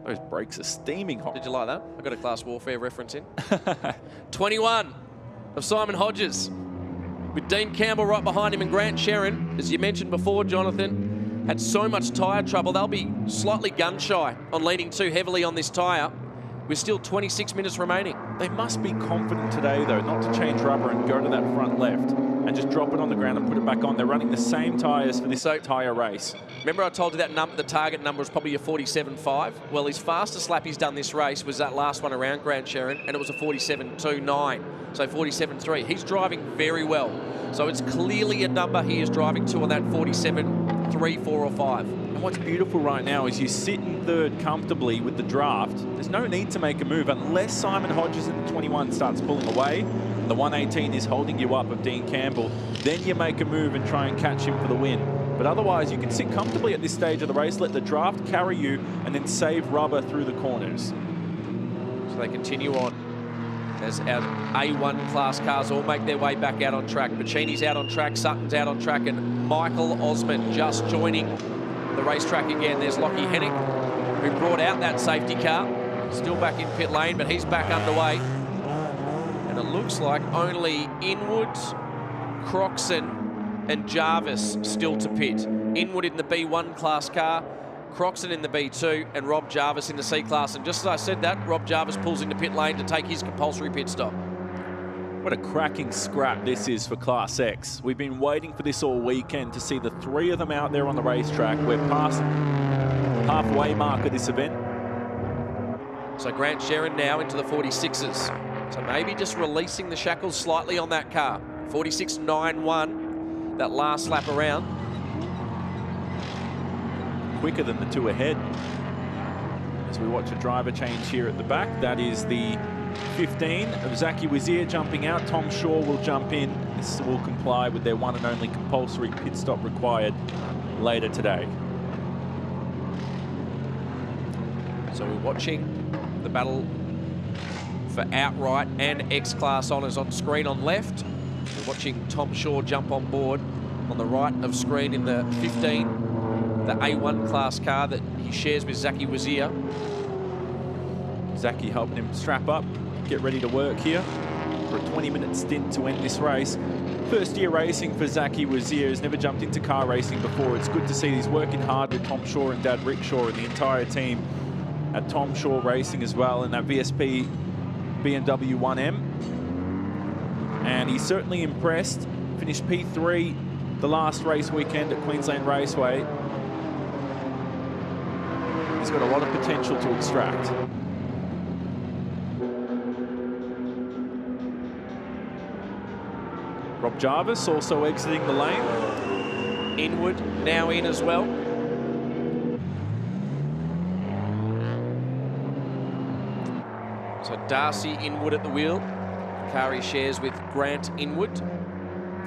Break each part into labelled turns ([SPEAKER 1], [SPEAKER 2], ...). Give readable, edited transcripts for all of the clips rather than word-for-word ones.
[SPEAKER 1] Those brakes are steaming hot.
[SPEAKER 2] Did you like that? I got a Class Warfare reference in. 21 of Simon Hodges, with Dean Campbell right behind him and Grant Sherrin. As you mentioned before, Jonathan, had so much tyre trouble. They'll be slightly gun-shy on leaning too heavily on this tyre, with still 26 minutes remaining.
[SPEAKER 1] They must be confident today, though, not to change rubber and go to that front left and just drop it on the ground and put it back on. They're running the same tyres for this entire race.
[SPEAKER 2] Remember I told you that the target number was probably a 47.5? Well, his fastest lap he's done this race was that last one around Grant Sherrin, and it was a 47.29, so 47.3. He's driving very well. So it's clearly a number he is driving to on that 47.3, 4 or 5.
[SPEAKER 1] And what's beautiful right now is you sit in third comfortably with the draft. There's no need to make a move unless Simon Hodges in the 21 starts pulling away. The 118 is holding you up of Dean Campbell. Then you make a move and try and catch him for the win. But otherwise, you can sit comfortably at this stage of the race, let the draft carry you, and then save rubber through the corners.
[SPEAKER 2] So they continue on as our A1 class cars all make their way back out on track. Pacini's out on track, Sutton's out on track, and Michael Osmond just joining the racetrack again. There's Lockie Hennick, who brought out that safety car. Still back in pit lane, but he's back underway. And it looks like only Inwood, Croxon and Jarvis still to pit. Inwood in the B1 class car, Croxon in the B2, and Rob Jarvis in the C class. And just as I said that, Rob Jarvis pulls into pit lane to take his compulsory pit stop.
[SPEAKER 1] What a cracking scrap this is for Class X. We've been waiting for this all weekend to see the three of them out there on the racetrack. We're past halfway mark of this event.
[SPEAKER 2] So Grant Sherrin now into the 46s. So maybe just releasing the shackles slightly on that car. 46.91, that last lap around.
[SPEAKER 1] Quicker than the two ahead. As we watch a driver change here at the back, that is the 15 of Zaki Wazir jumping out. Tom Shaw will jump in. This will comply with their one and only compulsory pit stop required later today.
[SPEAKER 2] So we're watching the battle for outright and X-Class honours on screen on left. We're watching Tom Shaw jump on board on the right of screen in the 15, the A1 class car that he shares with Zaki Wazir.
[SPEAKER 1] Zaki helping him strap up, get ready to work here for a 20-minute stint to end this race. First year racing for Zaki Wazir. Has never jumped into car racing before. It's good to see he's working hard with Tom Shaw and Dad Rick Shaw and the entire team at Tom Shaw Racing as well in that VSP BMW 1M. And he's certainly impressed. Finished P3 the last race weekend at Queensland Raceway. He's got a lot of potential to extract. Rob Jarvis also exiting the lane.
[SPEAKER 2] Inwood now in as well. So Darcy Inwood at the wheel. Car he shares with Grant Inwood.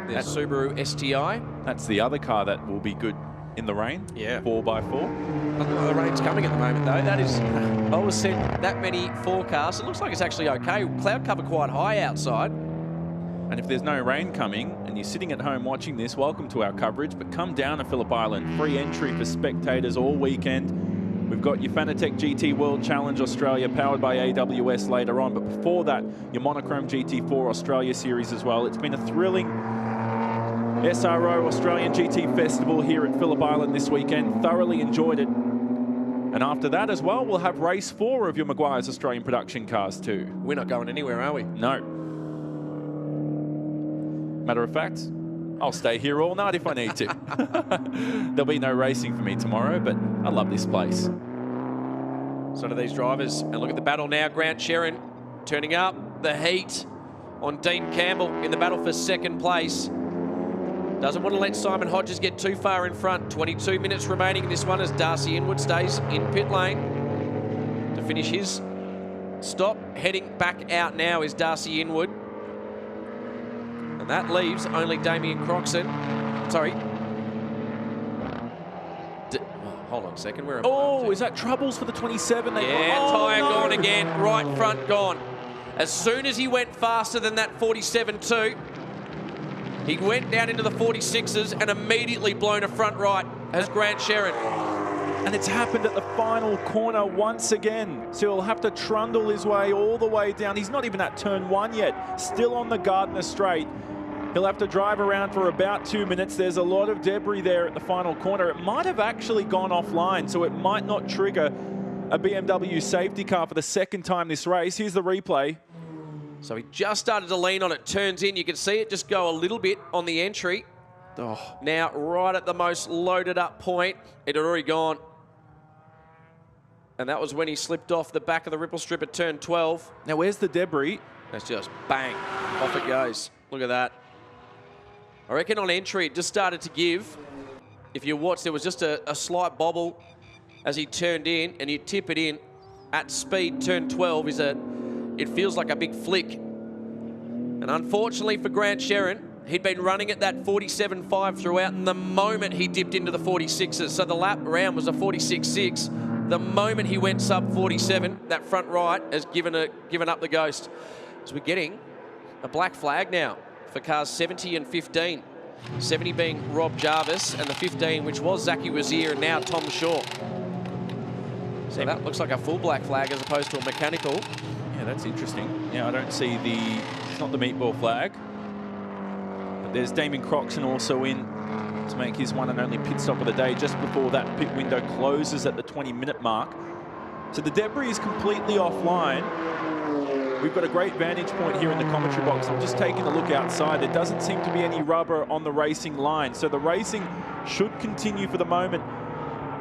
[SPEAKER 2] There's Subaru STI.
[SPEAKER 1] That's the other car that will be good in the rain.
[SPEAKER 2] Yeah.
[SPEAKER 1] 4x4.
[SPEAKER 2] The rain's coming at the moment though. That is, I always said that many forecasts. It looks like it's actually okay. Cloud cover quite high outside.
[SPEAKER 1] And if there's no rain coming and you're sitting at home watching this, welcome to our coverage, but come down to Phillip Island. Free entry for spectators all weekend. We've got your Fanatec GT World Challenge Australia powered by AWS later on, but before that, your Monochrome GT4 Australia series as well. It's been a thrilling SRO Australian GT Festival here at Phillip Island this weekend. Thoroughly enjoyed it. And after that as well, we'll have race 4 of your Meguiar's Australian production cars too.
[SPEAKER 2] We're not going anywhere, are we?
[SPEAKER 1] No. Matter of fact, I'll stay here all night if I need to. There'll be no racing for me tomorrow, but I love this place.
[SPEAKER 2] So do these drivers. And look at the battle now. Grant Sherrin turning up the heat on Dean Campbell in the battle for second place. Doesn't want to let Simon Hodges get too far in front. 22 minutes remaining in this one as Darcy Inwood stays in pit lane to finish his stop. Heading back out now is Darcy Inwood. And that leaves only Damien Croxon. Sorry. Hold on a second. Where am I?
[SPEAKER 1] Oh, is that troubles for the 27?
[SPEAKER 2] Tyre gone again. Right front gone. As soon as he went faster than that 47.2, he went down into the 46s and immediately blown a front right as Grant Sherrin.
[SPEAKER 1] And it's happened at the final corner once again. So he'll have to trundle his way all the way down. He's not even at turn 1 yet, still on the Gardner Straight. He'll have to drive around for about 2 minutes. There's a lot of debris there at the final corner. It might have actually gone offline, so it might not trigger a BMW safety car for the second time this race. Here's the replay.
[SPEAKER 2] So he just started to lean on it, turns in. You can see it just go a little bit on the entry.
[SPEAKER 1] Oh.
[SPEAKER 2] Now, right at the most loaded up point, it had already gone. And that was when he slipped off the back of the ripple strip at turn 12.
[SPEAKER 1] Now, where's the debris?
[SPEAKER 2] That's just bang, off it goes. Look at that. I reckon on entry, it just started to give. If you watch, there was just a slight bobble as he turned in, and you tip it in at speed. Turn 12 is it feels like a big flick. And unfortunately for Grant Sherrin, he'd been running at that 47.5 throughout, and the moment he dipped into the 46s, so the lap around was a 46.6. The moment he went sub 47, that front right has given up the ghost. So we're getting a black flag now for cars 70 and 15. 70 being Rob Jarvis, and the 15, which was Zachy Wazir, and now Tom Shaw. So that looks like a full black flag as opposed to a mechanical.
[SPEAKER 1] Yeah, that's interesting. Yeah, I don't see it's not the meatball flag. But there's Damien Croxon also in to make his one and only pit stop of the day just before that pit window closes at the 20-minute mark. So the debris is completely offline. We've got a great vantage point here in the commentary box. I'm just taking a look outside. There doesn't seem to be any rubber on the racing line. So the racing should continue for the moment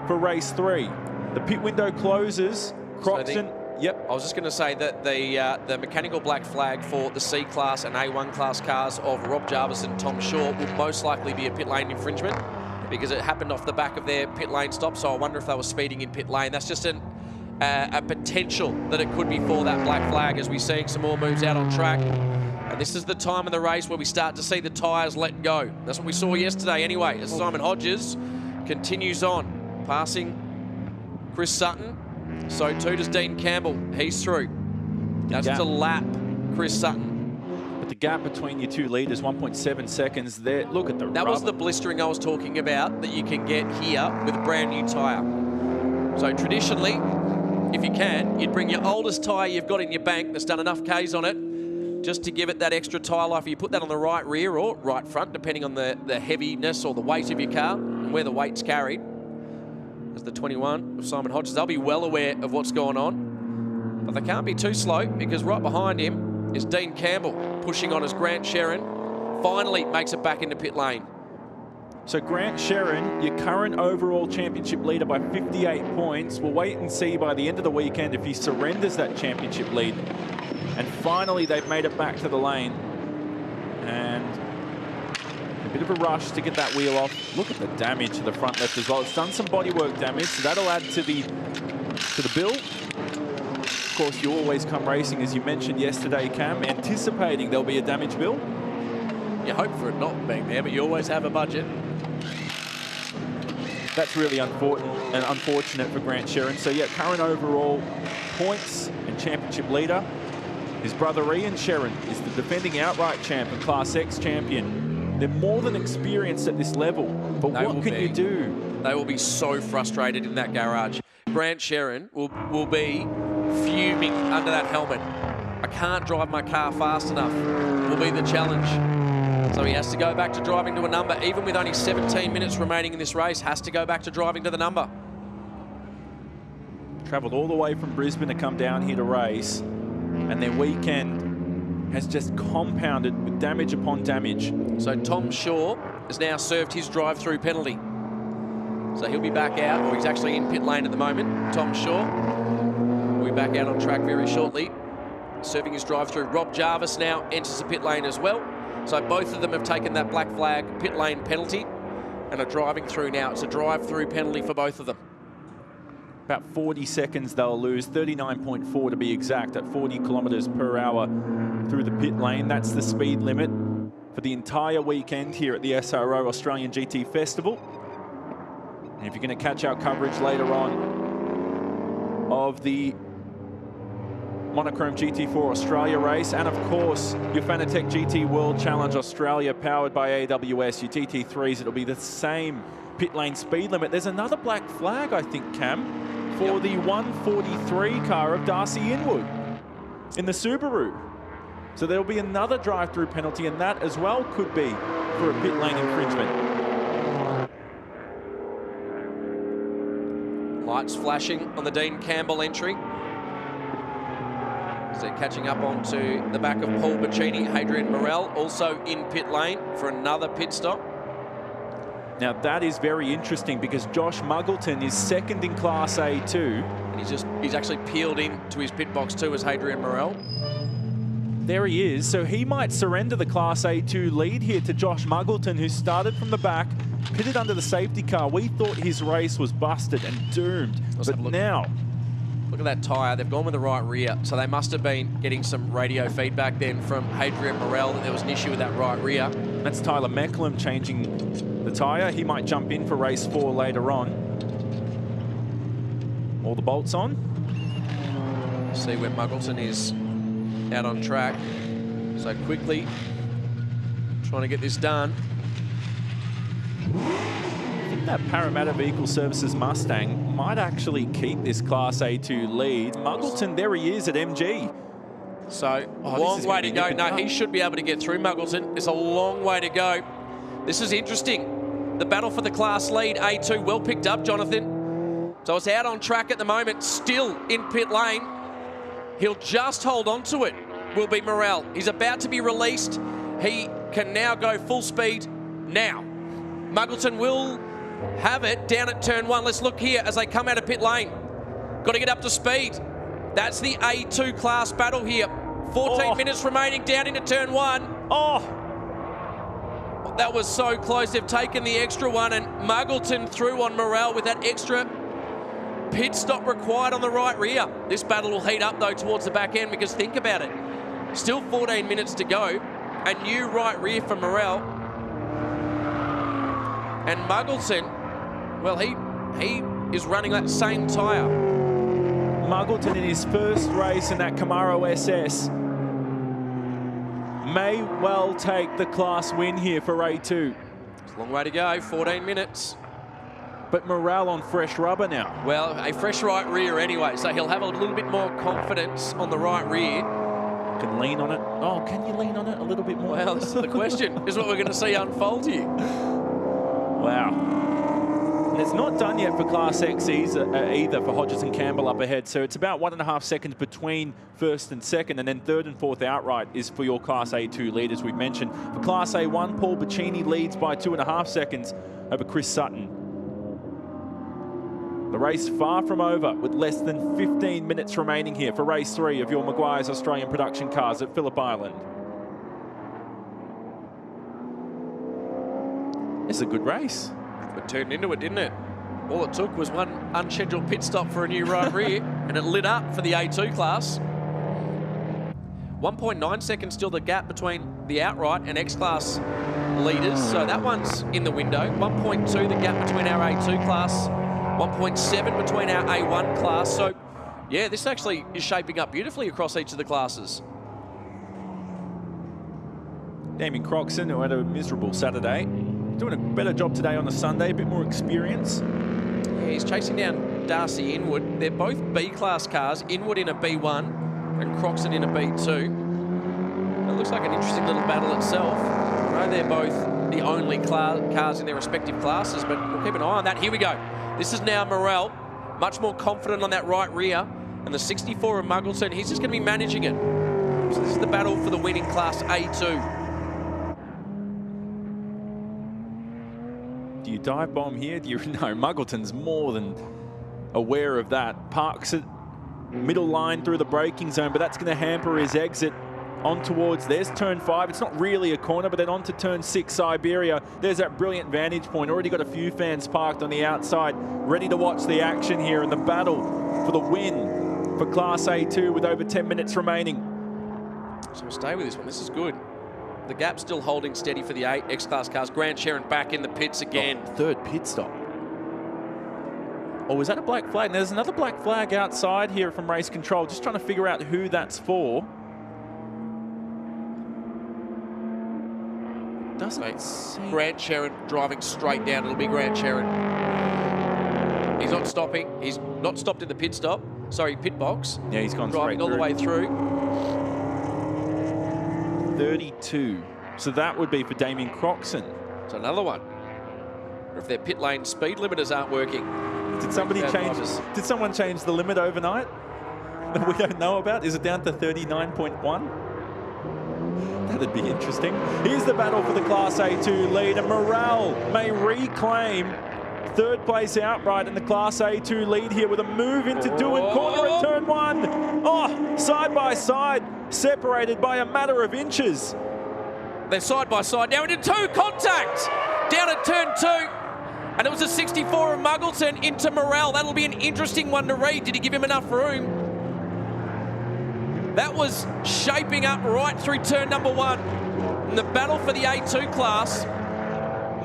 [SPEAKER 1] for race 3. The pit window closes. Croxon, yep.
[SPEAKER 2] I was just going to say that the mechanical black flag for the C-Class and A1 class cars of Rob Jarvis and Tom Shaw will most likely be a pit lane infringement because it happened off the back of their pit lane stop. So I wonder if they were speeding in pit lane. That's just a potential that it could be for that black flag as we're seeing some more moves out on track. And this is the time of the race where we start to see the tyres let go. That's what we saw yesterday anyway, as Simon Hodges continues on, passing Chris Sutton. So too does Dean Campbell. He's through. That's to lap Chris Sutton.
[SPEAKER 1] But the gap between your two leaders, 1.7 seconds there. Look at the
[SPEAKER 2] That was the blistering I was talking about that you can get here with a brand new tyre. So traditionally, if you can, you'd bring your oldest tyre you've got in your bank that's done enough Ks on it just to give it that extra tyre life. You put that on the right rear or right front, depending on the heaviness or the weight of your car and where the weight's carried. As the 21 of Simon Hodges, they'll be well aware of what's going on. But they can't be too slow because right behind him is Dean Campbell pushing on as Grant Sherrin finally makes it back into pit lane.
[SPEAKER 1] So Grant Sherrin, your current overall championship leader by 58 points. We'll wait and see by the end of the weekend if he surrenders that championship lead. And finally, they've made it back to the lane. And a bit of a rush to get that wheel off. Look at the damage to the front left as well. It's done some bodywork damage, so that'll add to the bill. Of course, you always come racing, as you mentioned yesterday, Cam, anticipating there'll be a damage bill.
[SPEAKER 2] You hope for it not being there, but you always have a budget.
[SPEAKER 1] That's really unfortunate for Grant Sherrin. So yeah, current overall points and championship leader. His brother Ian Sherrin is the defending outright champ and Class X champion. They're more than experienced at this level, but what can you do?
[SPEAKER 2] They will be so frustrated in that garage. Grant Sherrin will be fuming under that helmet. I can't drive my car fast enough, will be the challenge. So he has to go back to driving to a number, even with only 17 minutes remaining in this race, has to go back to driving to the number.
[SPEAKER 1] Travelled all the way from Brisbane to come down here to race, and their weekend has just compounded with damage upon damage.
[SPEAKER 2] So Tom Shaw has now served his drive-through penalty. So he'll be back out, or he's actually in pit lane at the moment. Tom Shaw will be back out on track very shortly, serving his drive-through. Rob Jarvis now enters the pit lane as well. So both of them have taken that black flag pit lane penalty and are driving through now. It's a drive-through penalty for both of them.
[SPEAKER 1] About 40 seconds they'll lose, 39.4 to be exact, at 40 kilometres per hour through the pit lane. That's the speed limit for the entire weekend here at the SRO Australian GT Festival. And if you're going to catch our coverage later on of the Monochrome GT4 Australia race, and of course your Fanatec GT World Challenge Australia powered by AWS, your GT3s, it'll be the same pit lane speed limit. There's another black flag, I think, Cam, for the 143 car of Darcy Inwood in the Subaru. So there'll be another drive-through penalty, and that as well could be for a pit lane infringement.
[SPEAKER 2] Lights flashing on the Dean Campbell entry. As they're catching up onto the back of Paul Bacchini. Hadrian Morel also in pit lane for another pit stop.
[SPEAKER 1] Now that is very interesting because Josh Muggleton is second in Class A2.
[SPEAKER 2] And he's actually peeled in to his pit box too as Hadrian Morel.
[SPEAKER 1] There he is. So he might surrender the Class A2 lead here to Josh Muggleton, who started from the back, pitted under the safety car. We thought his race was busted and doomed. But now,
[SPEAKER 2] look at that tyre. They've gone with the right rear. So they must have been getting some radio feedback then from Hadrian Morel that there was an issue with that right rear.
[SPEAKER 1] That's Tyler Mecklem changing the tyre. He might jump in for race 4 later on. All the bolts on.
[SPEAKER 2] See where Muggleton is out on track. So quickly trying to get this done.
[SPEAKER 1] I think that Parramatta Vehicle Services Mustang might actually keep this Class A2 lead. Muggleton, there he is at MG.
[SPEAKER 2] So, long way to go. No, he should be able to get through Muggleton. It's a long way to go. This is interesting. The battle for the class lead, A2, well picked up, Jonathan. So it's out on track at the moment, still in pit lane. He'll just hold on to it, will be Morel. He's about to be released. He can now go full speed now. Muggleton will have it down at turn 1. Let's look here as they come out of pit lane. Got to get up to speed. That's the A2 class battle here. 14 minutes remaining down into turn 1. That was so close. They've taken the extra one, and Muggleton through on Morel with that extra pit stop required on the right rear. This battle will heat up though towards the back end, because think about it. Still 14 minutes to go. A new right rear for Morel. And Muggleton, well, he is running that same tyre.
[SPEAKER 1] Muggleton in his first race in that Camaro SS may well take the class win here for A2.
[SPEAKER 2] It's a long way to go, 14 minutes.
[SPEAKER 1] But Morel on fresh rubber now.
[SPEAKER 2] Well, a fresh right rear anyway, so he'll have a little bit more confidence on the right rear.
[SPEAKER 1] Can lean on it. Oh, can you lean on it a little bit more?
[SPEAKER 2] Well, this is the question. This is what we're going to see unfold here.
[SPEAKER 1] Wow. And it's not done yet for Class X either for Hodges and Campbell up ahead. So it's about 1.5 seconds between first and second, and then third and fourth outright is for your Class A2 lead, as we've mentioned. For Class A1, Paul Bacchini leads by 2.5 seconds over Chris Sutton. The race far from over, with less than 15 minutes remaining here for race 3 of your Meguiar's Australian production cars at Phillip Island. It's a good race.
[SPEAKER 2] It turned into it, didn't it? All it took was one unscheduled pit stop for a new right rear, and it lit up for the A2 class. 1.9 seconds still the gap between the outright and X-Class leaders, so that one's in the window. 1.2 the gap between our A2 class, 1.7 between our A1 class. So, yeah, this actually is shaping up beautifully across each of the classes.
[SPEAKER 1] Damien Croxon, who had a miserable Saturday, doing a better job today on the Sunday, a bit more experience.
[SPEAKER 2] Yeah, he's chasing down Darcy Inwood. They're both B-class cars, Inwood in a B1 and Croxon in a B2. It looks like an interesting little battle itself. I know they're both the only cars in their respective classes, but we'll keep an eye on that. Here we go. This is now Morel, much more confident on that right rear. And the 64 of Muggleton, he's just going to be managing it. So this is the battle for the win in Class A2.
[SPEAKER 1] Do you dive bomb here? Do you? No, Muggleton's more than aware of that. Parks it middle line through the braking zone, but that's going to hamper his exit on towards, there's turn 5. It's not really a corner, but then on to turn 6, Siberia. There's that brilliant vantage point. Already got a few fans parked on the outside, ready to watch the action here and the battle for the win for Class A2 with over 10 minutes remaining.
[SPEAKER 2] So we'll stay with this one. This is good. The gap still holding steady for the X-Class cars. Grant Sharon back in the pits again.
[SPEAKER 1] Oh, third pit stop. Oh, was that a black flag? There's another black flag outside here from race control. Just trying to figure out who that's for. Doesn't seem...
[SPEAKER 2] Grant Sherrin driving straight down. It'll be Grant Sherrin. He's not stopping. He's not stopped in the pit stop. Sorry, pit box.
[SPEAKER 1] Yeah, he's gone
[SPEAKER 2] driving
[SPEAKER 1] straight
[SPEAKER 2] all the way through.
[SPEAKER 1] 32. So that would be for Damien Croxon.
[SPEAKER 2] It's another one. Or if their pit lane speed limiters aren't working.
[SPEAKER 1] Did somebody change? Did someone change the limit overnight that we don't know about? Is it down to 39.1? That'd be interesting. Here's the battle for the Class A2 lead, and Morale may reclaim third place outright in the Class A2 lead here with a move into Doohan corner at turn 1. Oh, side by side, separated by a matter of inches.
[SPEAKER 2] They're side by side now into 2, contact down at turn 2. And it was a 64 of Muggleton into Morale. That'll be an interesting one to read. Did he give him enough room? That was shaping up right through turn number 1. In the battle for the A2 class,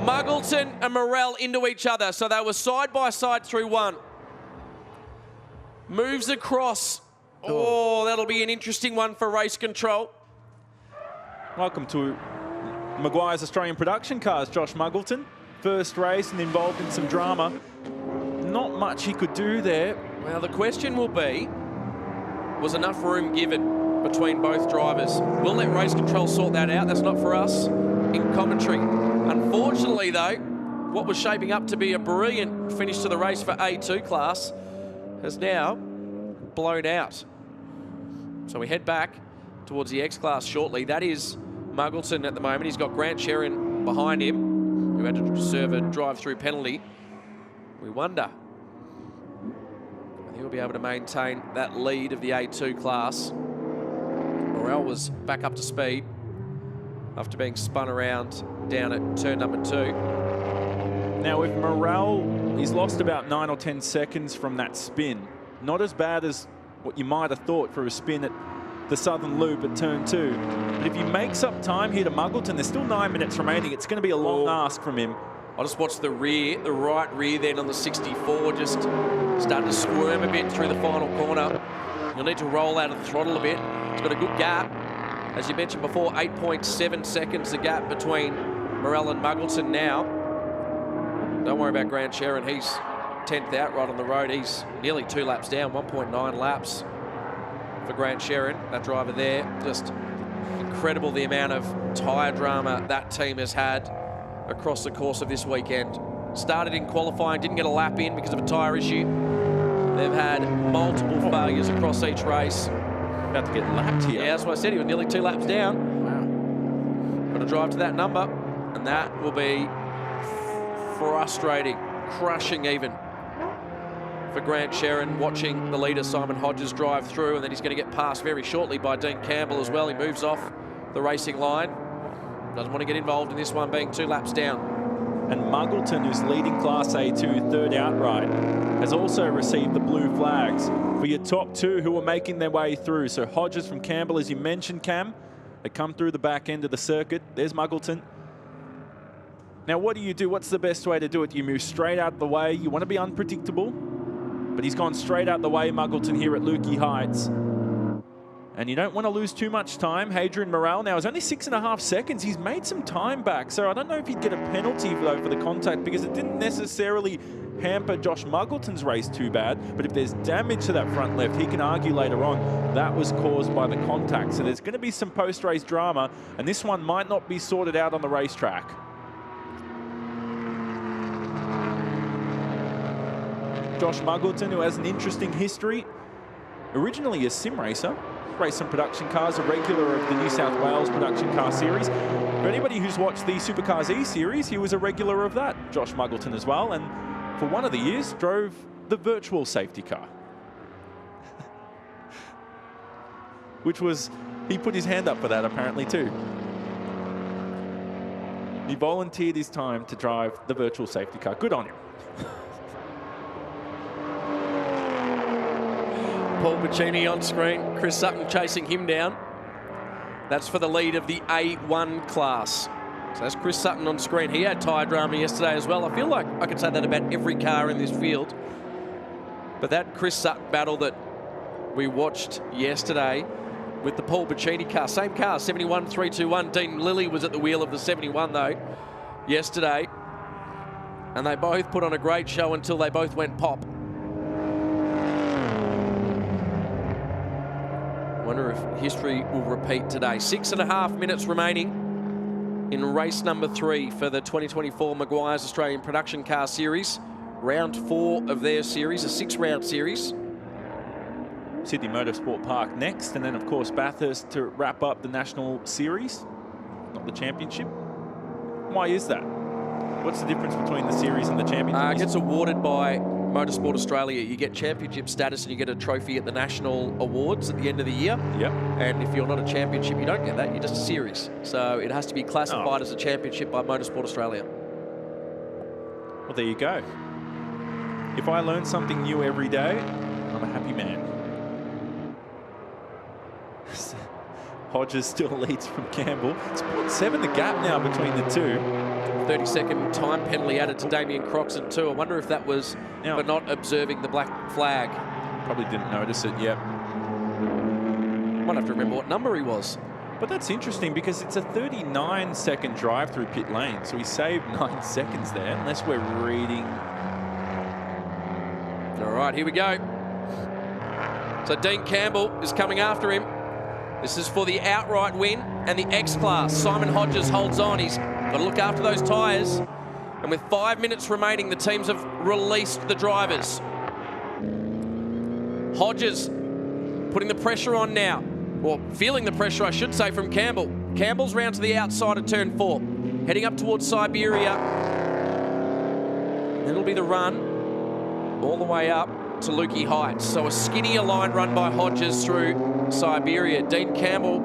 [SPEAKER 2] Muggleton and Morale into each other. So they were side by side through 1. Moves across. Oh, that'll be an interesting one for race control.
[SPEAKER 1] Welcome to Meguiar's Australian Production Cars, Josh Muggleton. First race and involved in some drama. Not much he could do there.
[SPEAKER 2] Well, the question will be, was enough room given between both drivers? We'll let race control sort that out. That's not for us in commentary. Unfortunately, though, what was shaping up to be a brilliant finish to the race for A2 class has now blown out. So we head back towards the X class shortly. That is Muggleton at the moment. He's got Grant Sherrin behind him, who had to serve a drive-through penalty. We wonder if he'll be able to maintain that lead of the A2 class. Morale was back up to speed after being spun around down at turn number 2.
[SPEAKER 1] Now with Morale, he's lost about 9 or 10 seconds from that spin. Not as bad as what you might have thought for a spin at the southern loop at turn 2. But if he makes up time here to Muggleton, there's still 9 minutes remaining. It's going to be a long ask from him.
[SPEAKER 2] I just watched the right rear then on the 64, just starting to squirm a bit through the final corner. You'll need to roll out of the throttle a bit. It's got a good gap. As you mentioned before, 8.7 seconds the gap between Morale and Muggleton now. Don't worry about Grant Sherrin. He's 10th outright on the road. He's nearly 2 laps down, 1.9 laps for Grant Sherrin, that driver there. Just incredible the amount of tyre drama that team has had across the course of this weekend. Started in qualifying, didn't get a lap in because of a tyre issue. They've had multiple failures across each race.
[SPEAKER 1] About to get lapped here.
[SPEAKER 2] Yeah, that's what I said. He was nearly 2 laps down. Wow. Got to drive to that number, and that will be frustrating, crushing even for Grant Sherrin, watching the leader Simon Hodges drive through, and then he's going to get passed very shortly by Dean Campbell as well. He moves off the racing line. Doesn't want to get involved in this one, being 2 laps down.
[SPEAKER 1] And Muggleton, who's leading Class A2 third outright, has also received the blue flags for your top 2 who are making their way through. So Hodges from Campbell, as you mentioned, Cam, they come through the back end of the circuit. There's Muggleton. Now, what do you do? What's the best way to do it? You move straight out the way. You want to be unpredictable, but he's gone straight out the way, Muggleton, here at Lukey Heights. And you don't want to lose too much time. Hadrian Morale now is only 6.5 seconds. He's made some time back. So I don't know if he'd get a penalty, though, for the contact, because it didn't necessarily hamper Josh Muggleton's race too bad. But if there's damage to that front left, he can argue later on that was caused by the contact. So there's going to be some post-race drama, and this one might not be sorted out on the racetrack. Josh Muggleton, who has an interesting history, originally a sim racer, raced some production cars, a regular of the New South Wales production car series. For anybody who's watched the Supercars E series, he was a regular of that, Josh Muggleton as well, and for one of the years drove the virtual safety car. Which was, he put his hand up for that apparently too. He volunteered his time to drive the virtual safety car. Good on him.
[SPEAKER 2] Paul Puccini on screen, Chris Sutton chasing him down. That's for the lead of the A1 class. So that's Chris Sutton on screen. He had tyre drama yesterday as well. I feel like I could say that about every car in this field. But that Chris Sutton battle that we watched yesterday with the Paul Bacchini car. Same car, 71-321. Dean Lilly was at the wheel of the 71 though yesterday. And they both put on a great show until they both went pop. Wonder if history will repeat today. 6.5 minutes remaining in race number 3 for the 2024 Meguiar's Australian Production Car Series. Round 4 of their series, a 6-round series.
[SPEAKER 1] Sydney Motorsport Park next, and then of course Bathurst to wrap up the National Series, not the Championship. Why is that? What's the difference between the series and the championship?
[SPEAKER 2] It gets awarded by Motorsport Australia. You get championship status and you get a trophy at the National Awards at the end of the year.
[SPEAKER 1] Yep.
[SPEAKER 2] And if you're not a championship, you don't get that. You're just a series. So it has to be classified as a championship by Motorsport Australia.
[SPEAKER 1] Well, there you go. If I learn something new every day, I'm a happy man. Hodges still leads from Campbell. It's 0.7 the gap now between the two.
[SPEAKER 2] 30-second time penalty added to Damien Croxton too. I wonder if that was for not observing the black flag.
[SPEAKER 1] Probably didn't notice it yet.
[SPEAKER 2] Might have to remember what number he was.
[SPEAKER 1] But that's interesting because it's a 39-second drive through pit lane. So he saved 9 seconds there, unless we're reading.
[SPEAKER 2] All right, here we go. So Dean Campbell is coming after him. This is for the outright win and the X-Class. Simon Hodges holds on. He's got to look after those tyres. And with 5 minutes remaining, the teams have released the drivers. Hodges putting the pressure on now. Or feeling the pressure, I should say, from Campbell. Campbell's round to the outside of turn 4. Heading up towards Siberia. It'll be the run all the way up to Lukey Heights. So a skinnier line run by Hodges through Siberia. Dean Campbell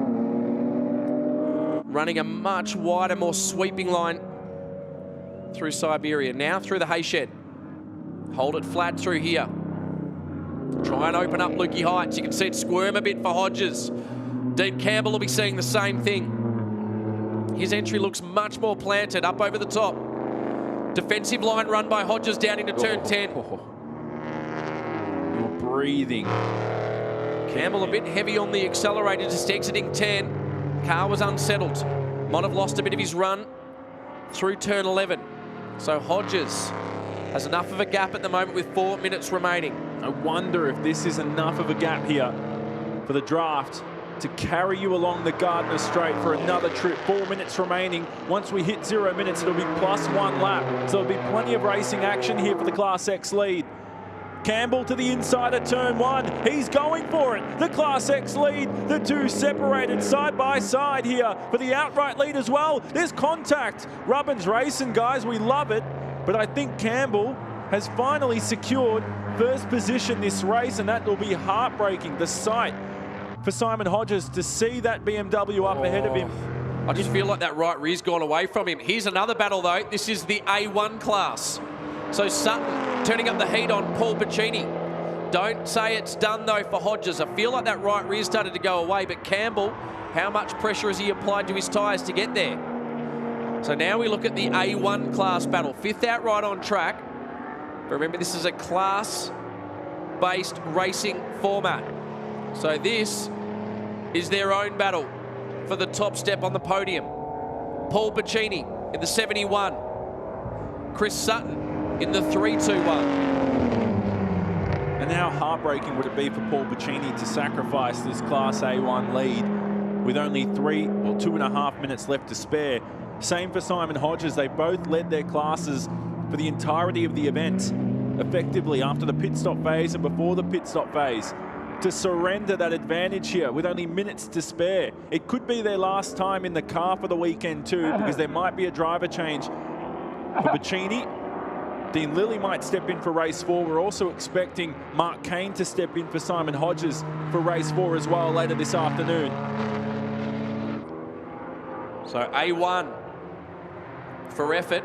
[SPEAKER 2] running a much wider, more sweeping line through Siberia. Now through the Hayshed. Hold it flat through here. Try and open up Lukey Heights. You can see it squirm a bit for Hodges. Dean Campbell will be seeing the same thing. His entry looks much more planted up over the top. Defensive line run by Hodges down into turn 10.
[SPEAKER 1] Breathing.
[SPEAKER 2] Campbell a bit heavy on the accelerator, just exiting 10. Car was unsettled. Might have lost a bit of his run through turn 11. So Hodges has enough of a gap at the moment with 4 minutes remaining.
[SPEAKER 1] I wonder if this is enough of a gap here for the draft to carry you along the Gardner Straight for another trip. 4 minutes remaining. Once we hit 0 minutes, it'll be +1 lap. So there'll be plenty of racing action here for the Class X lead. Campbell to the inside of turn 1. He's going for it. The Class X lead. The two separated side by side here for the outright lead as well. There's contact. Rubbin's racing, guys. We love it. But I think Campbell has finally secured first position this race, and that will be heartbreaking. The sight for Simon Hodges to see that BMW up ahead of him.
[SPEAKER 2] I just feel like that right rear's gone away from him. Here's another battle, though. This is the A1 class. So Sutton turning up the heat on Paul Bacchini. Don't say it's done, though, for Hodges. I feel like that right rear started to go away, but Campbell, how much pressure has he applied to his tyres to get there? So now we look at the A1 class battle. 5th outright on track. But remember, this is a class-based racing format. So this is their own battle for the top step on the podium. Paul Bacchini in the 71. Chris Sutton in the 321.
[SPEAKER 1] And how heartbreaking would it be for Paul Bacchini to sacrifice this Class A1 lead with only 2.5 minutes left to spare? Same for Simon Hodges. They both led their classes for the entirety of the event, effectively after the pit stop phase and before the pit stop phase. To surrender that advantage here with only minutes to spare. It could be their last time in the car for the weekend too, because there might be a driver change for Bacchini. Dean Lilly might step in for race 4. We're also expecting Mark Kane to step in for Simon Hodges for race 4 as well later this afternoon.
[SPEAKER 2] So A1 for effort,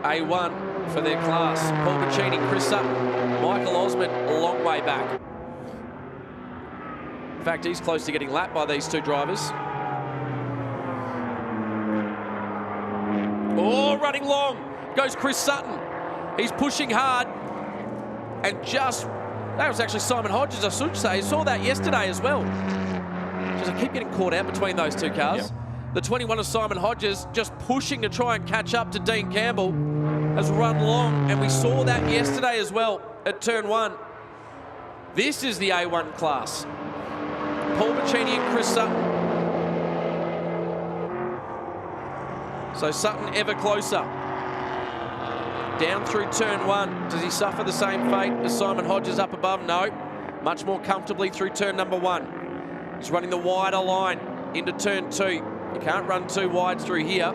[SPEAKER 2] A1 for their class. Paul Bacchini, Chris Sutton, Michael Osmond a long way back. In fact, he's close to getting lapped by these two drivers. Oh, running long goes Chris Sutton. He's pushing hard, and that was actually Simon Hodges, I should say. I saw that yesterday as well. Just I keep getting caught out between those two cars.
[SPEAKER 1] Yep.
[SPEAKER 2] The 21 of Simon Hodges just pushing to try and catch up to Dean Campbell has run long, and we saw that yesterday as well at turn 1. This is the A1 class. Paul Bacchini and Chris Sutton. So Sutton ever closer. Down through turn 1. Does he suffer the same fate as Simon Hodges up above? No. Much more comfortably through turn number 1. He's running the wider line into turn 2. You can't run too wide through here,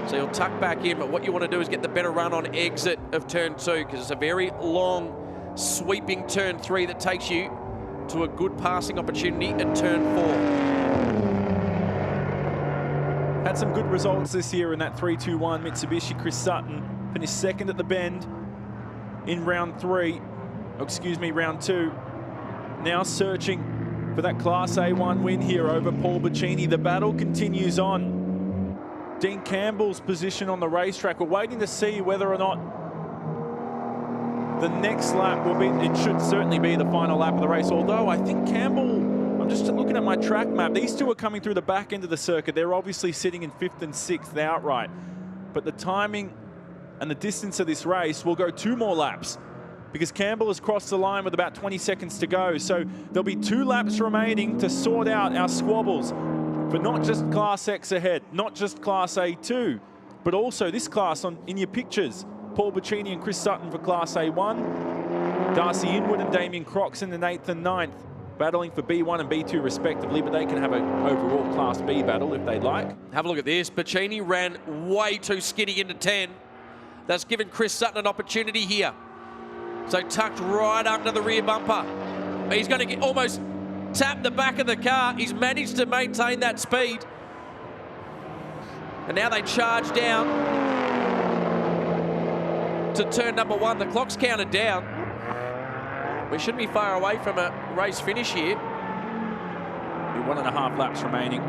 [SPEAKER 2] so you'll tuck back in. But what you want to do is get the better run on exit of turn 2, because it's a very long, sweeping turn 3 that takes you to a good passing opportunity at turn 4.
[SPEAKER 1] Had some good results this year in that 3-2-1 Mitsubishi. Chris Sutton finished second at the bend in round 2. Now searching for that Class A1 win here over Paul Bacchini. The battle continues on. Dean Campbell's position on the racetrack. We're waiting to see whether or not the next lap will be, it should certainly be the final lap of the race. Although I think Campbell, I'm just looking at my track map, these two are coming through the back end of the circuit. They're obviously sitting in 5th and 6th outright. But the timing and the distance of this race will go 2 more laps, because Campbell has crossed the line with about 20 seconds to go. So there'll be 2 laps remaining to sort out our squabbles for not just Class X ahead, not just Class A2, but also this class in your pictures. Paul Bacchini and Chris Sutton for Class A1. Darcy Inwood and Damien Croxon in 8th and 9th, battling for B1 and B2 respectively, but they can have an overall Class B battle if they'd like.
[SPEAKER 2] Have a look at this. Bacchini ran way too skinny into 10. That's given Chris Sutton an opportunity here. So tucked right under the rear bumper. He's going to get almost tap the back of the car. He's managed to maintain that speed. And now they charge down to turn number 1. The clock's counted down. We shouldn't be far away from a race finish here.
[SPEAKER 1] Be 1.5 laps remaining.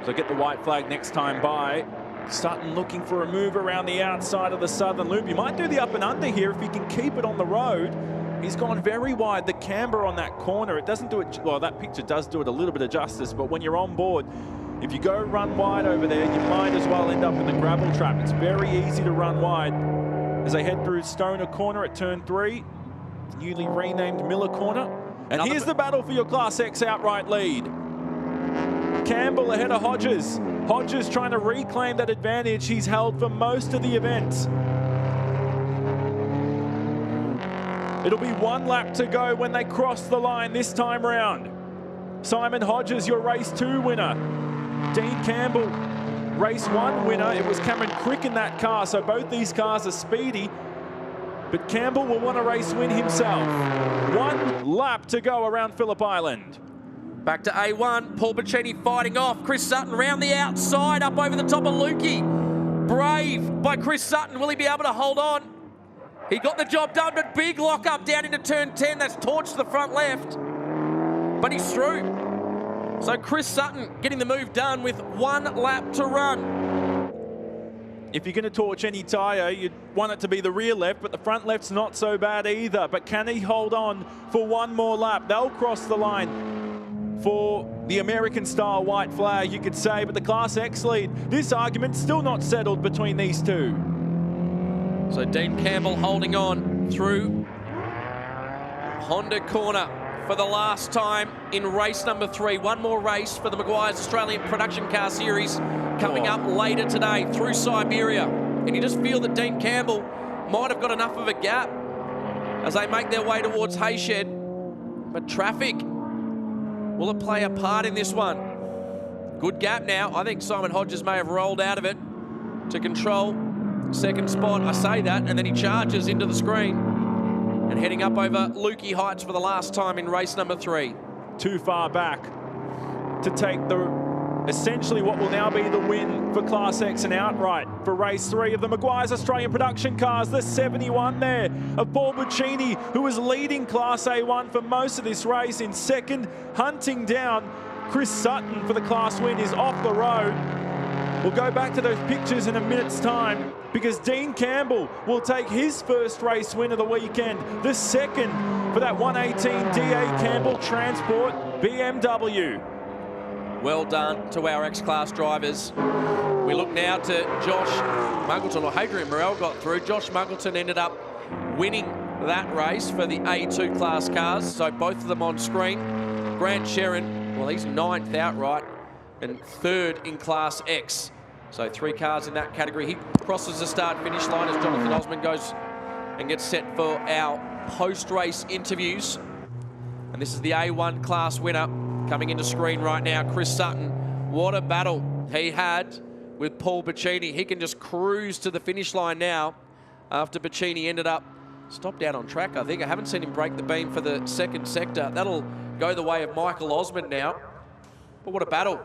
[SPEAKER 1] So get the white flag next time by. Sutton looking for a move around the outside of the southern loop. You might do the up and under here if he can keep it on the road. He's gone very wide. The camber on that corner, it doesn't do it, well, that picture does do it a little bit of justice, but when you're on board, if you go run wide over there, you might as well end up in the gravel trap. It's very easy to run wide as they head through Stoner Corner at turn 3, newly renamed Miller Corner. And here's the battle for your Class X outright lead. Campbell ahead of Hodges. Hodges trying to reclaim that advantage he's held for most of the event. It'll be 1 lap to go when they cross the line this time round. Simon Hodges, your race 2 winner. Dean Campbell, race 1 winner. It was Cameron Crick in that car, so both these cars are speedy. But Campbell will want a race win himself. 1 lap to go around Phillip Island.
[SPEAKER 2] Back to A1, Paul Bacchini fighting off. Chris Sutton round the outside, up over the top of Lukey. Brave by Chris Sutton. Will he be able to hold on? He got the job done, but big lock up down into turn 10. That's torched the front left. But he's through. So Chris Sutton getting the move done with 1 lap to run.
[SPEAKER 1] If you're going to torch any tyre, you'd want it to be the rear left, but the front left's not so bad either. But can he hold on for 1 more lap? They'll cross the line for the American-style white flag, you could say, but the Class X lead, this argument's still not settled between these two.
[SPEAKER 2] So Dean Campbell holding on through Honda Corner for the last time in race number 3. 1 more race for the Meguiar's Australian Production Car Series coming up later today through Siberia. And you just feel that Dean Campbell might have got enough of a gap as they make their way towards Hayshed. But traffic, will it play a part in this one? Good gap now. I think Simon Hodges may have rolled out of it to control second spot. I say that, and then he charges into the screen and heading up over Lukey Heights for the last time in race number 3.
[SPEAKER 1] Too far back to take essentially what will now be the win for Class X and outright for race 3 of the Meguiar's Australian Production Cars. The 71 there of Paul Bacchini, who was leading Class A1 for most of this race. In second, hunting down Chris Sutton for the class win, is off the road. We'll go back to those pictures in a minute's time because Dean Campbell will take his first race win of the weekend, the second for that 118 DA Campbell Transport BMW.
[SPEAKER 2] Well done to our X-Class drivers. We look now to Josh Muggleton, or Hadrian Morel got through. Josh Muggleton ended up winning that race for the A2 class cars, so both of them on screen. Grant Sherrin, well, he's 9th outright and 3rd in Class X. So 3 cars in that category. He crosses the start-finish line as Jonathan Osmond goes and gets set for our post-race interviews. And this is the A1 class winner coming into screen right now, Chris Sutton. What a battle he had with Paul Bacchini. He can just cruise to the finish line now after Bacchini ended up stopped out on track, I think. I haven't seen him break the beam for the second sector. That'll go the way of Michael Osmond now. But what a battle.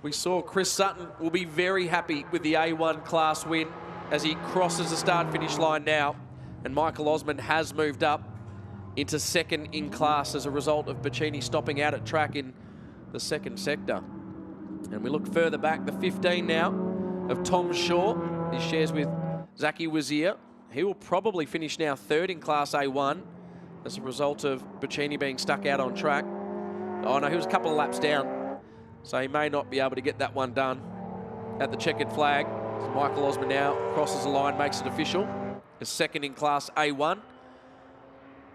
[SPEAKER 2] We saw Chris Sutton will be very happy with the A1 class win as he crosses the start-finish line now. And Michael Osmond has moved up into 2nd in class as a result of Bacchini stopping out at track in the 2nd sector. And we look further back, the 15 now of Tom Shaw. He shares with Zaki Wazir. He will probably finish now 3rd in Class A1 as a result of Bacchini being stuck out on track. Oh no, he was a couple of laps down, so he may not be able to get that one done at the checkered flag. So Michael Osmond now crosses the line, makes it official. Is 2nd in Class A1.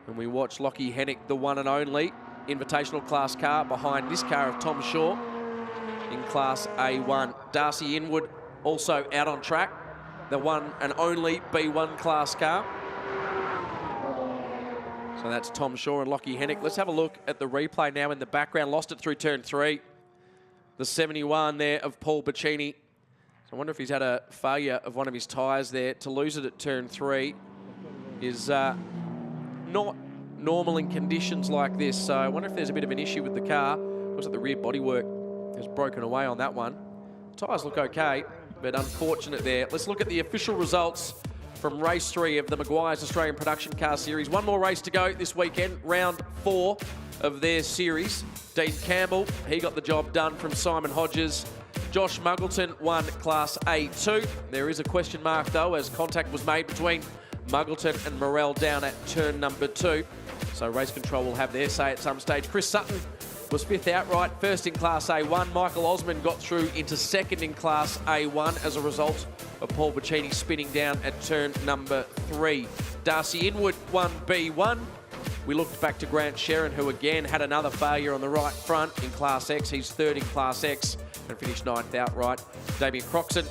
[SPEAKER 2] And we watch Lockie Hennick, the one and only invitational class car behind this car of Tom Shaw in Class A1. Darcy Inwood also out on track, the one and only B1 class car. So that's Tom Shaw and Lockie Hennick. Let's have a look at the replay now in the background. Lost it through turn 3. The 71 there of Paul Bacchini. So I wonder if he's had a failure of one of his tyres there. To lose it at turn 3 is not normal in conditions like this. So I wonder if there's a bit of an issue with the car. Looks like the rear bodywork has broken away on that one. Tyres look okay, but unfortunate there. Let's look at the official results from race 3 of the Meguiar's Australian Production Car Series. One more race to go this weekend, round 4 of their series. Dean Campbell, he got the job done from Simon Hodges. Josh Muggleton won Class A2. There is a question mark though, as contact was made between Muggleton and Morel down at turn number 2. So race control will have their say at some stage. Chris Sutton was 5th outright, 1st in Class A1. Michael Osmond got through into 2nd in Class A1 as a result of Paul Bacchini spinning down at turn number 3. Darcy Inwood won B1. We looked back to Grant Sherrin, who again had another failure on the right front in Class X. He's 3rd in Class X and finished 9th outright. Damien Croxon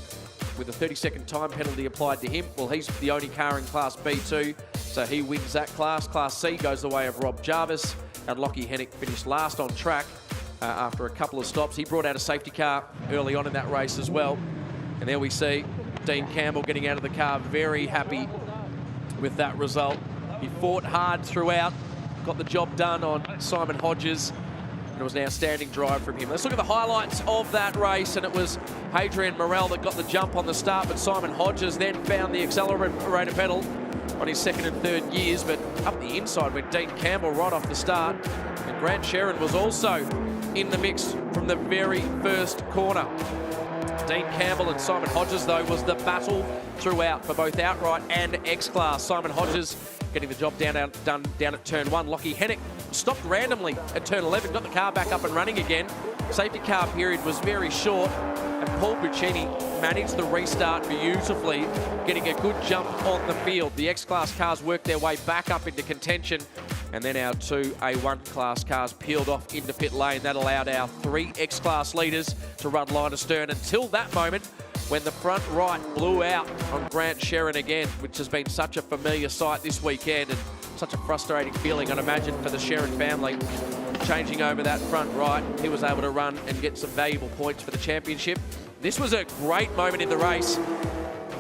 [SPEAKER 2] with a 30-second time penalty applied to him. Well, he's the only car in Class B2, so he wins that class. Class C goes the way of Rob Jarvis, and Lockie Hennick finished last on track after a couple of stops. He brought out a safety car early on in that race as well. And there we see Dean Campbell getting out of the car, very happy with that result. He fought hard throughout, got the job done on Simon Hodges, and it was an outstanding drive from him. Let's look at the highlights of that race, and it was Hadrian Morel that got the jump on the start, but Simon Hodges then found the accelerator pedal on his 2nd and 3rd gears, but up the inside went Dean Campbell right off the start. And Grant Sherrin was also in the mix from the very first corner. Dean Campbell and Simon Hodges, though, was the battle throughout for both outright and X-Class. Simon Hodges getting the job done down at turn 1. Lockie Hennick stopped randomly at turn 11, got the car back up and running again. Safety car period was very short, and Paul Bacchini managed the restart beautifully, getting a good jump on the field. The X-Class cars worked their way back up into contention, and then our 2 A1 class cars peeled off into pit lane. That allowed our 3 X-Class leaders to run line astern until that moment when the front right blew out on Grant Sherrin again, which has been such a familiar sight this weekend and such a frustrating feeling, I'd imagine, for the Sherrin family. Changing over that front right, he was able to run and get some valuable points for the championship. This was a great moment in the race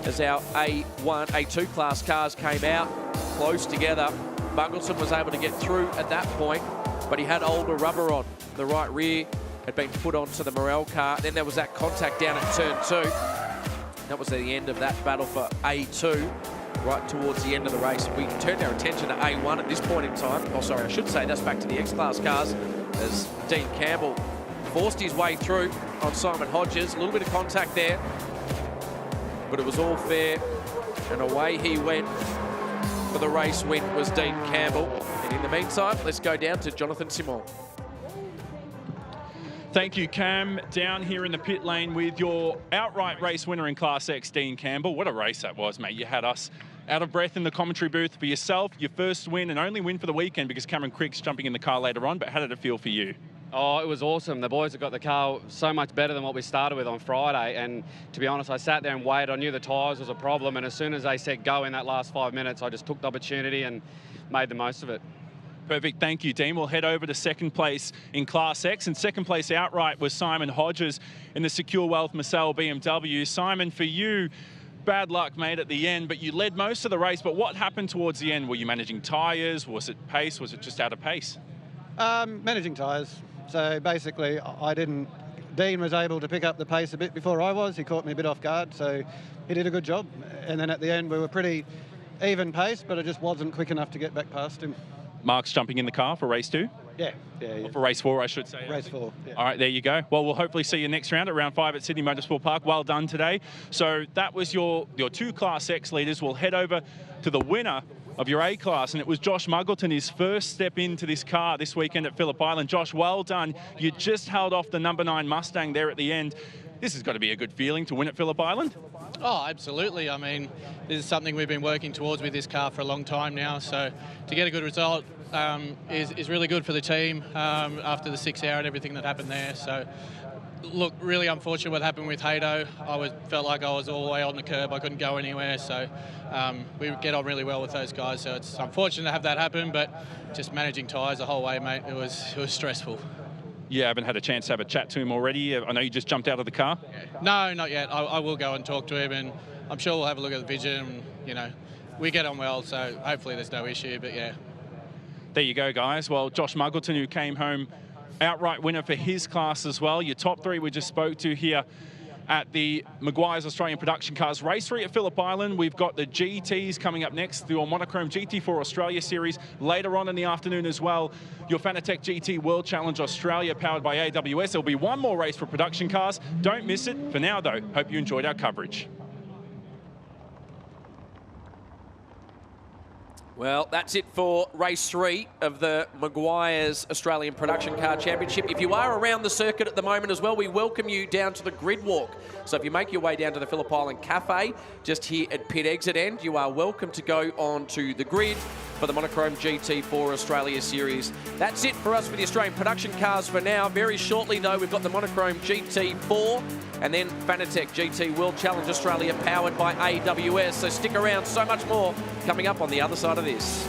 [SPEAKER 2] as our A1, A2 class cars came out close together. Muggleton was able to get through at that point, but he had older rubber on. The right rear had been put onto the Morel car. Then there was that contact down at turn 2. That was the end of that battle for A2, right towards the end of the race. We turned our attention to A1 at this point in time. Oh, sorry, I should say that's back to the X-Class cars as Dean Campbell forced his way through on Simon Hodges. A little bit of contact there, but it was all fair. And away he went for the race win was Dean Campbell. And in the meantime, let's go down to Jonathan Simon.
[SPEAKER 1] Thank you, Cam. Down here in the pit lane with your outright race winner in Class X, Dean Campbell. What a race that was, mate. You had us out of breath in the commentary booth. For yourself, your first win and only win for the weekend because Cameron Crick's jumping in the car later on, but how did it feel for you?
[SPEAKER 3] Oh, it was awesome. The boys have got the car so much better than what we started with on Friday. And to be honest, I sat there and waited. I knew the tyres was a problem. And as soon as they said go in that last 5 minutes, I just took the opportunity and made the most of it.
[SPEAKER 1] Perfect, thank you, Dean. We'll head over to second place in Class X, and second place outright was Simon Hodges in the Secure Wealth Marcel BMW. Simon, for you, bad luck, mate, at the end, but you led most of the race, but what happened towards the end? Were you managing tyres? Was it pace? Was it just out of pace?
[SPEAKER 4] Managing tyres. So basically, Dean was able to pick up the pace a bit before I was. He caught me a bit off guard, so he did a good job. And then at the end, we were pretty even pace, but it just wasn't quick enough to get back past him.
[SPEAKER 1] Mark's jumping in the car for race 2?
[SPEAKER 4] Yeah.
[SPEAKER 1] Or for race 4, I should say.
[SPEAKER 4] Race 4, yeah.
[SPEAKER 1] All right, there you go. Well, we'll hopefully see you next round at round 5 at Sydney Motorsport Park. Well done today. So that was your 2 Class X leaders. We'll head over to the winner of your A class, and it was Josh Muggleton, his first step into this car this weekend at Phillip Island. Josh, well done. You just held off the number 9 Mustang there at the end. This has got to be a good feeling to win at Phillip Island.
[SPEAKER 5] Oh, absolutely. I mean, this is something we've been working towards with this car for a long time now. So to get a good result is really good for the team after the 6 hour and everything that happened there. So look, really unfortunate what happened with Hato. Felt like I was all the way on the curb. I couldn't go anywhere. So we get on really well with those guys. So it's unfortunate to have that happen, but just managing tyres the whole way, mate, it was stressful.
[SPEAKER 1] Yeah, I haven't had a chance to have a chat to him already. I know you just jumped out of the car.
[SPEAKER 5] No, not yet. I will go and talk to him, and I'm sure we'll have a look at the vision. And, you know, we get on well, so hopefully there's no issue, but yeah.
[SPEAKER 1] There you go, guys. Well, Josh Muggleton, who came home outright winner for his class as well. Your top 3 we just spoke to here at the Meguiar's Australian Production Cars Race 3 at Phillip Island. We've got the GTs coming up next, the Monochrome GT4 Australia Series later on in the afternoon as well. Your Fanatec GT World Challenge Australia powered by AWS. There'll be one more race for production cars. Don't miss it. For now, though, hope you enjoyed our coverage.
[SPEAKER 2] Well, that's it for race 3 of the Meguiar's Australian Production Car Championship. If you are around the circuit at the moment as well, we welcome you down to the grid walk. So if you make your way down to the Phillip Island Cafe, just here at pit exit end, you are welcome to go on to the grid for the Monochrome GT4 Australia Series. That's it for us with the Australian production cars for now. Very shortly, though, we've got the Monochrome GT4 and then Fanatec GT World Challenge Australia powered by AWS. So stick around, so much more coming up on the other side of this.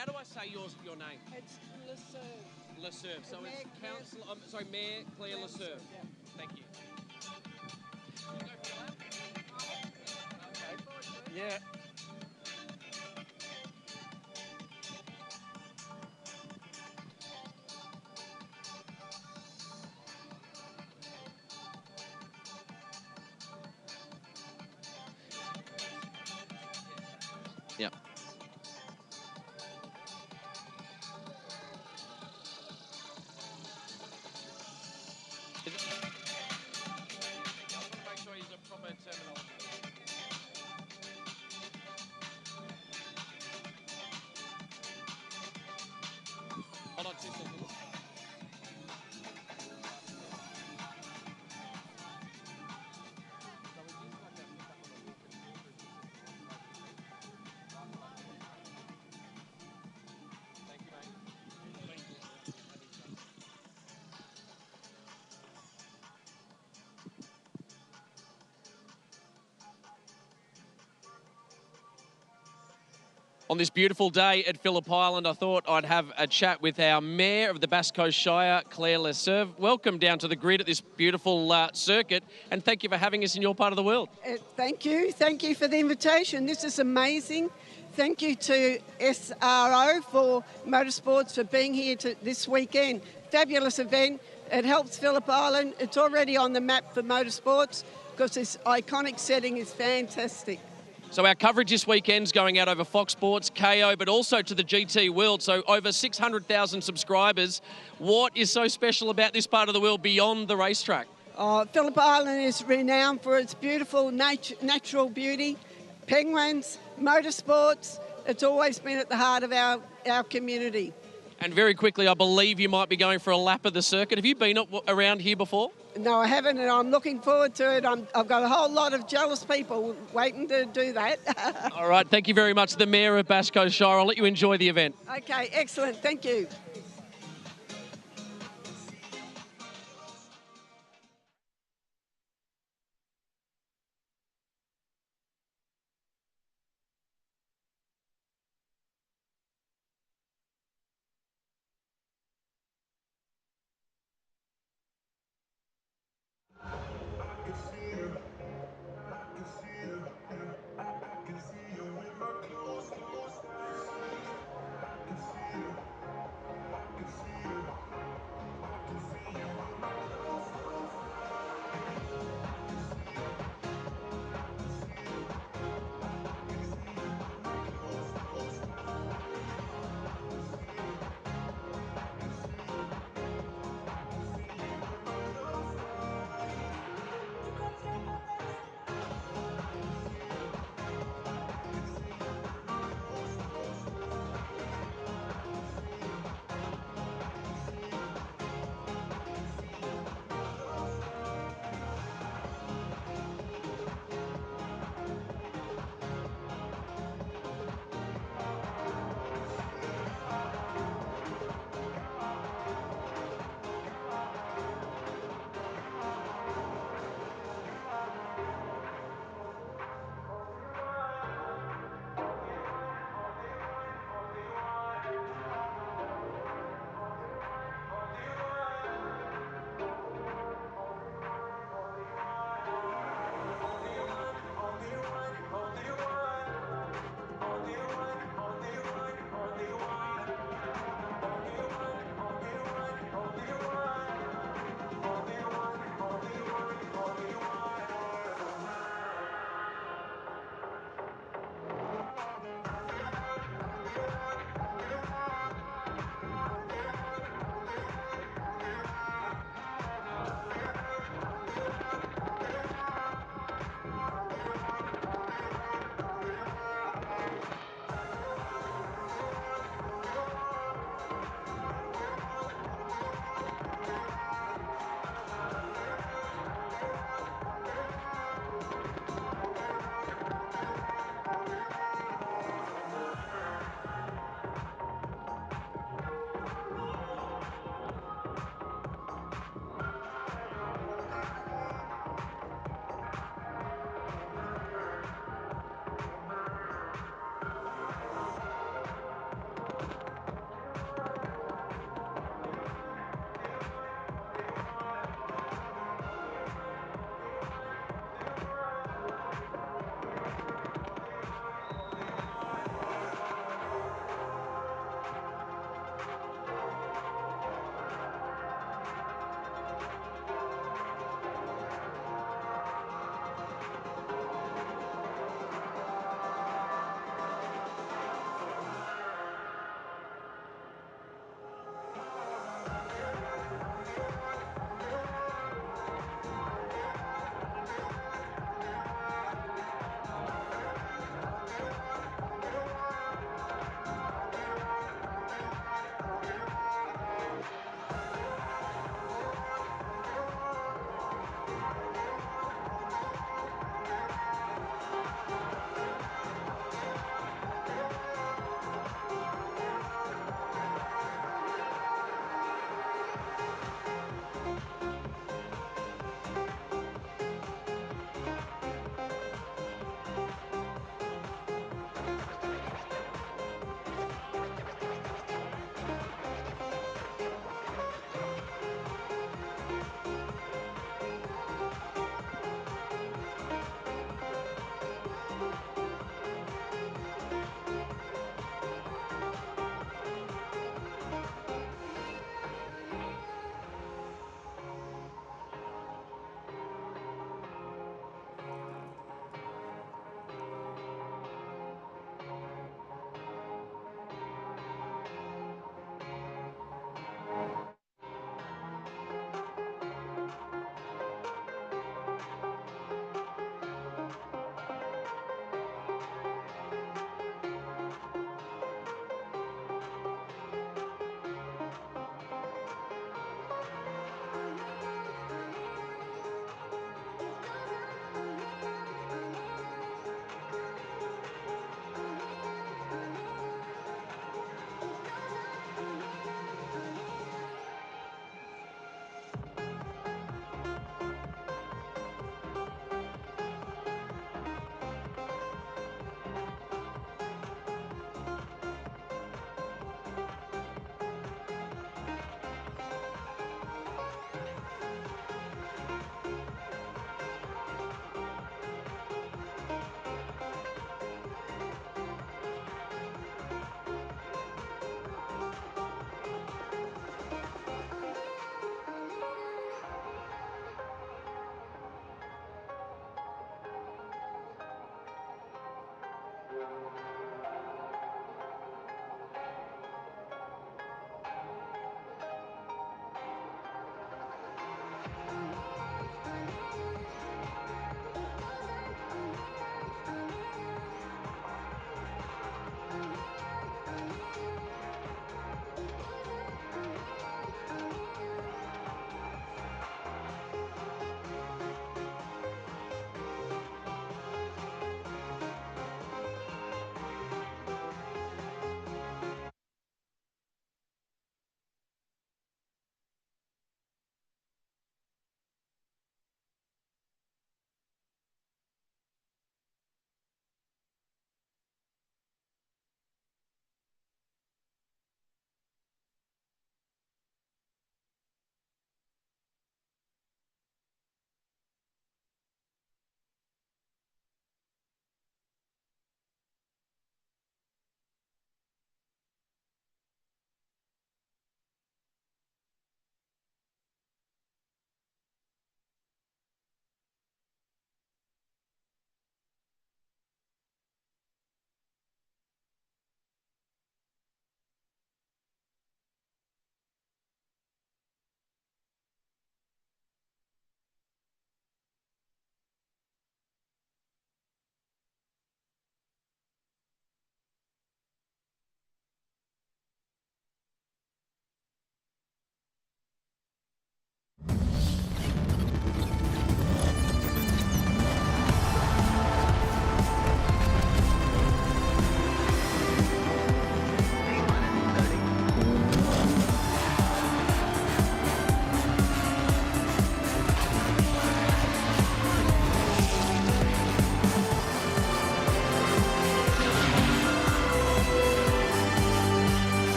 [SPEAKER 2] how do I say your name?
[SPEAKER 6] It's LeServe.
[SPEAKER 2] LeServe. So
[SPEAKER 6] Mayor
[SPEAKER 2] it's Councillor, sorry, Mayor Claire LeServe.
[SPEAKER 6] Yeah.
[SPEAKER 2] Thank you.
[SPEAKER 6] Yeah.
[SPEAKER 2] Yeah. Make sure he's a proper terminology. Hold on 2 seconds. Thank you, mate. On this beautiful day at Phillip Island, I thought I'd have a chat with our Mayor of the Basque Coast Shire, Claire LeServe. Welcome down to the grid at this beautiful circuit, and thank you for having us in your part of the world.
[SPEAKER 6] Thank you. Thank you for the invitation. This is amazing. Thank you to SRO for Motorsports for being here this weekend. Fabulous event. It helps Phillip Island. It's already on the map for motorsports because this iconic setting is fantastic.
[SPEAKER 2] So our coverage this weekend's going out over Fox Sports, KO, but also to the GT World. So over 600,000 subscribers. What is so special about this part of the world beyond the racetrack?
[SPEAKER 6] Phillip Island is renowned for its beautiful natural beauty, penguins, motorsports. It's always been at the heart of our community.
[SPEAKER 2] And very quickly, I believe you might be going for a lap of the circuit. Have you been around here before?
[SPEAKER 6] No, I haven't, and I'm looking forward to it. I've got a whole lot of jealous people waiting to do that.
[SPEAKER 2] All right, thank you very much, the Mayor of Basque Coast Shire. I'll let you enjoy the event.
[SPEAKER 6] Okay, excellent. Thank you.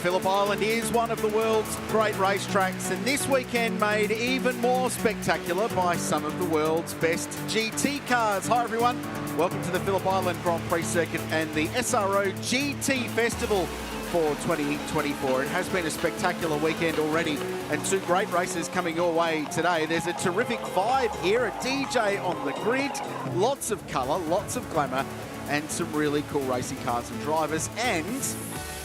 [SPEAKER 7] Phillip Island is one of the world's great racetracks, and this weekend made even more spectacular by some of the world's best GT cars. Hi everyone, welcome to the Phillip Island Grand Prix Circuit and the SRO GT Festival for 2024. It has been a spectacular weekend already, and two great races coming your way today. There's a terrific vibe here, a DJ on the grid, lots of colour, lots of glamour, and some really cool racing cars and drivers, and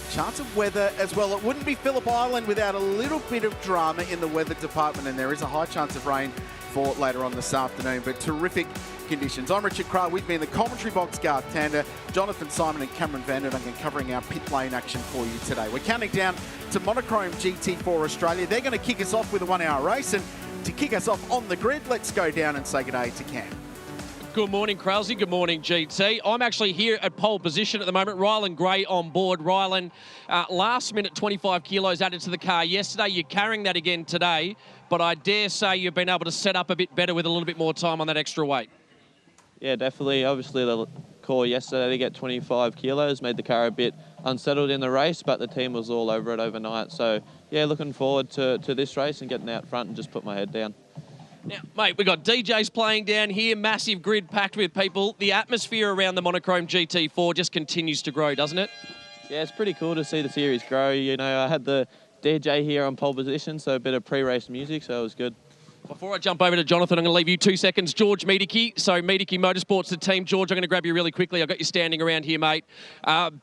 [SPEAKER 7] chance of weather as well. It wouldn't be Phillip Island without a little bit of drama in the weather department, and there is a high chance of rain for later on this afternoon, but terrific conditions. I'm Richard Crah, with me in the commentary box, Garth Tander, Jonathan Simon and Cameron Vanderdungan covering our pit lane action for you today. We're counting down to Monochrome GT4 Australia. They're going to kick us off with a 1 hour race, and to kick us off on the grid, let's go down and say good day to Cam.
[SPEAKER 2] Good morning, Kralsey. Good morning, GT. I'm actually here at pole position at the moment. Rylan Gray on board. Rylan, last minute 25 kilos added to the car yesterday. You're carrying that again today, but I dare say you've been able to set up a bit better with a little bit more time on that extra weight.
[SPEAKER 8] Yeah, definitely. Obviously, the call yesterday to get 25 kilos made the car a bit unsettled in the race, but the team was all over it overnight. So, yeah, looking forward to this race and getting out front and just put my head down.
[SPEAKER 2] Now, mate, we've got DJs playing down here, massive grid packed with people. The atmosphere around the Monochrome GT4 just continues to grow, doesn't it?
[SPEAKER 8] Yeah, it's pretty cool to see the series grow. You know, I had the DJ here on pole position, so a bit of pre-race music, so it was good.
[SPEAKER 2] Before I jump over to Jonathan, I'm going to leave you 2 seconds. George Miedeke. So Miedeke Motorsports, the team. George, I'm going to grab you really quickly. I've got you standing around here, mate.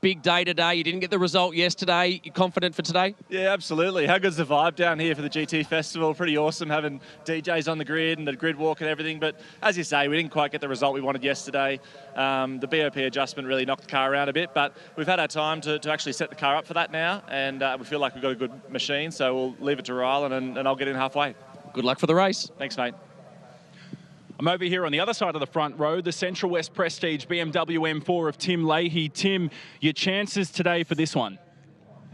[SPEAKER 2] Big day today. You didn't get the result yesterday. You confident for today?
[SPEAKER 9] Yeah, absolutely. How good's the vibe down here for the GT Festival? Pretty awesome having DJs on the grid and the grid walk and everything. But as you say, we didn't quite get the result we wanted yesterday. The BOP adjustment really knocked the car around a bit, but we've had our time to actually set the car up for that now, and we feel like we've got a good machine, so we'll leave it to Rylan and I'll get in halfway.
[SPEAKER 2] Good luck for the race.
[SPEAKER 9] Thanks, mate.
[SPEAKER 1] I'm over here on the other side of the front row, the Central West Prestige BMW M4 of Tim Leahy. Tim, your chances today for this one?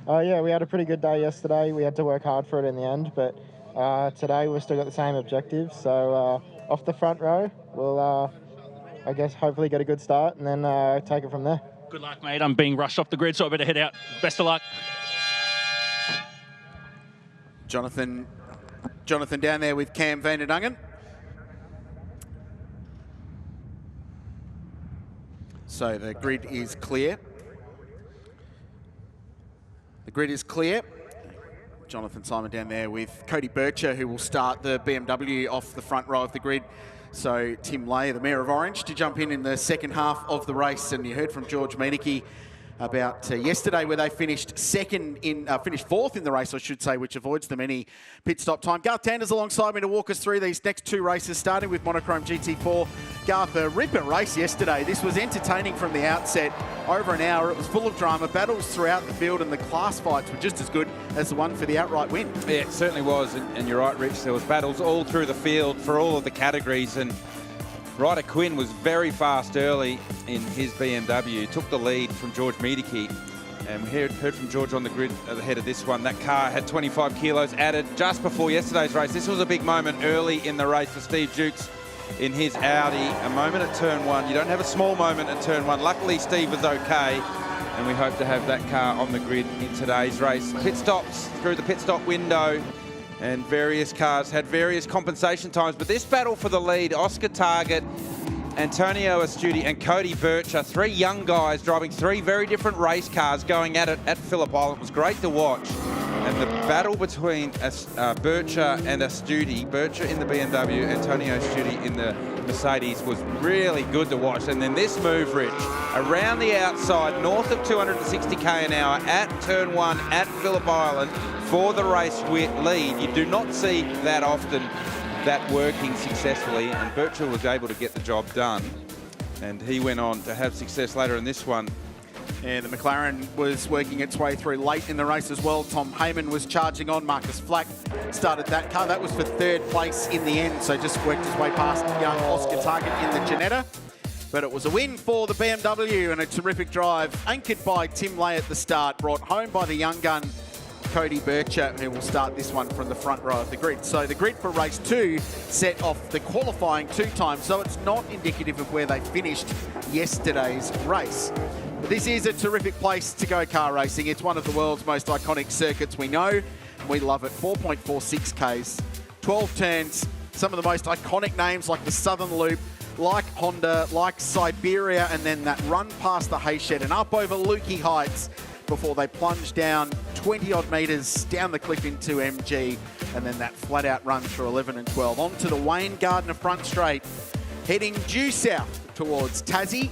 [SPEAKER 10] Yeah, we had a pretty good day yesterday. We had to work hard for it in the end, but today we've still got the same objectives. So off the front row, we'll, I guess, hopefully get a good start and then take it from there.
[SPEAKER 1] Good luck, mate. I'm being rushed off the grid, so I better head out. Best of luck.
[SPEAKER 7] Jonathan down there with Cam Vanderdungan. So the grid is clear. The grid is clear. Jonathan Simon down there with Cody Bircher, who will start the BMW off the front row of the grid. So Tim Leahy, the Mayor of Orange, to jump in the second half of the race. And you heard from George Miedeke about yesterday, where they finished fourth in the race, I should say, which avoids them any pit stop time. Garth Tander's alongside me to walk us through these next two races, starting with Monochrome GT4. Garth, a ripper race yesterday. This was entertaining from the outset. Over an hour, it was full of drama, battles throughout the field, and the class fights were just as good as the one for the outright win.
[SPEAKER 11] Yeah, it certainly was, and you're right, Rich. There was battles all through the field for all of the categories, and Ryder Quinn was very fast early in his BMW, took the lead from George Miedeke, and we heard from George on the grid ahead of this one. That car had 25 kilos added just before yesterday's race. This was a big moment early in the race for Steve Jukes in his Audi. A moment at turn one. You don't have a small moment at turn one. Luckily, Steve was okay, and we hope to have that car on the grid in today's race. Pit stops through the pit stop window, and various cars had various compensation times, but this battle for the lead, Oscar Target, Antonio Astudi and Cody Bircher, three young guys driving three very different race cars going at it at Phillip Island, was great to watch. And the battle between Bircher and Astudi, Bircher in the BMW, Antonio Astudi in the Mercedes, was really good to watch. And then this move, Rich, around the outside, north of 260 k an hour at turn one at Phillip Island, for the race lead. You do not see that often, that working successfully, and Bircher was able to get the job done, and he went on to have success later in this one.
[SPEAKER 7] Yeah, the McLaren was working its way through late in the race as well. Tom Heyman was charging on. Marcus Flack started that car. That was for third place in the end, so just worked his way past young Oscar Target in the Ginetta. But it was a win for the BMW, and a terrific drive anchored by Tim Leahy at the start, brought home by the young gun Cody Bircher, who will start this one from the front row of the grid. So the grid for race 2 set off the qualifying 2 times, so it's not indicative of where they finished yesterday's race. But this is a terrific place to go car racing. It's one of the world's most iconic circuits we know. We love it. 4.46 Ks, 12 turns, some of the most iconic names like the Southern Loop, like Honda, like Siberia, and then that run past the Hayshed and up over Lukey Heights before they plunge down 20-odd metres down the cliff into MG, and then that flat-out run through 11 and 12. Onto the Wayne Gardner front straight, heading due south towards Tassie.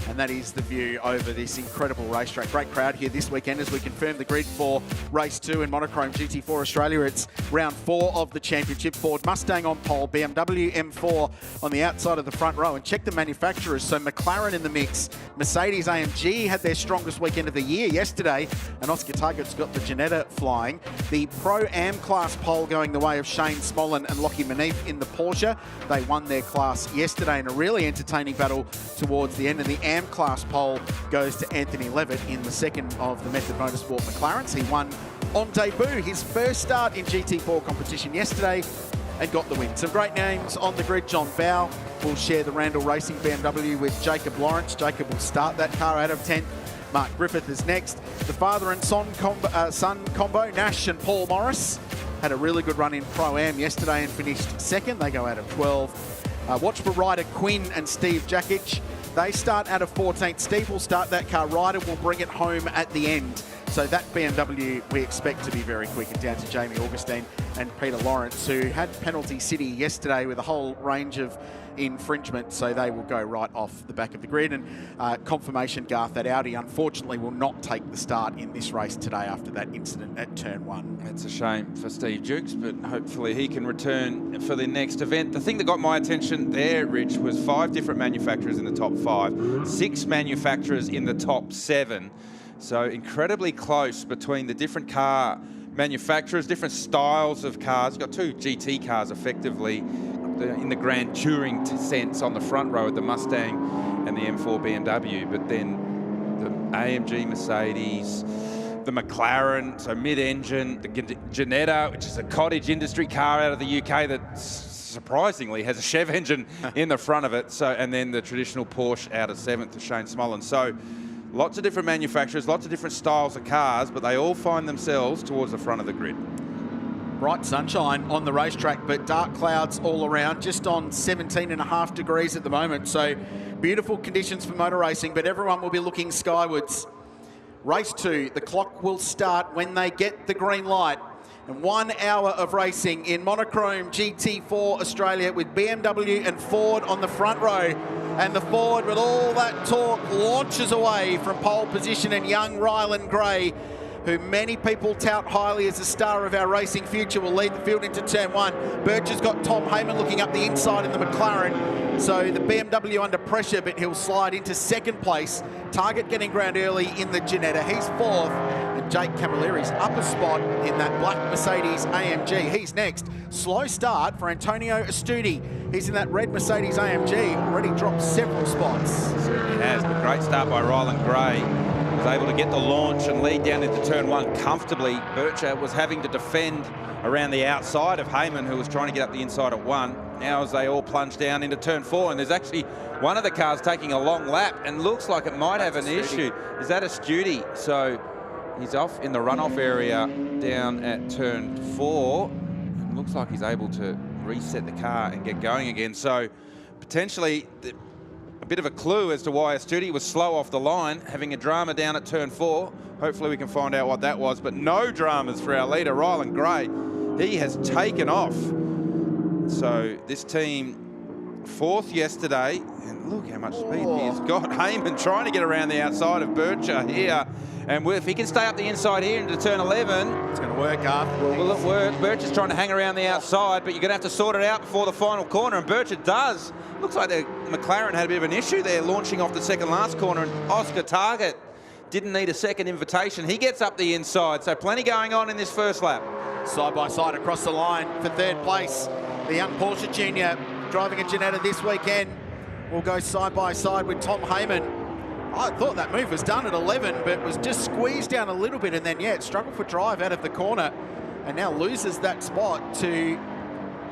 [SPEAKER 7] And that is the view over this incredible racetrack. Great crowd here this weekend as we confirm the grid for race 2 in Monochrome GT4 Australia. It's round 4 of the championship. Ford Mustang on pole, BMW M4 on the outside of the front row. And check the manufacturers. So McLaren in the mix. Mercedes AMG had their strongest weekend of the year yesterday, and Oscar Target's got the Ginetta flying. The Pro-Am class pole going the way of Shane Smolin and Lockie Manif in the Porsche. They won their class yesterday in a really entertaining battle towards the end of the Am class pole goes to Anthony Levitt in the second of the Method Motorsport McLarens. He won on debut his first start in GT4 competition yesterday and got the win. Some great names on the grid. John Bowe will share the Randall Racing BMW with Jacob Lawrence. Jacob will start that car out of 10th. Mark Griffith is next. The father and son combo, Nash and Paul Morris, had a really good run in Pro-Am yesterday and finished second. They go out of 12. Watch for Ryder Quinn and Steve Jakic. They start out of 14th. Steve will start that car. Ryder will bring it home at the end. So that BMW we expect to be very quick, and down to Jamie Augustine and Peter Lawrence, who had penalty city yesterday with a whole range of infringement, so they will go right off the back of the grid. And confirmation, Garth, that Audi unfortunately will not take the start in this race today after that incident at turn 1.
[SPEAKER 11] It's a shame for Steve Jukes, but hopefully he can return for the next event. The thing that got my attention there, Rich, was 5 different manufacturers in the top 5, 6 manufacturers in the top 7. So incredibly close between the different car manufacturers, different styles of cars. You've got 2 GT cars effectively in the Grand Touring sense on the front row with the Mustang and the M4 BMW, but then the AMG Mercedes, the McLaren, so mid-engine, the Ginetta, which is a cottage industry car out of the UK that surprisingly has a Chev engine in the front of it, so, and then the traditional Porsche out of 7th of Shane Smolin. So lots of different manufacturers, lots of different styles of cars, but they all find themselves towards the front of the grid.
[SPEAKER 7] Bright sunshine on the racetrack, but dark clouds all around, just on 17.5 degrees at the moment. So beautiful conditions for motor racing, but everyone will be looking skywards. Race 2, the clock will start when they get the green light. And 1 hour of racing in Monochrome GT4 Australia with BMW and Ford on the front row. And the Ford, with all that torque, launches away from pole position, and young Rylan Gray, who many people tout highly as the star of our racing future, will lead the field into turn 1. Birch has got Tom Heyman looking up the inside in the McLaren. So the BMW under pressure, but he'll slide into second place. Target getting ground early in the Ginetta. He's 4th. And Jake Camilleri's up a spot in that black Mercedes AMG. He's next. Slow start for Antonio Astudi. He's in that red Mercedes AMG. Already dropped several spots.
[SPEAKER 11] Certainly has, but great start by Rylan Gray. Was able to get the launch and lead down into turn 1 comfortably. Bircher was having to defend around the outside of Heyman, who was trying to get up the inside at 1. Now as they all plunge down into turn 4, and there's actually one of the cars taking a long lap and looks like it might have an issue. Is that Astudi? So he's off in the runoff area down at turn 4. It looks like he's able to reset the car and get going again. So potentially a bit of a clue as to why Astudi was slow off the line, having a drama down at turn 4. Hopefully we can find out what that was, but no dramas for our leader, Rylan Gray. He has taken off. So this team 4th yesterday, and look how much speed he's got. Heyman trying to get around the outside of Bircher here, and if he can stay up the inside here into turn 11,
[SPEAKER 7] it's going to work, Garth.
[SPEAKER 11] Will it work? Bircher's trying to hang around the outside, but you're going to have to sort it out before the final corner, and Bircher does. Looks like the McLaren had a bit of an issue there, launching off the second last corner, and Oscar Target didn't need a second invitation. He gets up the inside, so plenty going on in this first lap.
[SPEAKER 7] Side by side across the line for 3rd place. The young Porsche Junior driving a Ginetta this weekend will go side by side with Tom Heyman. I thought that move was done at 11, but was just squeezed down a little bit, and then, yeah, it struggled for drive out of the corner, and now loses that spot to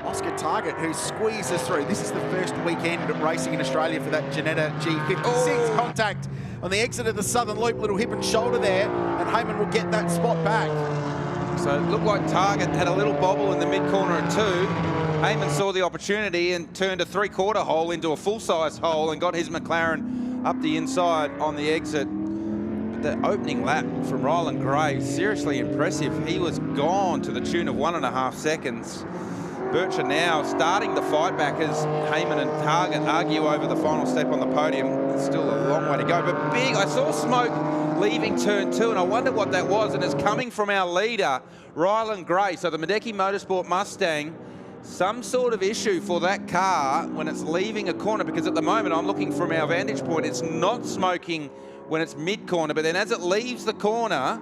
[SPEAKER 7] Oscar Target, who squeezes through. This is the first weekend racing in Australia for that Ginetta G56. Contact on the exit of the Southern Loop, little hip and shoulder there, and Heyman will get that spot back.
[SPEAKER 11] So it looked like Target had a little bobble in the mid-corner at 2. Heyman saw the opportunity and turned a 3/4 hole into a full-size hole and got his McLaren up the inside on the exit. But the opening lap from Ryland Gray, seriously impressive. He was gone to the tune of 1.5 seconds. Bircher now starting the fight back as Heyman and Target argue over the final step on the podium. It's still a long way to go, but big. I saw smoke leaving turn 2, and I wonder what that was, and it's coming from our leader, Ryland Gray. So the Medecky Motorsport Mustang, some sort of issue for that car when it's leaving a corner, because at the moment I'm looking from our vantage point, it's not smoking when it's mid-corner, but then as it leaves the corner,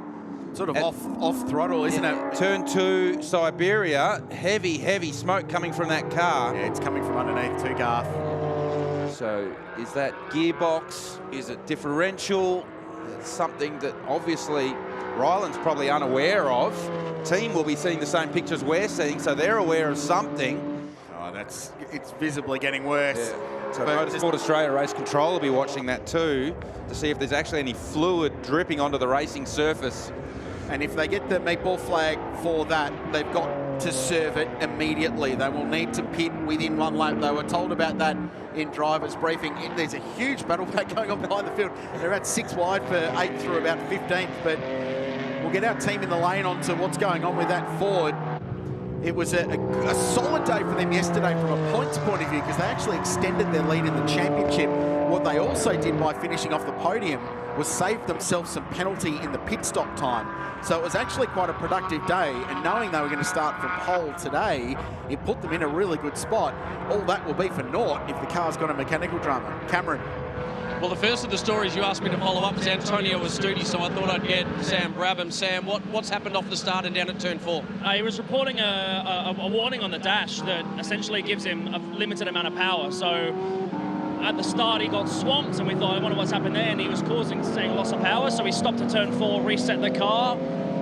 [SPEAKER 7] sort of off throttle, isn't it?
[SPEAKER 11] Turn 2, Siberia, heavy smoke coming from that car.
[SPEAKER 7] Yeah, it's coming from underneath too, Garth.
[SPEAKER 11] So is that gearbox? Is it differential? It's something that obviously Ryland's probably unaware of. Team will be seeing the same pictures we're seeing, so they're aware of something.
[SPEAKER 7] Oh, it's visibly getting worse.
[SPEAKER 11] Yeah. So Motorsport Australia Race Control will be watching that too to see if there's actually any fluid dripping onto the racing surface.
[SPEAKER 7] And if they get the meatball flag for that, they've got to serve it immediately. They will need to pit within 1 lap. They were told about that in driver's briefing. There's a huge battle pack going on behind the field. They're at 6 wide for 8th through about 15th, but we'll get our team in the lane onto what's going on with that Ford. It was a solid day for them yesterday from a points point of view, because they actually extended their lead in the championship. What they also did by finishing off the podium was save themselves some penalty in the pit stop time. So it was actually quite a productive day, and knowing they were going to start from pole today, it put them in a really good spot. All that will be for naught if the car's got a mechanical drama. Cameron.
[SPEAKER 2] Well, the first of the stories you asked me to follow up is Antonio Astudi, so I thought I'd get Sam Brabham. Sam, what's happened off the start and down at turn 4?
[SPEAKER 12] He was reporting a warning on the dash that essentially gives him a limited amount of power. So at the start, he got swamped, and we thought, I wonder what's happened there, and he was causing loss of power. So he stopped at turn 4, reset the car.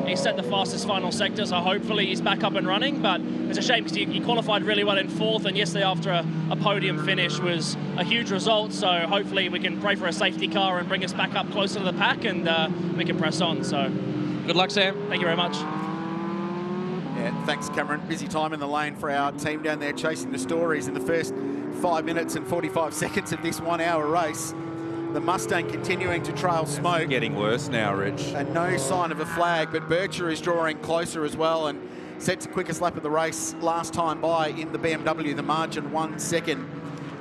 [SPEAKER 12] He set the fastest final sector, so hopefully he's back up and running. But it's a shame because he qualified really well in 4th, and yesterday after a podium finish was a huge result. So hopefully we can pray for a safety car and bring us back up closer to the pack, and we can press on. So
[SPEAKER 2] good luck, Sam.
[SPEAKER 12] Thank you very much.
[SPEAKER 7] Yeah, thanks, Cameron. Busy time in the lane for our team down there chasing the stories in the first 5 minutes and 45 seconds of this 1 hour race. The Mustang continuing to trail smoke.
[SPEAKER 11] It's getting worse now, Rich.
[SPEAKER 7] And no sign of a flag, but Bircher is drawing closer as well and sets the quickest lap of the race last time by in the BMW, the margin 1 second.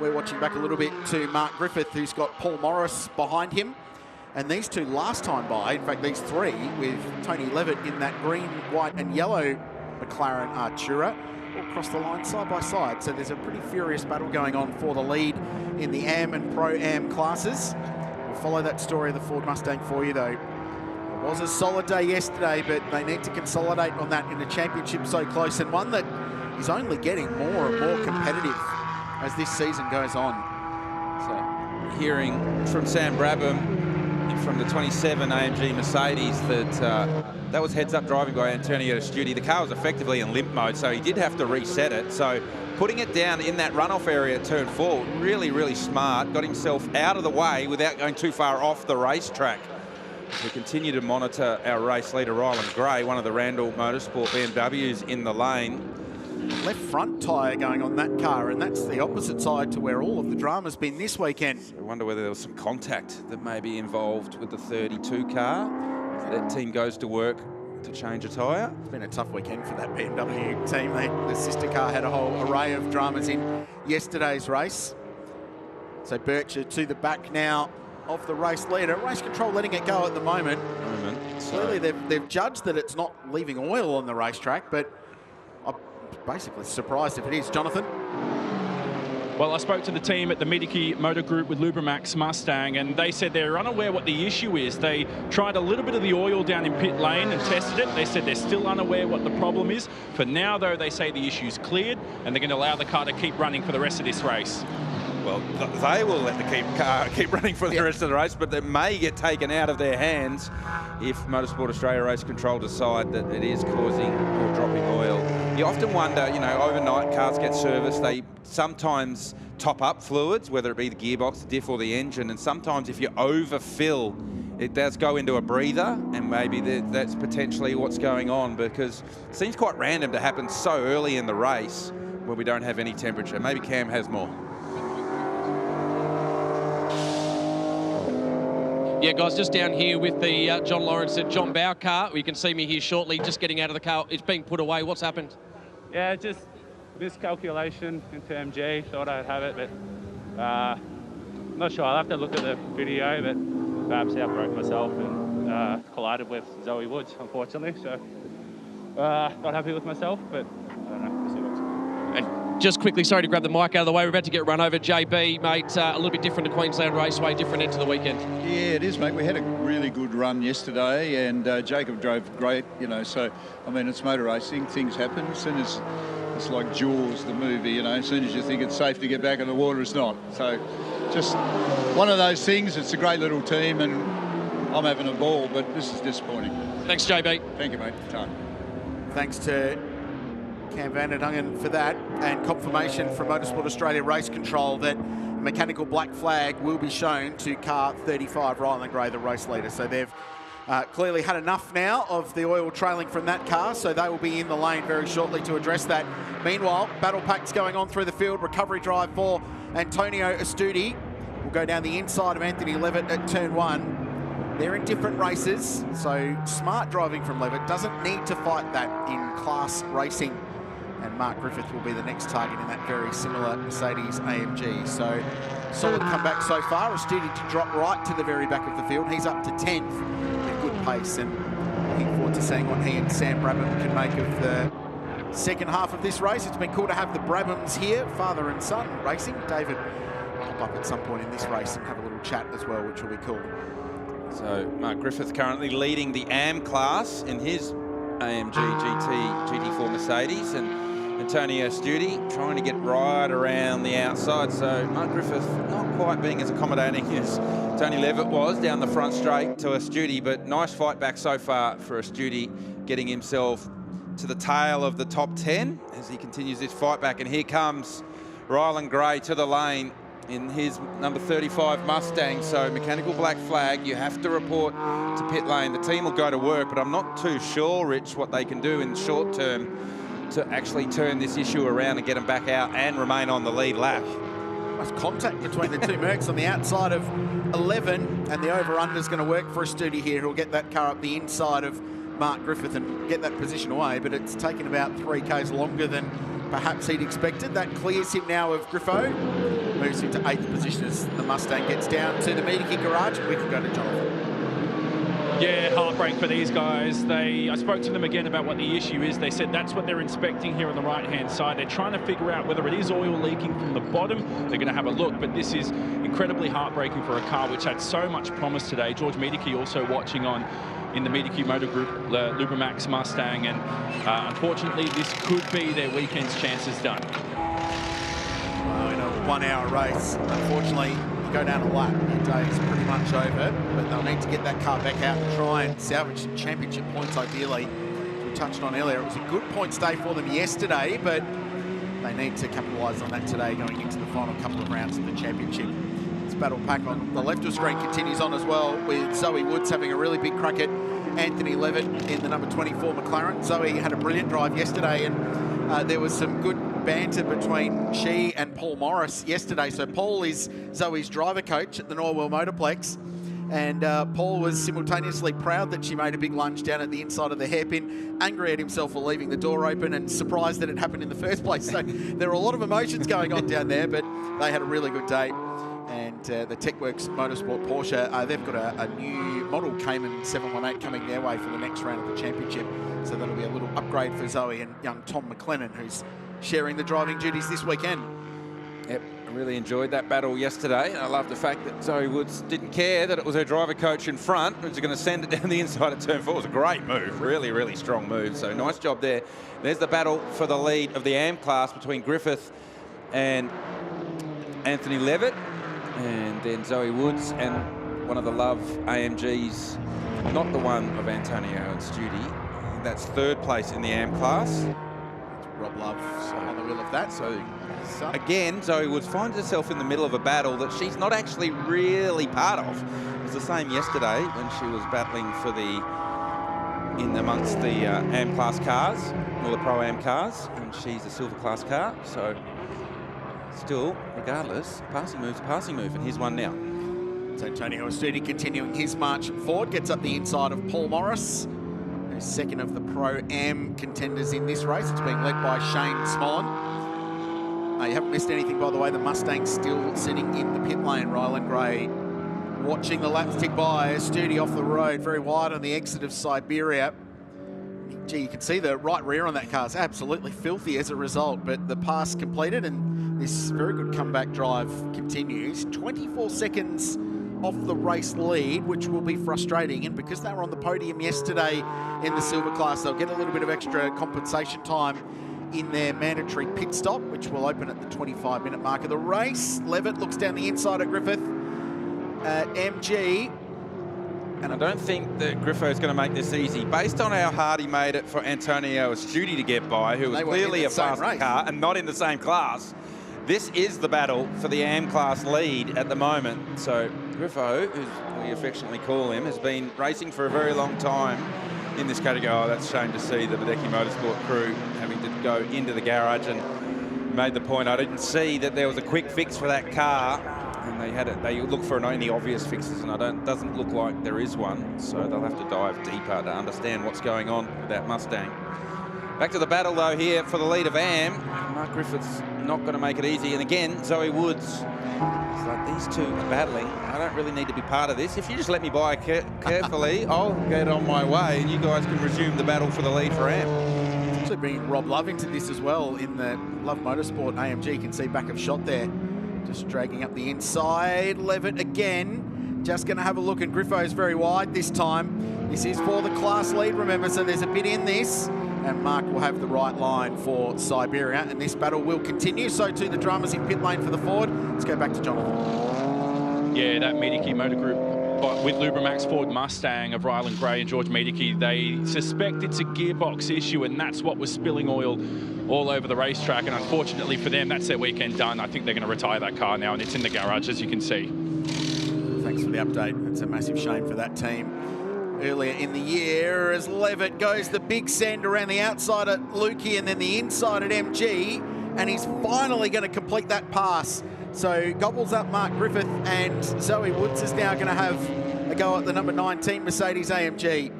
[SPEAKER 7] We're watching back a little bit to Mark Griffith, who's got Paul Morris behind him. And these two last time by, in fact, these three, with Tony Levitt in that green, white and yellow McLaren Artura, all across the line side by side. So there's a pretty furious battle going on for the lead in the AM and Pro-Am classes. We'll follow that story of the Ford Mustang for you, though. It was a solid day yesterday, but they need to consolidate on that in a championship so close, and one that is only getting more and more competitive as this season goes on.
[SPEAKER 11] So hearing from Sam Brabham from the 27 AMG Mercedes that was heads-up driving by Antonio Astudi. The car was effectively in limp mode, so he did have to reset it. So putting it down in that runoff area at turn 4, really smart. Got himself out of the way without going too far off the racetrack. We continue to monitor our race leader, Ryland Gray, one of the Randall Motorsport BMWs in the lane.
[SPEAKER 7] Left front tyre going on that car, and that's the opposite side to where all of the drama's been this weekend.
[SPEAKER 11] So I wonder whether there was some contact that may be involved with the 32 car. That team goes to work to change a tyre.
[SPEAKER 7] It's been a tough weekend for that BMW team. The sister car had a whole array of dramas in yesterday's race. So Bircher to the back now of the race leader. Race control letting it go at the moment. Clearly they've judged that it's not leaving oil on the racetrack, but I'm basically surprised if it is. Jonathan?
[SPEAKER 1] Well, I spoke to the team at the Medecky Motor Group with Lubrimax Mustang, and they said they're unaware what the issue is. They tried a little bit of the oil down in pit lane and tested it. They said they're still unaware what the problem is. For now, though, they say the issue's cleared, and they're going to allow the car to keep running for the rest of this race.
[SPEAKER 11] well, they will let the car keep running for the rest of the race, but it may get taken out of their hands if Motorsport Australia Race Control decide that it is causing or dropping oil. You often wonder, you know, overnight cars get serviced, they sometimes top up fluids, whether it be the gearbox, the diff or the engine, and sometimes if you overfill, it does go into a breather, and maybe that's potentially what's going on, because it seems quite random to happen so early in the race where we don't have any temperature. Maybe Cam has more.
[SPEAKER 2] Yeah, guys, just down here with the John Lawrence and John Bow car. You can see me here shortly, just getting out of the car. It's being put away. What's happened?
[SPEAKER 13] Yeah, just miscalculation into MG. Thought I'd have it, but I'm not sure. I'll have to look at the video, but perhaps I broke myself and collided with Zoe Woods, unfortunately. So not happy with myself, but I don't know. We'll see what's going on.
[SPEAKER 2] And just quickly, sorry to grab the mic out of the way. We're about to get run over. JB, mate, a little bit different to Queensland Raceway, different end to the weekend.
[SPEAKER 14] Yeah, it is, mate. We had a really good run yesterday, and Jacob drove great, you know. So, I mean, it's motor racing. Things happen. As soon as it's like Jaws, the movie, you know, as soon as you think it's safe to get back in the water, it's not. So, just one of those things. It's a great little team, and I'm having a ball, but this is disappointing.
[SPEAKER 2] Thanks, JB.
[SPEAKER 14] Thank you, mate. Time.
[SPEAKER 7] Thanks to Cam van der Dungen for that, and confirmation from Motorsport Australia Race Control that mechanical black flag will be shown to car 35, Ryland Gray, the race leader. So they've clearly had enough now of the oil trailing from that car, so they will be in the lane very shortly to address that. Meanwhile, battle packs going on through the field. Recovery drive for Antonio Astudi will go down the inside of Anthony Levitt at turn 1. They're in different races, so smart driving from Levitt. Doesn't need to fight that in class racing. And Mark Griffith will be the next target in that very similar Mercedes AMG. So solid comeback so far. Astudi to drop right to the very back of the field. He's up to 10th with good pace, and looking forward to seeing what he and Sam Brabham can make of the second half of this race. It's been cool to have the Brabhams here, father and son racing. David will pop up at some point in this race and have a little chat as well, which will be cool.
[SPEAKER 11] So Mark Griffith currently leading the AM class in his AMG GT4 Mercedes, and Antonio Astudi trying to get right around the outside. So Mark Griffith not quite being as accommodating as Tony Levitt was down the front straight to Astudi, but nice fight back so far for Astudi, getting himself to the tail of the top 10 as he continues this fight back. And here comes Ryland Gray to the lane in his number 35 Mustang. So mechanical black flag, you have to report to pit lane. The team will go to work, but I'm not too sure, Rich, what they can do in the short term to actually turn this issue around and get them back out and remain on the lead lap.
[SPEAKER 7] Nice contact between the two Mercs on the outside of 11, and the over-under is going to work for Astudi here. He'll get that car up the inside of Mark Griffith and get that position away, but it's taken about 3Ks longer than perhaps he'd expected. That clears him now of Griffo, moves him to 8th position as the Mustang gets down to the Media Kit garage, and we can go to Jonathan.
[SPEAKER 15] Yeah, heartbreak for these guys. I spoke to them again about what the issue is. They said that's what they're inspecting here on the right-hand side. They're trying to figure out whether it is oil leaking from the bottom. They're going to have a look, but this is incredibly heartbreaking for a car which had so much promise today. George Miedeke also watching on in the Miedeke Motor Group, the Lubrimax Mustang, and unfortunately this could be their weekend's chances done.
[SPEAKER 7] Well, in a 1 hour race, unfortunately, you go down a lap, your day is pretty much over, but they'll need to get that car back out and try and salvage some championship points ideally. As we touched on earlier, it was a good points day for them yesterday, but they need to capitalise on that today going into the final couple of rounds of the championship. This battle pack on the left of screen continues on as well, with Zoe Woods having a really big crack at Anthony Levitt in the number 24 McLaren. Zoe had a brilliant drive yesterday, and there was some good banter between she and Paul Morris yesterday. So Paul is Zoe's driver coach at the Norwell Motorplex, and Paul was simultaneously proud that she made a big lunge down at the inside of the hairpin, angry at himself for leaving the door open, and surprised that it happened in the first place. So there were a lot of emotions going on down there, but they had a really good day. And the TechWorks Motorsport Porsche, they've got a new model Cayman 718 coming their way for the next round of the championship. So that'll be a little upgrade for Zoe and young Tom McLennan, who's sharing the driving duties this weekend.
[SPEAKER 11] Yep, I really enjoyed that battle yesterday. I love the fact that Zoe Woods didn't care that it was her driver coach in front who's going to send it down the inside of turn 4. It was a great move, really, really strong move. So nice job there. There's the battle for the lead of the AM class between Griffith and Anthony Levitt, and then Zoe Woods, and one of the Love AMGs, not the one of Antonio and Studi. That's third place in the AM class.
[SPEAKER 7] Rob Love on the wheel of that. So
[SPEAKER 11] again, Zoe Woods finds herself in the middle of a battle that she's not actually really part of. It was the same yesterday when she was battling for amongst the AM class cars, or the Pro Am cars, and she's a silver class car. So still, regardless, passing move's a passing move, and here's one now.
[SPEAKER 7] So Antonio Studi continuing his march forward, gets up the inside of Paul Morris, who's second of the Pro-Am contenders in this race. It's being led by Shane Smollen. You haven't missed anything, by the way. The Mustang's still sitting in the pit lane. Ryland Gray watching the laps tick by. Studi off the road, very wide on the exit of Siberia. Gee, you can see the right rear on that car is absolutely filthy as a result, but the pass completed, and this very good comeback drive continues. 24 seconds off the race lead, which will be frustrating, and because they were on the podium yesterday in the silver class, they'll get a little bit of extra compensation time in their mandatory pit stop, which will open at the 25-minute mark of the race. Levitt looks down the inside at Griffith at MG.
[SPEAKER 11] And I don't think that Griffo is going to make this easy. Based on how hard he made it for Antonio Studi to get by, who was clearly a faster car and not in the same class, this is the battle for the AM class lead at the moment. So Griffo, who we affectionately call him, has been racing for a very long time in this category. Oh, that's a shame to see the Badecki Motorsport crew having to go into the garage, and made the point. I didn't see that there was a quick fix for that car, and they look for any obvious fixes, and doesn't look like there is one. So they'll have to dive deeper to understand what's going on with that Mustang. Back to the battle though here for the lead of AM. Mark Griffith's not going to make it easy, and again Zoe Woods. It's like these two are battling. I don't really need to be part of this. If you just let me by carefully, I'll get on my way, and you guys can resume the battle for the lead for AM.
[SPEAKER 7] Actually bringing Rob Love into this as well in the Love Motorsport AMG. You can see back of shot there, just dragging up the inside. Levitt again, just going to have a look, and Griffo's very wide this time. This is for the class lead, remember, so there's a bit in this. And Mark will have the right line for Siberia, and this battle will continue. So too the dramas in pit lane for the Ford. Let's go back to Jonathan.
[SPEAKER 15] Yeah, that Medicki Motor Group with Lubramax Ford Mustang of Ryland Gray and George Medicki, they suspect it's a gearbox issue, and that's what was spilling oil all over the racetrack. And unfortunately for them, that's their weekend done. I think they're going to retire that car now, and it's in the garage, as you can see.
[SPEAKER 7] Thanks for the update. It's a massive shame for that team. Earlier in the year, as Levitt goes the big send around the outside at Lukey and then the inside at MG, and he's finally going to complete that pass. So gobbles up Mark Griffith, and Zoe Woods is now going to have a go at the number 19 Mercedes AMG.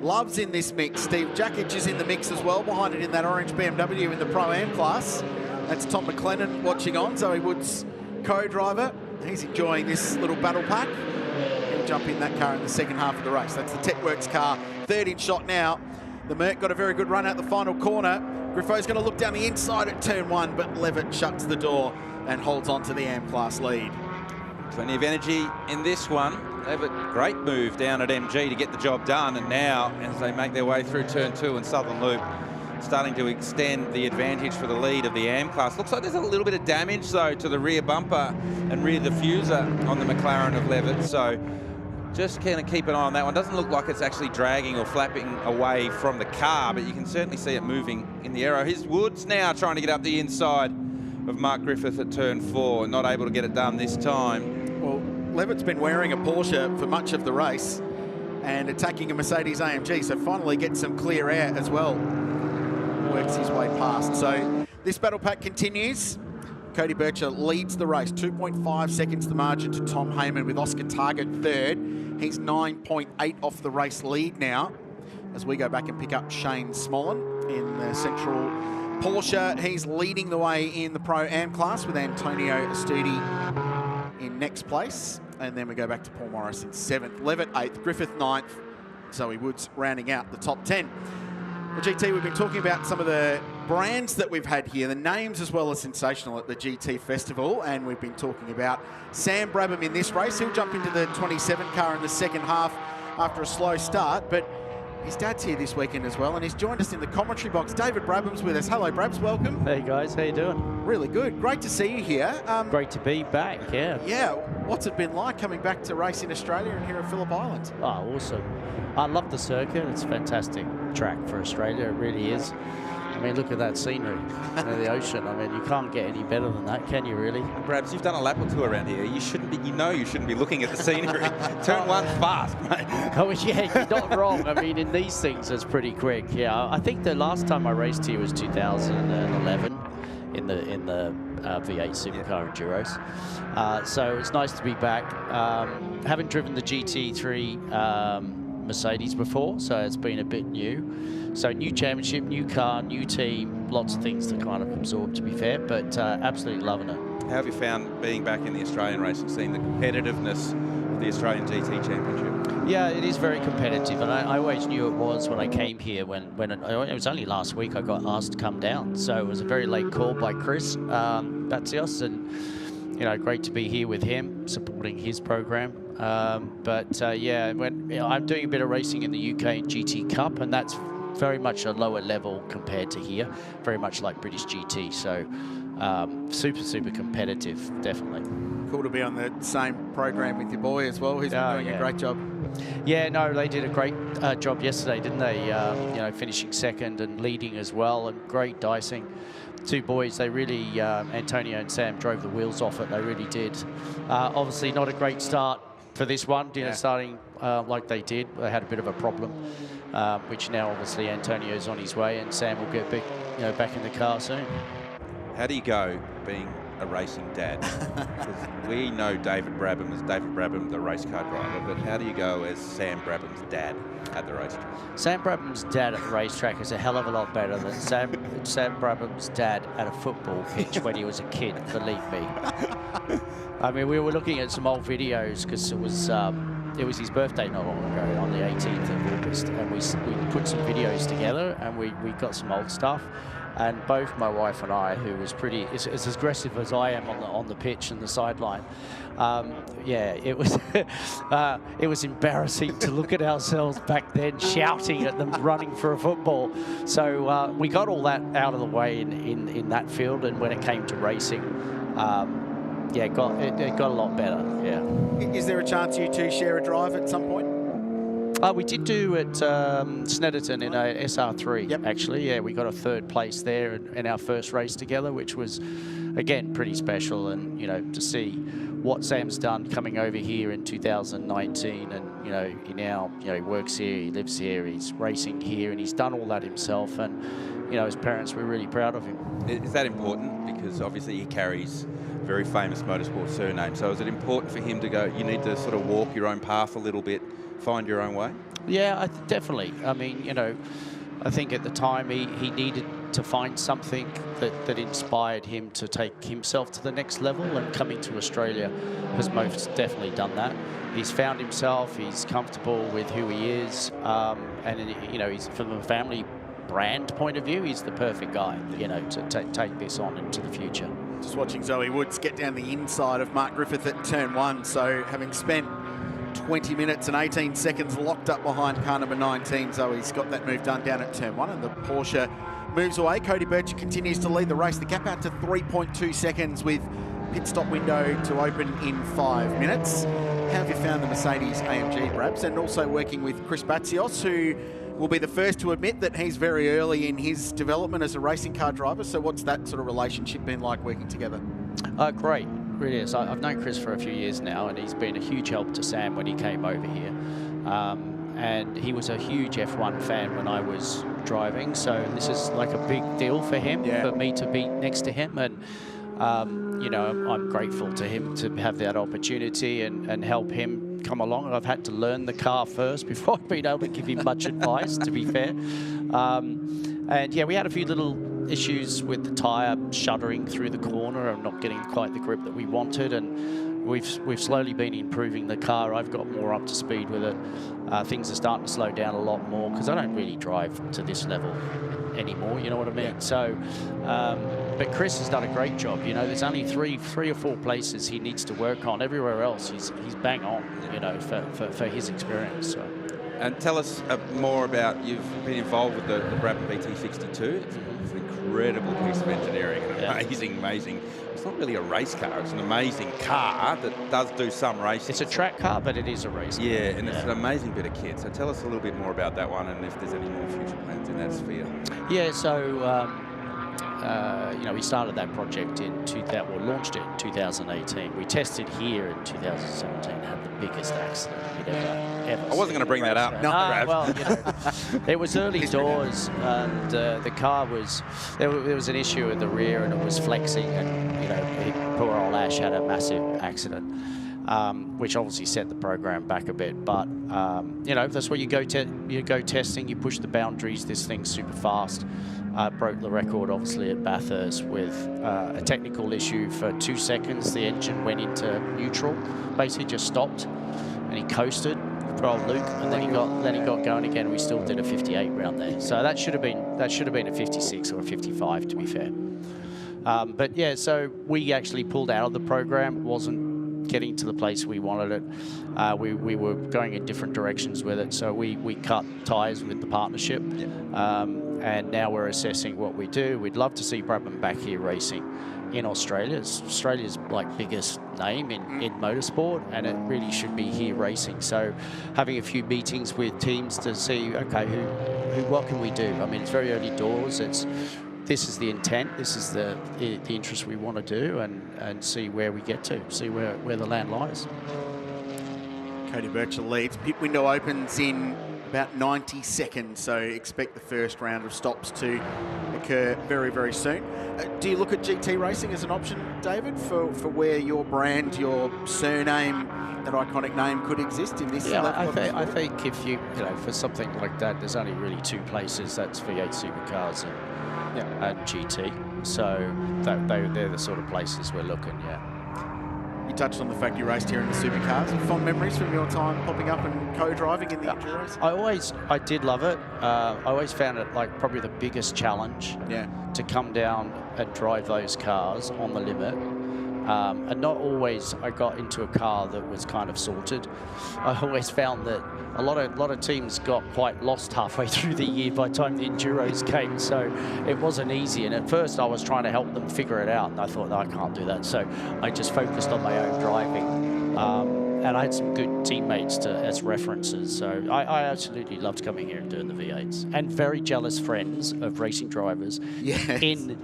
[SPEAKER 7] Love's in this mix. Steve Jackich is in the mix as well, behind it in that orange BMW in the Pro-Am class. That's Tom McLennan watching on, Zoe Woods co-driver. He's enjoying this little battle pack. Jump in that car in the second half of the race. That's the TechWorks car, third in shot now. The Merc got a very good run out the final corner. Griffo's going to look down the inside at turn one, but Levitt shuts the door and holds on to the AM class lead.
[SPEAKER 11] Plenty of energy in this one. Levitt, great move down at MG to get the job done, and now as they make their way through turn two and Southern Loop, starting to extend the advantage for the lead of the AM class. Looks like there's a little bit of damage though to the rear bumper and rear diffuser on the McLaren of Levitt, so just kind of keep an eye on that one. Doesn't look like it's actually dragging or flapping away from the car, but you can certainly see it moving in the aero. Here's Woods now trying to get up the inside of Mark Griffith at turn four, not able to get it done this time.
[SPEAKER 7] Well, Levitt's been wearing a Porsche for much of the race and attacking a Mercedes AMG, so finally gets some clear air as well. Works his way past. So this battle pack continues. Cody Bircher leads the race, 2.5 seconds the margin to Tom Heyman, with Oscar Target third. He's 9.8 off the race lead now, as we go back and pick up Shane Smollen in the central Porsche. He's leading the way in the Pro-Am class with Antonio Studi in next place. And then we go back to Paul Morris in 7th, Levitt 8th, Griffith 9th, Zoe Woods rounding out the top 10. The GT, we've been talking about some of the brands that we've had here, the names as well as sensational at the GT Festival, and we've been talking about Sam Brabham in this race. He'll jump into the 27 car in the second half after a slow start, but his dad's here this weekend as well, and he's joined us in the commentary box. David Brabham's with us. Hello, Brabs, welcome.
[SPEAKER 16] Hey guys, how you doing?
[SPEAKER 7] Really good. Great to see you here.
[SPEAKER 16] Great to be back, yeah.
[SPEAKER 7] Yeah, what's it been like coming back to race in Australia and here at Phillip Island?
[SPEAKER 16] Oh, awesome. I love the circuit. It's a fantastic track for Australia. It really is. I mean, look at that scenery, the ocean. I mean, you can't get any better than that, can you really?
[SPEAKER 11] Brabs, you've done a lap or two around here. You shouldn't be, you shouldn't be looking at the scenery. Turn one fast, mate.
[SPEAKER 16] Oh, yeah, you're not wrong. I mean, in these things, it's pretty quick. Yeah, I think the last time I raced here was 2011 in the V8 Supercar Enduros. So it's nice to be back. Haven't driven the GT3 Mercedes before, so it's been a bit new. So new championship, new car, new team, lots of things to kind of absorb, to be fair, but absolutely loving it.
[SPEAKER 11] How have you found being back in the Australian racing scene, the competitiveness of the Australian GT Championship?
[SPEAKER 16] Yeah, it is very competitive, and I always knew it was when I came here. When it was only last week I got asked to come down, so it was a very late call by Chris Batsios, and great to be here with him, supporting his program. Yeah, I'm doing a bit of racing in the UK in GT Cup, and that's very much a lower level compared to here, very much like British GT. So super competitive, definitely.
[SPEAKER 7] Cool to be on the same program with your boy as well. He's been doing a great job.
[SPEAKER 16] Yeah, no, they did a great job yesterday, didn't they? Finishing second and leading as well, and great dicing. Two boys, they really, Antonio and Sam drove the wheels off it, they really did. Obviously not a great start for this one, starting like they did. They had a bit of a problem, which now obviously Antonio's on his way, and Sam will get back in the car soon.
[SPEAKER 11] How do you go being a racing dad? Because we know David Brabham as David Brabham, the race car driver, but how do you go as Sam Brabham's dad at the racetrack?
[SPEAKER 16] Sam Brabham's dad at the racetrack is a hell of a lot better than Sam Brabham's dad at a football pitch when he was a kid, believe me. I mean, we were looking at some old videos because it was his birthday not long ago, on the 18th of August, and we put some videos together, and we got some old stuff. And both my wife and I, who was is as aggressive as I am on the pitch and the sideline, it was it was embarrassing to look at ourselves back then shouting at them running for a football. So we got all that out of the way in that field, and when it came to racing, it got a lot better. Yeah.
[SPEAKER 7] Is there a chance you two share a drive at some point?
[SPEAKER 16] We did do at Snetterton in a SR3, actually. Yeah, we got a third place there in our first race together, which was, again, pretty special. And, to see what Sam's done coming over here in 2019, and, he now, he works here, he lives here, he's racing here, and he's done all that himself. And, his parents were really proud of him.
[SPEAKER 11] Is that important? Because obviously he carries a very famous motorsport surname. So is it important for him to go, you need to sort of walk your own path a little bit, find your own way?
[SPEAKER 16] Yeah, definitely. I mean, I think at the time he needed to find something that inspired him to take himself to the next level, and coming to Australia has most definitely done that. He's found himself, he's comfortable with who he is, and he's, from a family brand point of view, he's the perfect guy, to take this on into the future.
[SPEAKER 7] Just watching Zoe Woods get down the inside of Mark Griffith at turn 1, so having spent 20 minutes and 18 seconds locked up behind car number 19. Zoe's got that move done down at turn 1, and the Porsche moves away. Cody Bircher continues to lead the race. The gap out to 3.2 seconds with pit stop window to open in 5 minutes. How have you found the Mercedes AMG, Brabs? And also working with Chris Batsios, who will be the first to admit that he's very early in his development as a racing car driver. So what's that sort of relationship been like working together?
[SPEAKER 16] Great. Really is. I've known Chris for a few years now, and he's been a huge help to Sam when he came over here. And he was a huge F1 fan when I was driving, so this is like a big deal for him, for me to be next to him. And, I'm grateful to him to have that opportunity and help him come along. I've had to learn the car first before I've been able to give him much advice, to be fair. And yeah, we had a few little issues with the tyre shuddering through the corner and not getting quite the grip that we wanted, and we've slowly been improving the car. I've got more up to speed with it. Things are starting to slow down a lot more because I don't really drive to this level anymore, you know what I mean? Yeah. So, but Chris has done a great job. There's only three or four places he needs to work on. Everywhere else, he's bang on, for his experience. So.
[SPEAKER 11] And tell us more about, you've been involved with the Brabham BT62. It's an incredible piece of engineering, amazing. It's not really a race car, it's an amazing car that does do some racing.
[SPEAKER 16] It's a track car, but it is a race car.
[SPEAKER 11] Yeah, and it's an amazing bit of kit. So tell us a little bit more about that one and if there's any more future plans in that sphere.
[SPEAKER 16] Yeah, so you know, we started that project in launched it in 2018. We tested here in 2017, had the biggest accident we'd ever
[SPEAKER 11] I wasn't going to bring that up.
[SPEAKER 16] No, well, you know, it was early doors, and the car was there was an issue at the rear, and it was flexing, and you know, poor old Ash had a massive accident. Which obviously set the program back a bit, but you know, that's what you go testing, you push the boundaries. This thing's super fast. Broke the record obviously at Bathurst with a technical issue. For 2 seconds the engine went into neutral, basically just stopped, and he coasted for old Luke, and then he got going again. We still did a 58 round there, so that should have been a 56 or a 55 to be fair. But yeah, so we actually pulled out of the program. It wasn't getting to the place we wanted it. We were going in different directions with it, so we cut ties with the partnership. And now we're assessing what we do. We'd love to see Brabham back here racing in Australia. It's Australia's like biggest name in motorsport, and it really should be here racing. So having a few meetings with teams to see, okay, what can we do? I mean, it's very early doors. This is the intent. This is the interest we want to do, and see where we get to, see where the land lies.
[SPEAKER 7] Cody Birchall leads. Pit window opens in about 90 seconds, so expect the first round of stops to occur very, very soon. Do you look at GT racing as an option, David, for where your brand, your surname, that iconic name could exist in this level?
[SPEAKER 16] I think if you know, for something like that, there's only really two places. That's V8 Supercars and GT. So they're the sort of places we're looking. You
[SPEAKER 7] touched on the fact you raced here in the supercars. Fond memories from your time popping up and co-driving in the Enduros?
[SPEAKER 16] I did love it. I always found it like probably the biggest challenge to come down and drive those cars on the limit. And not always I got into a car that was kind of sorted. I always found that a lot of teams got quite lost halfway through the year by the time the Enduros came, so it wasn't easy. And at first I was trying to help them figure it out, and I thought, no, I can't do that. So I just focused on my own driving. And I had some good teammates as references. So I absolutely loved coming here and doing the V8s. And very jealous friends of racing drivers in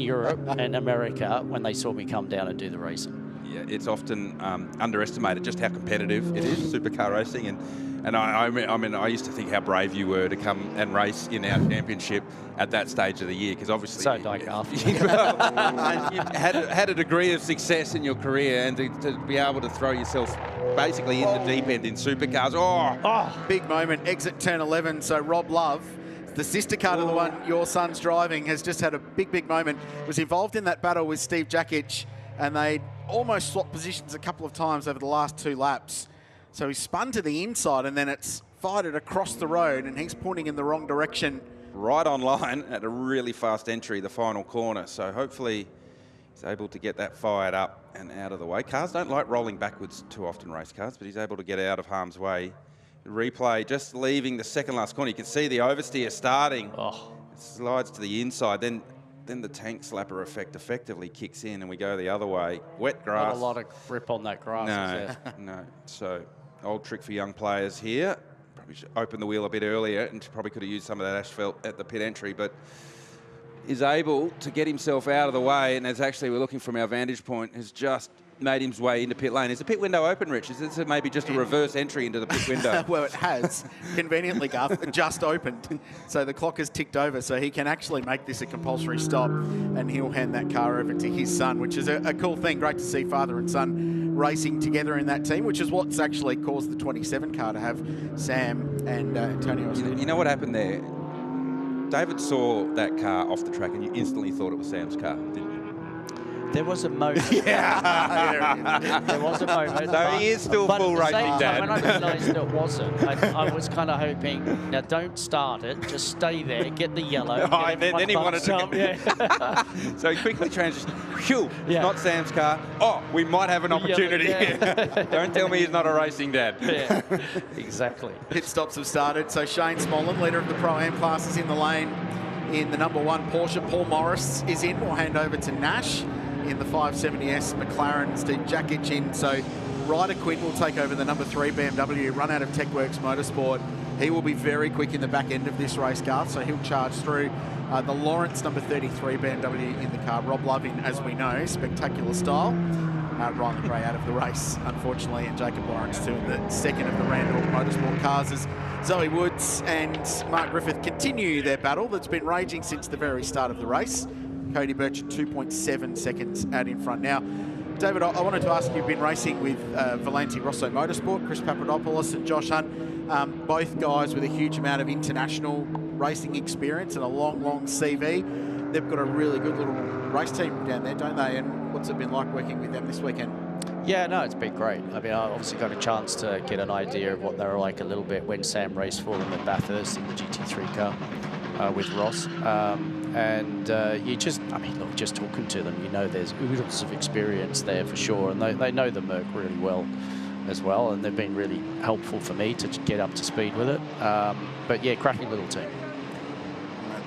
[SPEAKER 16] Europe and America when they saw me come down and do the racing.
[SPEAKER 11] Yeah, it's often underestimated just how competitive it is, supercar racing. And I mean, I used to think how brave you were to come and race in our championship at that stage of the year, because obviously
[SPEAKER 16] so like after
[SPEAKER 11] you had a degree of success in your career, and to be able to throw yourself basically in the deep end in supercars.
[SPEAKER 7] Big moment, exit turn 11. So Rob Love, the sister car to the one your son's driving, has just had a big moment. Was involved in that battle with Steve Jakic, and they almost swapped positions a couple of times over the last 2 laps. So he spun to the inside, and then it's fired it across the road, and he's pointing in the wrong direction.
[SPEAKER 11] Right on line at a really fast entry, the final corner. So hopefully he's able to get that fired up and out of the way. Cars don't like rolling backwards too often, race cars, but he's able to get out of harm's way. Replay, just leaving the second last corner. You can see the oversteer starting. It slides to the inside. Then the tank slapper effect effectively kicks in, and we go the other way. Wet grass.
[SPEAKER 16] Not a lot of grip on that grass.
[SPEAKER 11] No. So old trick for young players here. Probably should open the wheel a bit earlier, and probably could have used some of that asphalt at the pit entry, but is able to get himself out of the way, and as actually we're looking from our vantage point, has just made his way into pit lane. Is the pit window open, Rich? Is this maybe just a reverse entry into the pit window?
[SPEAKER 7] Well, it has, conveniently, Garth, just opened. So the clock has ticked over, so he can actually make this a compulsory stop, and he'll hand that car over to his son, which is a cool thing. Great to see father and son racing together in that team, which is what's actually caused the 27 car to have Sam and Antonio.
[SPEAKER 11] You know what happened there? David saw that car off the track, and you instantly thought it was Sam's car, didn't you?
[SPEAKER 16] There was a moment.
[SPEAKER 7] Yeah.
[SPEAKER 16] There was a moment.
[SPEAKER 11] So he is still
[SPEAKER 16] but
[SPEAKER 11] full
[SPEAKER 16] at the same
[SPEAKER 11] racing,
[SPEAKER 16] time,
[SPEAKER 11] Dad.
[SPEAKER 16] when I realised it wasn't, I was kind of hoping, now don't start it, just stay there, get the yellow.
[SPEAKER 11] Oh, then he wanted to
[SPEAKER 16] up. Yeah.
[SPEAKER 11] So he quickly transitioned. Phew,
[SPEAKER 16] Yeah.
[SPEAKER 11] not Sam's car. Oh, we might have an opportunity here. Don't tell me he's not a racing dad.
[SPEAKER 16] Yeah, exactly.
[SPEAKER 7] Pit stops have started. So Shane Smollen, leader of the Pro-Am class, is in the lane in the number 1 Porsche. Paul Morris is in. We'll hand over to Nash in the 570S McLaren. Steve Jakic in. So Ryder Quinn will take over the number 3 BMW, run out of TechWorks Motorsport. He will be very quick in the back end of this race, Garth, so he'll charge through. The Lawrence number 33 BMW in the car. Rob Lovin, as we know, spectacular style. Ryan Gray out of the race, unfortunately, and Jacob Lawrence too in the second of the Randall Motorsport cars as Zoe Woods and Mark Griffith continue their battle that's been raging since the very start of the race. Cody Birch 2.7 seconds out in front. Now, David, I wanted to ask, you've been racing with Valenti Rosso Motorsport, Chris Papadopoulos and Josh Hunt, both guys with a huge amount of international racing experience and a long, long CV. They've got a really good little race team down there, don't they? And what's it been like working with them this weekend?
[SPEAKER 16] Yeah, no, it's been great. I mean, I obviously got a chance to get an idea of what they were like a little bit when Sam raced for them at Bathurst in the GT3 car with Ross. You just, I mean, look, just talking to them, you know there's oodles of experience there for sure. And they know the Merc really well as well. And they've been really helpful for me to get up to speed with it. But yeah, cracking little team.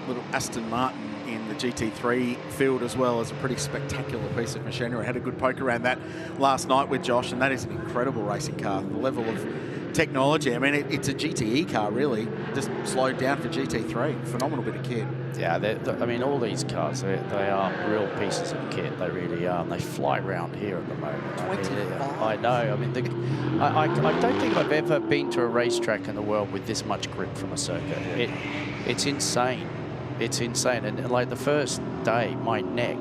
[SPEAKER 7] Little Aston Martin in the GT3 field as well as a pretty spectacular piece of machinery. I had a good poke around that last night with Josh, and that is an incredible racing car. The level of technology, I mean, it's a GTE car really, just slowed down for GT3. Phenomenal bit of kit.
[SPEAKER 16] Yeah, I mean, all these cars, they are real pieces of kit. They really are. And they fly around here at the moment. I know. I mean, I don't think I've ever been to a racetrack in the world with this much grip from a circuit. It's insane. It's insane. And like the first day, my neck,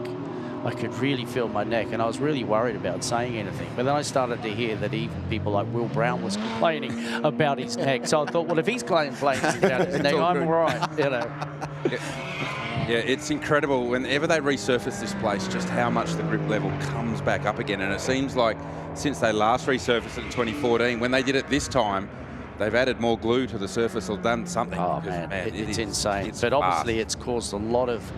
[SPEAKER 16] I could really feel my neck, and I was really worried about saying anything. But then I started to hear that even people like Will Brown was complaining about his neck. So I thought, well, if he's complaining about his neck, I'm all right, you know.
[SPEAKER 11] Yeah, it's incredible whenever they resurface this place, just how much the grip level comes back up again. And it seems like since they last resurfaced it in 2014, when they did it this time, they've added more glue to the surface or done something.
[SPEAKER 16] Oh, man, it's insane. But obviously it's caused a lot of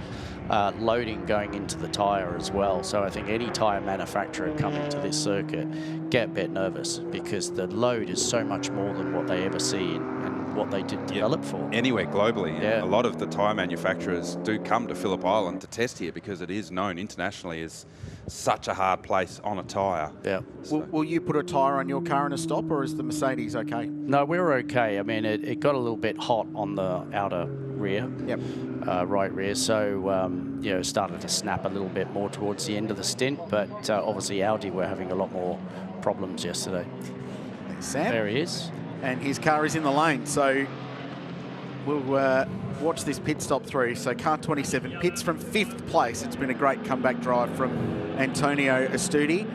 [SPEAKER 16] loading going into the tyre as well. So I think any tyre manufacturer coming to this circuit get a bit nervous because the load is so much more than what they ever see and what they did develop for.
[SPEAKER 11] Anywhere globally,
[SPEAKER 16] yeah.
[SPEAKER 11] A lot of the tyre manufacturers do come to Phillip Island to test here because it is known internationally as such a hard place on a tyre.
[SPEAKER 16] Yeah.
[SPEAKER 7] So. Will you put a tyre on your car in a stop, or is the Mercedes okay?
[SPEAKER 16] No, we're okay. I mean, it got a little bit hot on the outer rear, right rear, so you know, started to snap a little bit more towards the end of the stint, but obviously Audi were having a lot more problems yesterday.
[SPEAKER 7] There's Sam.
[SPEAKER 16] There he is.
[SPEAKER 7] And his car is in the lane, so we'll watch this pit stop through. So car 27 pits from 5th place. It's been a great comeback drive from Antonio Astudi,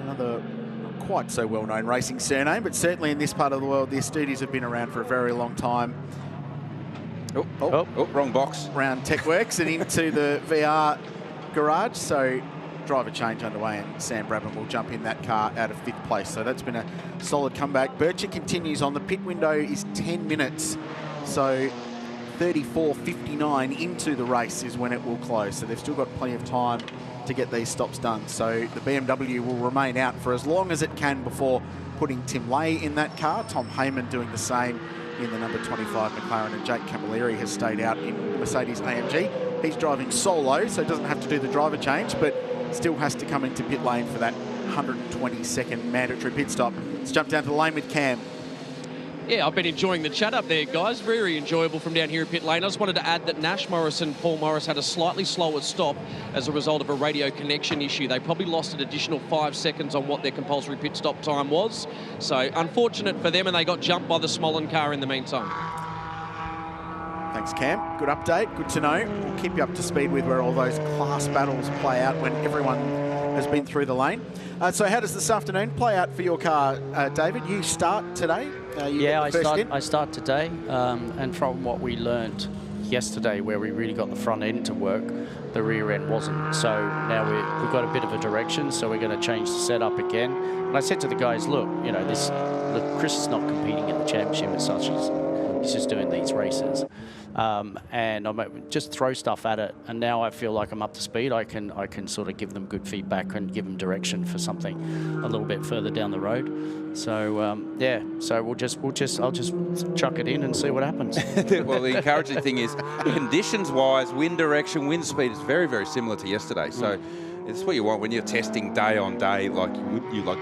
[SPEAKER 7] another not quite so well-known racing surname, but certainly in this part of the world, the Astudis have been around for a very long time.
[SPEAKER 11] Wrong box.
[SPEAKER 7] Round TechWorks and into the VR garage. So driver change underway, and Sam Brabham will jump in that car out of 5th place. So that's been a solid comeback. Bircher continues on. The pit window is 10 minutes. So 34.59 into the race is when it will close. So they've still got plenty of time to get these stops done. So the BMW will remain out for as long as it can before putting Tim Lay in that car. Tom Heyman doing the same in the number 25 McLaren, and Jake Camilleri has stayed out in the Mercedes AMG. He's driving solo, so doesn't have to do the driver change, but still has to come into pit lane for that 120-second mandatory pit stop. Let's jump down to the lane with Cam.
[SPEAKER 2] Yeah, I've been enjoying the chat up there, guys. Very enjoyable from down here at pit lane. I just wanted to add that Nash Morris and Paul Morris had a slightly slower stop as a result of a radio connection issue. They probably lost an additional 5 seconds on what their compulsory pit stop time was. So unfortunate for them, and they got jumped by the Smollen car in the meantime.
[SPEAKER 7] Thanks, Cam. Good update. Good to know. We'll keep you up to speed with where all those class battles play out when everyone has been through the lane. So how does this afternoon play out for your car, David? You start today?
[SPEAKER 16] Yeah, I start today. And from what we learned yesterday where we really got the front end to work, the rear end wasn't. So now we've got a bit of a direction, so we're going to change the setup again. And I said to the guys, look, you know, look, Chris is not competing in the championship as such. He's just doing these races. And I'm just throw stuff at it, and now I feel like I'm up to speed. I can sort of give them good feedback and give them direction for something a little bit further down the road. So yeah, so I'll just chuck it in and see what happens.
[SPEAKER 11] Well, the encouraging thing is, conditions-wise, wind direction, wind speed is very, very similar to yesterday. So it's what you want when you're testing day on day, like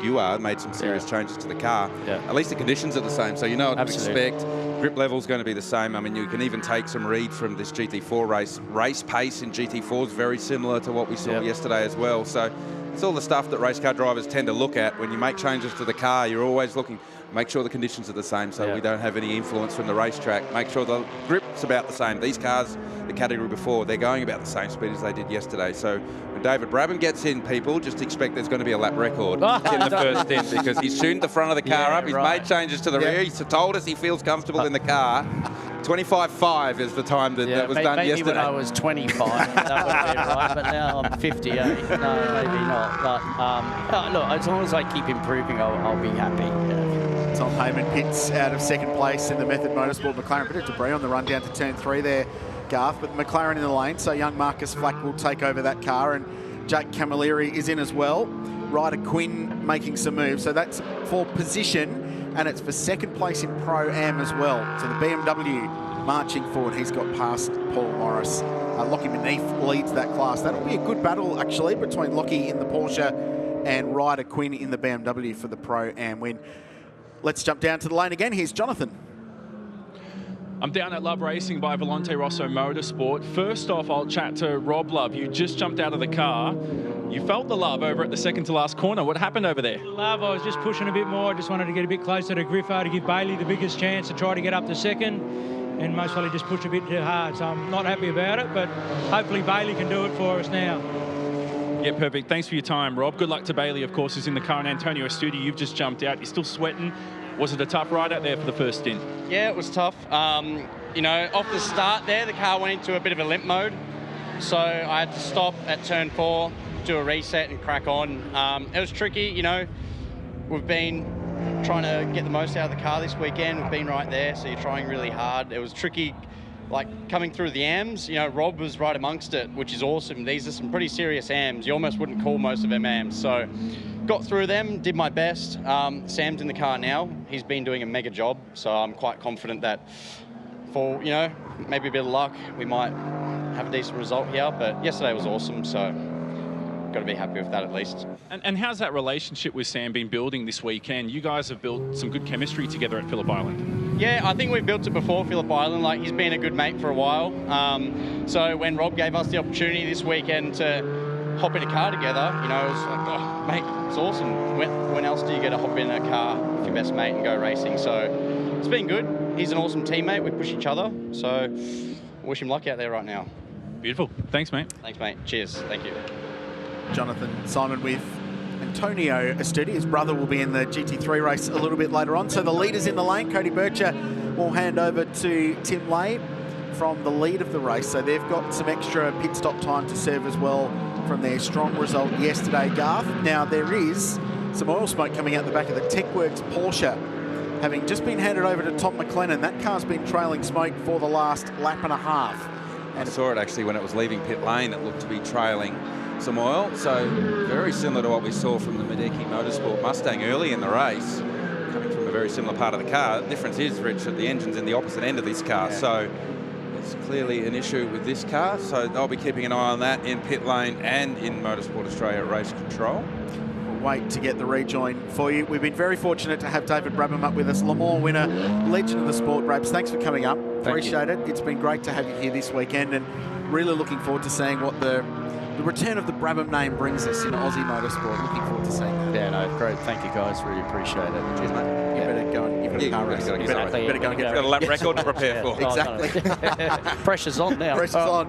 [SPEAKER 11] you are. Made some serious changes to the car.
[SPEAKER 16] Yeah.
[SPEAKER 11] At least the conditions are the same, so you know what to expect. Grip level's going to be the same. I mean, you can even take some read from this GT4 race. Race pace in GT4 is very similar to what we saw yesterday as well. So it's all the stuff that race car drivers tend to look at. When you make changes to the car, you're always looking, make sure the conditions are the same so we don't have any influence from the racetrack. Make sure the grip's about the same. These cars, the category before, they're going about the same speed as they did yesterday. So when David Brabham gets in, people just expect there's going to be a lap record in the first stint, because he's tuned the front of the car up, he's made changes to the rear, he's told us he feels comfortable in the car. 25.5 is the time that was done yesterday.
[SPEAKER 16] Maybe when I was 25, that would have been right, but now I'm 58. No, maybe not. But look, as long as I keep improving, I'll be happy. Yeah.
[SPEAKER 7] Tom Heyman pits out of second place in the Method Motorsport. McLaren, bit of debris on the run down to turn 3 there, Garth, but McLaren in the lane, so young Marcus Flack will take over that car, and Jake Camilleri is in as well. Ryder Quinn making some moves, so that's for position, and it's for second place in Pro-Am as well. So the BMW marching forward, he's got past Paul Morris. Lockie Manif leads that class. That'll be a good battle, actually, between Lockie in the Porsche and Ryder Quinn in the BMW for the Pro-Am win. Let's jump down to the lane again. Here's Jonathan.
[SPEAKER 15] I'm down at Love Racing by Volante Rosso Motorsport. First off, I'll chat to Rob Love. You just jumped out of the car. You felt the love over at the second to last corner. What happened over there?
[SPEAKER 17] Love, I was just pushing a bit more. I just wanted to get a bit closer to Griffo to give Bailey the biggest chance to try to get up to second. And most probably just pushed a bit too hard. So I'm not happy about it, but hopefully Bailey can do it for us now.
[SPEAKER 15] Yeah, perfect. Thanks for your time, Rob. Good luck to Bailey, of course, who's in the car. And Antonio Estudi, you've just jumped out. You're still sweating. Was it a tough ride out there for the first stint?
[SPEAKER 3] Yeah, it was tough. You know, off the start there, the car went into a bit of a limp mode. So I had to stop at turn 4, do a reset and crack on. It was tricky, you know. We've been trying to get the most out of the car this weekend. We've been right there, so you're trying really hard. It was tricky, like coming through the AMs. You know, Rob was right amongst it, which is awesome. These are some pretty serious AMs. You almost wouldn't call most of them AMs. So got through them, did my best. Sam's in the car now. He's been doing a mega job, so I'm quite confident that for, you know, maybe a bit of luck, we might have a decent result here. But yesterday was awesome, so got to be happy with that at least.
[SPEAKER 15] And how's that relationship with Sam been building this weekend? You guys have built some good chemistry together at Phillip Island.
[SPEAKER 3] Yeah, I think we've built it before Phillip Island. Like, he's been a good mate for a while. So when Rob gave us the opportunity this weekend to hop in a car together, you know, it was like, oh, mate, it's awesome. When else do you get to hop in a car with your best mate and go racing? So it's been good. He's an awesome teammate. We push each other. So wish him luck out there right now.
[SPEAKER 15] Beautiful. Thanks, mate.
[SPEAKER 3] Thanks, mate. Cheers. Thank you.
[SPEAKER 7] Jonathan Simon with Antonio Estudi. His brother will be in the GT3 race a little bit later on. So the leader's in the lane. Cody Bircher will hand over to Tim Lay from the lead of the race. So they've got some extra pit stop time to serve as well from their strong result yesterday, Garth. Now there is some oil smoke coming out the back of the TechWorks Porsche, having just been handed over to Tom McLennan. That car's been trailing smoke for the last lap and a half.
[SPEAKER 11] And I saw it actually when it was leaving pit lane. It looked to be trailing some oil, so very similar to what we saw from the Meguiar Motorsport Mustang early in the race, coming from a very similar part of the car. The difference is, Rich, that the engine's in the opposite end of this car, so it's clearly an issue with this car, so they'll be keeping an eye on that in pit lane and in Motorsport Australia race control.
[SPEAKER 7] We'll wait to get the rejoin for you. We've been very fortunate to have David Brabham up with us, Le Mans winner, legend of the sport. Brabs, thanks for coming up. Appreciate it. It's been great to have you here this weekend, and really looking forward to seeing what the return of the Brabham name brings us in Aussie motorsport. Looking forward to seeing that.
[SPEAKER 16] Yeah, no, great. Thank you, guys. Really appreciate it.
[SPEAKER 7] Cheers, mate. You better go and give it a car race. You better go and get
[SPEAKER 11] a lap record to prepare for.
[SPEAKER 7] Exactly.
[SPEAKER 16] Pressure's on now.
[SPEAKER 7] Pressure's on.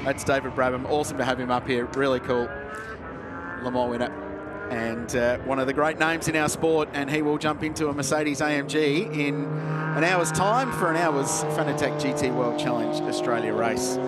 [SPEAKER 7] That's David Brabham. Awesome to have him up here. Really cool. Le Mans winner. and one of the great names in our sport, and he will jump into a Mercedes AMG in an hour's time for an hour's Fanatec GT World Challenge Australia race.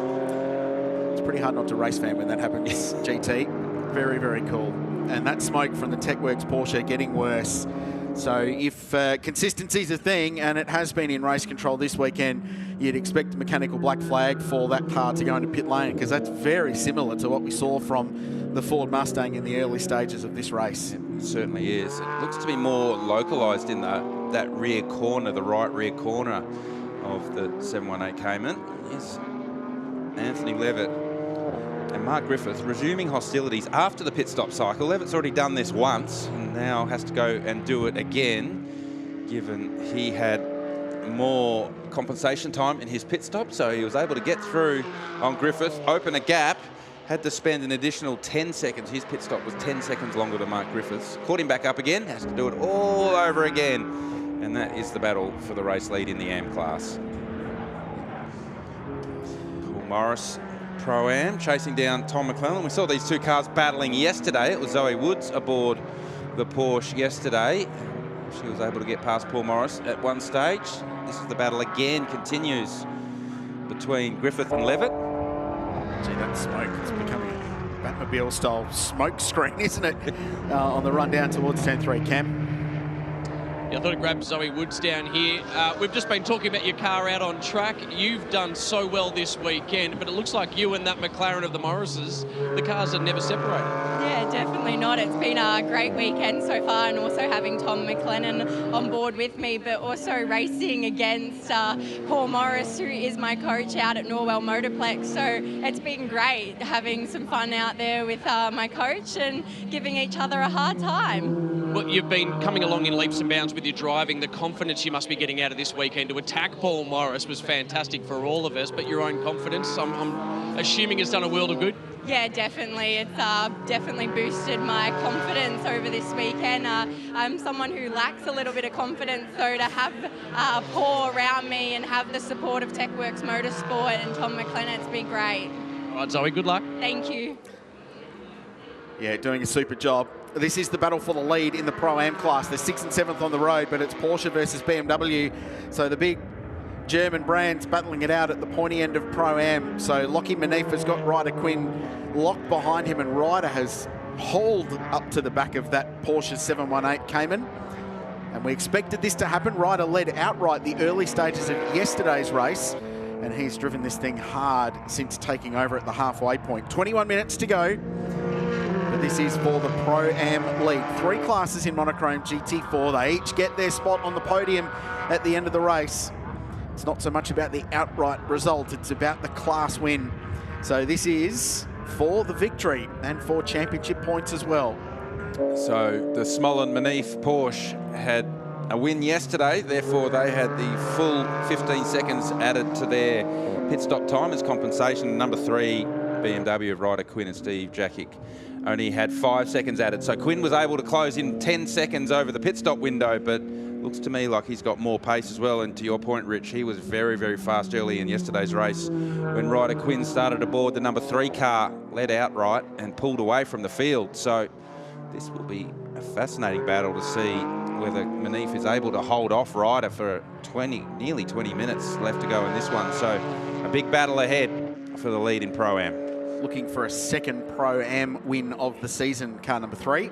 [SPEAKER 7] It's pretty hard not to race fan when that happens, GT. Very, very cool. And that smoke from the TechWorks Porsche getting worse. So if consistency is a thing, and it has been in race control this weekend, you'd expect a mechanical black flag for that car to go into pit lane, because that's very similar to what we saw from the Ford Mustang in the early stages of this race.
[SPEAKER 11] It certainly is. It looks to be more localised in that rear corner, the right rear corner of the 718 Cayman. Yes, Anthony Levitt and Mark Griffith resuming hostilities after the pit stop cycle. Levitt's already done this once and now has to go and do it again, given he had more compensation time in his pit stop, so he was able to get through on Griffith, open a gap, had to spend an additional 10 seconds. His pit stop was 10 seconds longer than Mark Griffith's. Caught him back up again, has to do it all over again. And that is the battle for the race lead in the AM class. Paul Morris, Pro-Am, chasing down Tom McClellan. We saw these two cars battling yesterday. It was Zoe Woods aboard the Porsche yesterday. She was able to get past Paul Morris at one stage. This is the battle again, continues between Griffith and Levitt.
[SPEAKER 7] Gee, that smoke is becoming a Batmobile-style smoke screen, isn't it? On the run down towards turn 3, Cam.
[SPEAKER 2] Yeah, I thought I'd grab Zoe Woods down here. We've just been talking about your car out on track. You've done so well this weekend, but it looks like you and that McLaren of the Morrises, the cars are never separated.
[SPEAKER 18] Yeah, definitely not. It's been a great weekend so far, and also having Tom McLennan on board with me, but also racing against Paul Morris, who is my coach out at Norwell Motorplex. So it's been great having some fun out there with my coach and giving each other a hard time.
[SPEAKER 2] Well, you've been coming along in leaps and bounds with your driving. The confidence you must be getting out of this weekend to attack Paul Morris was fantastic for all of us, but your own confidence, I'm assuming, has done a world of good?
[SPEAKER 18] Yeah, definitely. It's definitely boosted my confidence over this weekend. I'm someone who lacks a little bit of confidence, so to have Paul around me and have the support of TechWorks Motorsport and Tom McLennan, it's been great.
[SPEAKER 2] All right, Zoe, good luck.
[SPEAKER 18] Thank you.
[SPEAKER 7] Yeah, doing a super job. This is the battle for the lead in the Pro-Am class. They're 6th and 7th on the road, but it's Porsche versus BMW. So the big German brands battling it out at the pointy end of Pro-Am. So Lockie Manif has got Ryder Quinn locked behind him, and Ryder has hauled up to the back of that Porsche 718 Cayman. And we expected this to happen. Ryder led outright the early stages of yesterday's race, and he's driven this thing hard since taking over at the halfway point. 21 minutes to go. But this is for the Pro-Am lead. 3 classes in Monochrome GT4. They each get their spot on the podium at the end of the race. It's not so much about the outright result, it's about the class win. So this is for the victory and for championship points as well.
[SPEAKER 11] So the Smolin Manif Porsche had a win yesterday, therefore they had the full 15 seconds added to their pit stop time as compensation. Number 3 BMW of Ryder Quinn and Steve Jackick only had 5 seconds added. So Quinn was able to close in 10 seconds over the pit stop window, but looks to me like he's got more pace as well. And to your point, Rich, he was very, very fast early in yesterday's race when Ryder Quinn started aboard the number 3 car, led outright and pulled away from the field. So this will be a fascinating battle to see whether Manif is able to hold off Ryder for nearly 20 minutes left to go in this one. So a big battle ahead for the lead in Pro-Am.
[SPEAKER 7] Looking for a second Pro-Am win of the season, car number 3.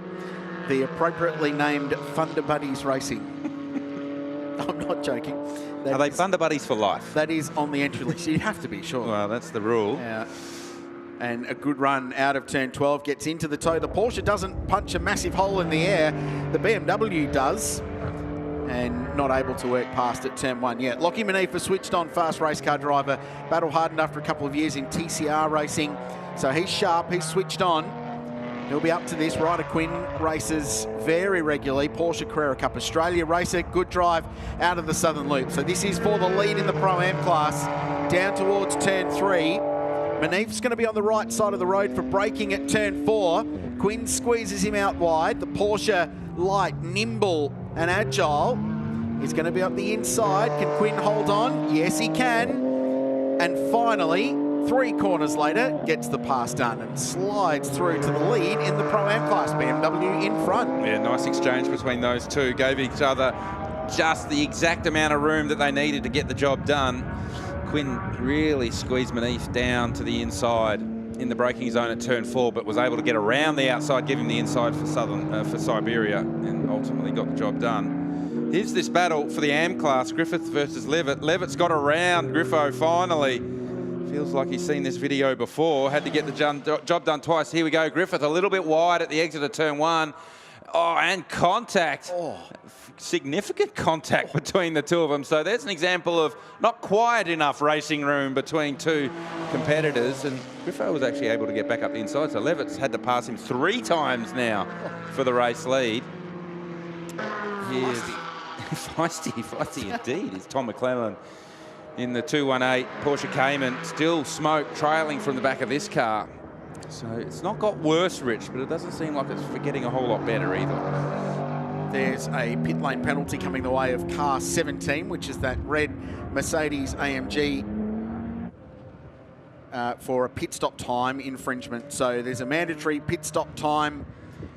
[SPEAKER 7] The appropriately named Thunder Buddies Racing. I'm not joking.
[SPEAKER 11] Are they Thunder Buddies for life?
[SPEAKER 7] That is on the entry list. You have to be, sure.
[SPEAKER 11] Well, that's the rule.
[SPEAKER 7] Yeah. And a good run out of turn 12 gets into the toe. The Porsche doesn't punch a massive hole in the air. The BMW does. And not able to work past at turn 1 yet. Lockie Manif, a switched on fast race car driver, battle hardened after a couple of years in TCR racing. So he's sharp, he's switched on. He'll be up to this. Ryder Quinn races very regularly. Porsche Carrera Cup Australia racer. Good drive out of the Southern Loop. So this is for the lead in the Pro-Am class. Down towards turn 3. Manif's going to be on the right side of the road for braking at turn 4. Quinn squeezes him out wide. The Porsche light, nimble and agile is going to be up the inside. Can Quinn hold on? Yes, he can. And finally, 3 corners later, gets the pass done and slides through to the lead in the Pro-Am class. BMW in front.
[SPEAKER 11] Yeah, nice exchange between those two. Gave each other just the exact amount of room that they needed to get the job done. Quinn really squeezed Manif down to the inside in the braking zone at turn 4, but was able to get around the outside, give him the inside for Siberia, and ultimately got the job done. Here's this battle for the AM class, Griffith versus Levitt. Levitt's got around Griffo finally. Feels like he's seen this video before. Had to get the job done twice. Here we go, Griffith a little bit wide at the exit of turn 1. Oh, and contact. Oh. Significant contact between the two of them. So there's an example of not quite enough racing room between two competitors. And Griffo was actually able to get back up the inside. So Levitt's had to pass him 3 times now for the race lead. Here's feisty indeed is Tom McClellan in the 218 Porsche Cayman. Still smoke trailing from the back of this car. So it's not got worse, Rich, but it doesn't seem like it's getting a whole lot better either.
[SPEAKER 7] There's a pit lane penalty coming the way of car 17, which is that red Mercedes AMG for a pit stop time infringement. So there's a mandatory pit stop time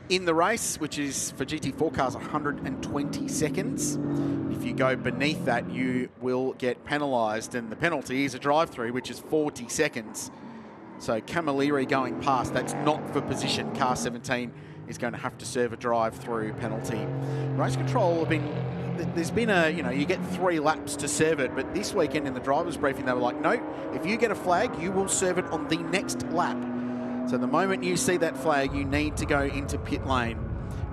[SPEAKER 7] in the race, which is for GT4 cars 120 seconds. If you go beneath that, you will get penalised, and the penalty is a drive-through, which is 40 seconds. So Camilleri going past, that's not for position. Car 17 is going to have to serve a drive-through penalty. Race control have been, there's been a, you get 3 laps to serve it, but this weekend in the driver's briefing, they were like, no, if you get a flag, you will serve it on the next lap. So the moment you see that flag, you need to go into pit lane.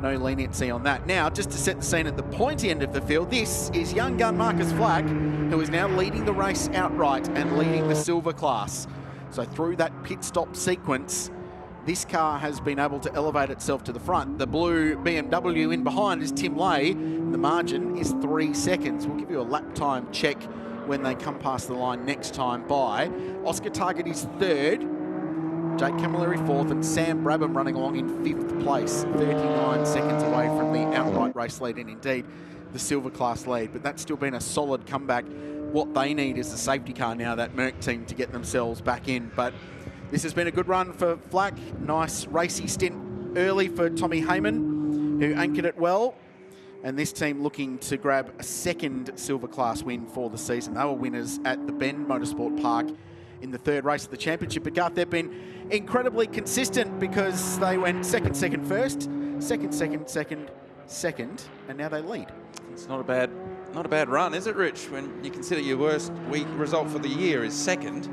[SPEAKER 7] No leniency on that. Now, just to set the scene at the pointy end of the field, this is young gun Marcus Flack, who is now leading the race outright and leading the silver class. So through that pit stop sequence, this car has been able to elevate itself to the front. The blue BMW in behind is Tim Lay. The margin is 3 seconds. We'll give you a lap time check when they come past the line next time by. Oscar Target is 3rd. Jake Camilleri 4th, and Sam Brabham running along in 5th place, 39 seconds away from the outright race lead, and indeed the silver class lead. But that's still been a solid comeback. What they need is the safety car now, that Merc team, to get themselves back in. But this has been a good run for Flack. Nice racy stint early for Tommy Heyman, who anchored it well. And this team looking to grab a 2nd silver class win for the season. They were winners at the Bend Motorsport Park in the 3rd race of the championship. But Garth, they've been incredibly consistent because they went 2nd, 2nd, 1st, 2nd, 2nd, 2nd, 2nd, and now they lead.
[SPEAKER 11] It's not a bad run, is it, Rich? When you consider your worst week result for the year is 2nd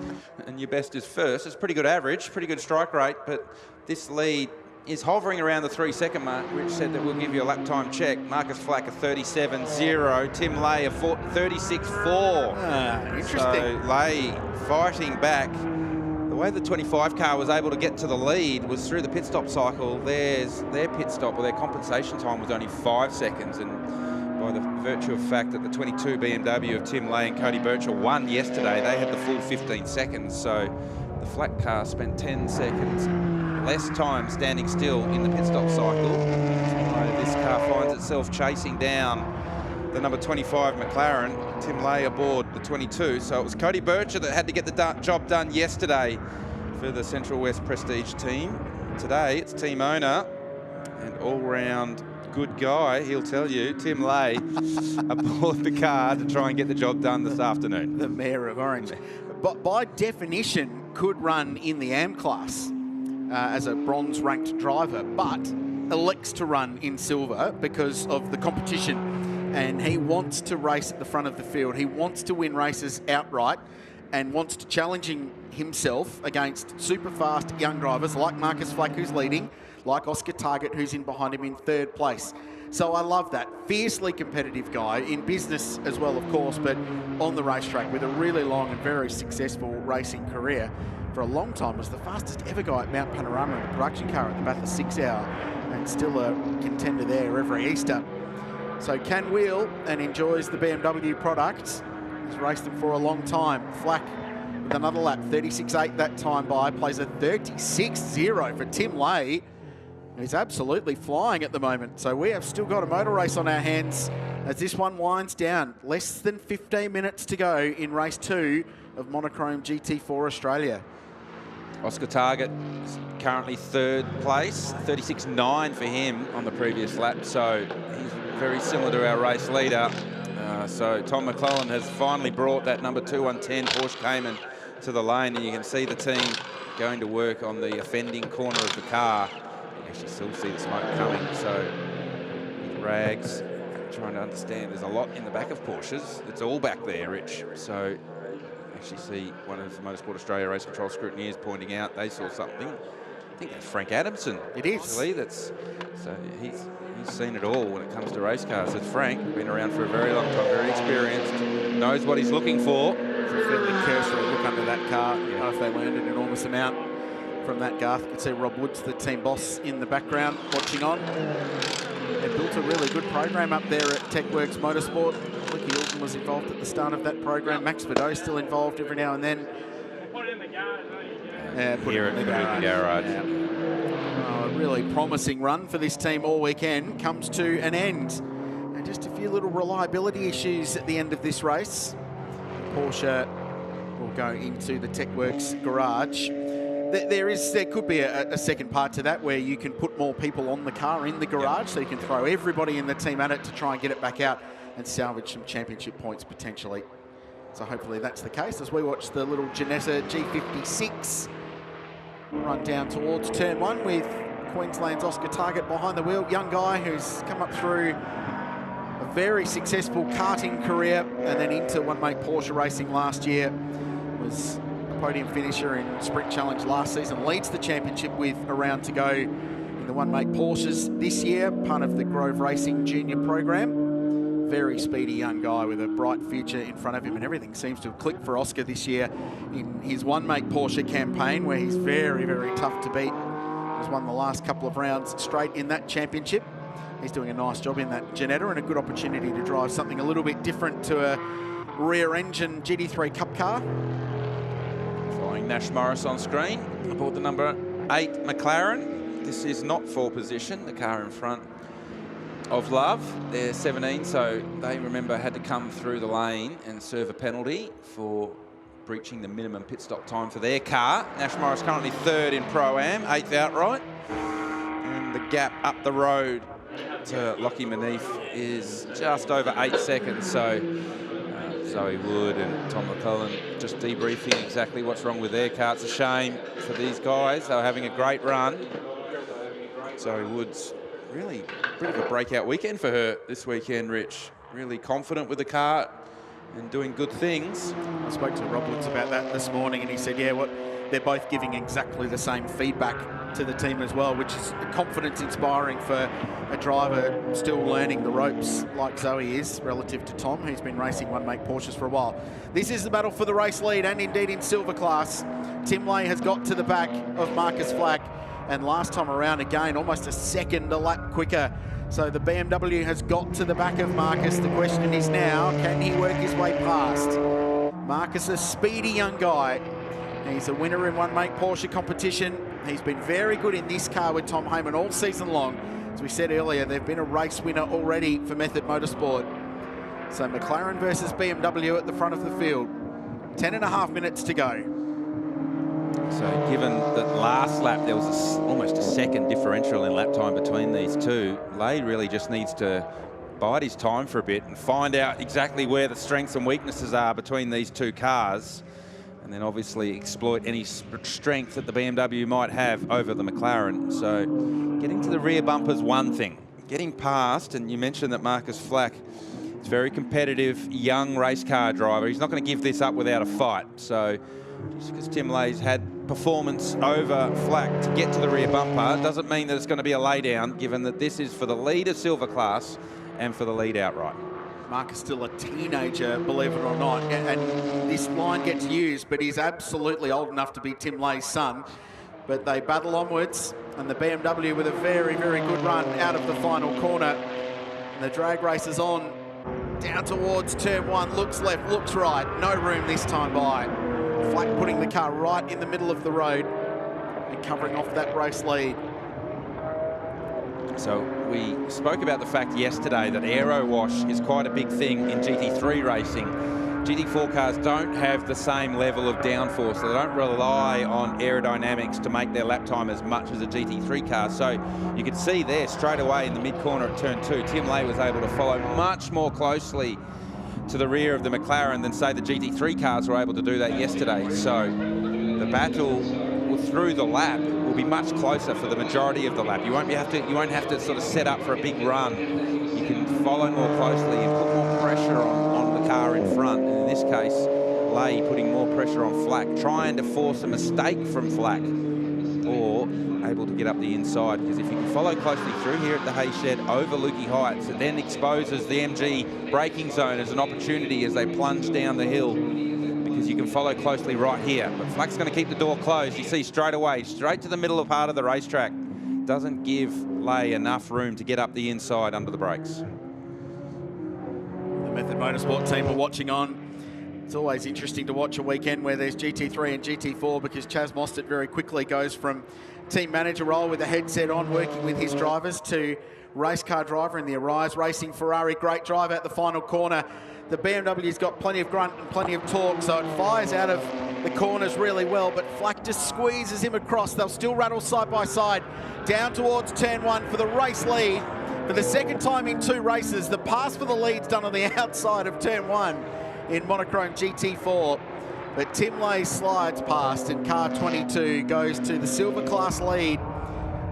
[SPEAKER 11] and your best is 1st. It's pretty good average, pretty good strike rate, but this lead is hovering around the 3-second mark. Rich said that we'll give you a lap time check. Marcus Flack a 37.0, Tim Lay a 36.4.
[SPEAKER 7] Interesting.
[SPEAKER 11] So Lay fighting back. The way the 25 car was able to get to the lead was through the pit stop cycle. There's their pit stop, or their compensation time was only 5 seconds, and by the virtue of fact that the 22 BMW of Tim Lay and Cody Birchall won yesterday, they had the full 15 seconds. So the Flack car spent 10 seconds less time standing still in the pit stop cycle. This car finds itself chasing down the number 25 McLaren, Tim Lay aboard the 22. So it was Cody Birchall that had to get the job done yesterday for the Central West Prestige team. Today it's team owner and all-round good guy, he'll tell you, Tim Lay, aboard the car to try and get the job done this afternoon.
[SPEAKER 7] The Mayor of Orange. But by definition, could run in the AM class as a bronze-ranked driver, but elects to run in silver because of the competition. And he wants to race at the front of the field. He wants to win races outright and wants to challenge himself against super fast young drivers like Marcus Flack, who's leading, like Oscar Target, who's in behind him in 3rd place. So I love that. Fiercely competitive guy, in business as well, of course, but on the racetrack with a really long and very successful racing career. For a long time was the fastest ever guy at Mount Panorama in a production car at the Bathurst 6 Hour, and still a contender there every Easter. So can wheel and enjoys the BMW product. He's raced them for a long time. Flack with another lap, 36.8 that time by, plays a 36.0 for Tim Lay. He's absolutely flying at the moment. So we have still got a motor race on our hands as this one winds down. Less than 15 minutes to go in race 2 of Monochrome GT4 Australia.
[SPEAKER 11] Oscar Target is currently 3rd place, 36.9 for him on the previous lap, so he's very similar to our race leader. So Tom McClellan has finally brought that number 2110 Porsche Cayman to the lane, and you can see the team going to work on the offending corner of the car. You can actually still see the smoke coming, so with Rags trying to understand there's a lot in the back of Porsches. It's all back there, Rich. So actually see one of the Motorsport Australia race control scrutineers pointing out they saw something. I think that's Frank Adamson.
[SPEAKER 7] It is.
[SPEAKER 11] Actually, so he's seen it all when it comes to race cars. It's Frank, been around for a very long time, very experienced, knows what he's looking for.
[SPEAKER 7] It's a fairly cursory look under that car. I don't know if they learned an enormous amount from that, Garth. You can see Rob Woods, the team boss, in the background watching on. They built a really good program up there at TechWorks Motorsport. Licky Hilton was involved at the start of that program. Max Vidot still involved every now and then. Put it in the garage. Yeah. A really promising run for this team all weekend comes to an end. And just a few little reliability issues at the end of this race. Porsche will go into the TechWorks garage. There could be a second part to that where you can put more people on the car in the garage, so you can throw everybody in the team at it to try and get it back out and salvage some championship points potentially. So hopefully that's the case as we watch the little Ginetta G56 run down towards turn 1 with Queensland's Oscar Target behind the wheel. Young guy who's come up through a very successful karting career and then into one-make Porsche racing last year. Was podium finisher in Sprint Challenge last season, leads the championship with a round to go in the one-make Porsches this year, part of the Grove Racing Junior program. Very speedy young guy with a bright future in front of him, and everything seems to have clicked for Oscar this year in his one-make Porsche campaign, where he's very, very tough to beat. He's won the last couple of rounds straight in that championship. He's doing a nice job in that Ginetta and a good opportunity to drive something a little bit different to a rear-engine GT3 Cup car.
[SPEAKER 11] Following Nash Morris on screen, aboard the number 8 McLaren. This is not for position, the car in front of Love. They're 17, so they, remember, had to come through the lane and serve a penalty for breaching the minimum pit stop time for their car. Nash Morris currently 3rd in Pro-Am, 8th outright. And the gap up the road to Lockie Manif is just over 8 seconds, so Zoe Wood and Tom McCullen just debriefing exactly what's wrong with their car. It's a shame for these guys. They were having a great run. Zoe Wood's really a bit of a breakout weekend for her this weekend, Rich. Really confident with the car and doing good things.
[SPEAKER 7] I spoke to Rob Woods about that this morning, and he said, yeah, they're both giving exactly the same feedback to the team as well, which is confidence inspiring for a driver still learning the ropes like Zoe is relative to Tom, who's been racing one-make Porsches for a while. This is the battle for the race lead, and indeed in silver class. Tim Lay has got to the back of Marcus Flack, and last time around, again, almost a second a lap quicker. So the BMW has got to the back of Marcus. The question is now, can he work his way past? Marcus, a speedy young guy. He's a winner in one-make Porsche competition. He's been very good in this car with Tom Heyman all season long. As we said earlier, they've been a race winner already for Method Motorsport. So McLaren versus BMW at the front of the field. 10.5 minutes to go.
[SPEAKER 11] So given that last lap there was almost a second differential in lap time between these two, Lay really just needs to bide his time for a bit and find out exactly where the strengths and weaknesses are between these two cars, and then obviously exploit any strength that the BMW might have over the McLaren. So getting to the rear bumper is one thing. Getting past, and you mentioned that Marcus Flack is a very competitive young race car driver. He's not going to give this up without a fight. So just because Tim Lay's had performance over Flack to get to the rear bumper doesn't mean that it's going to be a laydown, given that this is for the lead of silver class and for the lead outright.
[SPEAKER 7] Mark is still a teenager, believe it or not, and this line gets used, but he's absolutely old enough to be Tim Lay's son. But they battle onwards, and the BMW with a very, very good run out of the final corner. And the drag race is on, down towards turn 1, looks left, looks right, no room this time by. Flack putting the car right in the middle of the road and covering off that race lead.
[SPEAKER 11] So we spoke about the fact yesterday that aero wash is quite a big thing in GT3 racing. GT4 cars don't have the same level of downforce. They don't rely on aerodynamics to make their lap time as much as a GT3 car. So you could see there straight away in the mid-corner at turn 2, Tim Lay was able to follow much more closely to the rear of the McLaren than, say, the GT3 cars were able to do that yesterday. So the battle through the lap will be much closer for the majority of the lap. You won't have to sort of set up for a big run. You can follow more closely and put more pressure on the car in front. And in this case, Lay putting more pressure on Flack, trying to force a mistake from Flack, or able to get up the inside. Because if you can follow closely through here at the hay shed over Lukey Heights, it then exposes the MG braking zone as an opportunity as they plunge down the hill. Because you can follow closely right here. But Flack's going to keep the door closed. You see straight away, straight to the middle of part of the racetrack. Doesn't give Lay enough room to get up the inside under the brakes.
[SPEAKER 7] The Method Motorsport team are watching on. It's always interesting to watch a weekend where there's GT3 and GT4 because Chaz Mostert very quickly goes from team manager role with a headset on, working with his drivers, to race car driver in the Arise Racing Ferrari. Great drive at the final corner. The BMW's got plenty of grunt and plenty of torque, so it fires out of the corners really well, but Flack just squeezes him across. They'll still rattle side by side down towards turn 1 for the race lead. For the second time in 2 races, the pass for the lead's done on the outside of turn 1 in Monochrome GT4. But Tim Lay slides past and car 22 goes to the silver class lead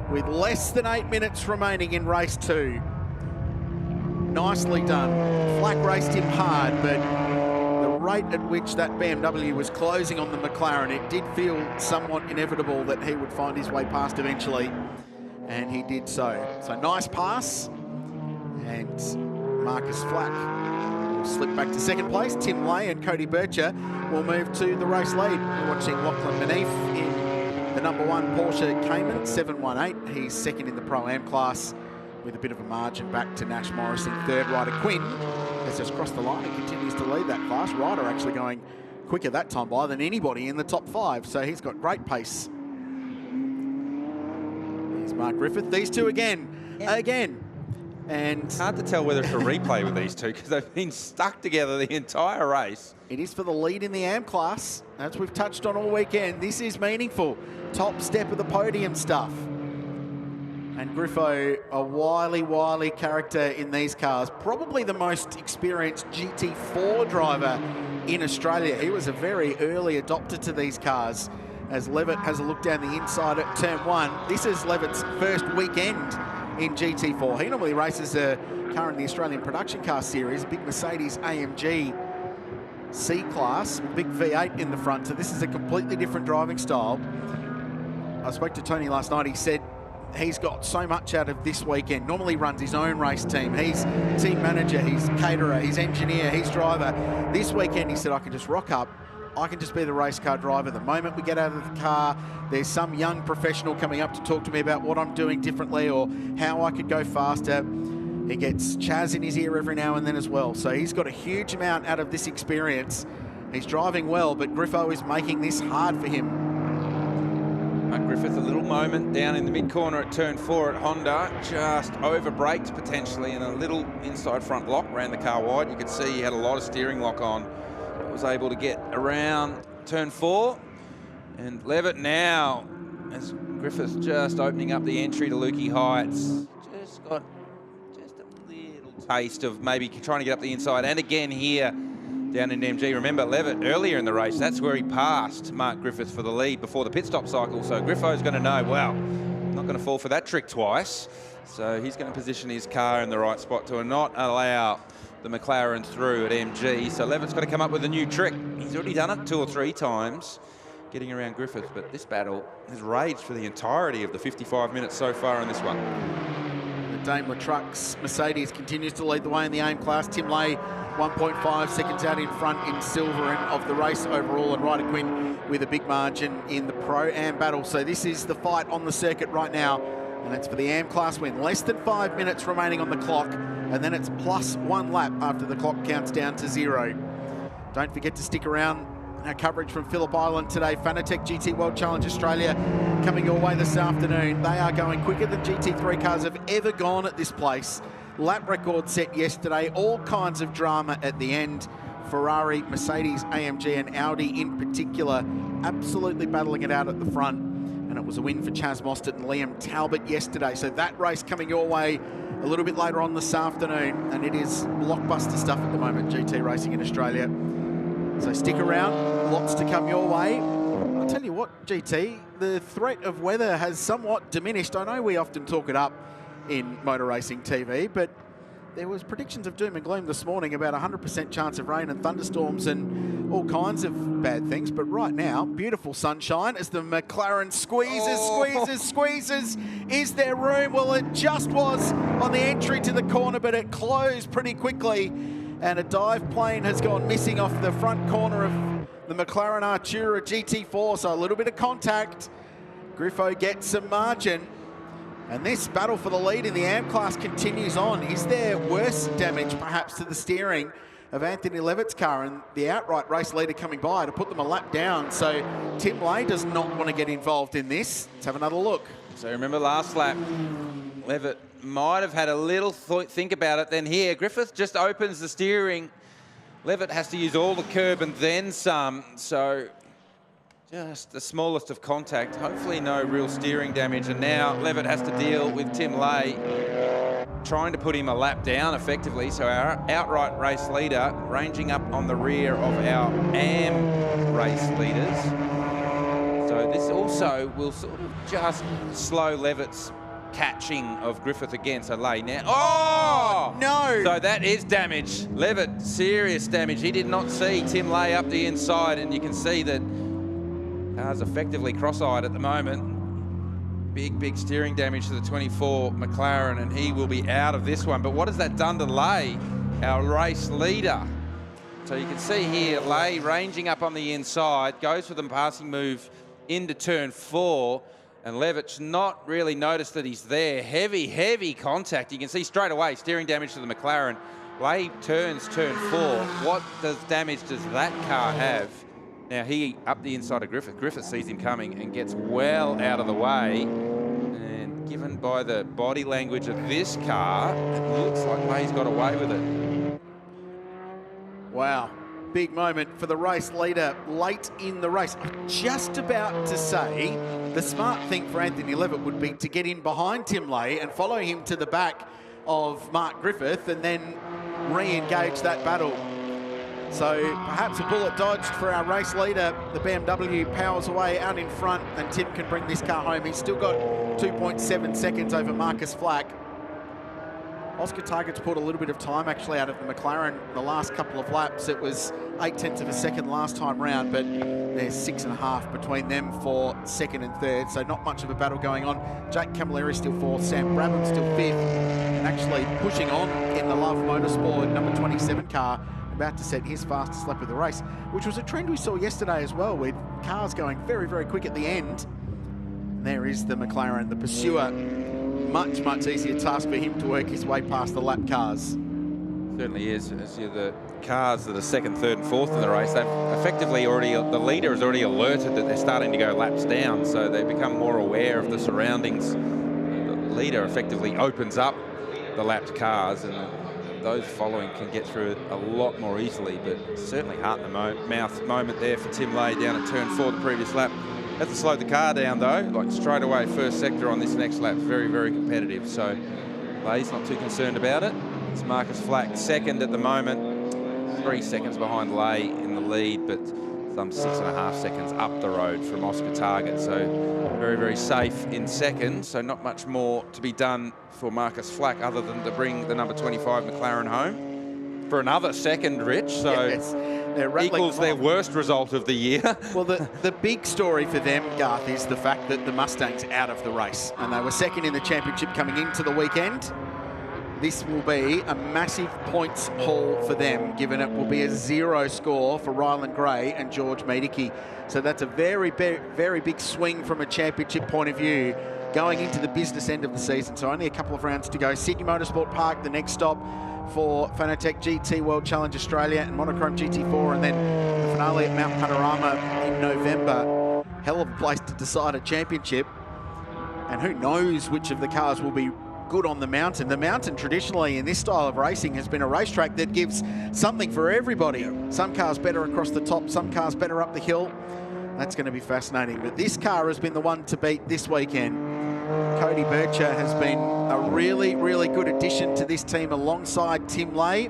[SPEAKER 7] with less than 8 minutes remaining in race 2. Nicely done. Flack raced him hard, but the rate at which that BMW was closing on the McLaren, it did feel somewhat inevitable that he would find his way past eventually, and he did so. So nice pass, and Marcus Flack will slip back to second place. Tim Lay and Cody Bircher will move to the race lead. We're watching Lachlan Manif in the #1 Porsche Cayman 718. He's second in the Pro-Am class, with a bit of a margin back to Nash Morris in third. Ryder Quinn has just crossed the line and continues to lead that class. Ryder actually going quicker that time by than anybody in the top 5, so he's got great pace. Here's Mark Griffith. These two again. And
[SPEAKER 11] it's hard to tell whether it's a replay with these two because they've been stuck together the entire race.
[SPEAKER 7] It is for the lead in the AM class. As we've touched on all weekend, this is meaningful. Top step of the podium stuff. And Griffo, a wily character in these cars. Probably the most experienced GT4 driver in Australia. He was a very early adopter to these cars. As Levitt has a look down the inside at turn 1. This is Levitt's first weekend in GT4. He normally races a car in the Australian Production Car Series, a big Mercedes AMG C-Class, big V8 in the front. So this is a completely different driving style. I spoke to Tony last night. He said he's got so much out of this weekend. Normally runs his own race team. He's team manager, he's caterer, he's engineer, he's driver. This weekend, he said, I can just rock up. I can just be the race car driver. The moment we get out of the car, there's some young professional coming up to talk to me about what I'm doing differently or how I could go faster. He gets Chaz in his ear every now and then as well. So he's got a huge amount out of this experience. He's driving well, but Griffo is making this hard for him.
[SPEAKER 11] Mark Griffith, a little moment down in the mid-corner at turn 4 at Honda, just over-braked potentially, and a little inside front lock ran the car wide. You could see he had a lot of steering lock on, but was able to get around turn 4. And Levitt now, as Griffith's just opening up the entry to Lukey Heights, just got just a little taste of maybe trying to get up the inside. And again here, down in MG. Remember, Levitt earlier in the race, that's where he passed Mark Griffith for the lead before the pit stop cycle. So Griffo's going to know, well, I'm not going to fall for that trick twice. So he's going to position his car in the right spot to not allow the McLaren through at MG. So Levitt's got to come up with a new trick. He's already done it 2 or 3 times, getting around Griffith. But this battle has raged for the entirety of the 55 minutes so far in this one.
[SPEAKER 7] The Daimler Trucks Mercedes continues to lead the way in the AIM class. Tim Lay 1.5 seconds out in front in silver of the race overall, and Ryder Quinn with a big margin in the Pro-Am battle. So this is the fight on the circuit right now, and it's for the AM class win. Less than 5 minutes remaining on the clock, and then it's plus 1 lap after the clock counts down to 0. Don't forget to stick around Our coverage from Phillip Island today. Fanatec GT World Challenge Australia coming your way this afternoon. They are going quicker than GT3 cars have ever gone at this place. Lap record set yesterday. All kinds of drama at the end. Ferrari, Mercedes, AMG and Audi in particular absolutely battling it out at the front. And it was a win for Chaz Mostert and Liam Talbot yesterday. So that race coming your way a little bit later on this afternoon. And it is blockbuster stuff at the moment, GT racing in Australia. So stick around, lots to come your way. I'll tell you what, GT, the threat of weather has somewhat diminished. I know we often talk it up in motor racing TV, but there was predictions of doom and gloom this morning about 100% chance of rain and thunderstorms and all kinds of bad things. But right now, beautiful sunshine as the McLaren squeezes. Is there room? Well, it just was on the entry to the corner, but it closed pretty quickly. And a dive plane has gone missing off the front corner of the McLaren Artura GT4. So a little bit of contact. Griffo gets some margin. And this battle for the lead in the AM class continues on. Is there worse damage perhaps to the steering of Anthony Levitt's car and the outright race leader coming by to put them a lap down? So Tim Lay does not want to get involved in this. Let's have another look.
[SPEAKER 11] So remember last lap, Levitt might have had a little think about it. Then here, Griffith just opens the steering. Levitt has to use all the curb and then some. So just the smallest of contact. Hopefully no real steering damage. And now Levitt has to deal with Tim Lay trying to put him a lap down effectively. So our outright race leader ranging up on the rear of our AM race leaders. So this also will sort of just slow Levitt's catching of Griffith again. So Lay now. Oh!
[SPEAKER 7] No!
[SPEAKER 11] So that is damage. Levitt, serious damage. He did not see Tim Lay up the inside, and you can see that car's effectively cross-eyed at the moment. Big steering damage to the 24 McLaren, and he will be out of this one. But what has that done to Lay, our race leader? So you can see here, Lay ranging up on the inside, goes for the passing move into turn 4, and Levitt's not really noticed that he's there. Heavy contact. You can see straight away steering damage to the McLaren. Lay turns turn 4. What damage does that car have? Now he up the inside of Griffith. Griffith sees him coming and gets well out of the way. And given by the body language of this car, it looks like Lay's got away with it.
[SPEAKER 7] Wow. Big moment for the race leader late in the race. I'm just about to say the smart thing for Anthony Levitt would be to get in behind Tim Lay and follow him to the back of Mark Griffith and then re-engage that battle. So perhaps a bullet dodged for our race leader. The BMW powers away out in front and Tim can bring this car home. He's still got 2.7 seconds over Marcus Flack. Oscar Target's pulled a little bit of time actually out of the McLaren the last couple of laps. It was 0.8 of a second last time round, but there's 6.5 between them for second and third, so not much of a battle going on. Jake Camilleri still 4th, Sam Brabham still 5th, and actually pushing on in the Love Motorsport number 27 car, about to set his fastest lap of the race, which was a trend we saw yesterday as well, with cars going very quick at the end. And there is the McLaren, the pursuer. Much easier task for him to work his way past the lap cars.
[SPEAKER 11] Certainly is. As you're the cars that are 2nd, 3rd and 4th in the race, they've effectively already, the leader has already alerted that they're starting to go laps down, so they become more aware of the surroundings. The leader effectively opens up the lapped cars, and those following can get through it a lot more easily, but certainly heart in the mouth moment there for Tim Lay down at turn 4 the previous lap. Has to slow the car down though, like straight away first sector on this next lap, very competitive, so Lay's not too concerned about it. It's Marcus Flack 2nd at the moment, 3 seconds behind Lay in the lead, but some 6.5 seconds up the road from Oscar Target, so very safe in 2nd, so not much more to be done for Marcus Flack other than to bring the number 25 McLaren home for another 2nd, Rich, so
[SPEAKER 7] yes.
[SPEAKER 11] Equals their worst result of the year.
[SPEAKER 7] Well, the big story for them, Garth, is the fact that the Mustangs out of the race, and they were 2nd in the championship coming into the weekend. This will be a massive points haul for them, given it will be a 0 score for Ryland Gray and George Medicki. So that's a very big swing from a championship point of view going into the business end of the season. So only a couple of rounds to go. Sydney Motorsport Park, the next stop for Fanatec GT World Challenge Australia and Monochrome GT4, and then the finale at Mount Panorama in November. Hell of a place to decide a championship. And who knows which of the cars will be good on the mountain. The mountain traditionally in this style of racing has been a racetrack that gives something for everybody. Some cars better across the top, some cars better up the hill. That's going to be fascinating. But this car has been the one to beat this weekend. Cody Bircher has been a really, really good addition to this team alongside Tim Lay.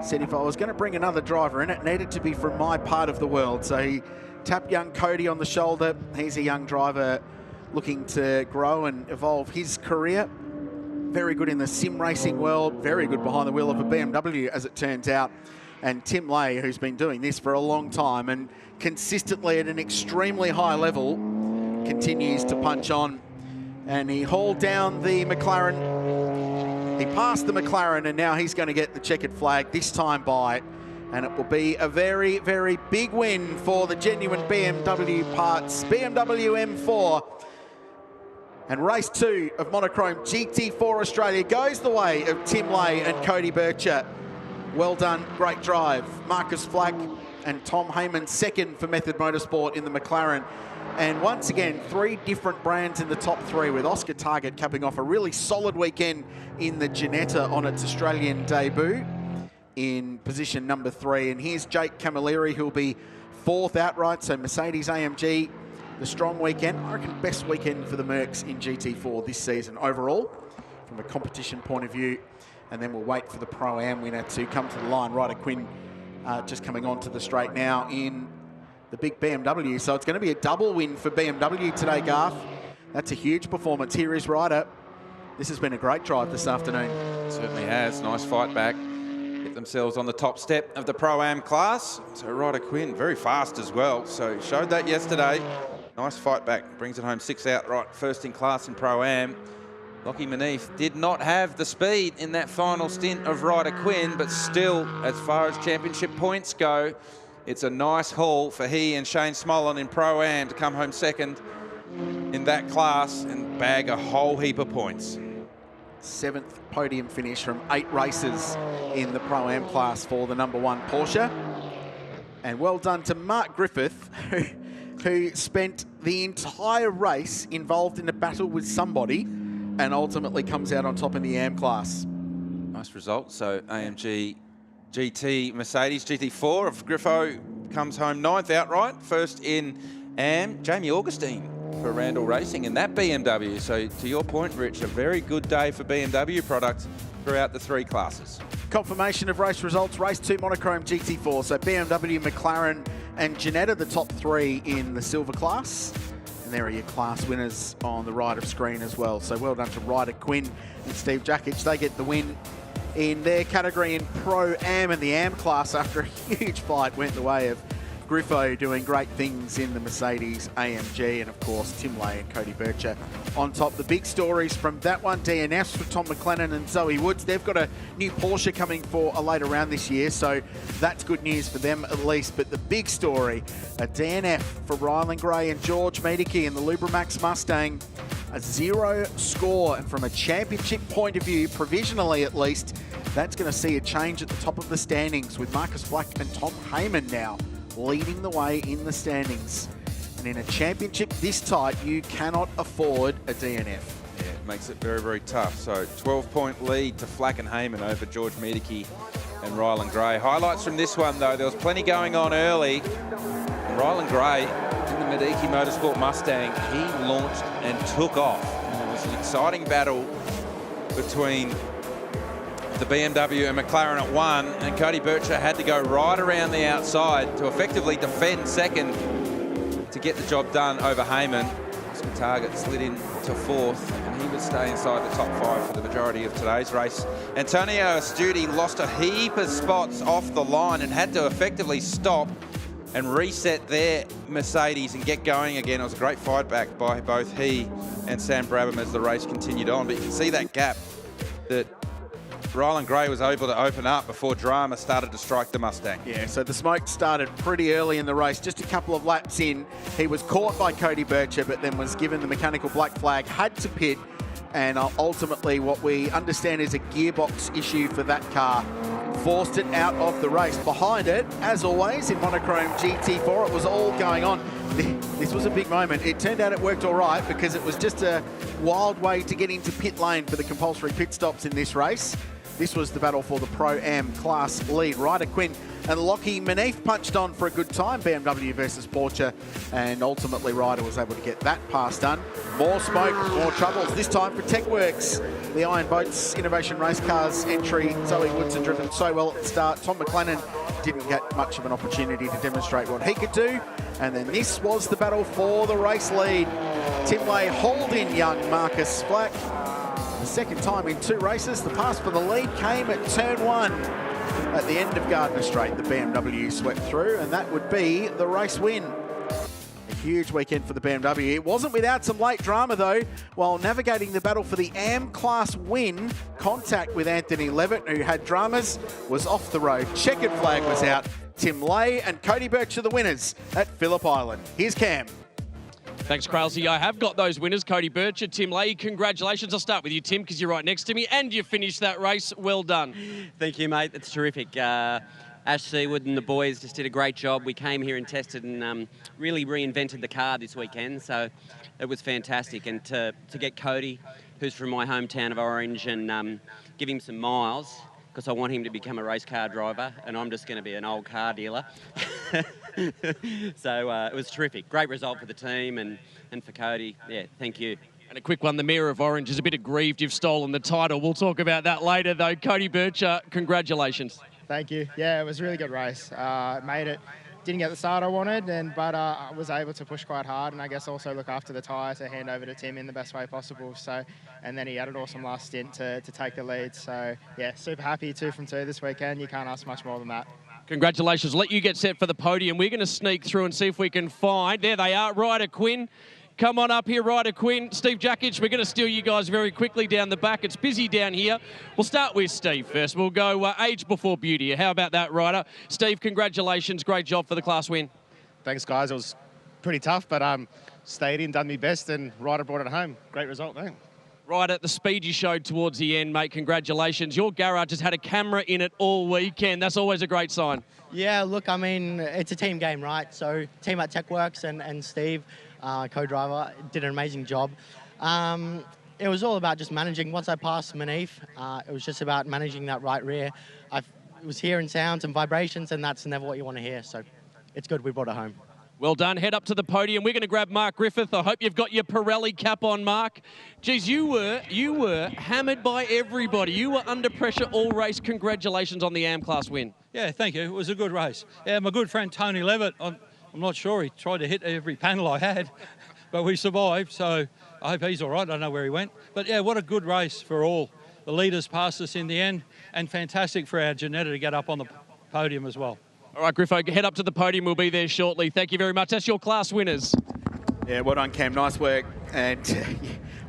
[SPEAKER 7] Said if I was going to bring another driver in, it needed to be from my part of the world. So he tapped young Cody on the shoulder. He's a young driver looking to grow and evolve his career. Very good in the sim racing world, very good behind the wheel of a BMW, as it turns out. And Tim Lay, who's been doing this for a long time and consistently at an extremely high level, continues to punch on. And he hauled down the McLaren. He passed the McLaren, and now he's going to get the checkered flag, this time by. And it will be a very, very big win for the genuine BMW parts, BMW M4. And race 2 of Monochrome GT4 Australia goes the way of Tim Lay and Cody Bircher. Well done, great drive. Marcus Flack and Tom Heyman second for Method Motorsport in the McLaren. And once again, 3 different brands in the top 3, with Oscar Target capping off a really solid weekend in the Ginetta on its Australian debut in position number 3. And here's Jake Camilleri, who'll be 4th outright. So Mercedes AMG, the strong weekend. I reckon best weekend for the Mercs in GT4 this season overall, from a competition point of view. And then we'll wait for the Pro-Am winner to come to the line. Ryder Quinn just coming onto the straight now in the big BMW. So it's going to be a double win for BMW today, Garth. That's a huge performance. Here is Ryder. This has been a great drive this afternoon.
[SPEAKER 11] Certainly has. Nice fight back. Get themselves on the top step of the Pro-Am class. So Ryder Quinn, very fast as well. So showed that yesterday. Nice fight back. Brings it home 6 outright. First in class in Pro-Am. Lockie Manif did not have the speed in that final stint of Ryder Quinn, but still, as far as championship points go, it's a nice haul for he and Shane Smollen in Pro-Am to come home second in that class and bag a whole heap of points.
[SPEAKER 7] 7th podium finish from 8 races in the Pro-Am class for the number 1 Porsche. And well done to Mark Griffith, who spent the entire race involved in a battle with somebody and ultimately comes out on top in the AM class.
[SPEAKER 11] Nice result. So AMG GT Mercedes GT4 of Griffo comes home 9th outright. First in AM, Jamie Augustine for Randall Racing in that BMW. So to your point, Rich, a very good day for BMW products throughout the 3 classes.
[SPEAKER 7] Confirmation of race results. Race 2 Monochrome GT4. So BMW, McLaren and Ginetta, the top 3 in the silver class. And there are your class winners on the right of screen as well. So well done to Ryder Quinn and Steve Jakic. They get the win in their category in Pro-Am, and the Am class, after a huge fight, went the way of Griffo doing great things in the Mercedes AMG, and of course Tim Lay and Cody Bircher on top. The big stories from that one, DNFs for Tom McLennan and Zoe Woods. They've got a new Porsche coming for a later round this year, so that's good news for them at least. But the big story, a DNF for Rylan Gray and George Medicki in the Lubramax Mustang. A 0 score, and from a championship point of view, provisionally at least, that's going to see a change at the top of the standings, with Marcus Flack and Tom Heyman now leading the way in the standings. And in a championship this tight, you cannot afford a DNF.
[SPEAKER 11] Yeah, it makes it very, very tough. So 12-point lead to Flack and Heyman over George Medicki and Rylan Gray. Highlights from this one, though, there was plenty going on early. And Rylan Gray in the Medicki Motorsport Mustang, he launched and took off. And it was an exciting battle between the BMW and McLaren at 1, and Cody Bircher had to go right around the outside to effectively defend second to get the job done over Heyman. Oscar Target slid in to 4th, and he would stay inside the top 5 for the majority of today's race. Antonio Astudi lost a heap of spots off the line and had to effectively stop and reset their Mercedes and get going again. It was a great fight back by both he and Sam Brabham as the race continued on, but you can see that gap that Rylan Gray was able to open up before drama started to strike the Mustang.
[SPEAKER 7] Yeah, so the smoke started pretty early in the race. Just a couple of laps in, he was caught by Cody Bircher, but then was given the mechanical black flag, had to pit, and ultimately what we understand is a gearbox issue for that car. forced it out of the race. Behind it, as always, in Monochrome GT4, it was all going on. This was a big moment. It turned out it worked all right because it was just a wild way to get into pit lane for the compulsory pit stops in this race. This was the battle for the Pro-Am class lead. Ryder Quinn and Lockie Manif punched on for a good time, BMW versus Porsche, and ultimately Ryder was able to get that pass done. More smoke, more troubles, this time for TechWorks. The Iron Boats Innovation Race Cars entry, Zoe Woodson driven so well at the start. Tom McLennan didn't get much of an opportunity to demonstrate what he could do. And then this was the battle for the race lead. Tim Lay hauled in young Marcus Flack. The second time in 2 races, the pass for the lead came at turn 1. At the end of Gardner Straight, the BMW swept through, and that would be the race win. A huge weekend for the BMW. It wasn't without some late drama, though. While navigating the battle for the AM class win, contact with Anthony Levitt, who had dramas, was off the road. Checkered flag was out. Tim Lay and Cody Birch are the winners at Phillip Island. Here's Cam.
[SPEAKER 2] Thanks, Kralsey. I have got those winners, Cody Birch and Tim Lay. Congratulations. I'll start with you, Tim, because you're right next to me, and you finished that race. Well done.
[SPEAKER 19] Thank you, mate. It's terrific. Ash Seawood and the boys just did a great job. We came here and tested and really reinvented the car this weekend, so it was fantastic. And to get Cody, who's from my hometown of Orange, and give him some miles, because I want him to become a race car driver, and I'm just going to be an old car dealer. So it was terrific. Great result for the team and for Cody. Yeah, thank you.
[SPEAKER 2] And a quick one, the Mayor of Orange is a bit aggrieved you've stolen the title. We'll talk about that later, though. Cody Birch, congratulations.
[SPEAKER 10] Thank you. Yeah, it was a really good race. Made it. Didn't get the start I wanted, but I was able to push quite hard, and I guess also look after the tyre to hand over to Tim in the best way possible. So, and then he had an awesome last stint to take the lead. So yeah, super happy 2 from 2 this weekend. You can't ask much more than that.
[SPEAKER 2] Congratulations. Let you get set for the podium. We're going to sneak through and see if we can find, there they are, Ryder Quinn. Come on up here, Ryder Quinn. Steve Jakic, we're going to steal you guys very quickly down the back. It's busy down here. We'll start with Steve first. We'll go age before beauty. How about that, Ryder? Steve, congratulations. Great job for the class win.
[SPEAKER 20] Thanks, guys. It was pretty tough, but stayed in, done me best, and Ryder brought it home. Great result, mate.
[SPEAKER 2] Ryder, the speed you showed towards the end, mate, congratulations. Your garage has had a camera in it all weekend. That's always a great sign.
[SPEAKER 21] Yeah, look, I mean, it's a team game, right? So team at TechWorks and Steve, co-driver, did an amazing job. It was all about just managing. Once I passed Manif, it was just about managing that right rear. I was hearing sounds and vibrations, and that's never what you want to hear. So it's good we brought it home.
[SPEAKER 2] Well done. Head up to the podium. We're going to grab Mark Griffith. I hope you've got your Pirelli cap on, Mark. Geez, you were hammered by everybody. You were under pressure all race. Congratulations on the AM class win.
[SPEAKER 22] Yeah, thank you. It was a good race. Yeah, my good friend Tony Levitt, I'm not sure. He tried to hit every panel I had, but we survived. So I hope he's all right. I don't know where he went. But yeah, what a good race for all. The leaders passed us in the end, and fantastic for our Janetta to get up on the podium as well.
[SPEAKER 2] All right, Griffo, head up to the podium. We'll be there shortly. Thank you very much. That's your class winners.
[SPEAKER 7] Yeah, well done, Cam. Nice work. And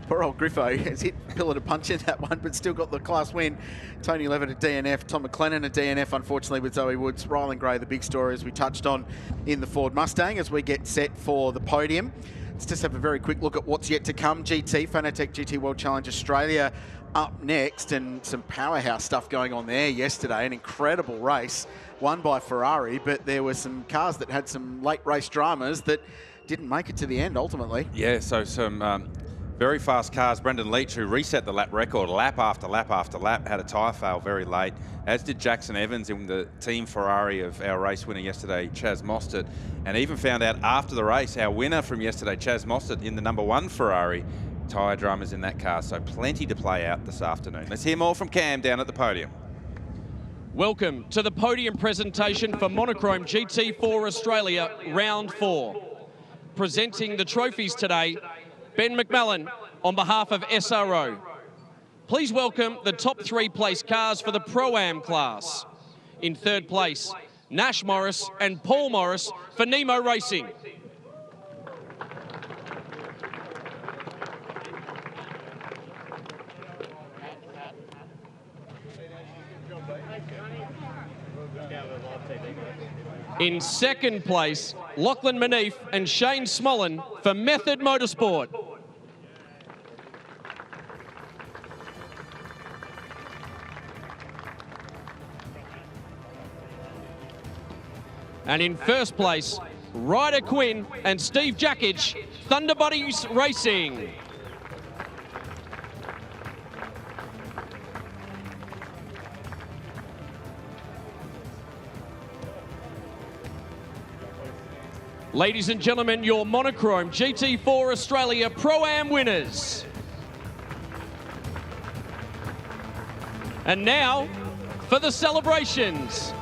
[SPEAKER 7] poor old Griffo has hit pillar to punch in that one, but still got the class win. Tony Levitt at DNF, Tom McLennan at DNF, unfortunately, with Zoe Woods. Rylan Gray, the big story, as we touched on in the Ford Mustang, as we get set for the podium. Let's just have a very quick look at what's yet to come. GT, Fanatec GT World Challenge Australia up next, and some powerhouse stuff going on there yesterday. An incredible race, won by Ferrari, but there were some cars that had some late race dramas that didn't make it to the end ultimately.
[SPEAKER 11] Yeah, so some very fast cars. Brendan Leach, who reset the lap record lap after lap after lap, had a tyre fail very late, as did Jackson Evans in the team Ferrari of our race winner yesterday, Chaz Mostert, and even found out after the race, our winner from yesterday, Chaz Mostert, in the #1 Ferrari, tyre dramas in that car. So plenty to play out this afternoon. Let's hear more from Cam down at the podium.
[SPEAKER 2] Welcome to the podium presentation for Monochrome GT4 Australia Round 4. Presenting the trophies today, Ben McMillan on behalf of SRO. Please welcome the top 3 place cars for the Pro-Am class. In 3rd place, Nash Morris and Paul Morris for Nemo Racing. In 2nd place, Lachlan Manif and Shane Smollen for Method Motorsport. And in first place, Ryder Quinn and Steve Jackich, Thunder Buddies Racing. Ladies and gentlemen, your Monochrome GT4 Australia Pro-Am winners. And now, for the celebrations.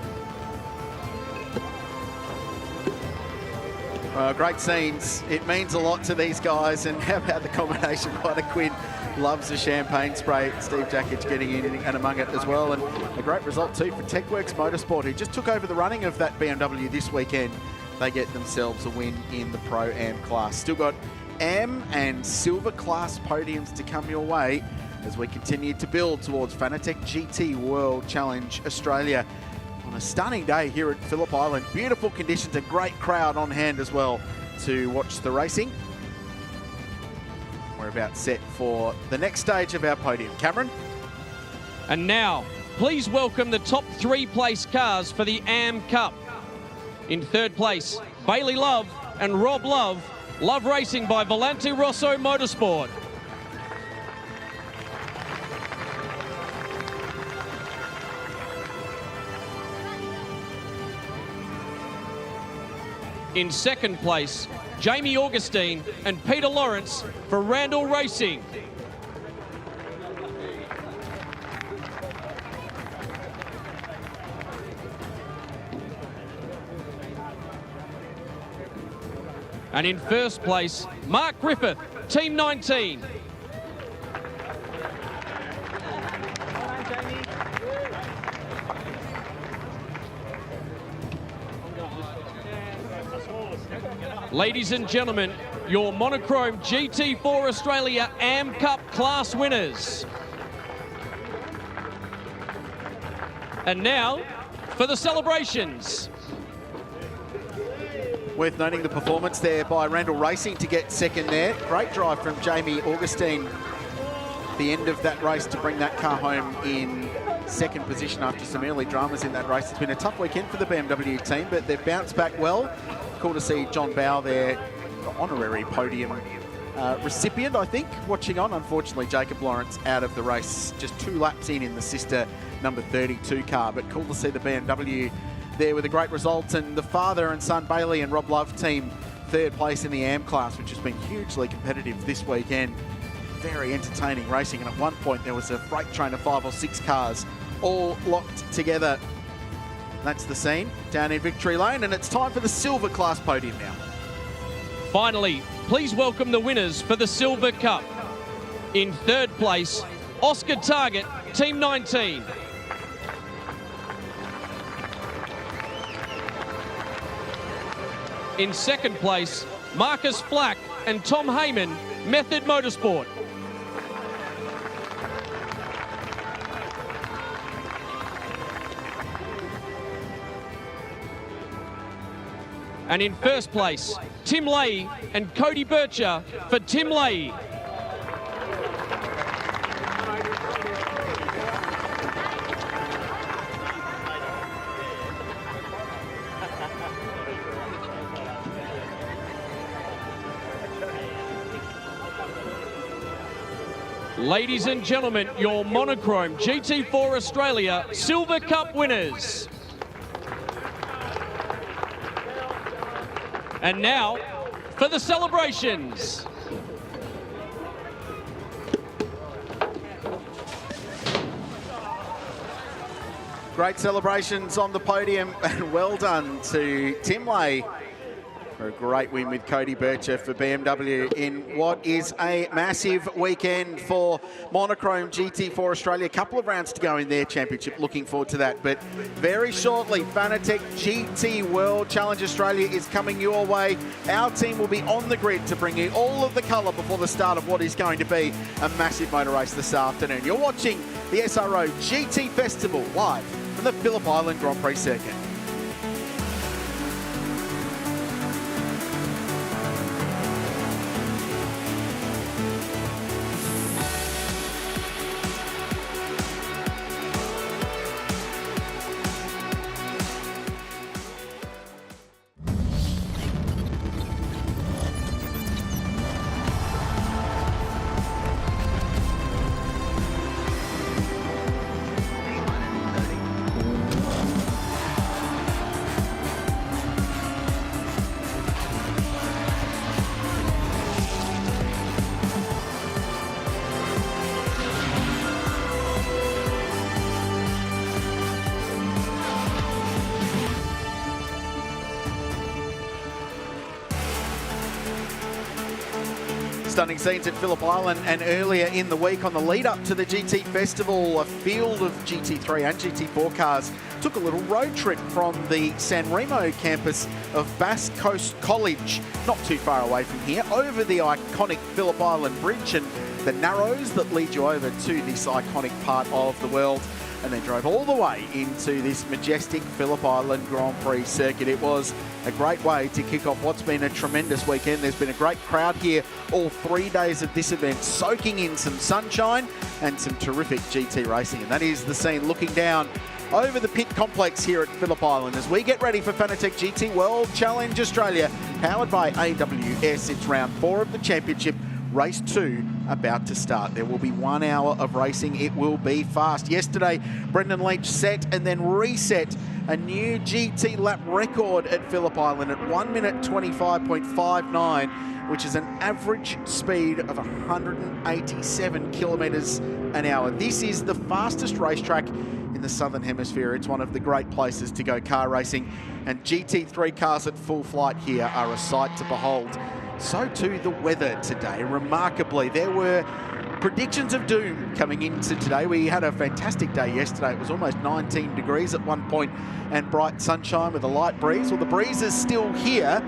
[SPEAKER 7] Great scenes. It means a lot to these guys. And how about the combination? Ryder Quinn loves the champagne spray. Steve Jackich getting in and among it as well. And a great result too for TechWorks Motorsport, who just took over the running of that BMW this weekend. They get themselves a win in the Pro-Am class. Still got Am and Silver class podiums to come your way as we continue to build towards Fanatec GT World Challenge Australia on a stunning day here at Phillip Island. Beautiful conditions, a great crowd on hand as well to watch the racing. We're about set for the next stage of our podium. Cameron?
[SPEAKER 2] And now, please welcome the top 3 place cars for the Am Cup. In third place, Bailey Love and Rob Love. Love Racing by Volante Rosso Motorsport. In second place, Jamie Augustine and Peter Lawrence for Randall Racing. And in first place, Mark Griffith, Team 19. Ladies and gentlemen, your Monochrome GT4 Australia Am Cup class winners. And now, for the celebrations.
[SPEAKER 7] Worth noting the performance there by Randall Racing to get second there. Great drive from Jamie Augustine at the end of that race to bring that car home in second position after some early dramas in that race. It's been a tough weekend for the BMW team, but they've bounced back well. Cool to see John Bow there, honorary podium recipient, I think, watching on. Unfortunately, Jacob Lawrence out of the race, just 2 laps in the sister number 32 car, but cool to see the BMW there with a great result, and the father and son Bailey and Rob Love team third place in the Am class, which has been hugely competitive this weekend. Very entertaining racing, and at one point there was a freight train of 5 or 6 cars all locked together. That's the scene down in Victory Lane, and it's time for the Silver class podium now.
[SPEAKER 2] Finally, please welcome the winners for the Silver Cup. In third place, Oscar Target, Team 19. In second place, Marcus Flack and Tom Heyman, Method Motorsport. And in first place, Tim Leahy and Cody Bircher for Tim Leahy. Ladies and gentlemen, your Monochrome GT4 Australia Silver Cup winners. And now, for the celebrations.
[SPEAKER 7] Great celebrations on the podium, and well done to Tim Leahy for a great win with Cody Bircher for BMW in what is a massive weekend for Monochrome GT4 Australia. A couple of rounds to go in their championship. Looking forward to that. But very shortly, Fanatec GT World Challenge Australia is coming your way. Our team will be on the grid to bring you all of the colour before the start of what is going to be a massive motor race this afternoon. You're watching the SRO GT Festival live from the Phillip Island Grand Prix circuit. Stunning scenes at Phillip Island, and earlier in the week on the lead up to the GT Festival, a field of GT3 and GT4 cars took a little road trip from the San Remo campus of Bass Coast College, not too far away from here, over the iconic Phillip Island Bridge and the narrows that lead you over to this iconic part of the world, and then drove all the way into this majestic Phillip Island Grand Prix circuit. It was a great way to kick off what's been a tremendous weekend. There's been a great crowd here all 3 days of this event, soaking in some sunshine and some terrific GT racing. And that is the scene looking down over the pit complex here at Phillip Island as we get ready for Fanatec GT World Challenge Australia, powered by AWS. It's round 4 of the championship. Race 2 about to start. There will be 1 hour of racing. It will be fast. Yesterday, Brendan Leach set and then reset a new GT lap record at Phillip Island at 1 minute 25.59, which is an average speed of 187 kilometres an hour. This is the fastest racetrack in the Southern Hemisphere. It's one of the great places to go car racing, and GT3 cars at full flight here are a sight to behold. So too the weather today. Remarkably, there were predictions of doom coming into today. We had a fantastic day yesterday. It was almost 19 degrees at one point and bright sunshine with a light breeze. Well, the breeze is still here,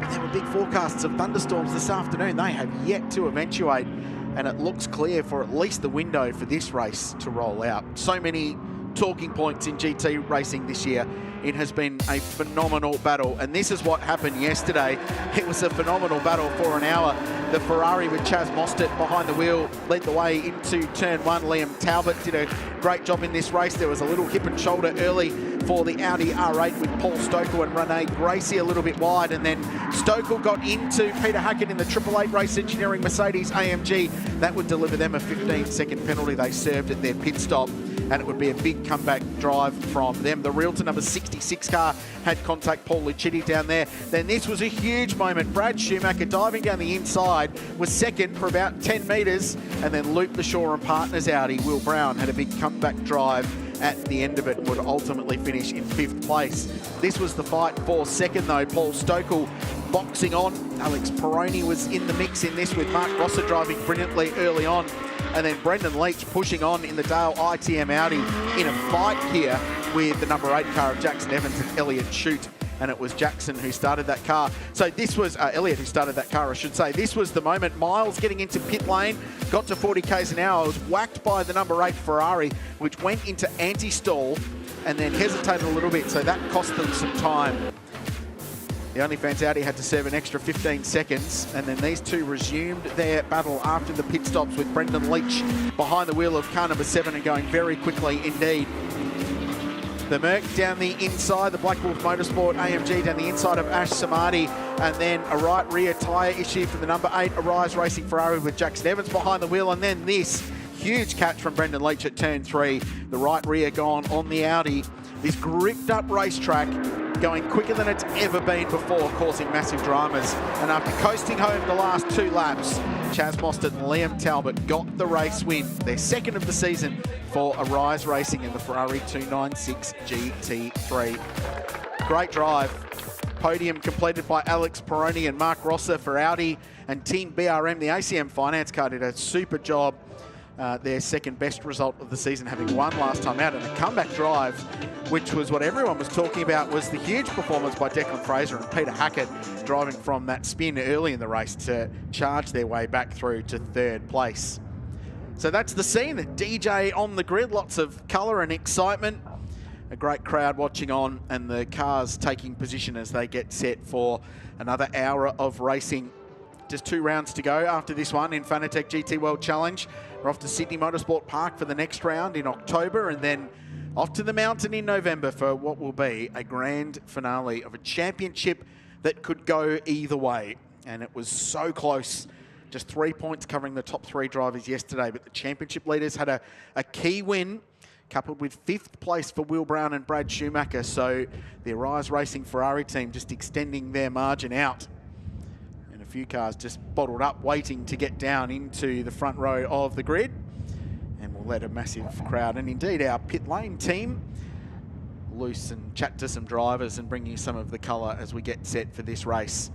[SPEAKER 7] but there were big forecasts of thunderstorms this afternoon. They have yet to eventuate, and it looks clear for at least the window for this race to roll out. So many talking points in GT racing this year. It has been a phenomenal battle, and this is what happened yesterday. It was a phenomenal battle for an hour. The Ferrari with Chaz Mostert behind the wheel led the way into turn 1. Liam Talbot did a great job in this race. There was a little hip and shoulder early for the Audi R8 with Paul Stokel and Rene Gracie a little bit wide, and then Stokel got into Peter Hackett in the 888 Race Engineering Mercedes AMG. That would deliver them a 15-second penalty they served at their pit stop, and it would be a big comeback drive from them. The Realtor number 66 car had contact Paul Lucchetti down there. Then this was a huge moment. Brad Schumacher diving down the inside was second for about 10 metres, and then looped the Shaw and Partners Audi. Will Brown had a big comeback drive at the end of it and would ultimately finish in 5th place. This was the fight for second though. Paul Stokel boxing on. Alex Peroni was in the mix in this with Mark Rosser driving brilliantly early on. And then Brendan Leach pushing on in the Dale ITM Audi in a fight here with the number 8 car of Jackson Evans and Elliot Shute. And it was Jackson who started that car. So this was Elliot who started that car, I should say. This was the moment. Miles getting into pit lane, got to 40 k's an hour, was whacked by the number 8 Ferrari, which went into anti-stall and then hesitated a little bit. So that cost them some time. The OnlyFans Audi had to serve an extra 15 seconds, and then these two resumed their battle after the pit stops with Brendan Leach behind the wheel of car number 7 and going very quickly indeed. The Merc down the inside, the Black Wolf Motorsport AMG down the inside of Ash Samadi, and then a right rear tyre issue for the number 8 Arise Racing Ferrari with Jackson Evans behind the wheel, and then this huge catch from Brendan Leach at turn 3. The right rear gone on the Audi. This gripped up racetrack going quicker than it's ever been before, causing massive dramas. And after coasting home the last 2 laps, Chaz Mostert and Liam Talbot got the race win. Their second of the season for Arise Racing in the Ferrari 296 GT3. Great drive. Podium completed by Alex Peroni and Mark Rosser for Audi, and Team BRM, the ACM Finance car, did a super job. Their second best result of the season, having won last time out, and a comeback drive, which was what everyone was talking about, was the huge performance by Declan Fraser and Peter Hackett driving from that spin early in the race to charge their way back through to 3rd place. So that's the scene. DJ on the grid, lots of colour and excitement. A great crowd watching on, and the cars taking position as they get set for another hour of racing. Just 2 rounds to go after this one in Fanatec GT World Challenge. We're off to Sydney Motorsport Park for the next round in October, and then off to the mountain in November for what will be a grand finale of a championship that could go either way. And it was so close. Just 3 points covering the top 3 drivers yesterday, but the championship leaders had a key win, coupled with 5th place for Will Brown and Brad Schumacher. So the Arise Racing Ferrari team just extending their margin out. Few cars just bottled up, waiting to get down into the front row of the grid, and we'll let a massive crowd and indeed our pit lane team loose and chat to some drivers and bring you some of the colour as we get set for this race.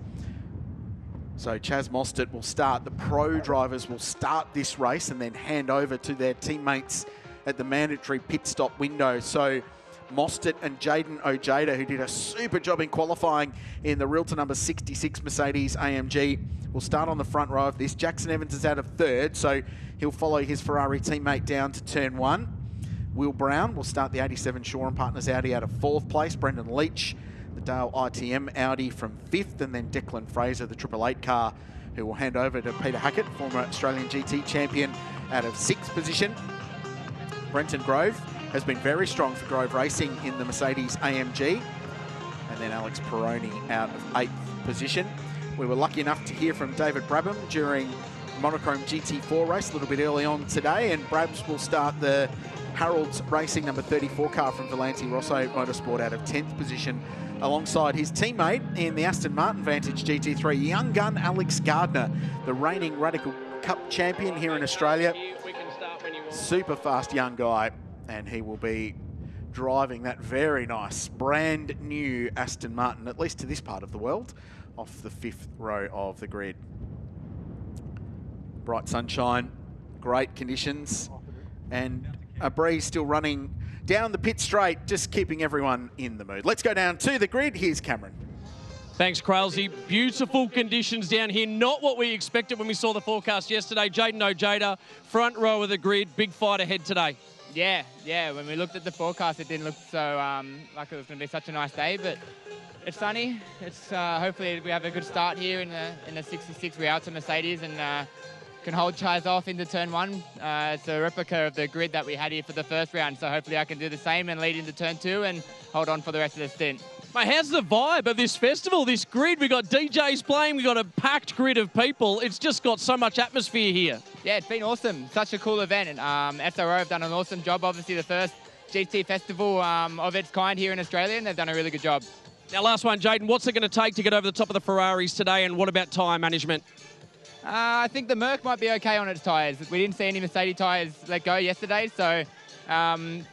[SPEAKER 7] So Chaz Mostert will start. The pro drivers will start this race and then hand over to their teammates at the mandatory pit stop window. So Mostert and Jaden Ojeda, who did a super job in qualifying in the real to number 66 Mercedes AMG, will start on the front row of this. Jackson Evans is out of third, so he'll follow his Ferrari teammate down to turn 1. Will Brown will start the 87 Shaw & Partners Audi out of 4th place. Brendan Leach, the Dale ITM Audi from 5th, and then Declan Fraser, the 888 car, who will hand over to Peter Hackett, former Australian GT champion, out of 6th position. Brenton Grove has been very strong for Grove Racing in the Mercedes AMG. And then Alex Peroni out of 8th position. We were lucky enough to hear from David Brabham during Monochrome GT4 race a little bit early on today, and Brabs will start the Harold's Racing number 34 car from Valenti Rosso Motorsport out of 10th position, alongside his teammate in the Aston Martin Vantage GT3, young gun Alex Gardner, the reigning Radical Cup champion here in Australia. Super fast young guy, and he will be driving that very nice brand new Aston Martin, at least to this part of the world, off the 5th row of the grid. Bright sunshine, great conditions, and a breeze still running down the pit straight, just keeping everyone in the mood. Let's go down to the grid. Here's Cameron.
[SPEAKER 2] Thanks, Crailsey. Beautiful conditions down here. Not what we expected when we saw the forecast yesterday. Jaden Ojeda, front row of the grid. Big fight ahead today.
[SPEAKER 4] Yeah. When we looked at the forecast, it didn't look so like it was going to be such a nice day, but it's sunny. It's hopefully we have a good start here in the 66 Rialto Mercedes and can hold Chaz off into turn 1. It's a replica of the grid that we had here for the first round, so hopefully I can do the same and lead into turn 2 and hold on for the rest of the stint.
[SPEAKER 2] Mate, how's the vibe of this festival, this grid? We've got DJs playing, we've got a packed grid of people. It's just got so much atmosphere here.
[SPEAKER 4] Yeah, it's been awesome. Such a cool event. And SRO have done an awesome job. Obviously the first GT festival of its kind here in Australia, and they've done a really good job.
[SPEAKER 2] Now, last one, Jaden, what's it going to take to get over the top of the Ferraris today, and what about tyre management?
[SPEAKER 4] I think the Merc might be okay on its tyres. We didn't see any Mercedes tyres let go yesterday, so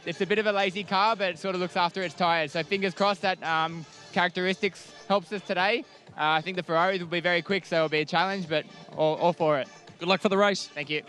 [SPEAKER 4] it's a bit of a lazy car, but it sort of looks after its tyres. So fingers crossed that characteristics helps us today. I think the Ferraris will be very quick, so it'll be a challenge, but all for it.
[SPEAKER 2] Good luck for the race.
[SPEAKER 4] Thank you.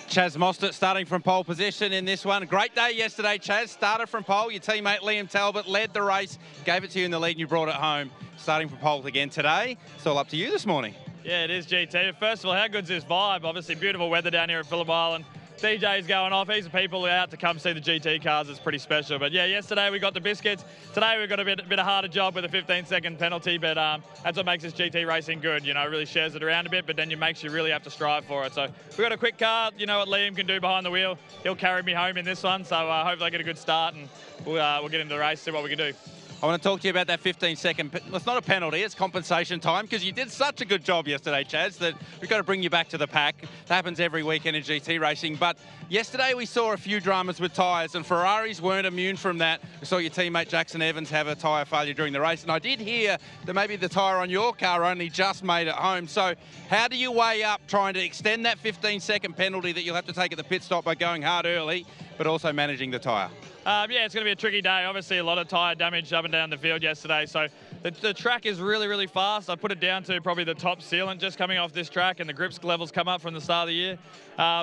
[SPEAKER 11] Chaz Mostert starting from pole position in this one. Great day yesterday, Chaz. Started from pole. Your teammate Liam Talbot led the race, gave it to you in the lead, and you brought it home. Starting from pole again today. It's all up to you this morning.
[SPEAKER 5] Yeah, it is, GT. First of all, how good's this vibe? Obviously, beautiful weather down here at Phillip Island. DJ's going off. He's the people out to come see the GT cars. It's pretty special. But yeah, yesterday we got the biscuits. Today we've got a bit of a harder job with a 15-second penalty, but that's what makes this GT racing good. You know, it really shares it around a bit, but then it makes you really have to strive for it. So we've got a quick car. You know what Liam can do behind the wheel. He'll carry me home in this one. So hopefully I get a good start and we'll get into the race, see what we can do.
[SPEAKER 11] I want to talk to you about that 15-second. It's not a penalty, it's compensation time, because you did such a good job yesterday, Chaz, that we've got to bring you back to the pack. That happens every weekend in GT racing. But yesterday we saw a few dramas with tyres, and Ferraris weren't immune from that. We saw your teammate Jackson Evans have a tyre failure during the race, and I did hear that maybe the tyre on your car only just made it home. So how do you weigh up trying to extend that 15-second penalty that you'll have to take at the pit stop by going hard early, but also managing the tyre?
[SPEAKER 5] Yeah, it's going to be a tricky day. Obviously, a lot of tyre damage up and down the field yesterday. So the track is really, really fast. I put it down to probably the top sealant just coming off this track, and the grips levels come up from the start of the year.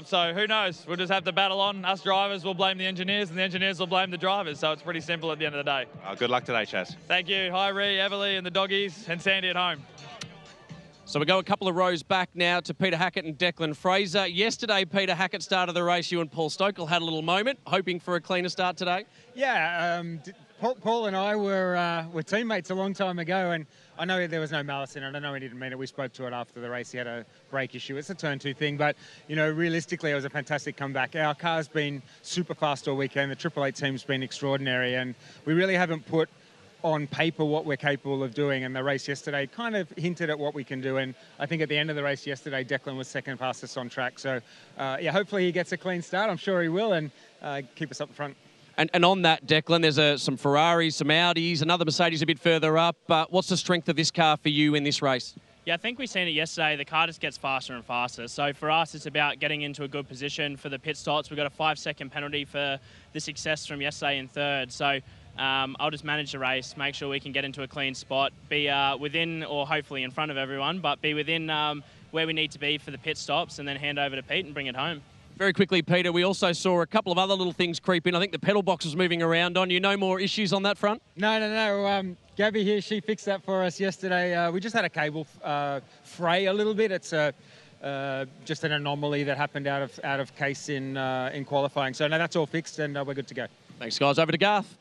[SPEAKER 5] So who knows? We'll just have to battle on. Us drivers will blame the engineers, and the engineers will blame the drivers. So it's pretty simple at the end of the day.
[SPEAKER 11] Good luck today, Chaz.
[SPEAKER 5] Thank you. Hi, Ree, Everly, and the doggies, and Sandy at home.
[SPEAKER 2] So we go a couple of rows back now to Peter Hackett and Declan Fraser. Yesterday, Peter Hackett started the race. You and Paul Stokel had a little moment, hoping for a cleaner start today.
[SPEAKER 23] Yeah, Paul and I were teammates a long time ago, and I know there was no malice in it. I know he didn't mean it. We spoke to it after the race. He had a brake issue. It's a turn 2 thing, but, you know, realistically, it was a fantastic comeback. Our car's been super fast all weekend. The 888 team's been extraordinary, and we really haven't put on paper what we're capable of doing, and the race yesterday kind of hinted at what we can do, and I think at the end of the race yesterday Declan was second fastest on track, so yeah, hopefully he gets a clean start. I'm sure he will, and keep us up front.
[SPEAKER 2] And on that, Declan, there's some Ferraris, some Audis, another Mercedes a bit further up. What's the strength of this car for you in this race?
[SPEAKER 12] Yeah, I think we've seen it yesterday. The car just gets faster and faster. So for us, it's about getting into a good position for the pit stops. We've got a 5-second penalty for the success from yesterday in third. So I'll just manage the race, make sure we can get into a clean spot, be within or hopefully in front of everyone, but be within where we need to be for the pit stops and then hand over to Pete and bring it home.
[SPEAKER 2] Very quickly, Peter, we also saw a couple of other little things creep in. I think the pedal box was moving around on you. No more issues on that front?
[SPEAKER 23] No. Gabby here, she fixed that for us yesterday. We just had a cable fray a little bit. It's just an anomaly that happened out of case in qualifying. So no, that's all fixed and we're good to go.
[SPEAKER 2] Thanks, guys. Over to Garth.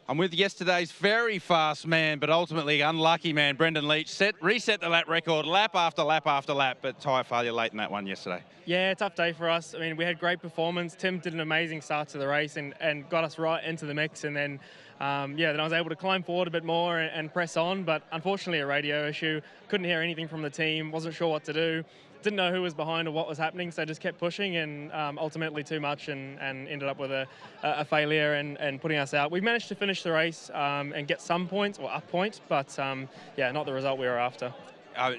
[SPEAKER 11] I'm with yesterday's very fast man, but ultimately unlucky man, Brendan Leach. Reset the lap record, lap after lap after lap, but tyre failure late in that one yesterday.
[SPEAKER 6] Yeah, tough day for us. I mean, we had great performance. Tim did an amazing start to the race and got us right into the mix. And then, then I was able to climb forward a bit more and press on. But unfortunately, a radio issue. Couldn't hear anything from the team. Wasn't sure what to do. Didn't know who was behind or what was happening, so just kept pushing and ultimately too much and ended up with a failure and putting us out. We've managed to finish the race and get some points, or a point, but not the result we were after.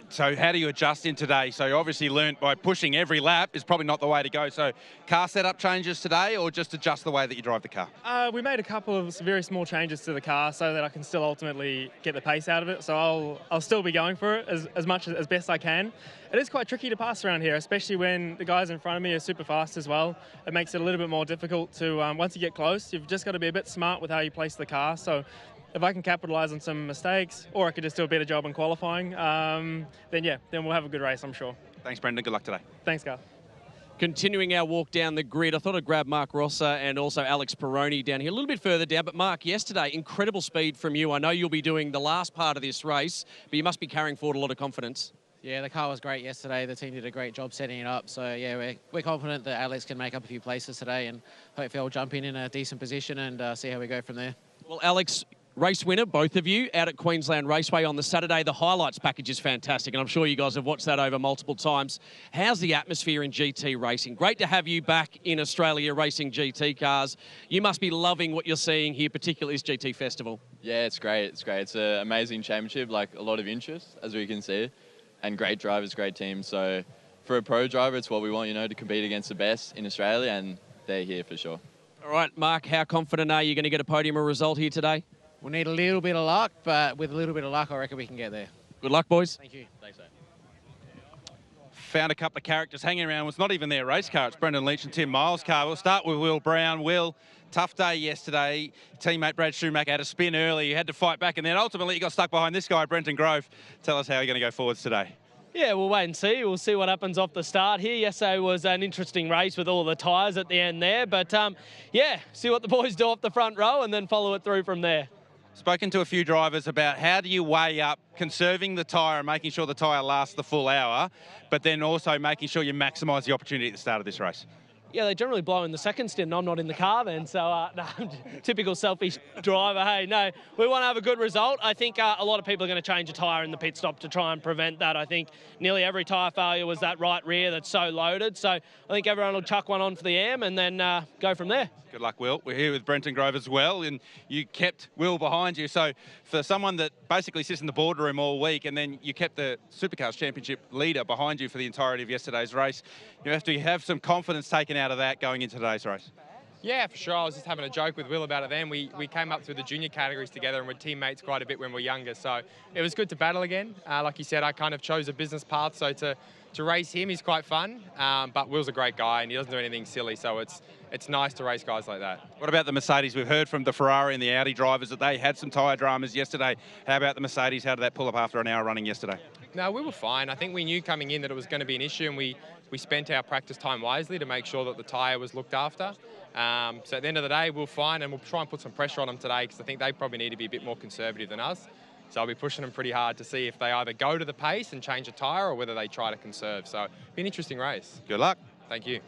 [SPEAKER 11] So how do you adjust in today? So you obviously learnt by pushing every lap is probably not the way to go. So car setup changes today or just adjust the way that you drive the car?
[SPEAKER 6] We made a couple of very small changes to the car so that I can still ultimately get the pace out of it. So I'll still be going for it as best I can. It is quite tricky to pass around here, especially when the guys in front of me are super fast as well. It makes it a little bit more difficult to, once you get close, you've just got to be a bit smart with how you place the car. So if I can capitalise on some mistakes, or I could just do a better job in qualifying, then we'll have a good race, I'm sure.
[SPEAKER 11] Thanks, Brendan. Good luck today.
[SPEAKER 6] Thanks, Garth.
[SPEAKER 2] Continuing our walk down the grid, I thought I'd grab Mark Rosser and also Alex Peroni down here, a little bit further down. But Mark, yesterday, incredible speed from you. I know you'll be doing the last part of this race, but you must be carrying forward a lot of confidence.
[SPEAKER 8] Yeah, the car was great yesterday. The team did a great job setting it up. So, yeah, we're confident that Alex can make up a few places today, and hopefully I'll jump in a decent position and see how we go from there.
[SPEAKER 2] Well, Alex, race winner, both of you, out at Queensland Raceway on the Saturday. The highlights package is fantastic, and I'm sure you guys have watched that over multiple times. How's the atmosphere in GT racing? Great to have you back in Australia racing GT cars. You must be loving what you're seeing here, particularly this GT Festival.
[SPEAKER 9] Yeah, it's great. It's great. It's an amazing championship, like a lot of interest, as we can see, and great drivers, great teams. So for a pro driver, it's what we want, to compete against the best in Australia, and they're here for sure.
[SPEAKER 2] All right, Mark, how confident are you going to get a podium or result here today?
[SPEAKER 8] We'll need a little bit of luck, but with a little bit of luck, I reckon we can get there.
[SPEAKER 2] Good luck, boys.
[SPEAKER 8] Thank you. Thanks, mate.
[SPEAKER 11] Found a couple of characters hanging around. It's not even their race car. It's Brendan Leach and Tim Miles' car. We'll start with Will Brown. Will, tough day yesterday. Teammate Brad Schumacher had a spin early. You had to fight back, and then ultimately you got stuck behind this guy, Brenton Grove. Tell us how you're going to go forwards today.
[SPEAKER 12] Yeah, we'll wait and see. We'll see what happens off the start here. Yesterday was an interesting race with all the tyres at the end there. But, see what the boys do off the front row and then follow it through from there.
[SPEAKER 11] Spoken to a few drivers about how do you weigh up conserving the tyre and making sure the tyre lasts the full hour, but then also making sure you maximise the opportunity at the start of this race.
[SPEAKER 12] Yeah, they generally blow in the second stint. I'm not in the car then, so typical selfish driver. Hey, no, we want to have a good result. I think a lot of people are going to change a tyre in the pit stop to try and prevent that. I think nearly every tyre failure was that right rear that's so loaded. So I think everyone will chuck one on for the AM and then go from there.
[SPEAKER 11] Good luck, Will. We're here with Brenton Grove as well, and you kept Will behind you. So for someone that basically sits in the boardroom all week, and then you kept the Supercars Championship leader behind you for the entirety of yesterday's race, you have to have some confidence taken out of that going into today's race.
[SPEAKER 24] Yeah, for sure. I was just having a joke with Will about it then. We came up through the junior categories together and were teammates quite a bit when we were younger. So it was good to battle again. Like you said, I kind of chose a business path, so to race him is quite fun. But Will's a great guy and he doesn't do anything silly, so it's nice to race guys like that.
[SPEAKER 11] What about the Mercedes? We've heard from the Ferrari and the Audi drivers that they had some tyre dramas yesterday. How about the Mercedes? How did that pull up after an hour running yesterday?
[SPEAKER 24] No, we were fine. I think we knew coming in that it was going to be an issue, and we spent our practice time wisely to make sure that the tyre was looked after. So at the end of the day, we're fine, and we'll try and put some pressure on them today because I think they probably need to be a bit more conservative than us. So I'll be pushing them pretty hard to see if they either go to the pace and change a tyre or whether they try to conserve. So it'll be an interesting race.
[SPEAKER 11] Good luck.
[SPEAKER 24] Thank you.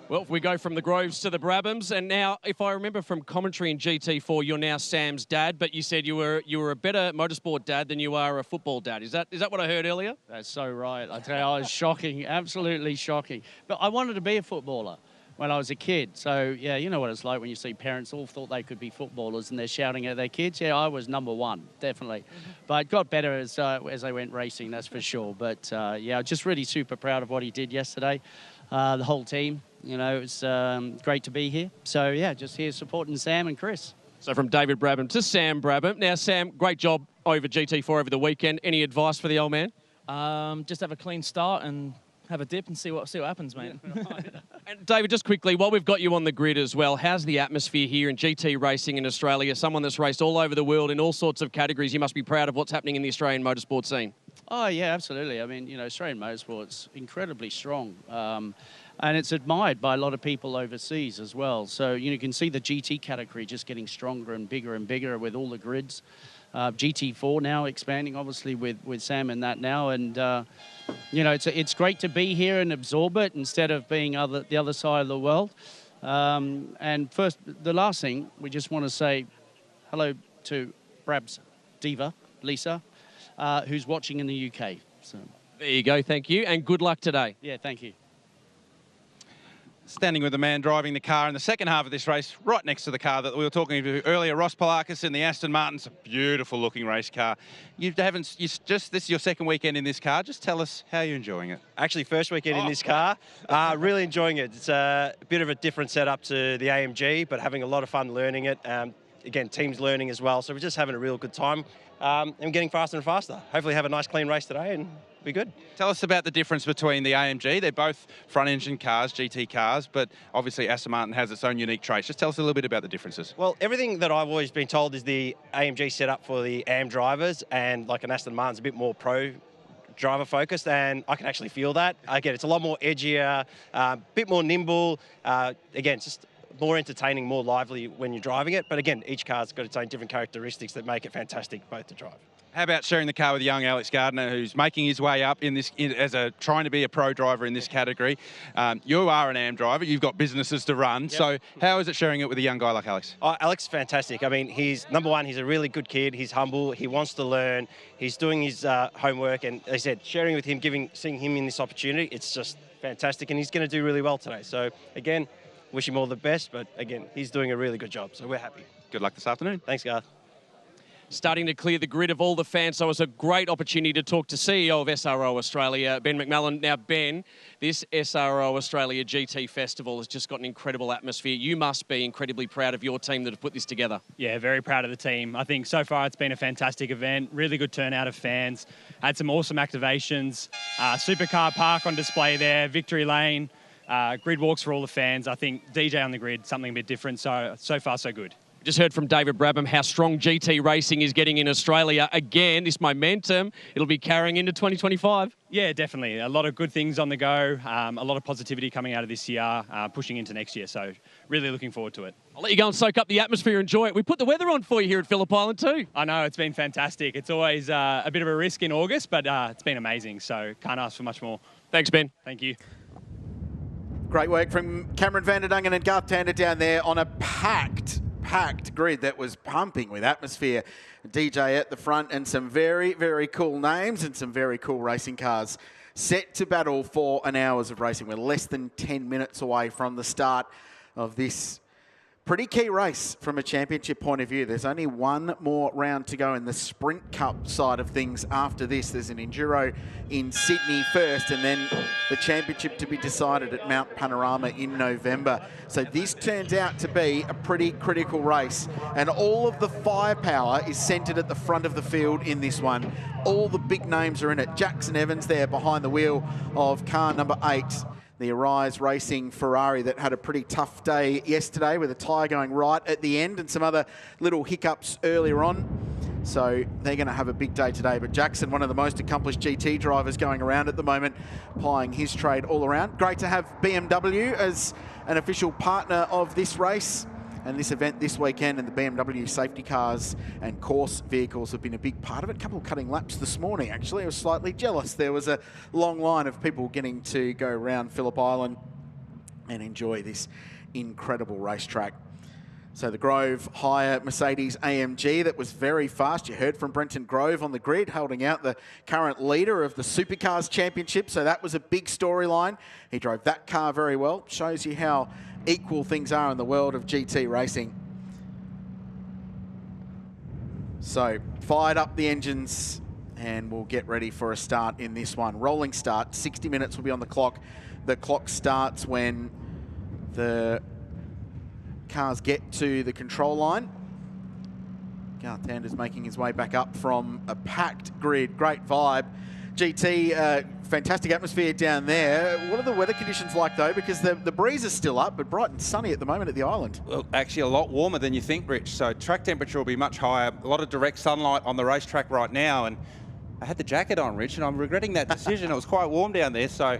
[SPEAKER 2] Well, we go from the Groves to the Brabhams, and now, if I remember from commentary in GT4, you're now Sam's dad, but you said you were a better motorsport dad than you are a football dad. Is that what I heard earlier?
[SPEAKER 16] That's so right. I tell you, I was shocking, absolutely shocking. But I wanted to be a footballer when I was a kid. So, yeah, you know what it's like when you see parents all thought they could be footballers and they're shouting at their kids. Yeah, I was number one, definitely. But it got better as they went racing, that's for sure. But, yeah, just really super proud of what he did yesterday. The whole team, it was great to be here. So, yeah, just here supporting Sam and Chris.
[SPEAKER 2] So from David Brabham to Sam Brabham. Now, Sam, great job over GT4 over the weekend. Any advice for the old man?
[SPEAKER 1] Just have a clean start and have a dip and see what happens, mate.
[SPEAKER 2] And David, just quickly, while we've got you on the grid as well, how's the atmosphere here in GT racing in Australia? Someone that's raced all over the world in all sorts of categories. You must be proud of what's happening in the Australian motorsport scene.
[SPEAKER 16] Oh, yeah, absolutely. I mean, Australian motorsport's incredibly strong. And it's admired by a lot of people overseas as well. So, you can see the GT category just getting stronger and bigger with all the grids. GT4 now expanding, obviously, with Sam and that now. And, it's great to be here and absorb it instead of being the other side of the world. And first, the last thing, we just want to say hello to Brab's diva, Lisa, who's watching in the UK. So.
[SPEAKER 2] There you go, thank you, and good luck today.
[SPEAKER 16] Yeah, thank you.
[SPEAKER 11] Standing with the man driving the car in the second half of this race, right next to the car that we were talking to earlier, Ross Polakis in the Aston Martin. It's a beautiful looking race car. This is your second weekend in this car. Just tell us how you're enjoying it.
[SPEAKER 13] Actually, first weekend in this car. Really enjoying it. It's a bit of a different setup to the AMG, but having a lot of fun learning it. Again, team's learning as well. So we're just having a real good time and getting faster and faster. Hopefully have a nice clean race today and be good.
[SPEAKER 11] Tell us about the difference between the AMG. They're both front-engine cars, GT cars, but obviously Aston Martin has its own unique traits. Just tell us a little bit about the differences.
[SPEAKER 13] Well, everything that I've always been told is the AMG set up for the AM drivers, and like an Aston Martin's a bit more pro driver focused, and I can actually feel that. Again, it's a lot more edgier, a bit more nimble. Again, it's just more entertaining, more lively when you're driving it. But again, each car's got its own different characteristics that make it fantastic both to drive.
[SPEAKER 11] How about sharing the car with young Alex Gardner, who's making his way up trying to be a pro driver in this category? You are an AM driver. You've got businesses to run. Yep. So how is it sharing it with a young guy like Alex?
[SPEAKER 13] Alex is fantastic. I mean, number one, he's a really good kid. He's humble. He wants to learn. He's doing his homework. And as I said, sharing with him, seeing him in this opportunity, it's just fantastic. And he's going to do really well today. So again, wish him all the best. But again, he's doing a really good job. So we're happy.
[SPEAKER 11] Good luck this afternoon.
[SPEAKER 13] Thanks, Garth.
[SPEAKER 2] Starting to clear the grid of all the fans, so it was a great opportunity to talk to CEO of SRO Australia, Ben McMullen. Now, Ben, this SRO Australia GT Festival has just got an incredible atmosphere. You must be incredibly proud of your team that have put this together.
[SPEAKER 14] Yeah, very proud of the team. I think so far it's been a fantastic event, really good turnout of fans, had some awesome activations, supercar park on display there, victory lane, grid walks for all the fans. I think DJ on the grid, something a bit different, so far so good.
[SPEAKER 2] Just heard from David Brabham how strong GT racing is getting in Australia. Again, this momentum, it'll be carrying into 2025.
[SPEAKER 14] Yeah, definitely. A lot of good things on the go, a lot of positivity coming out of this year, pushing into next year. So really looking forward to it.
[SPEAKER 2] I'll let you go and soak up the atmosphere, enjoy it. We put the weather on for you here at Phillip Island too.
[SPEAKER 14] I know, it's been fantastic. It's always a bit of a risk in August, but it's been amazing. So can't ask for much more.
[SPEAKER 2] Thanks, Ben.
[SPEAKER 14] Thank you.
[SPEAKER 7] Great work from Cameron van der Dungen and Garth Tander down there on a packed grid that was pumping with atmosphere. DJ at the front and some very, very cool names and some very cool racing cars set to battle for an hours of racing. We're less than 10 minutes away from the start of this pretty key race from a championship point of view. There's only one more round to go in the Sprint Cup side of things. After this, there's an Enduro in Sydney first, and then the championship to be decided at Mount Panorama in November. So this turns out to be a pretty critical race, and all of the firepower is centred at the front of the field in this one. All the big names are in it. Jackson Evans there behind the wheel of car number 8. The Arise Racing Ferrari that had a pretty tough day yesterday with a tyre going right at the end and some other little hiccups earlier on. So they're going to have a big day today. But Jackson, one of the most accomplished GT drivers going around at the moment, plying his trade all around. Great to have BMW as an official partner of this race and this event this weekend, and the BMW safety cars and course vehicles have been a big part of it. A couple cutting laps this morning, actually. I was slightly jealous. There was a long line of people getting to go around Phillip Island and enjoy this incredible racetrack. So the Grove Hire Mercedes AMG, that was very fast. You heard from Brenton Grove on the grid, holding out the current leader of the Supercars Championship. So that was a big storyline. He drove that car very well. Shows you how equal things are in the world of GT racing. So fired up the engines and we'll get ready for a start in this one. Rolling start, 60 minutes will be on the clock. The clock starts when the cars get to the control line. Garth Tander's making his way back up from a packed grid. Great vibe. GT, fantastic atmosphere down there. What are the weather conditions like, though? Because the breeze is still up, but bright and sunny at the moment at the island.
[SPEAKER 11] Well, actually a lot warmer than you think, Rich. So track temperature will be much higher. A lot of direct sunlight on the racetrack right now. And I had the jacket on, Rich, and I'm regretting that decision. It was quite warm down there. So,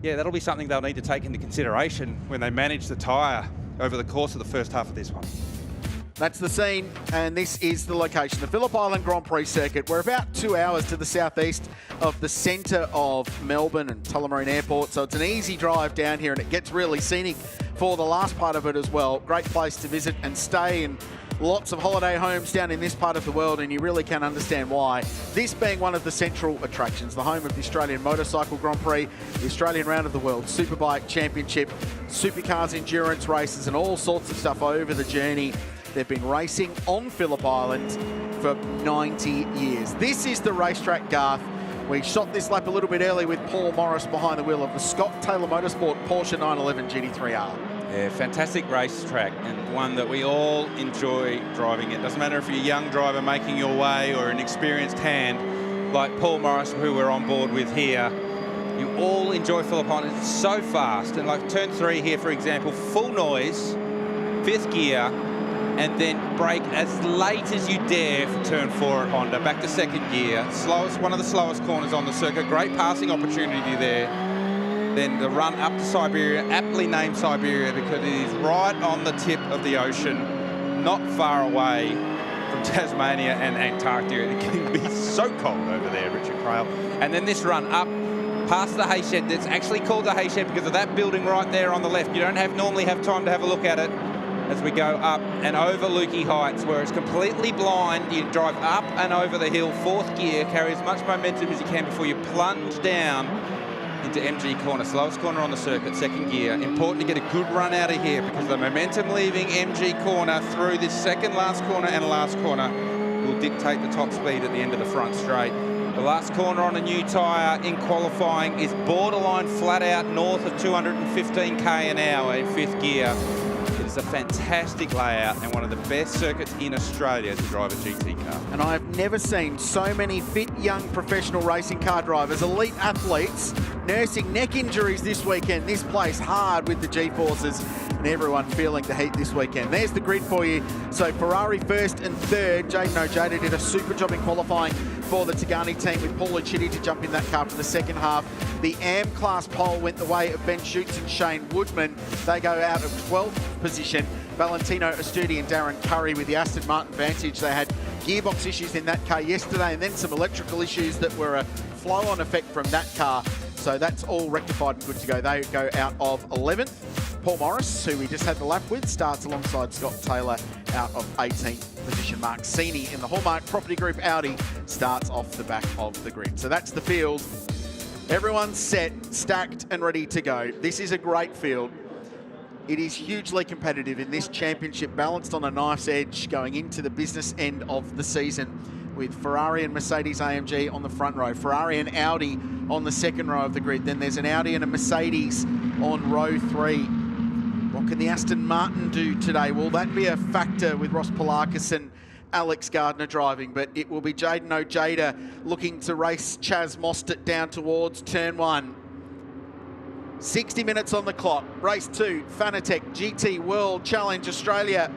[SPEAKER 11] yeah, that'll be something they'll need to take into consideration when they manage the tyre over the course of the first half of this one.
[SPEAKER 7] That's the scene, and this is the location, the Phillip Island Grand Prix circuit. We're about 2 hours to the southeast of the centre of Melbourne and Tullamarine Airport, so it's an easy drive down here, and it gets really scenic for the last part of it as well. Great place to visit and stay, and lots of holiday homes down in this part of the world, and you really can understand why. This being one of the central attractions, the home of the Australian Motorcycle Grand Prix, the Australian Round of the World Superbike Championship, supercars endurance races, and all sorts of stuff over the journey. They've been racing on Phillip Island for 90 years. This is the racetrack, Garth. We shot this lap a little bit early with Paul Morris behind the wheel of the Scott Taylor Motorsport Porsche 911 GT3R.
[SPEAKER 11] Yeah, fantastic racetrack, and one that we all enjoy driving. It doesn't matter if you're a young driver making your way or an experienced hand like Paul Morris, who we're on board with here. You all enjoy Phillip Island. It's so fast, and like turn 3 here, for example, full noise, 5th gear, and then brake as late as you dare for turn 4 at Honda. Back to 2nd gear. Slowest, one of the slowest corners on the circuit. Great passing opportunity there. Then the run up to Siberia, aptly named Siberia because it is right on the tip of the ocean, not far away from Tasmania and Antarctica. It can be so cold over there, Richard Crail. And then this run up past the hay shed. That's actually called the hay shed because of that building right there on the left. You don't normally have time to have a look at it. As we go up and over Lukey Heights, where it's completely blind. You drive up and over the hill, 4th gear, carry as much momentum as you can before you plunge down into MG corner, slowest corner on the circuit, 2nd gear. Important to get a good run out of here because the momentum leaving MG corner through this second last corner and last corner will dictate the top speed at the end of the front straight. The last corner on a new tyre in qualifying is borderline flat out north of 215k an hour in 5th gear. It's a fantastic layout and one of the best circuits in Australia to drive a GT car.
[SPEAKER 7] And I've never seen so many fit young professional racing car drivers, elite athletes, nursing neck injuries this weekend. This place hard with the G-forces and everyone feeling the heat this weekend. There's the grid for you. So Ferrari 1st and 3rd. Jayden Ojeda did a super job in qualifying for the Tagani team with Paul Lucchetti to jump in that car for the second half. The AM class pole went the way of Ben Schutz and Shane Woodman. They go out of 12th position. Valentino Astudi and Darren Curry with the Aston Martin Vantage. They had gearbox issues in that car yesterday and then some electrical issues that were a flow-on effect from that car. So that's all rectified and good to go. They go out of 11th. Paul Morris, who we just had the lap with, starts alongside Scott Taylor out of 18th position. Mark Sini in the Hallmark Property Group Audi starts off the back of the grid. So that's the field. Everyone's set, stacked and ready to go. This is a great field. It is hugely competitive in this championship, balanced on a knife's edge going into the business end of the season with Ferrari and Mercedes AMG on the front row, Ferrari and Audi on the second row of the grid. Then there's an Audi and a Mercedes on row 3. What can the Aston Martin do today? Will that be a factor with Ross Polakis and Alex Gardner driving? But it will be Jayden Ojeda looking to race Chaz Mostert down towards turn 1. 60 minutes on the clock. Race 2, Fanatec GT World Challenge Australia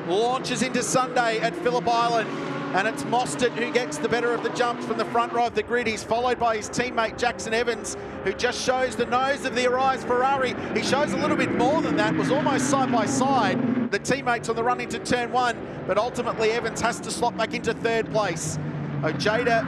[SPEAKER 7] launches into Sunday at Phillip Island. And it's Mostert who gets the better of the jumps from the front row of the grid. He's followed by his teammate Jackson Evans, who just shows the nose of the Arise Ferrari. He shows a little bit more than that, was almost side by side. The teammates on the run into turn 1, but ultimately Evans has to slot back into 3rd place. Ojeda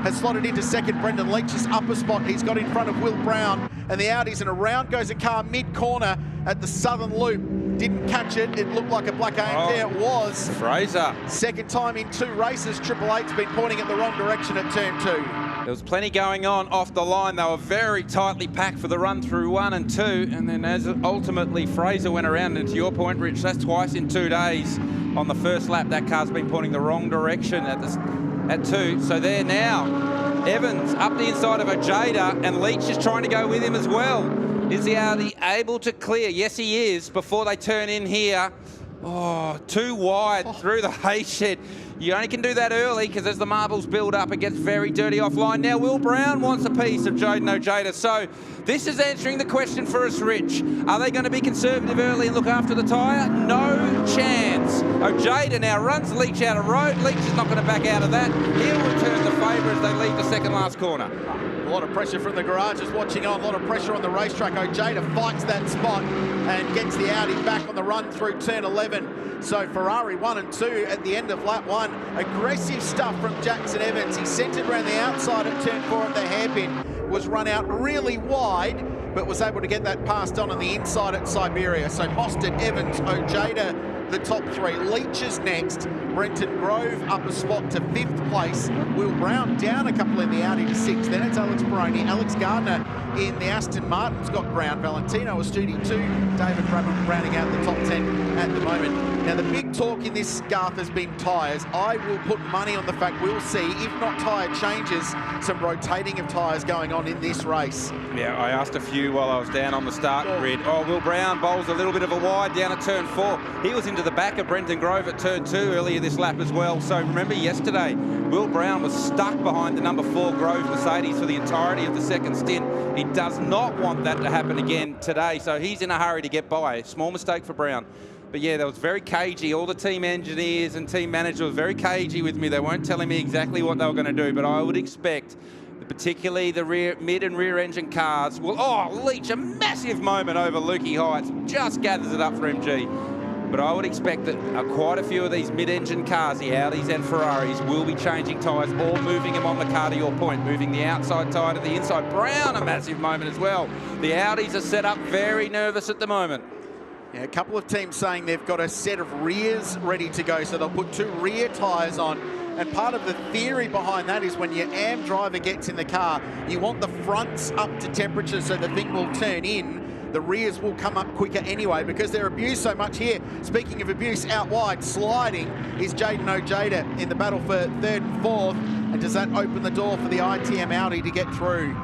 [SPEAKER 7] has slotted into 2nd. Brendan Leach's upper spot. He's got in front of Will Brown and the Audis, and around goes a car mid-corner at the southern loop. Didn't catch it. It looked like a black AMG. It was.
[SPEAKER 11] Fraser.
[SPEAKER 7] Second time in 2 races. Triple Eight's been pointing at the wrong direction at turn 2.
[SPEAKER 11] There was plenty going on off the line. They were very tightly packed for the run through 1 and 2. And then as ultimately Fraser went around, and to your point, Rich, that's twice in 2 days. On the first lap, that car's been pointing the wrong direction at 2. So there now, Evans up the inside of Ojeda, and Leach is trying to go with him as well. Is the Audi able to clear? Yes, he is, before they turn in here Oh, too wide through the hay shed. You only can do that early because as the marbles build up, it gets very dirty offline. Now, Will Brown wants a piece of Jaden Ojeda. So this is answering the question for us, Rich. Are they going to be conservative early and look after the tyre? No chance. Ojeda now runs Leach out of road. Leach is not going to back out of that. He'll return the favour as they leave the second last corner.
[SPEAKER 7] A lot of pressure from the garages watching on, a lot of pressure on the racetrack. Ojeda fights that spot and gets the Audi back on the run through turn 11. So Ferrari 1 and 2 at the end of lap 1. Aggressive stuff from Jackson Evans. He centred around the outside at turn 4 at the hairpin. Was run out really wide, but was able to get that passed on the inside at Siberia. So Mostert, Evans, Ojeda, the top 3. Leach is next. Brenton Grove up a spot to 5th place. Will Brown down a couple in the Audi to 6th. Then it's Alex Peroni. Alex Gardner in the Aston Martin's got Brown. Valentino Astudi 2. David Brabham rounding out the top 10 at the moment. Now the big talk in this, Garth, has been tyres. I will put money on the fact we'll see, if not tyre changes, some rotating of tyres going on in this race.
[SPEAKER 11] Yeah, I asked a few while I was down on the start grid. Oh, Will Brown bowls a little bit of a wide down at turn 4. He was into the back of Brenton Grove at turn 2 earlier this lap as well. So remember yesterday, Will Brown was stuck behind the number 4 Grove Mercedes for the entirety of the second stint. He does not want that to happen again today, so he's in a hurry to get by. Small mistake for Brown. But yeah, that was very cagey. All the team engineers and team managers were very cagey with me. They weren't telling me exactly what they were going to do, but I would expect particularly the mid and rear engine cars will, Leach, a massive moment over Lukey Heights, just gathers it up for MG. But I would expect that quite a few of these mid-engine cars, the Audis and Ferraris, will be changing tyres or moving them on the car, to your point, moving the outside tyre to the inside. Brown, a massive moment as well. The Audis are set up very nervous at the moment.
[SPEAKER 7] Yeah, a couple of teams saying they've got a set of rears ready to go, so they'll put 2 rear tyres on. And part of the theory behind that is when your AM driver gets in the car, you want the fronts up to temperature so the thing will turn in. The rears will come up quicker anyway because they're abused so much here. Speaking of abuse, out wide, sliding is Jaden Ojeda in the battle for 3rd and 4th. And does that open the door for the ITM Audi to get through?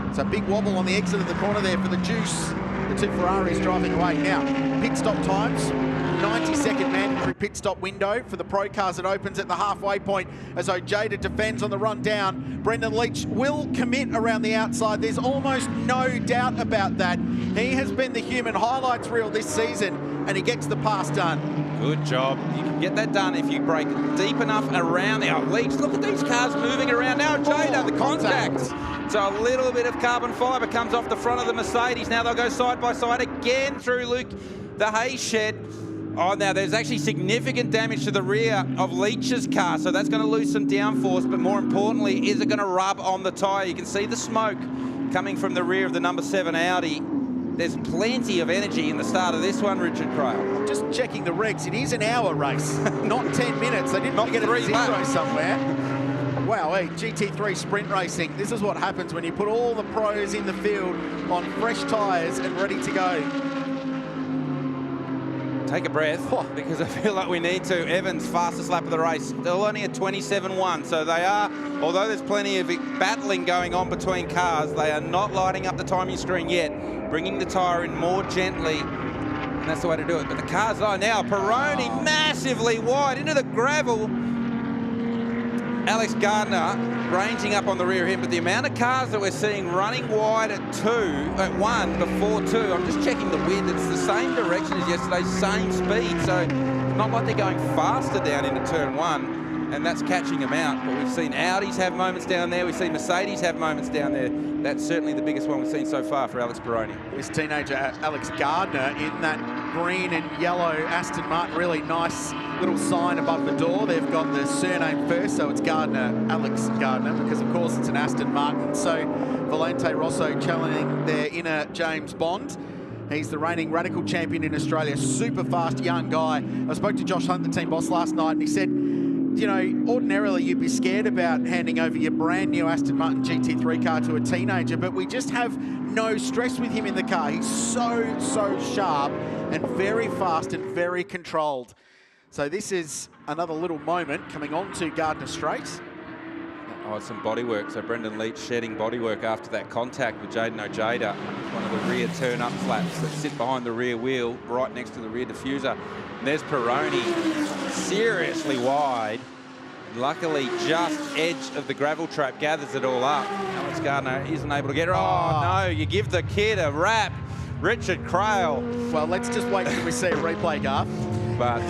[SPEAKER 7] It's a big wobble on the exit of the corner there for the Juice. The 2 Ferraris driving away. Now, pit stop times. 90-second mandatory pit stop window for the pro cars. It opens at the halfway point as Ojeda defends on the run down. Brendan Leach will commit around the outside. There's almost no doubt about that. He has been the human highlights reel this season, and he gets the pass done.
[SPEAKER 11] Good job. You can get that done if you break deep enough around the Leach. Look at these cars moving around now. Ojeda, the contact. So a little bit of carbon fibre comes off the front of the Mercedes. Now they'll go side by side again through the hay shed. Oh, now there's actually significant damage to the rear of Leach's car, so that's going to lose some downforce, but more importantly, is it going to rub on the tyre? You can see the smoke coming from the rear of the number 7 Audi. There's plenty of energy in the start of this one, Richard Crail.
[SPEAKER 7] Just checking the regs, it is an hour race, not 10 minutes. They didn't want to get a 0 somewhere. Wow, hey, GT3 sprint racing. This is what happens when you put all the pros in the field on fresh tyres and ready to go.
[SPEAKER 11] Take a breath, because I feel like we need to. Evans, fastest lap of the race, still only at 27.1. So they are, although there's plenty of battling going on between cars, they are not lighting up the timing screen yet, bringing the tyre in more gently, and that's the way to do it. But the cars are now, Peroni massively wide into the gravel. Alex Gardner ranging up on the rear of him, but the amount of cars that we're seeing running wide at 1 before 2, I'm just checking the wind, it's the same direction as yesterday, same speed, so it's not like they're going faster down into turn 1, and that's catching them out. But we've seen Audis have moments down there, we've seen Mercedes have moments down there. That's certainly the biggest one we've seen so far for Alex Peroni.
[SPEAKER 7] This teenager, Alex Gardner, in that green and yellow Aston Martin, really nice little sign above the door. They've got the surname first, so it's Gardner, Alex Gardner, because of course it's an Aston Martin. So Valente Rosso challenging their inner James Bond. He's the reigning Radical champion in Australia, super fast young guy. I spoke to Josh Hunt, the team boss, last night, and he said, you know, ordinarily you'd be scared about handing over your brand new Aston Martin GT3 car to a teenager, but we just have no stress with him in the car. He's so sharp and very fast and very controlled. So this is another little moment coming on to Gardner Straight.
[SPEAKER 11] Oh, some bodywork. So Brendan Leach shedding bodywork after that contact with Jaden Ojeda. One of the rear turn-up flaps that sit behind the rear wheel, right next to the rear diffuser. And there's Peroni, seriously wide. Luckily, just edge of the gravel trap gathers it all up. Alex Gardner isn't able to get it. Oh, no, you give the kid a wrap. Richard Crail.
[SPEAKER 7] Well, let's just wait till we see a replay, Garth.
[SPEAKER 11] But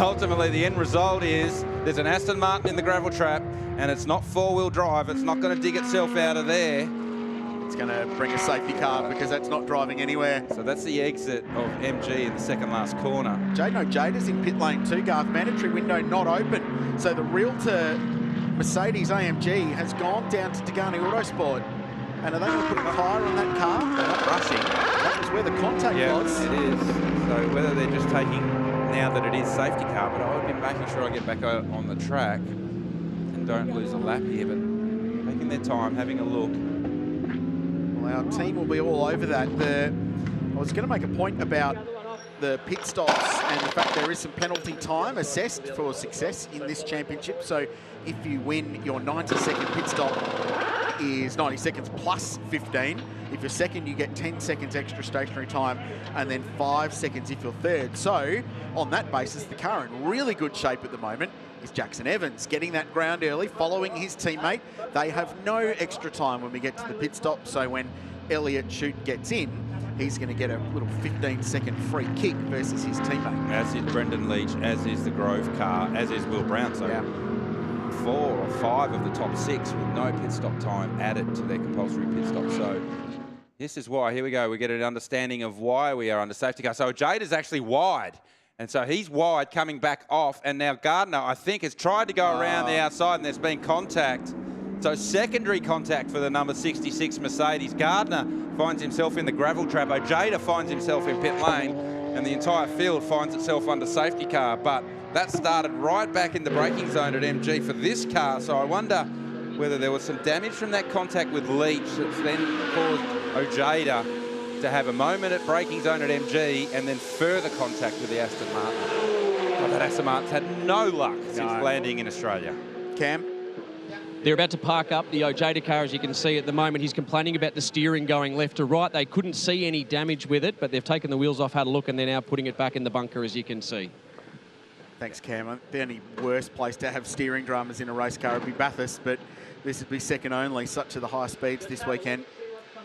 [SPEAKER 11] ultimately, the end result is there's an Aston Martin in the gravel trap, and it's not four-wheel drive. It's not going to dig itself out of there.
[SPEAKER 7] It's going to bring a safety car because that's not driving anywhere.
[SPEAKER 11] So that's the exit of MG in the second last corner.
[SPEAKER 7] Jaden Ojeda's in pit lane too, Garth. Mandatory window not open. So the Realtor Mercedes AMG has gone down to Tigani Autosport. And are they going to put a tyre on that car?
[SPEAKER 11] They're not rushing.
[SPEAKER 7] That was where the contact was.
[SPEAKER 11] It is. So whether they're just taking, now that it is safety car, but I would be making sure I get back out on the track and don't lose a lap here, but taking their time, having a look.
[SPEAKER 7] Well, our team will be all over that. I was going to make a point about the pit stops and the fact there is some penalty time assessed for success in this championship. So if you win, your 90-second pit stop is 90 seconds plus 15. If you're second, you get 10 seconds extra stationary time and then 5 seconds if you're third. So on that basis, the car in really good shape at the moment is Jackson Evans, getting that ground early, following his teammate. They have no extra time when we get to the pit stop. So when Elliott Chute gets in, he's going to get a little 15-second free kick versus his teammate.
[SPEAKER 11] As is Brendan Leach, as is the Grove car, as is Will Brown. So 4 or 5 of the top 6 with no pit stop time added to their compulsory pit stop. So this is why, here we go, we get an understanding of why we are under safety car. So Jada's actually wide. And so he's wide coming back off. And now Gardner, I think, has tried to go around the outside and there's been contact. So secondary contact for the number 66 Mercedes. Gardner finds himself in the gravel trap. Ojeda finds himself in pit lane. And the entire field finds itself under safety car. But that started right back in the braking zone at MG for this car. So I wonder whether there was some damage from that contact with Leach that's then caused Ojeda to have a moment at braking zone at MG and then further contact with the Aston Martin. But that Aston Martin's had no luck since landing in Australia.
[SPEAKER 7] Cam?
[SPEAKER 2] They're about to park up the Ojeda car, as you can see at the moment. He's complaining about the steering going left to right. They couldn't see any damage with it, but they've taken the wheels off, had a look, and they're now putting it back in the bunker, as you can see.
[SPEAKER 7] Thanks, Cam. The only worst place to have steering dramas in a race car would be Bathurst, but this would be second only, such are the high speeds this weekend.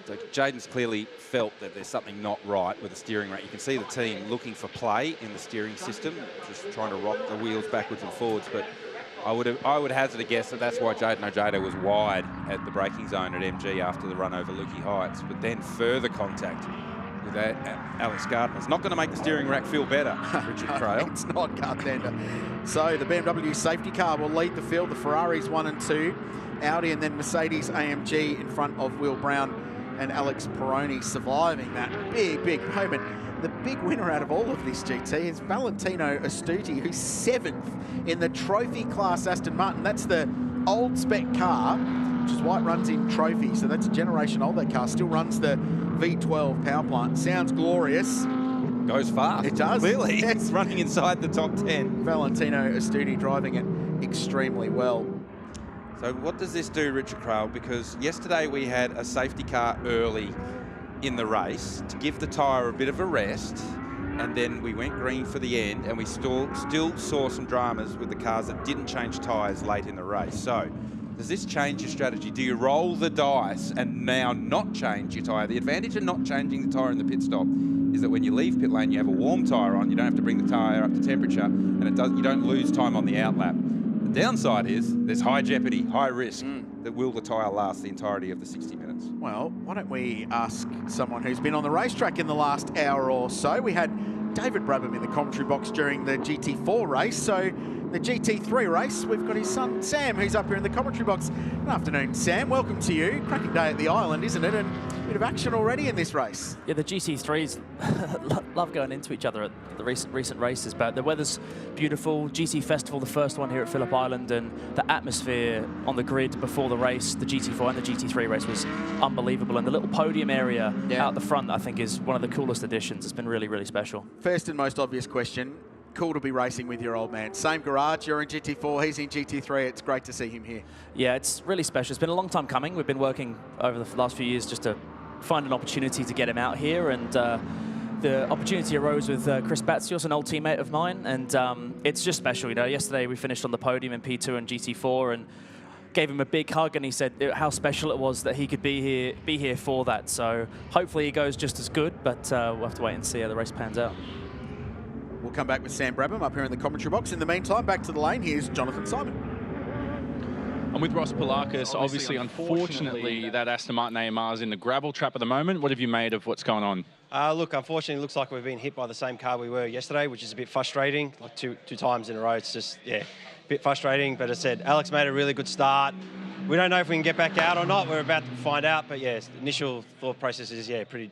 [SPEAKER 11] So Jaden's clearly felt that there's something not right with the steering rack. You can see the team looking for play in the steering system, just trying to rock the wheels backwards and forwards. But I would hazard a guess that that's why Jaden Ojeda was wide at the braking zone at MG after the run over Lukey Heights. But then further contact with Alex Gardner. It's not going to make the steering rack feel better, Richard Crail.
[SPEAKER 7] It's not, Garthander. So the BMW safety car will lead the field. The Ferraris 1 and 2, Audi and then Mercedes AMG in front of Will Brown and Alex Peroni surviving that big moment. The big winner out of all of this GT is Valentino Astuti, who's 7th in the trophy class Aston Martin. That's the old spec car, which is why it runs in trophy. So that's a generation old. That car still runs the V12 power plant. Sounds glorious.
[SPEAKER 11] Goes fast.
[SPEAKER 7] It does.
[SPEAKER 11] Clearly.
[SPEAKER 7] Yes.
[SPEAKER 11] It's running inside the top 10.
[SPEAKER 7] Valentino Astuti driving it extremely well.
[SPEAKER 11] So what does this do, Richard Crail? Because yesterday we had a safety car early in the race to give the tyre a bit of a rest, and then we went green for the end, and we still saw some dramas with the cars that didn't change tyres late in the race. So does this change your strategy? Do you roll the dice and now not change your tyre? The advantage of not changing the tyre in the pit stop is that when you leave pit lane, you have a warm tyre on, you don't have to bring the tyre up to temperature, and you don't lose time on the outlap. The downside is there's high jeopardy, high risk that will the tyre last the entirety of the 60 minutes.
[SPEAKER 7] Well, why don't we ask someone who's been on the racetrack in the last hour or so. We had David Brabham in the commentary box during the GT4 race. So the GT3 race, we've got his son Sam, who's up here in the commentary box. Good afternoon, Sam. Welcome to you. Cracking day at the island, isn't it? And a bit of action already in this race.
[SPEAKER 1] Yeah, the GT3s love going into each other at the recent races, but the weather's beautiful. GT Festival, the first one here at Phillip Island, and the atmosphere on the grid before the race, the GT4 and the GT3 race, was unbelievable. And the little podium area out the front, I think, is one of the coolest additions. It's been really, really special.
[SPEAKER 7] First and most obvious question, cool to be racing with your old man. Same garage, you're in GT4, he's in GT3. It's great to see him here.
[SPEAKER 1] Yeah, it's really special. It's been a long time coming. We've been working over the last few years just to find an opportunity to get him out here, and the opportunity arose with Chris Batsios, an old teammate of mine, and it's just special. You know, yesterday we finished on the podium in P2 and GT4, and gave him a big hug, and he said how special it was that he could be here for that. So hopefully he goes just as good, but we'll have to wait and see how the race pans out.
[SPEAKER 7] We'll come back with Sam Brabham up here in the commentary box. In the meantime, back to the lane. Here's Jonathan Simon.
[SPEAKER 3] I'm with Ross Polakis. Obviously, unfortunately, that Aston Martin AMR is in the gravel trap at the moment. What have you made of what's going on?
[SPEAKER 13] Look, unfortunately, it looks like we've been hit by the same car we were yesterday, which is a bit frustrating. Like two times in a row, it's just, yeah, a bit frustrating. But as I said, Alex made a really good start. We don't know if we can get back out or not. We're about to find out. But yeah, initial thought process is, yeah, pretty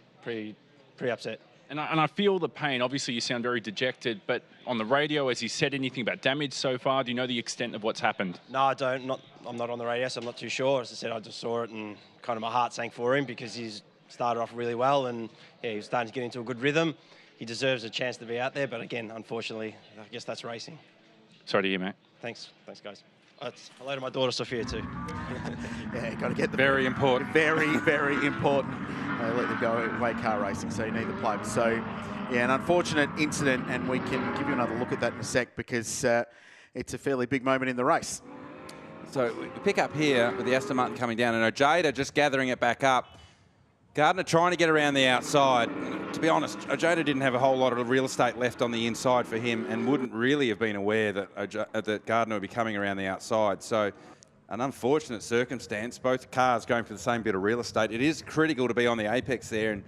[SPEAKER 13] upset.
[SPEAKER 3] And I feel the pain. Obviously, you sound very dejected, but on the radio, has he said anything about damage so far? Do you know the extent of what's happened?
[SPEAKER 13] No, I don't. I'm not on the radio, so I'm not too sure. As I said, I just saw it and kind of my heart sank for him because he's started off really well and yeah, he was starting to get into a good rhythm. He deserves a chance to be out there, but again, unfortunately, I guess that's racing.
[SPEAKER 3] Sorry to hear, mate.
[SPEAKER 13] Thanks, guys. Hello to my daughter Sophia too.
[SPEAKER 7] Yeah, got to get the
[SPEAKER 3] very important.
[SPEAKER 7] Very, very important. Let them go away car racing, so you need the plug. So, yeah, an unfortunate incident, and we can give you another look at that in a sec because it's a fairly big moment in the race.
[SPEAKER 11] So we pick up here with the Aston Martin coming down, and Ojeda just gathering it back up. Gardner trying to get around the outside. To be honest, Ojeda didn't have a whole lot of real estate left on the inside for him and wouldn't really have been aware that Gardner would be coming around the outside. So an unfortunate circumstance, both cars going for the same bit of real estate. It is critical to be on the apex there, and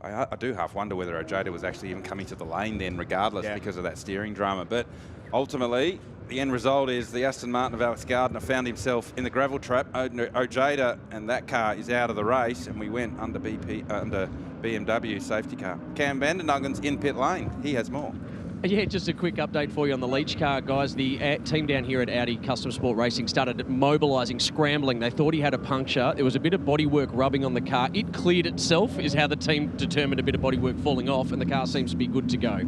[SPEAKER 11] I do half wonder whether Ojeda was actually even coming to the lane then regardless because of that steering drama. But ultimately, the end result is the Aston Martin of Alex Gardner found himself in the gravel trap. Ojeda and that car is out of the race, and we went under BMW safety car. Cam Vandenuggen's in pit lane. He has more.
[SPEAKER 15] Yeah, just a quick update for you on the Leach car, guys. The team down here at Audi Custom Sport Racing started mobilising, scrambling. They thought he had a puncture. There was a bit of bodywork rubbing on the car. It cleared itself, is how the team determined a bit of bodywork falling off, and the car seems to be good to go.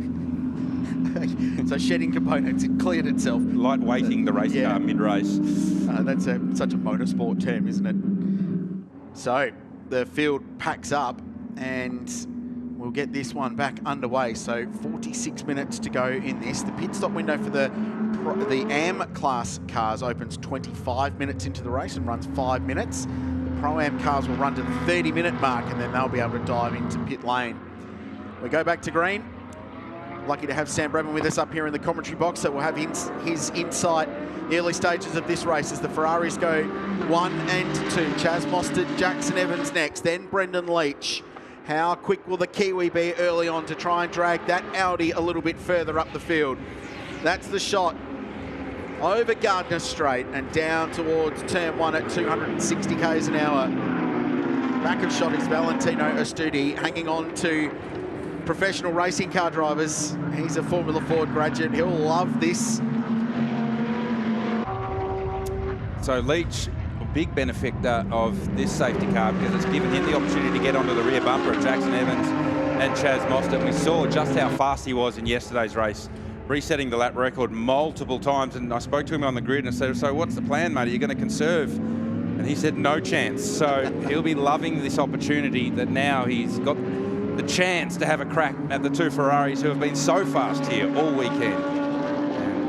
[SPEAKER 7] So shedding components, it cleared itself.
[SPEAKER 11] Lightweighting the race car mid-race.
[SPEAKER 7] That's such a motorsport term, isn't it? So the field packs up and we'll get this one back underway. So 46 minutes to go in this. The pit stop window for the AM class cars opens 25 minutes into the race and runs 5 minutes. The Pro-Am cars will run to the 30-minute mark and then they'll be able to dive into pit lane. We go back to green. Lucky to have Sam Brabham with us up here in the commentary box, so we'll have his insight in the early stages of this race as the Ferraris go 1 and 2. Chaz Mostert, Jackson Evans next, then Brendan Leach. How quick will the Kiwi be early on to try and drag that Audi a little bit further up the field? That's the shot over Gardner Straight and down towards turn 1 at 260 k's an hour. Back of shot is Valentino Astudi hanging on to professional racing car drivers. He's a Formula Ford graduate. He'll love this.
[SPEAKER 11] So Leach, a big benefactor of this safety car because it's given him the opportunity to get onto the rear bumper of Jackson Evans and Chaz Mostert. We saw just how fast he was in yesterday's race, resetting the lap record multiple times. And I spoke to him on the grid and I said, so what's the plan, mate? Are you going to conserve? And he said, no chance. So he'll be loving this opportunity that now he's got the chance to have a crack at the two Ferraris who have been so fast here all weekend.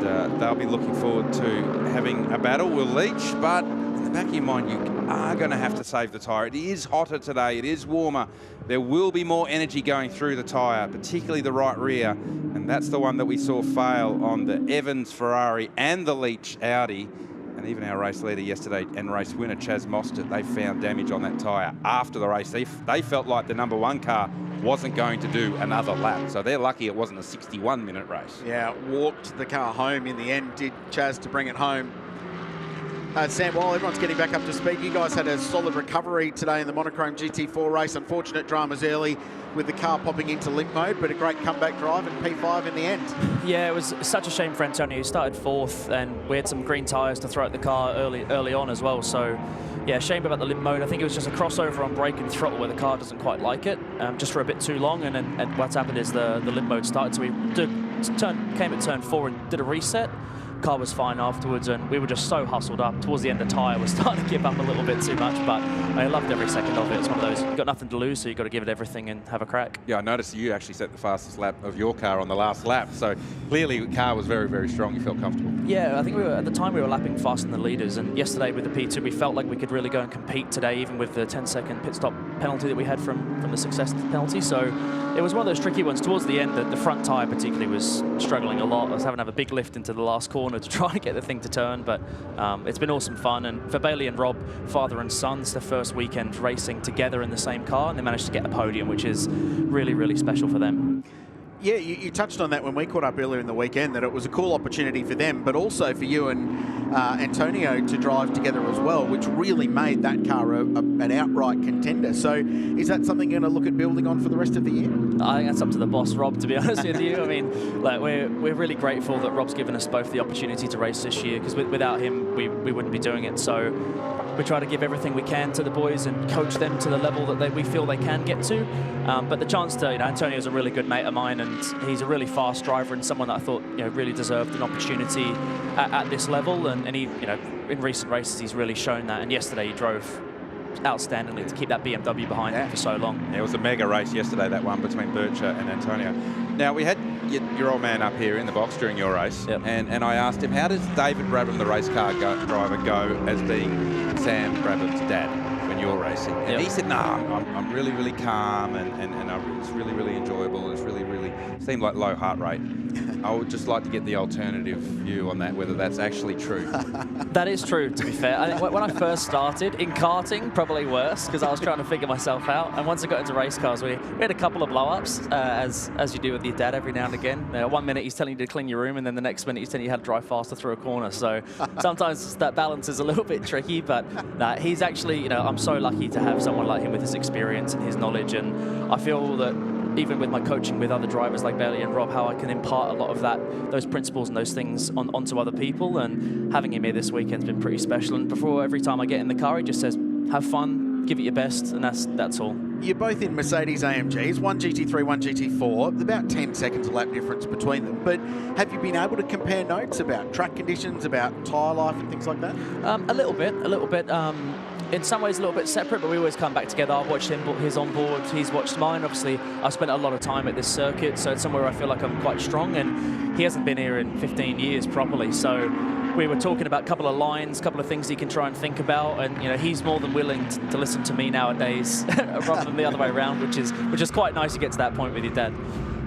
[SPEAKER 11] And they'll be looking forward to having a battle. Will Leach, but in the back of your mind, you are going to have to save the tyre. It is hotter today. It is warmer. There will be more energy going through the tyre, particularly the right rear. And that's the one that we saw fail on the Evans Ferrari and the Leach Audi. And even our race leader yesterday and race winner, Chaz Mostert, they found damage on that tyre after the race. They felt like the #1 car wasn't going to do another lap. So they're lucky it wasn't a 61-minute race.
[SPEAKER 7] Yeah, walked the car home in the end, did Chaz to bring it home. Sam, while everyone's getting back up to speed, you guys had a solid recovery today in the Monochrome GT4 race. Unfortunate dramas early with the car popping into limp mode, but a great comeback drive and P5 in the end.
[SPEAKER 1] Yeah, it was such a shame for Antonio. He started 4th and we had some green tyres to throw at the car early on as well. So yeah, shame about the limp mode. I think it was just a crossover on brake and throttle where the car doesn't quite like it, just for a bit too long. And what's happened is the limp mode started. So we came at turn 4 and did a reset. Car was fine afterwards, and we were just so hustled up. Towards the end, the tyre was starting to give up a little bit too much, but I loved every second of it. It's one of those, you've got nothing to lose, so you've got to give it everything and have a crack.
[SPEAKER 11] Yeah, I noticed you actually set the fastest lap of your car on the last lap, so clearly the car was very, very strong. You felt comfortable.
[SPEAKER 1] Yeah, I think at the time we were lapping faster than the leaders, and yesterday with the P2 we felt like we could really go and compete today, even with the 10-second pit stop penalty that we had from the success penalty. So it was one of those tricky ones. Towards the end, the front tyre particularly was struggling a lot. I was having to have a big lift into the last corner to try and get the thing to turn, but it's been awesome fun. And for Bailey and Rob, father and son, it's their first weekend racing together in the same car, and they managed to get a podium, which is really, really special for them.
[SPEAKER 7] Yeah, you touched on that when we caught up earlier in the weekend, that it was a cool opportunity for them, but also for you and Antonio to drive together as well, which really made that car an outright contender. So is that something you're going to look at building on for the rest of the year?
[SPEAKER 1] I think that's up to the boss, Rob, to be honest with you. I mean, like, we're really grateful that Rob's given us both the opportunity to race this year, because without him, we wouldn't be doing it. So we try to give everything we can to the boys and coach them to the level that we feel they can get to. But the chance to, Antonio's a really good mate of mine, and he's a really fast driver and someone that I thought, really deserved an opportunity at this level. And he, in recent races, he's really shown that. And yesterday he drove outstandingly to keep that BMW behind him for so long.
[SPEAKER 11] Yeah, it was a mega race yesterday, that one between Bircher and Antonio. Now, we had your old man up here in the box during your race, and I asked him, how does David Brabham, the race car driver, go as being Sam Brabham's dad when you're racing? And he said, no, I'm really, really calm, and it's really, really enjoyable. It's really, really seemed like low heart rate. I would just like to get the alternative view on that, whether that's actually true.
[SPEAKER 1] That is true, to be fair. I think when I first started, in karting, probably worse, because I was trying to figure myself out. And once I got into race cars, we had a couple of blow-ups, as you do with your dad every now and again. 1 minute he's telling you to clean your room, and then the next minute he's telling you how to drive faster through a corner. So sometimes that balance is a little bit tricky, but he's actually, I'm so lucky to have someone like him with his experience and his knowledge. And I feel that even with my coaching with other drivers like Bailey and Rob, how I can impart a lot of those principles and those things onto other people. And having him here this weekend's been pretty special. And before every time I get in the car, he just says, have fun, give it your best, and that's all.
[SPEAKER 7] You're both in Mercedes AMGs, one GT3, one GT4, about 10 seconds a lap difference between them. But have you been able to compare notes about track conditions, about tyre life and things like that?
[SPEAKER 1] A little bit. In some ways a little bit separate, but we always come back together. I've watched his onboard, he's watched mine. Obviously, I've spent a lot of time at this circuit, so it's somewhere I feel like I'm quite strong, and he hasn't been here in 15 years properly. So we were talking about a couple of lines, a couple of things he can try and think about, and he's more than willing to listen to me nowadays rather than the other way around, which is quite nice to get to that point with your dad.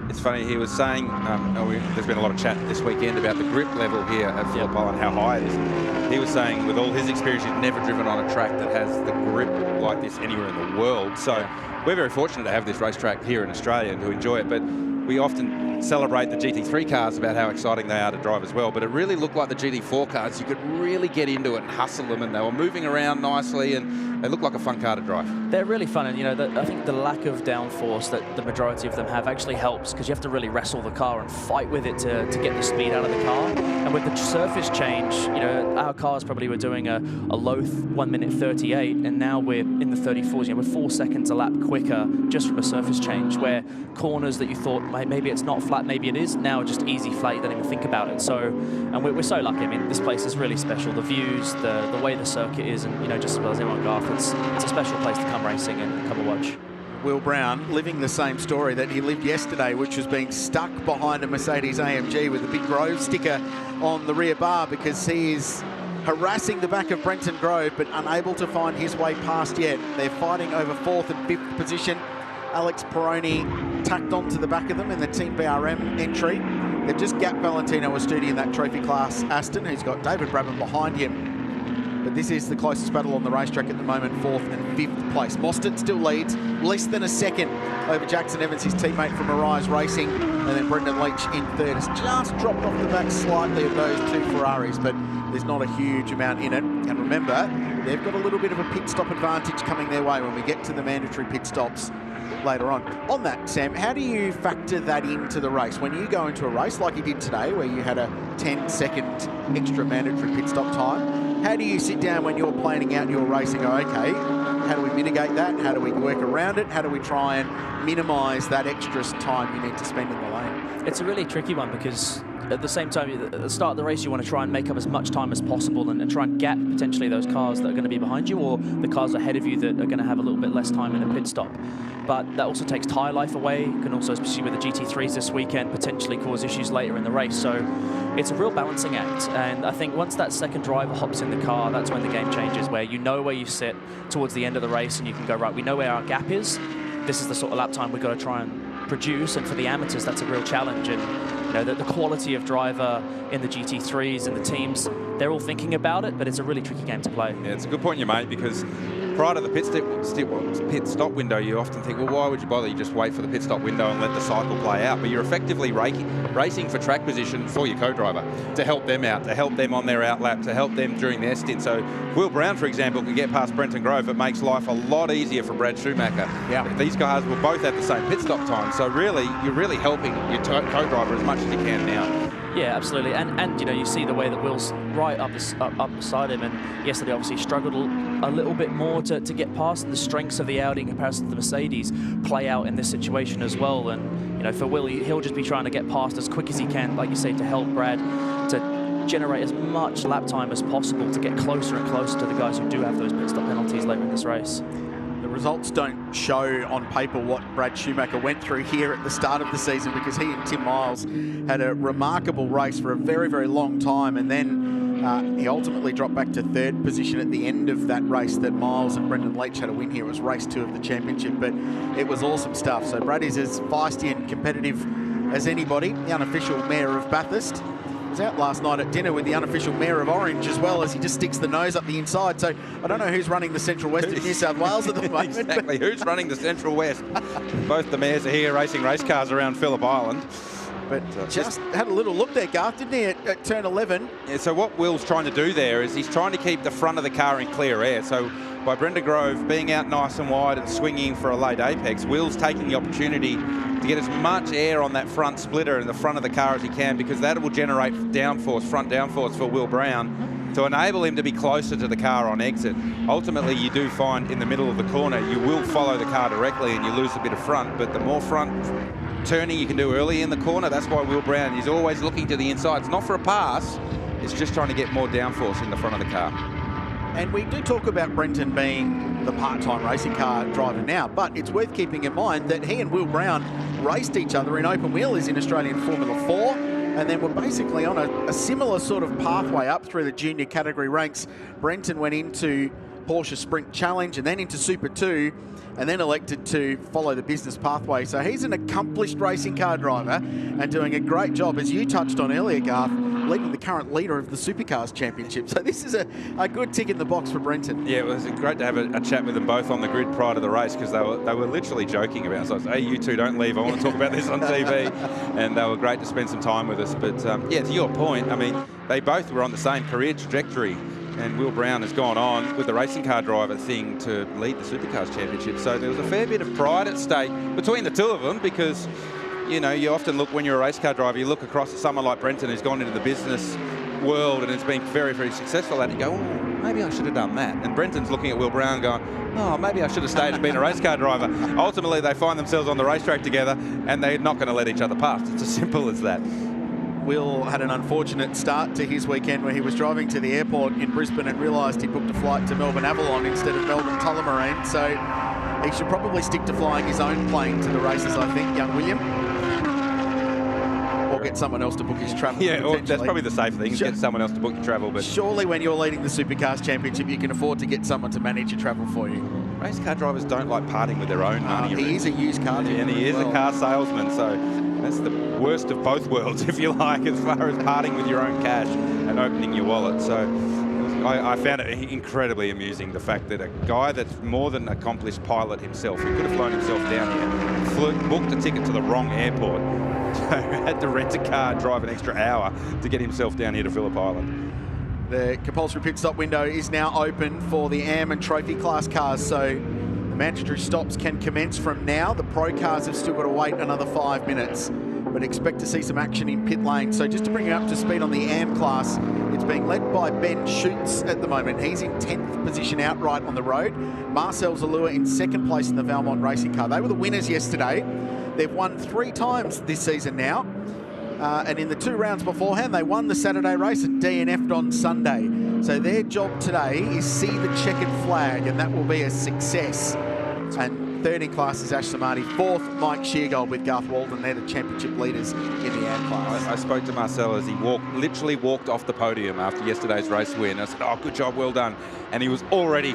[SPEAKER 11] It's funny, he was saying, there's been a lot of chat this weekend about the grip level here at Phillip Island, how high it is. He was saying with all his experience, he's never driven on a track that has the grip like this anywhere in the world. So we're very fortunate to have this racetrack here in Australia and to enjoy it. But we often celebrate the GT3 cars about how exciting they are to drive as well. But it really looked like the GT4 cars. You could really get into it and hustle them, and they were moving around nicely, and they look like a fun car to drive.
[SPEAKER 1] They're really fun, and I think the lack of downforce that the majority of them have actually helps, because you have to really wrestle the car and fight with it to get the speed out of the car. And with the surface change, our cars probably were doing a low 1 minute 38, and now we're in the 34s. We're 4 seconds a lap quicker just from a surface change, where corners that you thought maybe it's not flat, maybe it is, now just easy flat, you don't even think about it. So, and we're so lucky. I mean, this place is really special. The views, the way the circuit is, and just as well as everyone Garth, it's a special place to come racing and come and watch.
[SPEAKER 7] Will Brown living the same story that he lived yesterday, which was being stuck behind a Mercedes AMG with a big Grove sticker on the rear bar, because he is harassing the back of Brenton Grove but unable to find his way past yet. They're fighting over 4th and 5th position. Alex Peroni tacked onto the back of them in the Team BRM entry. They've just gapped Valentino Astudi in that trophy class Aston, who's got David Brabham behind him. But this is the closest battle on the racetrack at the moment, 4th and 5th place. Mostert still leads, less than a second over Jackson Evans, his teammate from Arise Racing, and then Brendan Leach in 3rd. It's just dropped off the back slightly of those two Ferraris, but there's not a huge amount in it. And remember, they've got a little bit of a pit stop advantage coming their way when we get to the mandatory pit stops later on. On that, Sam, how do you factor that into the race? When you go into a race like you did today, where you had a 10-second extra mandatory pit stop time, how do you sit down when you're planning out your race and go, okay, How do we mitigate that? How do we work around it? How do we try and minimise that extra time you need to spend in the lane?
[SPEAKER 1] It's a really tricky one because at the same time, at the start of the race, you want to try and make up as much time as possible and try and gap potentially those cars that are going to be behind you or the cars ahead of you that are going to have a little bit less time in a pit stop. But that also takes tyre life away. It can also, especially with the GT3s this weekend, potentially cause issues later in the race. So it's a real balancing act. And I think once that second driver hops in the car, that's when the game changes, where you know where you sit towards the end of the race and you can go, right, we know where our gap is. This is the sort of lap time we've got to try and produce. And for the amateurs, that's a real challenge. And you know, the quality of driver in the GT3s and the teams, they're all thinking about it, but it's a really tricky game to play.
[SPEAKER 11] Yeah, it's a good point you made, because prior to the pit stop window, you often think, well, why would you bother? You just wait for the pit stop window and let the cycle play out. But you're effectively racing for track position for your co-driver to help them out, to help them on their outlap, to help them during their stint. So Will Brown, for example, can get past Brenton Grove. It makes life a lot easier for Brad Schumacher.
[SPEAKER 7] Yeah.
[SPEAKER 11] These guys will both have the same pit stop time. So really, you're really helping your co-driver as much as you can now.
[SPEAKER 1] Yeah, absolutely. And you know, you see the way that Will's right up beside him, and yesterday obviously struggled a little bit more to get past, and the strengths of the Audi in comparison to the Mercedes play out in this situation as well. And you know, for Will, he'll just be trying to get past as quick as he can, like you say, to help Brad to generate as much lap time as possible to get closer and closer to the guys who do have those pit stop penalties later in this race.
[SPEAKER 7] The results don't show on paper what Brad Schumacher went through here at the start of the season, because he and Tim Miles had a remarkable race for a very, very long time, and then he ultimately dropped back to third position at the end of that race that Miles and Brendan Leach had a win here. It was race 2 of the championship, but it was awesome stuff. So Brad is as feisty and competitive as anybody. The unofficial mayor of Bathurst was out last night at dinner with the unofficial mayor of Orange as well, as he just sticks the nose up the inside. So I don't know who's running the Central West of New South Wales at the moment.
[SPEAKER 11] Exactly, who's running the Central West? Both the mayors are here racing race cars around Phillip Island.
[SPEAKER 7] But just had a little look there, Garth, didn't he, at turn 11?
[SPEAKER 11] Yeah, so what Will's trying to do there is he's trying to keep the front of the car in clear air. So by Brenda Grove being out nice and wide and swinging for a late apex, Will's taking the opportunity to get as much air on that front splitter in the front of the car as he can, because that will generate downforce, front downforce for Will Brown to enable him to be closer to the car on exit. Ultimately, you do find in the middle of the corner, you will follow the car directly and you lose a bit of front, but the more front turning you can do early in the corner, that's why Will Brown is always looking to the inside. It's not for a pass, it's just trying to get more downforce in the front of the car.
[SPEAKER 7] And we do talk about Brenton being the part-time racing car driver now, but it's worth keeping in mind that he and Will Brown raced each other in open wheelies in Australian Formula 4, and then were basically on a similar sort of pathway up through the junior category ranks. Brenton went into Porsche Sprint Challenge and then into Super 2, and then elected to follow the business pathway. So he's an accomplished racing car driver and doing a great job, as you touched on earlier, Garth, leading the current leader of the Supercars Championship. So this is a good tick in the box for Brenton.
[SPEAKER 11] Yeah, it was great to have a chat with them both on the grid prior to the race, because they were literally joking about it. So I was, hey, you two don't leave, I want to talk about this on TV. And they were great to spend some time with us. But yeah, to your point, I mean, they both were on the same career trajectory. And Will Brown has gone on with the racing car driver thing to lead the Supercars Championship. So there was a fair bit of pride at stake between the two of them, because, you know, you often look, when you're a race car driver, you look across at someone like Brenton who's gone into the business world and has been very, very successful at it, and you go, oh, maybe I should have done that. And Brenton's looking at Will Brown going, oh, maybe I should have stayed and been a race car driver. Ultimately, they find themselves on the racetrack together and they're not going to let each other pass. It's as simple as that.
[SPEAKER 7] Will had an unfortunate start to his weekend where he was driving to the airport in Brisbane and realised he booked a flight to Melbourne Avalon instead of Melbourne Tullamarine. So he should probably stick to flying his own plane to the races, I think, young William. Or get someone else to book his travel.
[SPEAKER 11] Yeah, or that's probably the safe thing, get someone else to book your travel. But
[SPEAKER 7] surely when you're leading the Supercars Championship, you can afford to get someone to manage your travel for you.
[SPEAKER 11] Race car drivers don't like parting with their own money.
[SPEAKER 7] He is a used car dealer.
[SPEAKER 11] And he is a car salesman, so that's the worst of both worlds, if you like, as far as parting with your own cash and opening your wallet. So I found it incredibly amusing, the fact that a guy that's more than an accomplished pilot himself, who could have flown himself down here, booked a ticket to the wrong airport, so had to rent a car and drive an extra hour to get himself down here to Phillip Island.
[SPEAKER 7] The compulsory pit stop window is now open for the AM and Trophy class cars, so the mandatory stops can commence from now. The pro cars have still got to wait another 5 minutes, but expect to see some action in pit lane. So just to bring you up to speed on the AM class, It's being led by Ben Schutz at the moment. He's in 10th position outright on the road. Marcel Zalua in 2nd place in the Valmont racing car. They were the winners yesterday. They've won 3 times this season now. And in the 2 rounds beforehand, they won the Saturday race and DNF'd on Sunday. So their job today is see the checkered flag, and that will be a success. And 3rd in class is Ash Samadi. 4th, Mike Sheargold with Garth Walden. They're the championship leaders in the AM class.
[SPEAKER 11] I spoke to Marcel as he literally walked off the podium after yesterday's race win. I said, oh, good job, well done. And he was already,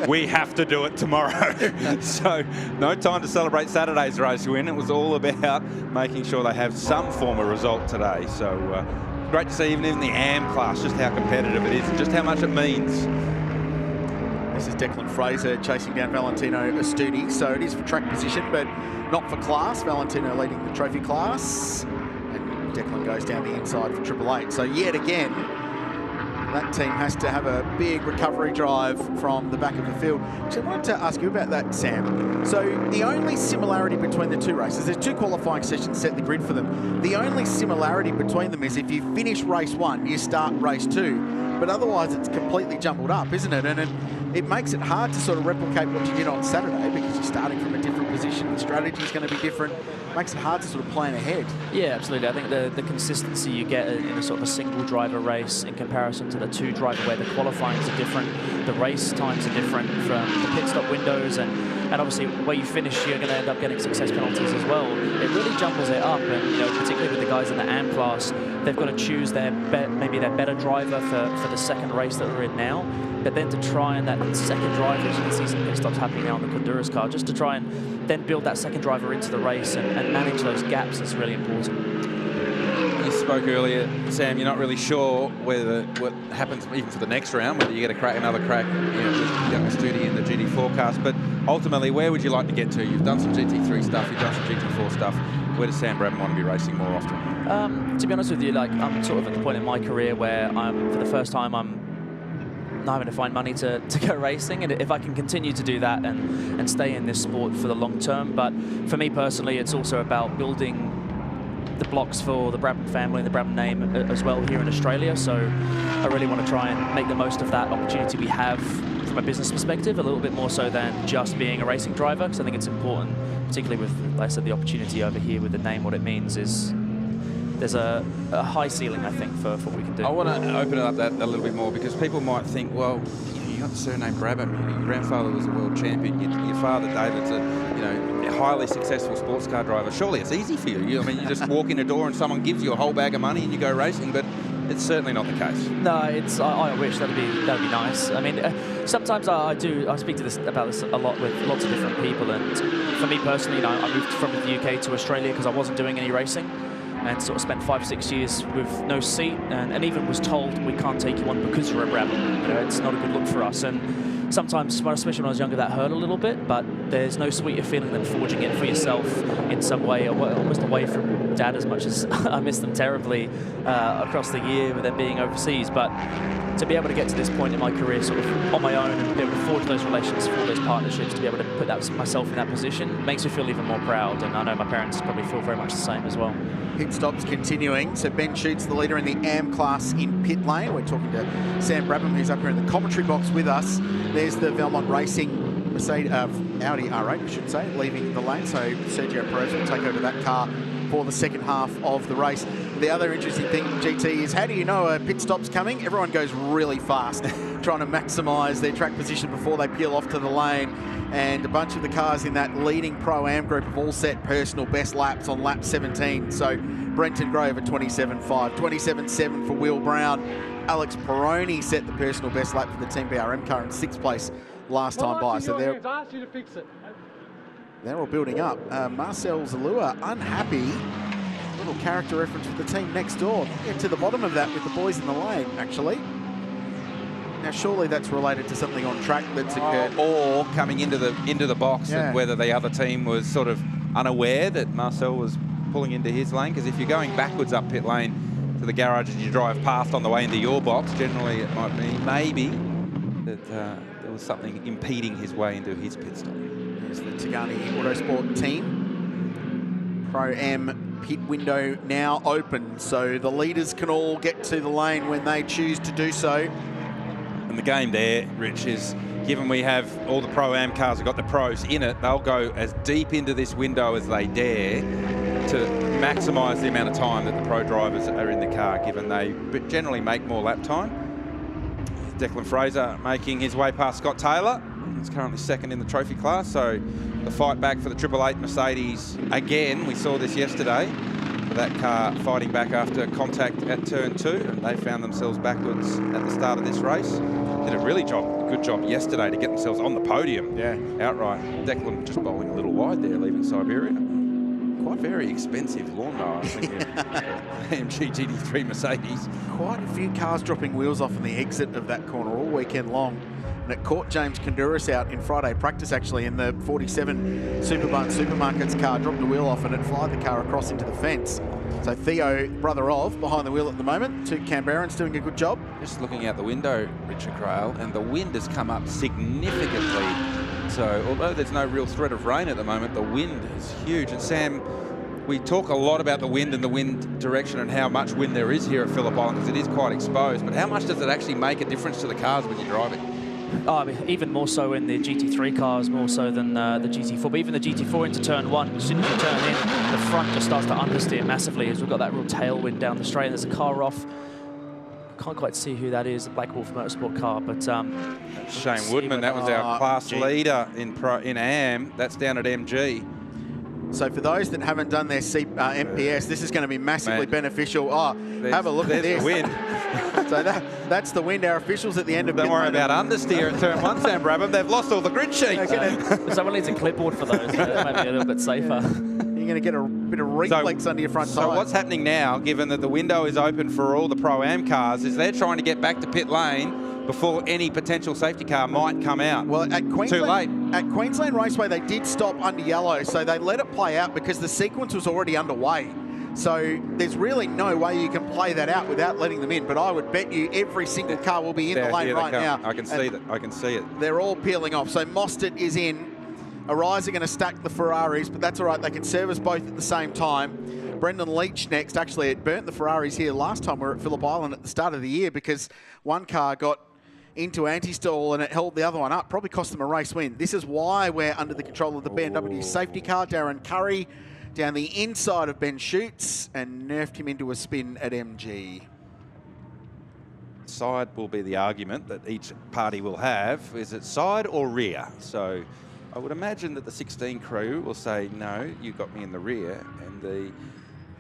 [SPEAKER 11] we have to do it tomorrow. So no time to celebrate Saturday's race win. It was all about making sure they have some form of result today. So great to see even in the AM class just how competitive it is and just how much it means.
[SPEAKER 7] This is Declan Fraser chasing down Valentino Astudi. So it is for track position, but not for class. Valentino leading the trophy class. And Declan goes down the inside for Triple Eight. So yet again, that team has to have a big recovery drive from the back of the field. Actually, I wanted to ask you about that, Sam. So the only similarity between the 2 races, there's 2 qualifying sessions set the grid for them. The only similarity between them is if you finish race 1, you start race 2. But otherwise, it's completely jumbled up, isn't it? And it makes it hard to sort of replicate what you did on Saturday because you're starting from a different position. The strategy is going to be different. Makes it hard to sort of plan ahead.
[SPEAKER 1] Yeah, absolutely. I think the consistency you get in a sort of a single driver race in comparison to the 2 driver where the qualifyings are different, the race times are different from the pit stop windows, and obviously where you finish, you're going to end up getting success penalties as well. It really jumbles it up, and particularly with the guys in the AM class, they've got to choose maybe their better driver for the second race that we're in now. But then to try and that second driver, as you can see some pit stops happening now on the Honduras car, just to try and then build that second driver into the race and manage those gaps is really important.
[SPEAKER 11] You spoke earlier, Sam, you're not really sure what happens even for the next round, whether you get another crack with young Astudi in the GT4 cast, but ultimately, where would you like to get to? You've done some GT3 stuff, you've done some GT4 stuff. Where does Sam Brabham want to be racing more often?
[SPEAKER 1] To be honest with you, I'm sort of at the point in my career where for the first time, I'm not having to find money to go racing, and if I can continue to do that and stay in this sport for the long term. But for me personally, it's also about building the blocks for the Brabham family and the Brabham name as well here in Australia. So I really want to try and make the most of that opportunity we have from a business perspective, a little bit more so than just being a racing driver, because I think it's important, particularly with, like I said, the opportunity over here with the name. What it means is there's a high ceiling, I think, for what we can do.
[SPEAKER 11] I want to open it up that a little bit more, because people might think, well, you got the surname Brabham, your grandfather was a world champion, your father David's a highly successful sports car driver. Surely it's easy for you. I mean, you just walk in a door and someone gives you a whole bag of money and you go racing, but it's certainly not the case.
[SPEAKER 1] No, I wish that'd be nice. I mean, sometimes I speak about this a lot with lots of different people, and for me personally, I moved from the UK to Australia because I wasn't doing any racing, and sort of spent 5-6 years with no seat, and even was told we can't take you on because you're a Brabham. It's not a good look for us. And sometimes, especially when I was younger, that hurt a little bit, but there's no sweeter feeling than forging it for yourself in some way, almost away from Dad, as much as I miss them terribly across the year with them being overseas. But to be able to get to this point in my career sort of on my own and be able to forge those relations, forge those partnerships, to be able to put myself in that position makes me feel even more proud, and I know my parents probably feel very much the same as well.
[SPEAKER 7] Pit stops continuing. So Ben Schutz, the leader in the AM class in pit lane. We're talking to Sam Brabham, who's up here in the commentary box with us. There's the Valmont Racing Mercedes, Audi R8, I should say, leaving the lane. So Sergio Perez will take over that car for the second half of the race. The other interesting thing, GT, is how do you know a pit stop's coming? Everyone goes really fast, trying to maximise their track position before they peel off to the lane. And a bunch of the cars in that leading Pro-Am group have all set personal best laps on lap 17. So Brenton Grove at 27.5, 27.7 for Will Brown. Alex Peroni set the personal best lap for the Team BRM car in 6th place last time by. So they're all building up. Marcel Zalua unhappy. Little character reference for the team next door. Get to the bottom of that with the boys in the lane, actually. Now, surely that's related to something on track that's occurred.
[SPEAKER 11] Or coming into the box, and whether the other team was sort of unaware that Marcel was pulling into his lane. Because if you're going backwards up pit lane to the garage and you drive past on the way into your box, generally it might be maybe that there was something impeding his way into his pit stop.
[SPEAKER 7] There's the Tigani Autosport team. Pro-Am pit window now open, so the leaders can all get to the lane when they choose to do so.
[SPEAKER 11] And the game there, Rich, is given we have all the Pro-Am cars have got the pros in it, they'll go as deep into this window as they dare to maximise the amount of time that the pro drivers are in the car, given they generally make more lap time. Declan Fraser making his way past Scott Taylor. He's currently second in the trophy class, so the fight back for the 888 Mercedes again. We saw this yesterday. That car fighting back after contact at turn 2, and they found themselves backwards at the start of this race. Did a really good job yesterday to get themselves on the podium.
[SPEAKER 7] Yeah,
[SPEAKER 11] outright. Declan just bowling a little wide there, leaving Siberia. Quite very expensive lawnmower, I think. AMG GT3 Mercedes.
[SPEAKER 7] Quite a few cars dropping wheels off in the exit of that corner all weekend long. And it caught James Konduras out in Friday practice, actually, in the 47 Superbun Supermarkets car, dropped a wheel off and it fired the car across into the fence. So Theo, brother of, behind the wheel at the moment. Two Canberrans doing a good job.
[SPEAKER 11] Just looking out the window, Richard Crail, and the wind has come up significantly. So although there's no real threat of rain at the moment, the wind is huge. And Sam, we talk a lot about the wind and the wind direction and how much wind there is here at Phillip Island because it is quite exposed. But how much does it actually make a difference to the cars when you're driving?
[SPEAKER 1] Oh, I mean, even more so in the GT3 cars, more so than the GT4. But even the GT4 into turn 1, as soon as you turn in, the front just starts to understeer massively as we've got that real tailwind down the straight. There's a car off. Can't quite see who that is, the Black Wolf Motorsport car, but
[SPEAKER 11] Shane Woodman, that was our class leader in AM. That's down at MG.
[SPEAKER 7] So for those that haven't done their MPS, this is going to be massively beneficial. Oh, have a look at this.
[SPEAKER 11] The wind.
[SPEAKER 7] So that's the wind. Our officials at the end of
[SPEAKER 11] Don't worry about understeer at turn 1, Sam Brabham. They've lost all the grid sheets.
[SPEAKER 1] Someone needs a clipboard for those. That might be a little bit safer.
[SPEAKER 7] You're going to get a bit of reflex under your front tyre.
[SPEAKER 11] So what's happening now, given that the window is open for all the Pro-Am cars, is they're trying to get back to pit lane before any potential safety car might come out.
[SPEAKER 7] Well, at Queensland,
[SPEAKER 11] too late.
[SPEAKER 7] At Queensland Raceway, they did stop under yellow, so they let it play out because the sequence was already underway. So there's really no way you can play that out without letting them in. But I would bet you every single car will be in the lane right now.
[SPEAKER 11] I can see that. I can see it.
[SPEAKER 7] They're all peeling off. So Mostert is in. Arise are going to stack the Ferraris, but that's all right. They can service both at the same time. Brendan Leach next. Actually, it burnt the Ferraris here last time we were at Phillip Island at the start of the year because one car got into anti-stall and it held the other one up. Probably cost them a race win. This is why we're under the control of the BMW safety car. Darren Curry down the inside of Ben Schutz and nerfed him into a spin at MG.
[SPEAKER 11] Side will be the argument that each party will have. Is it side or rear? So I would imagine that the 16 crew will say, no, you got me in the rear. And the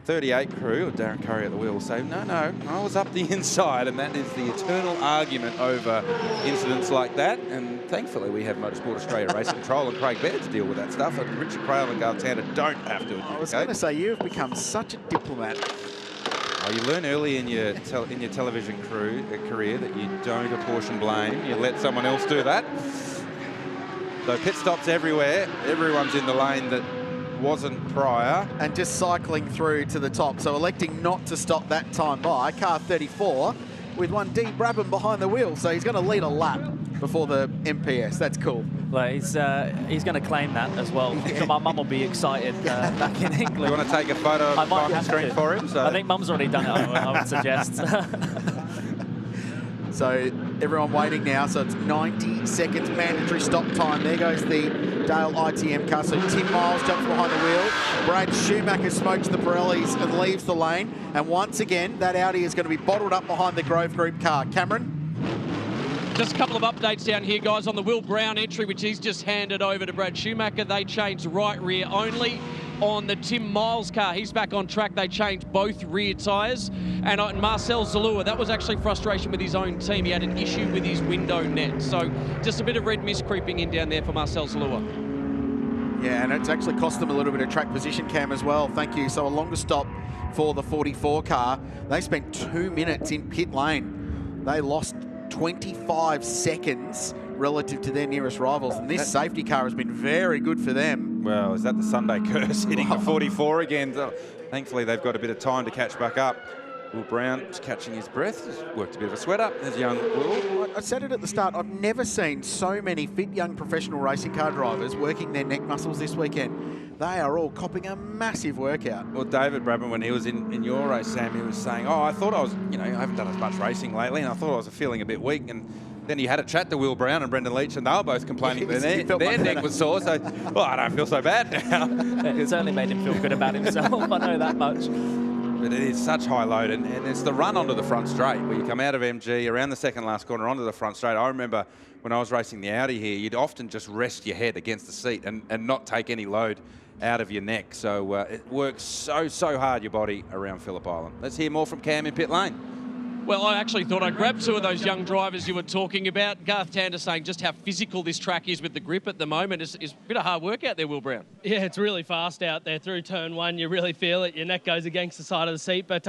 [SPEAKER 11] 38 crew, or Darren Curry at the wheel, will say, no, I was up the inside. And that is the eternal argument over incidents like that. And thankfully, we have Motorsport Australia Race Control and Craig Baird to deal with that stuff. And Richard Crail and Garth Tander don't have to.
[SPEAKER 7] I was going to say, you have become such a diplomat.
[SPEAKER 11] Oh, you learn early in your television career that you don't apportion blame. You let someone else do that. So pit stops everywhere. Everyone's in the lane that wasn't prior.
[SPEAKER 7] And just cycling through to the top. So electing not to stop that time by. Car 34 with one D Brabham behind the wheel. So he's going to lead a lap before the MPS. That's cool.
[SPEAKER 1] Well, he's going to claim that as well. My mum will be excited back in England.
[SPEAKER 11] You want to take a photo of the time screen for him? So.
[SPEAKER 1] I think Mum's already done it, I would suggest.
[SPEAKER 7] So everyone waiting now. So it's 90 seconds mandatory stop time. There goes the Dale ITM car. So Tim Miles jumps behind the wheel. Brad Schumacher smokes the Pirellis and leaves the lane. And once again, that Audi is going to be bottled up behind the Grove Group car. Cameron?
[SPEAKER 10] Just a couple of updates down here, guys, on the Will Brown entry, which he's just handed over to Brad Schumacher. They changed right rear only. On the Tim Miles car, he's back on track. They changed both rear tyres. And on Marcel Zalua, that was actually frustration with his own team. He had an issue with his window net. So just a bit of red mist creeping in down there for Marcel Zalua.
[SPEAKER 7] Yeah, and it's actually cost them a little bit of track position, Cam, as well. Thank you. So a longer stop for the 44 car. They spent 2 minutes in pit lane. They lost 25 seconds relative to their nearest rivals. And this safety car has been very good for them.
[SPEAKER 11] Well, is that the Sunday curse hitting the 44 again? Thankfully, they've got a bit of time to catch back up. Will Brown was catching his breath, he's worked a bit of a sweat up. There's young Will.
[SPEAKER 7] I said it at the start, I've never seen so many fit young professional racing car drivers working their neck muscles this weekend. They are all copping a massive workout.
[SPEAKER 11] Well, David Brabham, when he was in your race, Sam, he was saying, oh, I thought I was, I haven't done as much racing lately, and I thought I was feeling a bit weak. And then he had a chat to Will Brown and Brendan Leach, and they were both complaining their neck was sore. So, well, I don't feel so bad now.
[SPEAKER 1] It certainly made him feel good about himself. I know that much.
[SPEAKER 11] But it is such high load, and it's the run onto the front straight where you come out of MG around the second last corner onto the front straight. I remember when I was racing the Audi here, you'd often just rest your head against the seat and not take any load out of your neck. So it works so hard, your body, around Phillip Island. Let's hear more from Cam in pit lane.
[SPEAKER 10] Well, I actually thought I'd grab two of those young drivers you were talking about. Garth Tander saying just how physical this track is with the grip at the moment. It's a bit of hard work out there, Will Brown.
[SPEAKER 12] Yeah, it's really fast out there through turn one. You really feel it. Your neck goes against the side of the seat. But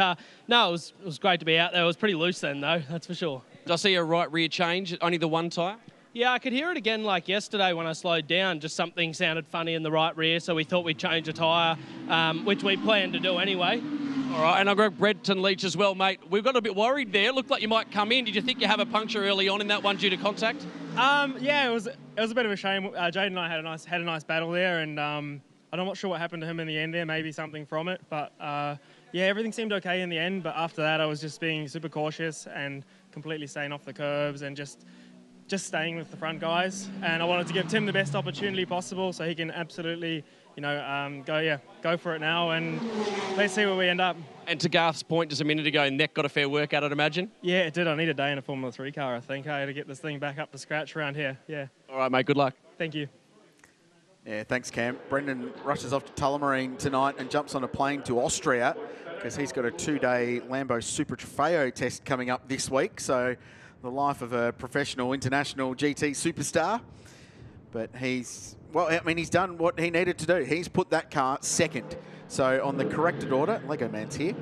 [SPEAKER 12] no, it was great to be out there. It was pretty loose then, though, that's for sure.
[SPEAKER 10] Did I see a right rear change, only the one tyre?
[SPEAKER 12] Yeah, I could hear it again like yesterday when I slowed down. Just something sounded funny in the right rear, so we thought we'd change a tyre, which we planned to do anyway.
[SPEAKER 10] All right, and I got Brenton Leach as well, mate. We've got a bit worried there. Looked like you might come in. Did you think you have a puncture early on in that one due to contact?
[SPEAKER 6] Yeah, it was a bit of a shame. Jade and I had a nice battle there, and I'm not sure what happened to him in the end there. Maybe something from it, but yeah, everything seemed okay in the end. But after that, I was just being super cautious and completely staying off the curbs and just staying with the front guys. And I wanted to give Tim the best opportunity possible so he can absolutely, go for it now, and let's see where we end up.
[SPEAKER 10] And to Garth's point just a minute ago, neck got a fair workout, I'd imagine?
[SPEAKER 6] Yeah, it did. I need a day in a Formula 3 car, I think, to get this thing back up to scratch around here. Yeah.
[SPEAKER 10] All right, mate, good luck.
[SPEAKER 6] Thank you.
[SPEAKER 7] Yeah, thanks, Cam. Brendan rushes off to Tullamarine tonight and jumps on a plane to Austria because he's got a 2-day Lambo Super Trofeo test coming up this week. So the life of a professional international GT superstar. But he's done what he needed to do. He's put that car second. So on the corrected order, Lego Man's here.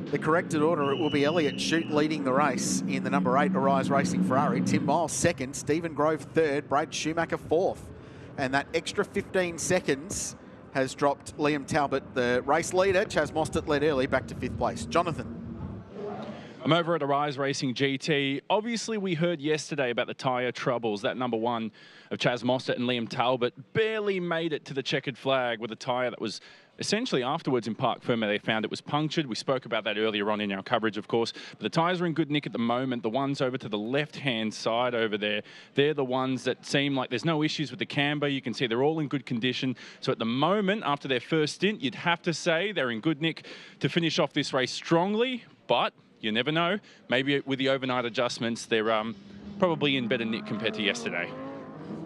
[SPEAKER 7] The corrected order, it will be Elliott Shute leading the race in the number 8 Arise Racing Ferrari. Tim Miles second, Stephen Grove third, Brad Schumacher fourth. And that extra 15 seconds has dropped Liam Talbot, the race leader. Chaz Mostert led early, back to 5th place. Jonathan.
[SPEAKER 3] I'm over at Arise Racing GT. Obviously, we heard yesterday about the tyre troubles. That number 1 of Chaz Mostert and Liam Talbot barely made it to the checkered flag with a tyre that was essentially afterwards in parc fermé. They found it was punctured. We spoke about that earlier on in our coverage, of course. But the tyres are in good nick at the moment. The ones over to the left-hand side over there, they're the ones that seem like there's no issues with the camber. You can see they're all in good condition. So at the moment, after their first stint, you'd have to say they're in good nick to finish off this race strongly. But you never know. Maybe with the overnight adjustments, they're probably in better nick compared to yesterday.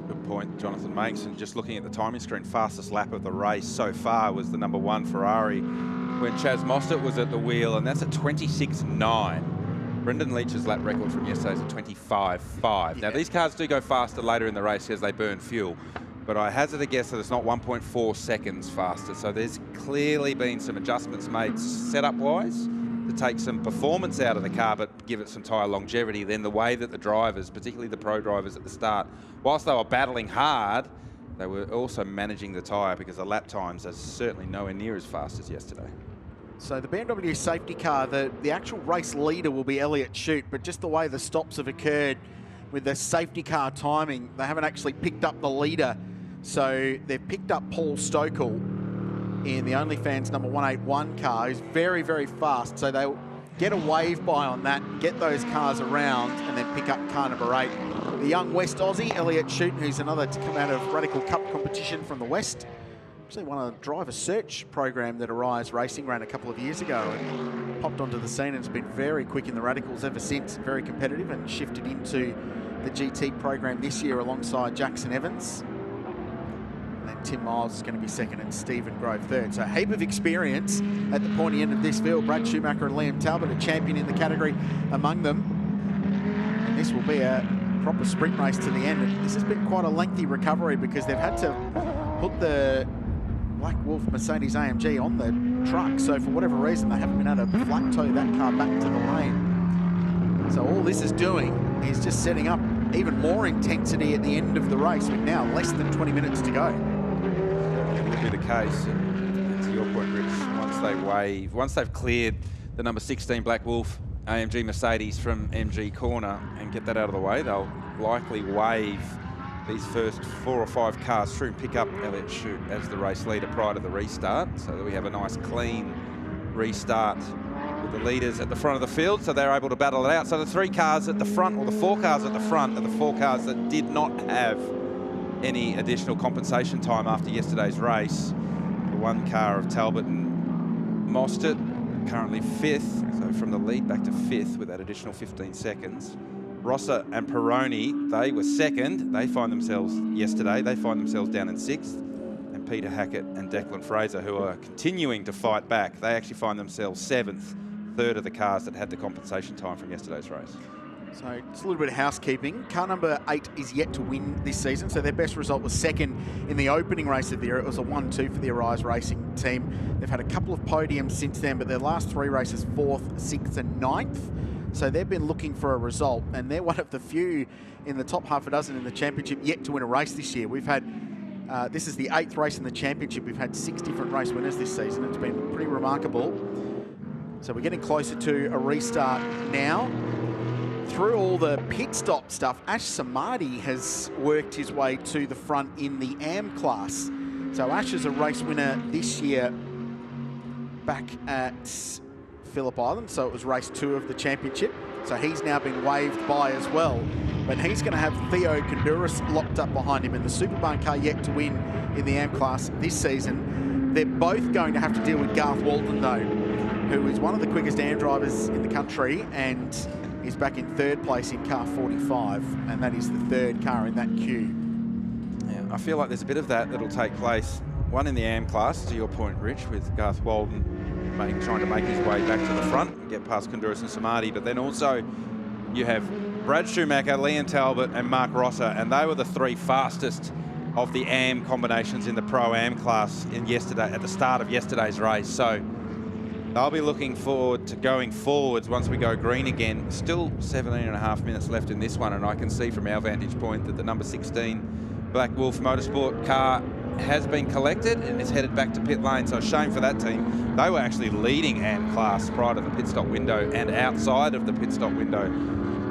[SPEAKER 11] Good point Jonathan makes. And just looking at the timing screen, fastest lap of the race so far was the number 1 Ferrari when Chaz Mostert was at the wheel, and that's at 26.9. Brendan Leach's lap record from yesterday is at 25.5. Now, these cars do go faster later in the race as they burn fuel, but I hazard a guess that it's not 1.4 seconds faster. So there's clearly been some adjustments made setup-wise to take some performance out of the car, but give it some tyre longevity. Then the way that the drivers, particularly the pro drivers at the start, whilst they were battling hard, they were also managing the tyre because the lap times are certainly nowhere near as fast as yesterday.
[SPEAKER 7] So the BMW safety car, the actual race leader will be Elliott Shute, but just the way the stops have occurred with the safety car timing, they haven't actually picked up the leader. So they've picked up Paul Stokel in the OnlyFans number 181 car, who's very, very fast. So they'll get a wave by on that, get those cars around, and then pick up car number 8. The young West Aussie, Elliott Shute, who's another to come out of Radical Cup competition from the West. Actually won a driver search program that Arise Racing ran a couple of years ago and popped onto the scene and has been very quick in the Radicals ever since, very competitive, and shifted into the GT program this year alongside Jackson Evans. And then Tim Miles is going to be second and Stephen Grove third. So a heap of experience at the pointy end of this field. Brad Schumacher and Liam Talbot, a champion in the category among them. And this will be a proper sprint race to the end. And this has been quite a lengthy recovery because they've had to put the Black Wolf Mercedes AMG on the truck. So for whatever reason, they haven't been able to flat toe that car back to the lane. So all this is doing is just setting up even more intensity at the end of the race with now less than 20 minutes to go.
[SPEAKER 11] It will be the case, and to your point, Rich, once they've cleared the number 16 Black Wolf AMG Mercedes from MG corner and get that out of the way. They'll likely wave these first 4 or 5 cars through and pick up Elliott Shute as the race leader prior to the restart, so that we have a nice clean restart with the leaders at the front of the field, so they're able to battle it out. So the 3 cars at the front, or the 4 cars at the front, are the 4 cars that did not have any additional compensation time after yesterday's race. The 1 car of Talbot and Mostert, currently 5th, so from the lead back to 5th with that additional 15 seconds. Rosser and Peroni, they were 2nd. They find themselves yesterday, they find themselves down in 6th. And Peter Hackett and Declan Fraser, who are continuing to fight back, they actually find themselves 7th, 3rd of the cars that had the compensation time from yesterday's race.
[SPEAKER 7] So just a little bit of housekeeping. Car number 8 is yet to win this season, so their best result was 2nd in the opening race of the year. It was a 1-2 for the Arise Racing team. They've had a couple of podiums since then, but their last 3 races, 4th, 6th and 9th. So they've been looking for a result, and they're one of the few in the top half a dozen in the championship yet to win a race this year. We've had, this is the 8th race in the championship. We've had 6 different race winners this season. It's been pretty remarkable. So we're getting closer to a restart now. Through all the pit stop stuff, Ash Samadhi has worked his way to the front in the AM class. So Ash is a race winner this year back at Phillip Island, so it was race 2 of the championship. So he's now been waved by as well. But he's going to have Theo Konduras locked up behind him in the Superbarn car yet to win in the AM class this season. They're both going to have to deal with Garth Walden though, who is one of the quickest AM drivers in the country and is back in 3rd place in car 45, and that is the 3rd car in that queue.
[SPEAKER 11] Yeah, I feel like there's a bit of that'll take place. One in the AM class, to your point, Rich, with Garth Walden trying to make his way back to the front and get past Konduras and Samadhi. But then also you have Brad Schumacher, Liam Talbot and Mark Rosser, and they were the 3 fastest of the AM combinations in the Pro-Am class at the start of yesterday's race. So they'll be looking forward to going forwards once we go green again. Still 17.5 minutes left in this one, and I can see from our vantage point that the number 16 Black Wolf Motorsport car has been collected and is headed back to pit lane, so shame for that team. They were actually leading AM class prior to the pit stop window and outside of the pit stop window.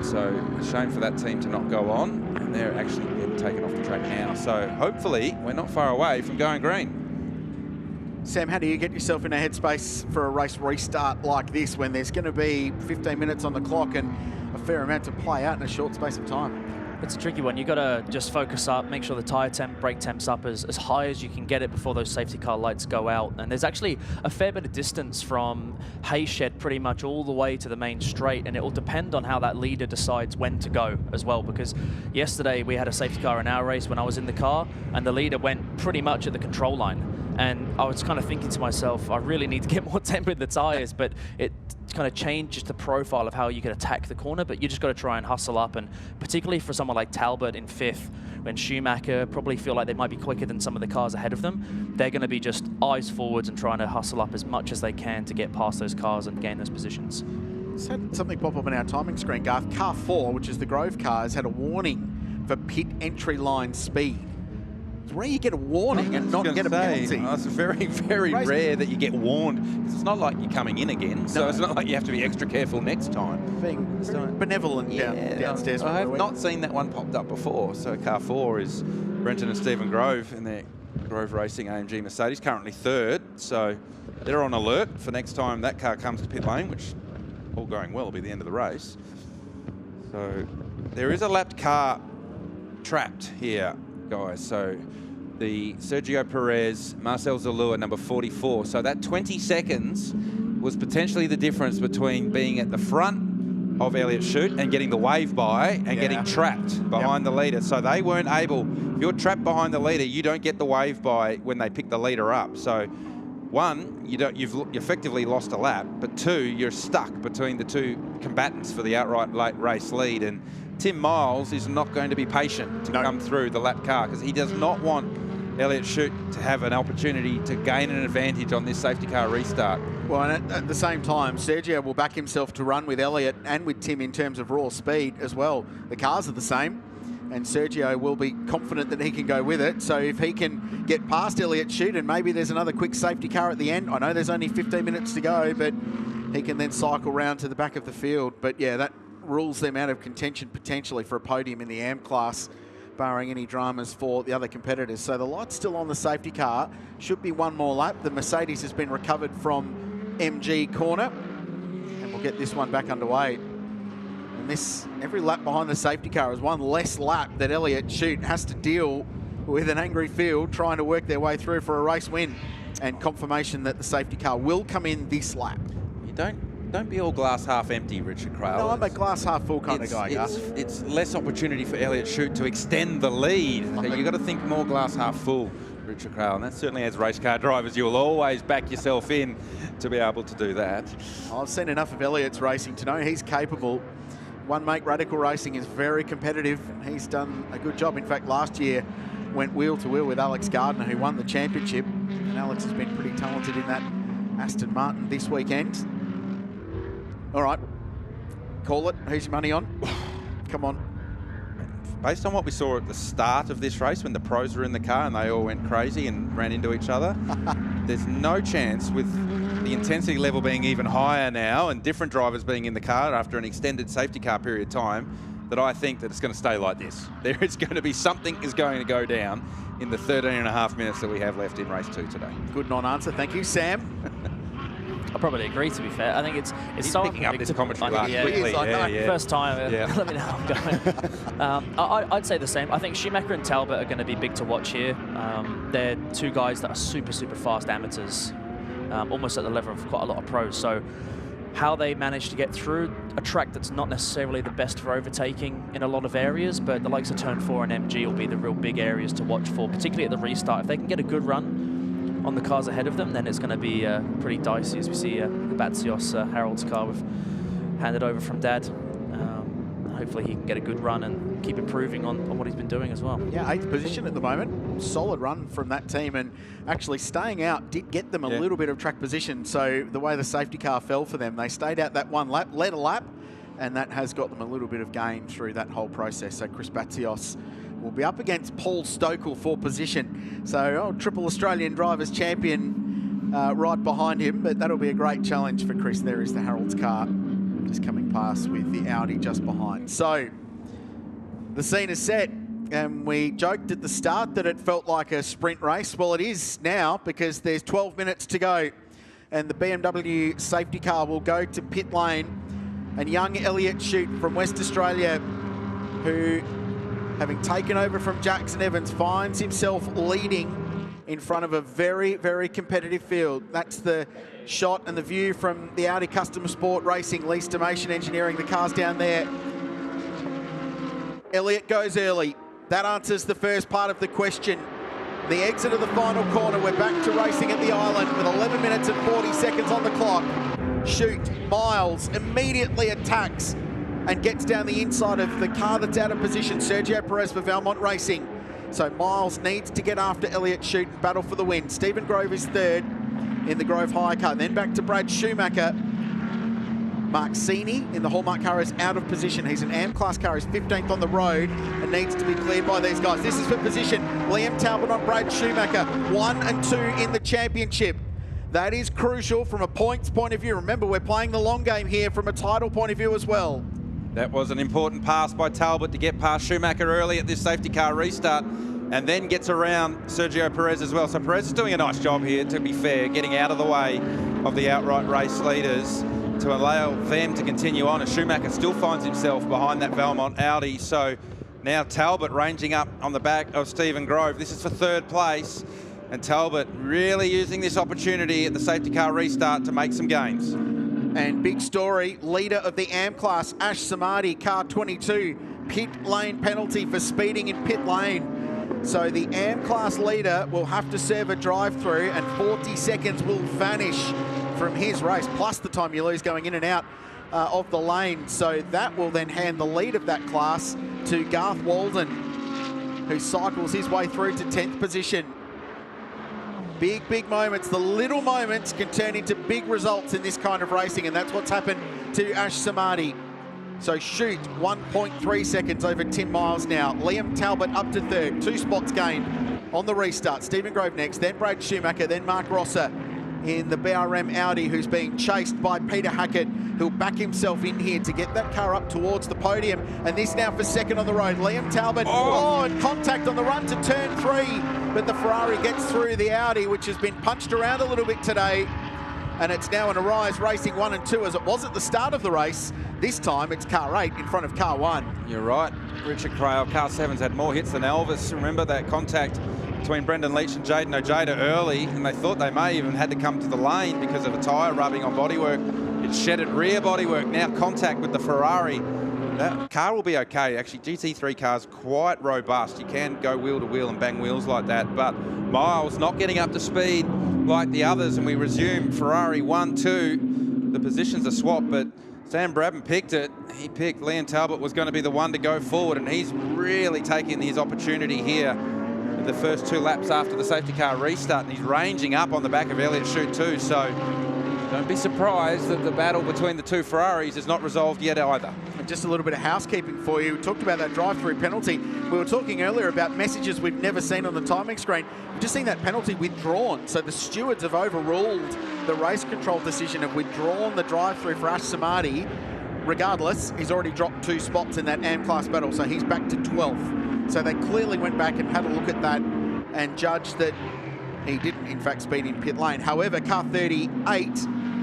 [SPEAKER 11] So shame for that team to not go on, and they're actually getting taken off the track now. So hopefully we're not far away from going green.
[SPEAKER 7] Sam, how do you get yourself in a headspace for a race restart like this when there's going to be 15 minutes on the clock and a fair amount to play out in a short space of time?
[SPEAKER 1] It's a tricky one. You've got to just focus up, make sure the tyre temp, brake temp's up as high as you can get it before those safety car lights go out. And there's actually a fair bit of distance from Hayshed pretty much all the way to the main straight, and it will depend on how that leader decides when to go as well, because yesterday we had a safety car in our race when I was in the car, and the leader went pretty much at the control line. And I was kind of thinking to myself, I really need to get more temp in the tyres, but it kind of changes the profile of how you can attack the corner, but you just got to try and hustle up. And particularly for someone like Talbot in 5th, when Schumacher probably feel like they might be quicker than some of the cars ahead of them, they're going to be just eyes forwards and trying to hustle up as much as they can to get past those cars and gain those positions.
[SPEAKER 7] Just had something pop up on our timing screen, Garth. Car 4, which is the Grove car, has had a warning for pit entry line speed. It's rare you get a warning and not get a penalty.
[SPEAKER 11] It's very, very rare that you get warned. It's not like you're coming in again, so it's not like you have to be extra careful next time.
[SPEAKER 7] Being benevolent downstairs.
[SPEAKER 11] I have not seen that one popped up before. So car 4 is Brenton and Stephen Grove in their Grove Racing AMG Mercedes, currently 3rd. So they're on alert for next time that car comes to pit lane, which, all going well, will be the end of the race. So there is a lapped car trapped here, guys. So the Sergio Perez, Marcel Zalua, number 44. So that 20 seconds was potentially the difference between being at the front of Elliott Shute and getting the wave by and getting trapped behind the leader. So they weren't able, if you're trapped behind the leader, you don't get the wave by when they pick the leader up. So one, you've effectively lost a lap, but 2, you're stuck between the 2 combatants for the outright race lead. And Tim Miles is not going to be patient to come through the lap car, because he does not want Elliott Shute to have an opportunity to gain an advantage on this safety car restart.
[SPEAKER 7] Well, and at the same time, Sergio will back himself to run with Elliott and with Tim in terms of raw speed as well. The cars are the same, and Sergio will be confident that he can go with it. So if he can get past Elliott Shute, and maybe there's another quick safety car at the end. I know there's only 15 minutes to go, but he can then cycle round to the back of the field. But yeah, that rules them out of contention potentially for a podium in the AM class, barring any dramas for the other competitors. So the light's still on the safety car. Should be one more lap. The Mercedes has been recovered from MG corner, and we'll get this one back underway. And this, every lap behind the safety car is one less lap that Elliott Shute has to deal with an angry field trying to work their way through for a race win, and confirmation that the safety car will come in this lap.
[SPEAKER 11] You don't be all glass half empty, Richard Craill.
[SPEAKER 7] No, I'm a glass half full kind of guy.
[SPEAKER 11] It's less opportunity for Elliott Shute to extend the lead. So you've got to think more glass half full, Richard Craill. And that certainly, as race car drivers, you'll always back yourself in to be able to do that.
[SPEAKER 7] I've seen enough of Elliott's racing to know he's capable. One Mate Radical Racing is very competitive. He's done a good job. In fact, last year went wheel to wheel with Alex Gardner, who won the championship. And Alex has been pretty talented in that Aston Martin this weekend. All right, call it. Who's your money on? Come on.
[SPEAKER 11] Based on what we saw at the start of this race when the pros were in the car and they all went crazy and ran into each other, there's no chance, with the intensity level being even higher now and different drivers being in the car after an extended safety car period of time, that I think that it's going to stay like this. There is going to be something is going to go down in the 13.5 minutes that we have left in race 2 today.
[SPEAKER 7] Good non-answer. Thank you, Sam.
[SPEAKER 1] I probably agree, to be fair. I think it's
[SPEAKER 11] He's
[SPEAKER 1] so
[SPEAKER 11] picking up this commentary last
[SPEAKER 1] yeah,
[SPEAKER 11] quickly.
[SPEAKER 1] First time. Let me know how I'm going. I'd say the same. I think Schumacher and Talbot are going to be big to watch here. They're two guys that are super, super fast amateurs, almost at the level of quite a lot of pros. So how they manage to get through a track that's not necessarily the best for overtaking in a lot of areas, but the likes of Turn 4 and MG will be the real big areas to watch for, particularly at the restart. If they can get a good run on the cars ahead of them, then it's going to be pretty dicey, as we see the Batsios Harold's car we've handed over from Dad. Hopefully he can get a good run and keep improving on what he's been doing as well.
[SPEAKER 7] Yeah, 8th position at the moment. Solid run from that team, and actually staying out did get them a little bit of track position. So the way the safety car fell for them, they stayed out that one lap, led a lap, and that has got them a little bit of gain through that whole process. So Chris Batsios will be up against Paul Stokel for position. So triple Australian Drivers Champion right behind him, but that'll be a great challenge for Chris. There is the Harold's car just coming past with the Audi just behind. So the scene is set, and we joked at the start that it felt like a sprint race. Well, it is now, because there's 12 minutes to go, and the BMW safety car will go to pit lane, and young Elliott Shute from West Australia, who, having taken over from Jackson Evans, finds himself leading in front of a very, very competitive field. That's the shot and the view from the Audi Custom Sport Racing, Lee Stimation Engineering, the cars down there. Elliott goes early. That answers the first part of the question. The exit of the final corner, we're back to racing at the island with 11 minutes and 40 seconds on the clock. Shute, Miles immediately attacks and gets down the inside of the car that's out of position, Sergio Perez for Valmont Racing. So Miles needs to get after Elliott Shute and battle for the win. Stephen Grove is third in the Grove Hire car. Then back to Brad Schumacher. Mark Sini in the Hallmark car is out of position. He's an AM class car, he's 15th on the road and needs to be cleared by these guys. This is for position. Liam Talbot on Brad Schumacher, 1 and 2 in the championship. That is crucial from a points point of view. Remember, we're playing the long game here from a title point of view as well.
[SPEAKER 11] That was an important pass by Talbot to get past Schumacher early at this safety car restart, and then gets around Sergio Perez as well. So Perez is doing a nice job here, to be fair, getting out of the way of the outright race leaders to allow them to continue on, as Schumacher still finds himself behind that Valmont Audi. So now Talbot ranging up on the back of Stephen Grove. This is for third place, and Talbot really using this opportunity at the safety car restart to make some gains.
[SPEAKER 7] And big story, leader of the AM class, Ash Samadi, car 22, pit lane penalty for speeding in pit lane. So the AM class leader will have to serve a drive-through, and 40 seconds will vanish from his race, plus the time you lose going in and out of the lane. So that will then hand the lead of that class to Garth Walden, who cycles his way through to 10th position. Big, big moments. The little moments can turn into big results in this kind of racing, and that's what's happened to Ash Samadi. So Shute, 1.3 seconds over Tim Miles now. Liam Talbot up to third, 2 spots gained on the restart. Stephen Grove next, then Brad Schumacher, then Mark Rosser in the BRM Audi, who's being chased by Peter Hackett, who'll back himself in here to get that car up towards the podium. And this now for second on the road. Liam Talbot, and contact on the run to turn 3. But the Ferrari gets through the Audi, which has been punched around a little bit today. And it's now an Arise Racing 1 and 2, as it was at the start of the race. This time it's car 8 in front of car 1.
[SPEAKER 11] You're right, Richard Crail. Car 7's had more hits than Elvis. Remember that contact between Brendan Leach and Jaden Ojeda early, and they thought they may even had to come to the lane because of a tyre rubbing on bodywork. It shedded rear bodywork. Now contact with the Ferrari. That car will be okay. Actually, GT3 car's quite robust. You can go wheel to wheel and bang wheels like that, but Miles not getting up to speed like the others, and we resume Ferrari 1, 2. The positions are swapped, but Sam Brabham picked it. He picked Liam Talbot was going to be the one to go forward, and he's really taking his opportunity here in the first 2 laps after the safety car restart, and he's ranging up on the back of Elliott Chute too, so don't be surprised that the battle between the 2 Ferraris is not resolved yet either.
[SPEAKER 7] And just a little bit of housekeeping for you. We talked about that drive-through penalty. We were talking earlier about messages we've never seen on the timing screen. We've just seen that penalty withdrawn. So the stewards have overruled the race control decision, have withdrawn the drive-through for Ash Samadi. Regardless, he's already dropped 2 spots in that AM class battle, so he's back to 12th. So they clearly went back and had a look at that and judged that he didn't, in fact, speed in pit lane. However, car 38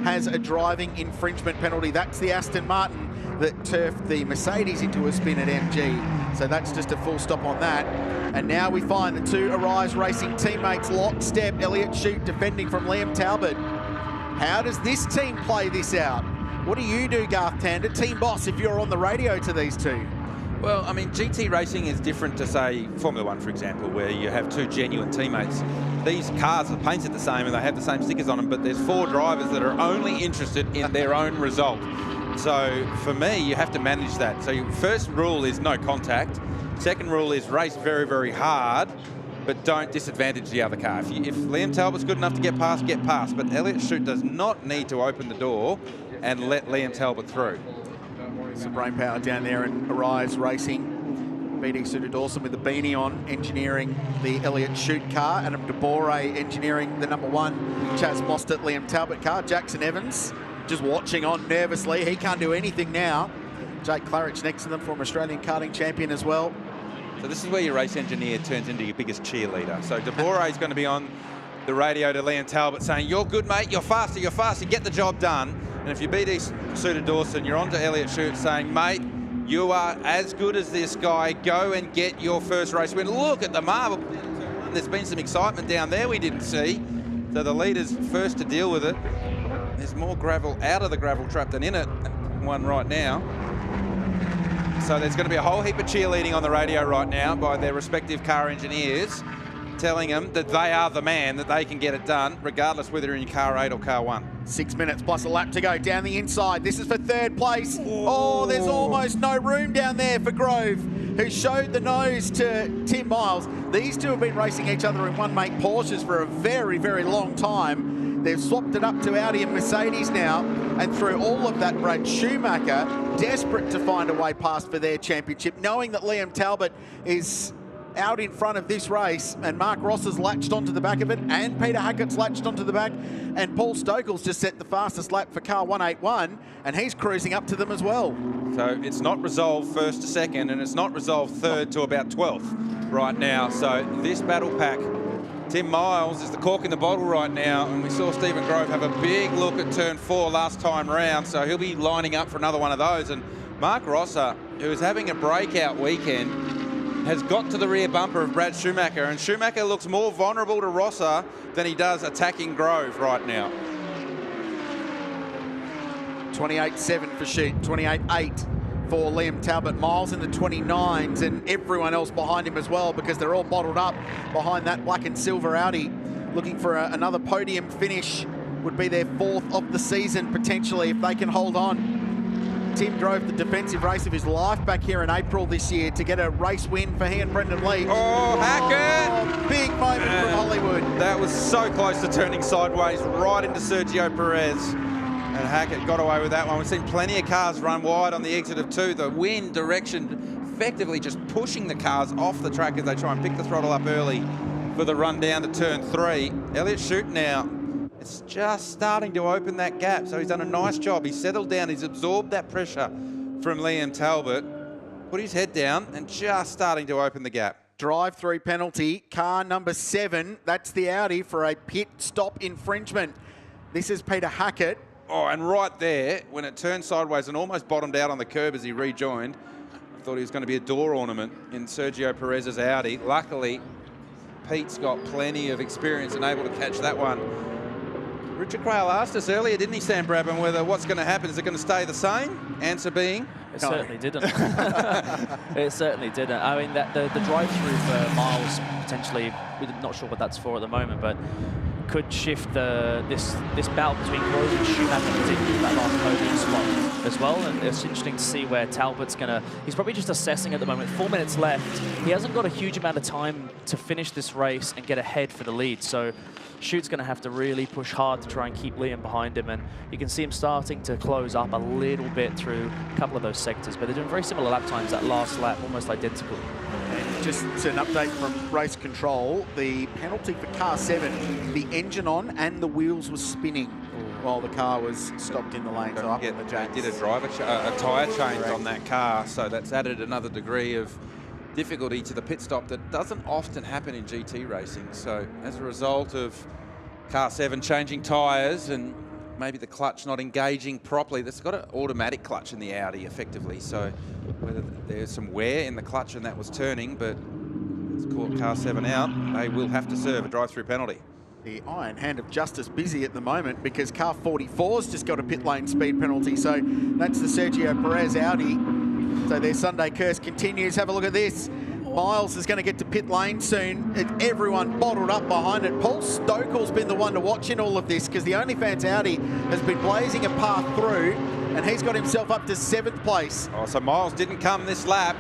[SPEAKER 7] has a driving infringement penalty. That's the Aston Martin that turfed the Mercedes into a spin at MG. So that's just a full stop on that. And now we find the 2 Arise Racing teammates lockstep. Elliott Chute defending from Liam Talbot. How does this team play this out? What do you do, Garth Tander, team boss, if you're on the radio to these 2?
[SPEAKER 11] Well, I mean, GT racing is different to, say, Formula 1, for example, where you have 2 genuine teammates. These cars are painted the same and they have the same stickers on them, but there's 4 drivers that are only interested in their own result. So for me, you have to manage that. So your first rule is no contact. Second rule is race very, very hard, but don't disadvantage the other car. If Liam Talbot's good enough to get past, get past. But Elliott Chute does not need to open the door and let Liam Talbot through.
[SPEAKER 7] Some brain power down there in Arise Racing. BD Suter Dawson with the beanie on, engineering the Elliott Chute car. Adam DeBore engineering the number 1 Chaz Mostert Liam Talbot car. Jackson Evans just watching on nervously. He can't do anything now. Jake Claridge next to them, former Australian karting champion as well.
[SPEAKER 11] So this is where your race engineer turns into your biggest cheerleader. So DeBore is going to be on the radio to Liam Talbot saying, you're good, mate, you're faster, get the job done. And if you're BD Suter Dawson, you're on to Elliott Chute saying, mate, you are as good as this guy. Go and get your first race win. Look at the marble. There's been some excitement down there we didn't see. So the leader's first to deal with it. There's more gravel out of the gravel trap than in it. One right now. So there's going to be a whole heap of cheerleading on the radio right now by their respective car engineers, telling them that they are the man, that they can get it done, regardless whether you're in car 8 or car 1.
[SPEAKER 7] 6 minutes plus a lap to go down the inside. This is for 3rd place. Oh, there's almost no room down there for Grove, who showed the nose to Tim Miles. These 2 have been racing each other in one-make Porsches for a very, very long time. They've swapped it up to Audi and Mercedes now, and through all of that, Brad Schumacher, desperate to find a way past for their championship, knowing that Liam Talbot is out in front of this race, and Mark Ross has latched onto the back of it, and Peter Hackett's latched onto the back, and Paul Stokel's just set the fastest lap for car 181, and he's cruising up to them as well.
[SPEAKER 11] So it's not resolved 1st to 2nd, and it's not resolved 3rd to about 12th right now. So this battle pack, Tim Miles is the cork in the bottle right now, and we saw Stephen Grove have a big look at turn 4 last time round, so he'll be lining up for another one of those. And Mark Rosser, who is having a breakout weekend, has got to the rear bumper of Brad Schumacher, and Schumacher looks more vulnerable to Rosser than he does attacking Grove right now.
[SPEAKER 7] 28.7 for Chute, 28.8 for Liam Talbot. Miles in the 29s, and everyone else behind him as well, because they're all bottled up behind that black and silver Audi, looking for another podium finish. Would be their 4th of the season potentially if they can hold on. Tim drove the defensive race of his life back here in April this year to get a race win for he and Brendan Leach.
[SPEAKER 11] Oh, Hackett!
[SPEAKER 7] Big moment from Hollywood.
[SPEAKER 11] That was so close to turning sideways right into Sergio Perez. And Hackett got away with that one. We've seen plenty of cars run wide on the exit of 2. The wind direction effectively just pushing the cars off the track as they try and pick the throttle up early for the run down to turn 3. Elliott Chute now It's just starting to open that gap. So he's done a nice job. He's settled down. He's absorbed that pressure from Liam Talbot, put his head down, and just starting to open the gap.
[SPEAKER 7] Drive-through penalty, car number 7. That's the Audi for a pit stop infringement. This is Peter Hackett.
[SPEAKER 11] Oh, and right there, when it turned sideways and almost bottomed out on the curb as he rejoined, I thought he was going to be a door ornament in Sergio Perez's Audi. Luckily, Pete's got plenty of experience and able to catch that one. Richard Craill asked us earlier, didn't he, Sam Brabham, whether what's going to happen? Is it going to stay the same? Answer being?
[SPEAKER 1] It certainly didn't. It certainly didn't. I mean, the drive-through for Miles, potentially, we're not sure what that's for at the moment, but could shift this battle between Grove and Schumacher, particularly that last podium spot as well. And it's interesting to see where Talbot's he's probably just assessing at the moment. 4 minutes left. He hasn't got a huge amount of time to finish this race and get ahead for the lead. So Schute's going to have to really push hard to try and keep Liam behind him, and you can see him starting to close up a little bit through a couple of those sectors, but they're doing very similar lap times that last lap, almost identical.
[SPEAKER 7] And just an update from race control, the penalty for car 7, the engine on and the wheels were spinning while the car was stopped in the lane. So up in the jacks.
[SPEAKER 11] Did a tyre change on that car, so that's added another degree of difficulty to the pit stop that doesn't often happen in GT racing. So as a result of car 7 changing tyres and maybe the clutch not engaging properly, that's got an automatic clutch in the Audi effectively. So whether there's some wear in the clutch and that was turning, but it's caught car 7 out, they will have to serve a drive-through penalty.
[SPEAKER 7] The iron hand of justice busy at the moment because car 44's just got a pit lane speed penalty. So that's the Sergio Perez Audi. So their Sunday curse continues. Have a look at this. Miles is going to get to pit lane soon. Everyone bottled up behind it. Paul Stokel's been the one to watch in all of this because the OnlyFans Audi has been blazing a path through and he's got himself up to 7th place.
[SPEAKER 11] Oh, so Miles didn't come this lap.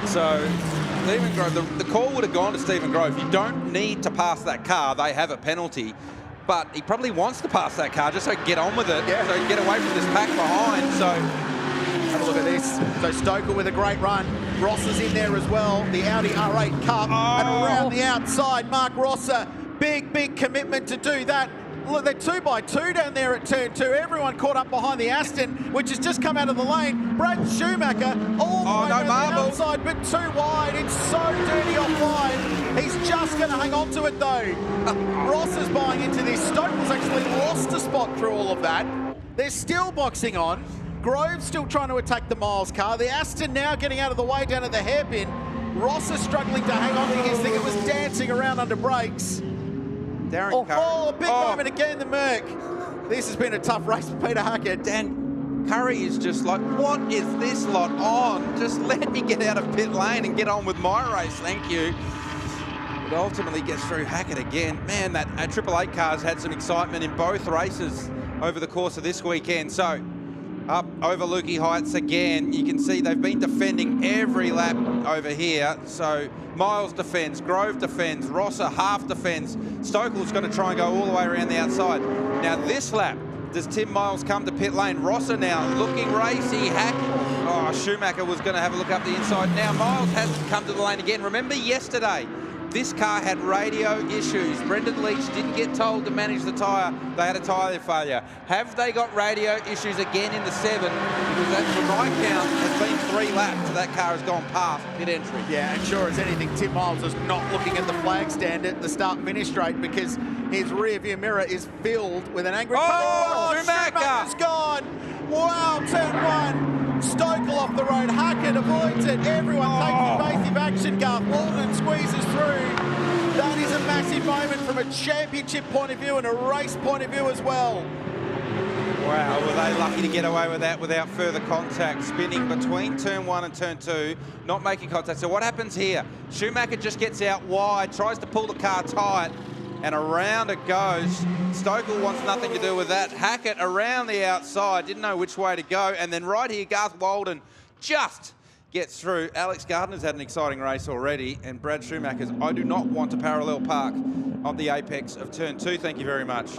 [SPEAKER 11] So Stephen Grove, the call would have gone to Stephen Grove. You don't need to pass that car. They have a penalty. But he probably wants to pass that car just so he can get on with it. Yeah. So he can get away from this pack behind. So
[SPEAKER 7] have a look at this. So Stokel with a great run. Ross is in there as well. The Audi R8 Cup. And around the outside, Mark Rosser. Big commitment to do that. Look, they're 2 by 2 down there at turn 2. Everyone caught up behind the Aston, which has just come out of the lane. Brad Schumacher all the way down the outside, but too wide. It's so dirty offline. He's just going to hang on to it, though. Ross is buying into this. Stokel's actually lost a spot through all of that. They're still boxing on. Grove's still trying to attack the Miles car. The Aston now getting out of the way down at the hairpin. Ross is struggling to hang on to his thing. It was dancing around under brakes.
[SPEAKER 11] Darren Curry.
[SPEAKER 7] Oh, a big moment again, the Merc. This has been a tough race for Peter Hackett.
[SPEAKER 11] Dan Curry is just like, what is this lot on? Just let me get out of pit lane and get on with my race, thank you. But ultimately gets through Hackett again. Man, that Triple Eight car's had some excitement in both races over the course of this weekend. So, up over Lukey Heights again. You can see they've been defending every lap over here. So Miles defends, Grove defends, Rosser half defends. Stokel's going to try and go all the way around the outside. Now this lap, does Tim Miles come to pit lane? Rosser now looking racy. Schumacher was going to have a look up the inside. Now Miles has come to the lane again. Remember yesterday, this car had radio issues. Brendan Leach didn't get told to manage the tyre. They had a tyre failure. Have they got radio issues again in the 7? Because that, from my count, has been 3 laps. So that car has gone past pit entry.
[SPEAKER 7] Yeah, and sure as anything, Tim Miles is not looking at the flag stand at the start-finish straight because his rear-view mirror is filled with an angry... Schumacher's gone! Wow, turn 1. Stokel off the road. Hackett avoids it. Everyone takes evasive action. Garth Walden squeezes through. That is a massive moment from a championship point of view and a race point of view as well.
[SPEAKER 11] Wow, were they lucky to get away with that without further contact. Spinning between turn 1 and turn 2, not making contact. So what happens here? Schumacher just gets out wide, tries to pull the car tight, and around it goes. Stokel wants nothing to do with that. Hackett around the outside, didn't know which way to go. And then right here, Garth Walden just gets through. Alex Gardner's had an exciting race already. And Brad Schumacher's, I do not want to parallel park on the apex of turn 2. Thank you very much.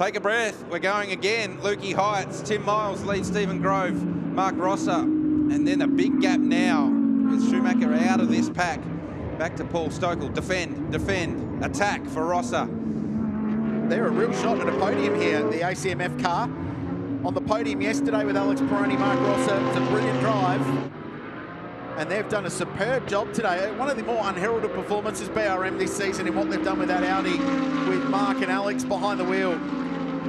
[SPEAKER 11] Take a breath. We're going again. Lukey Heights. Tim Miles leads Stephen Grove. Mark Rosser. And then a big gap now with Schumacher out of this pack. Back to Paul Stokel. Defend. Attack for Rosser.
[SPEAKER 7] they're a real shot at a podium here, the ACMF car. On the podium yesterday with Alex Peroni, Mark Rosser. It's a brilliant drive. And they've done a superb job today. One of the more unheralded performances, BRM, this season in what they've done with that Audi with Mark and Alex behind the wheel.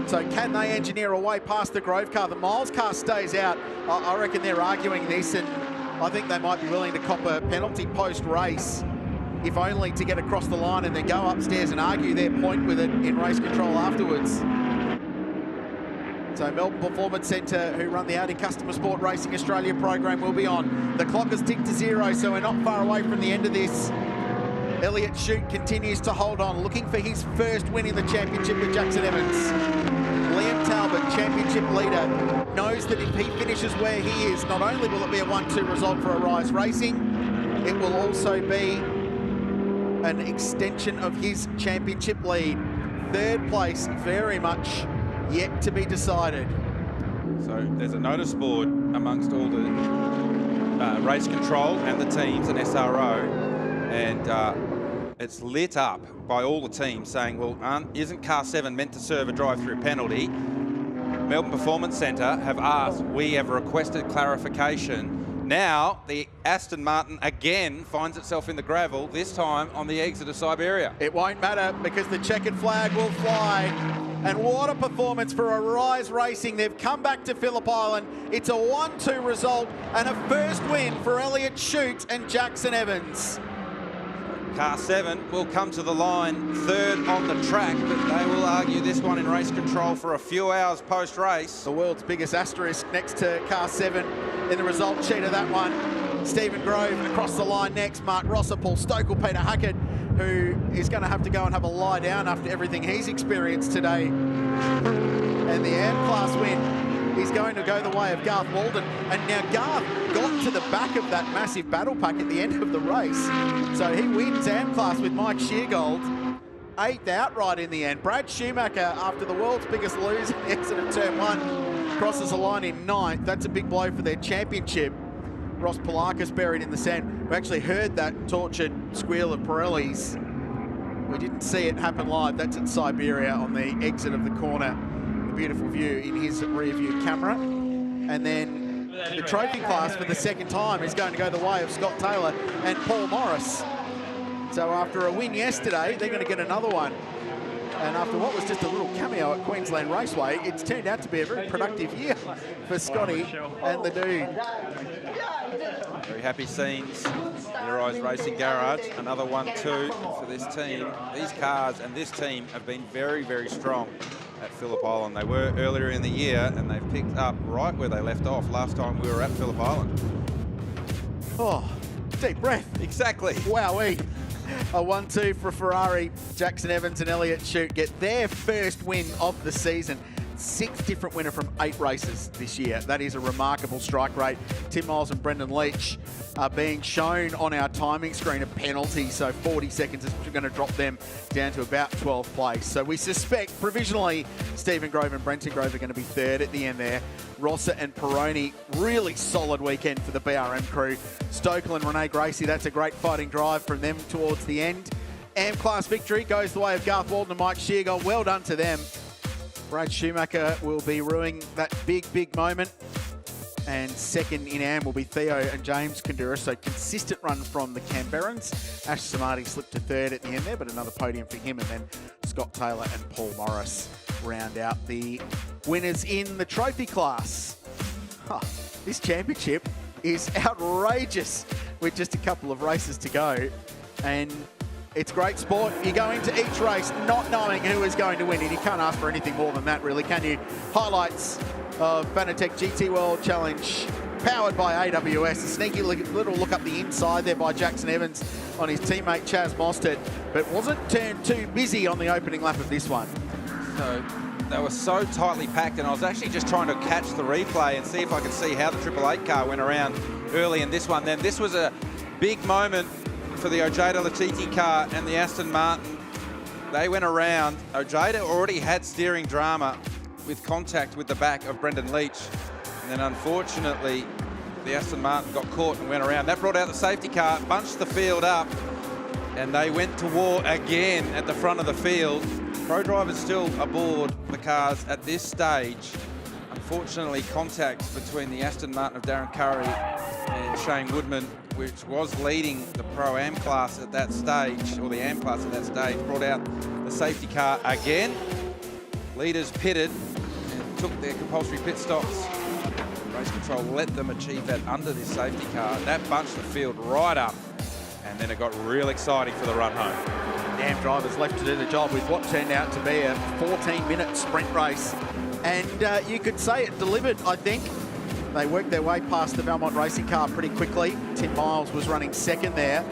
[SPEAKER 7] So can they engineer a way past the Grove car? The Miles car stays out. I reckon they're arguing this, and I think they might be willing to cop a penalty post-race, if only to get across the line and then go upstairs and argue their point with it in race control afterwards. So Melbourne Performance Centre, who run the Audi Customer Sport Racing Australia program, will be on. The clock has ticked to 0, so we're not far away from the end of this. Elliott Shute continues to hold on, looking for his first win in the championship with Jackson Evans. Liam Talbot, championship leader, knows that if he finishes where he is, not only will it be a 1-2 result for Arise Racing, it will also be an extension of his championship lead. Third place, very much yet to be decided.
[SPEAKER 11] So there's a notice board amongst all the race control and the teams and SRO, and it's lit up by all the teams saying, well, isn't car 7 meant to serve a drive-through penalty? Melbourne Performance Centre have asked, we have requested clarification. Now the Aston Martin again finds itself in the gravel, this time on the exit of Siberia.
[SPEAKER 7] It won't matter because the checkered flag will fly. And what a performance for Arise Racing. They've come back to Phillip Island. It's a 1-2 result and a first win for Elliott Shute and Jackson Evans.
[SPEAKER 11] Car 7 will come to the line third on the track, but they will argue this one in race control for a few hours post-race.
[SPEAKER 7] The world's biggest asterisk next to car 7 in the result sheet of that one. Stephen Grove across the line next. Mark Rosser, Paul Stokel, Peter Hackett, who is going to have to go and have a lie down after everything he's experienced today. And the AM class win is going to go the way of Garth Walden. And now Garth got to the back of that massive battle pack at the end of the race. So he wins AM class with Mike Sheargold. 8th outright in the end. Brad Schumacher, after the world's biggest lose in the exit of turn 1, crosses the line in 9th. That's a big blow for their championship. Ross Polakis buried in the sand. We actually heard that tortured squeal of Pirelli's. We didn't see it happen live. That's at Siberia on the exit of the corner. A beautiful view in his rear view camera. And then the trophy class for the second time is going to go the way of Scott Taylor and Paul Morris. So after a win yesterday, they're going to get another one. And after what was just a little cameo at Queensland Raceway, it's turned out to be a very productive year for Scotty and the dude.
[SPEAKER 11] Very happy scenes in the Arise Racing Garage. Another 1-2 for this team. These cars and this team have been very, very strong at Phillip Island. They were earlier in the year, and they've picked up right where they left off last time we were at Phillip Island.
[SPEAKER 7] Oh, deep breath.
[SPEAKER 11] Exactly.
[SPEAKER 7] Wowee. A 1-2 for Ferrari. Jackson Evans and Elliott Shute get their first win of the season. 6th different winner from 8 races this year. That is a remarkable strike rate. Tim Miles and Brendan Leach are being shown on our timing screen a penalty, so 40 seconds is going to drop them down to about 12th place. So we suspect provisionally Stephen Grove and Brenton Grove are going to be 3rd at the end there. Rosser and Peroni, really solid weekend for the BRM crew. Stokel and Renee Gracie, that's a great fighting drive from them towards the end. AM class victory goes the way of Garth Walden and Mike Sheargold. Well done to them. Brad Schumacher will be ruining that big, big moment. And second in AM will be Theo and James Kandura. So consistent run from the Canberrans. Ash Samadi slipped to 3rd at the end there, but another podium for him. And then Scott Taylor and Paul Morris round out the winners in the trophy class. This championship is outrageous with just a couple of races to go. And it's great sport. You go into each race not knowing who is going to win, and you can't ask for anything more than that, really, can you? Highlights of Fanatec GT World Challenge, powered by AWS. A sneaky little look up the inside there by Jackson Evans on his teammate Chaz Mostert, but wasn't turned too busy on the opening lap of this one.
[SPEAKER 11] So they were so tightly packed, and I was actually just trying to catch the replay and see if I could see how the 888 car went around early in this one. Then this was a big moment for the Ojeda Latifi car and the Aston Martin. They went around. Ojeda already had steering drama with contact with the back of Brendan Leach. And then unfortunately, the Aston Martin got caught and went around. That brought out the safety car, bunched the field up, and they went to war again at the front of the field. Pro drivers still aboard the cars at this stage. Unfortunately, contact between the Aston Martin of Darren Curry and Shane Woodman, which was leading the Pro-Am class at that stage, or the Am class at that stage, brought out the safety car again. Leaders pitted and took their compulsory pit stops. Race control let them achieve that under this safety car. That bunched the field right up, and then it got real exciting for the run home.
[SPEAKER 7] The Am drivers left to do the job with what turned out to be a 14-minute sprint race. And you could say it delivered, I think. They worked their way past the Valmont racing car pretty quickly. Tim Miles was running second there.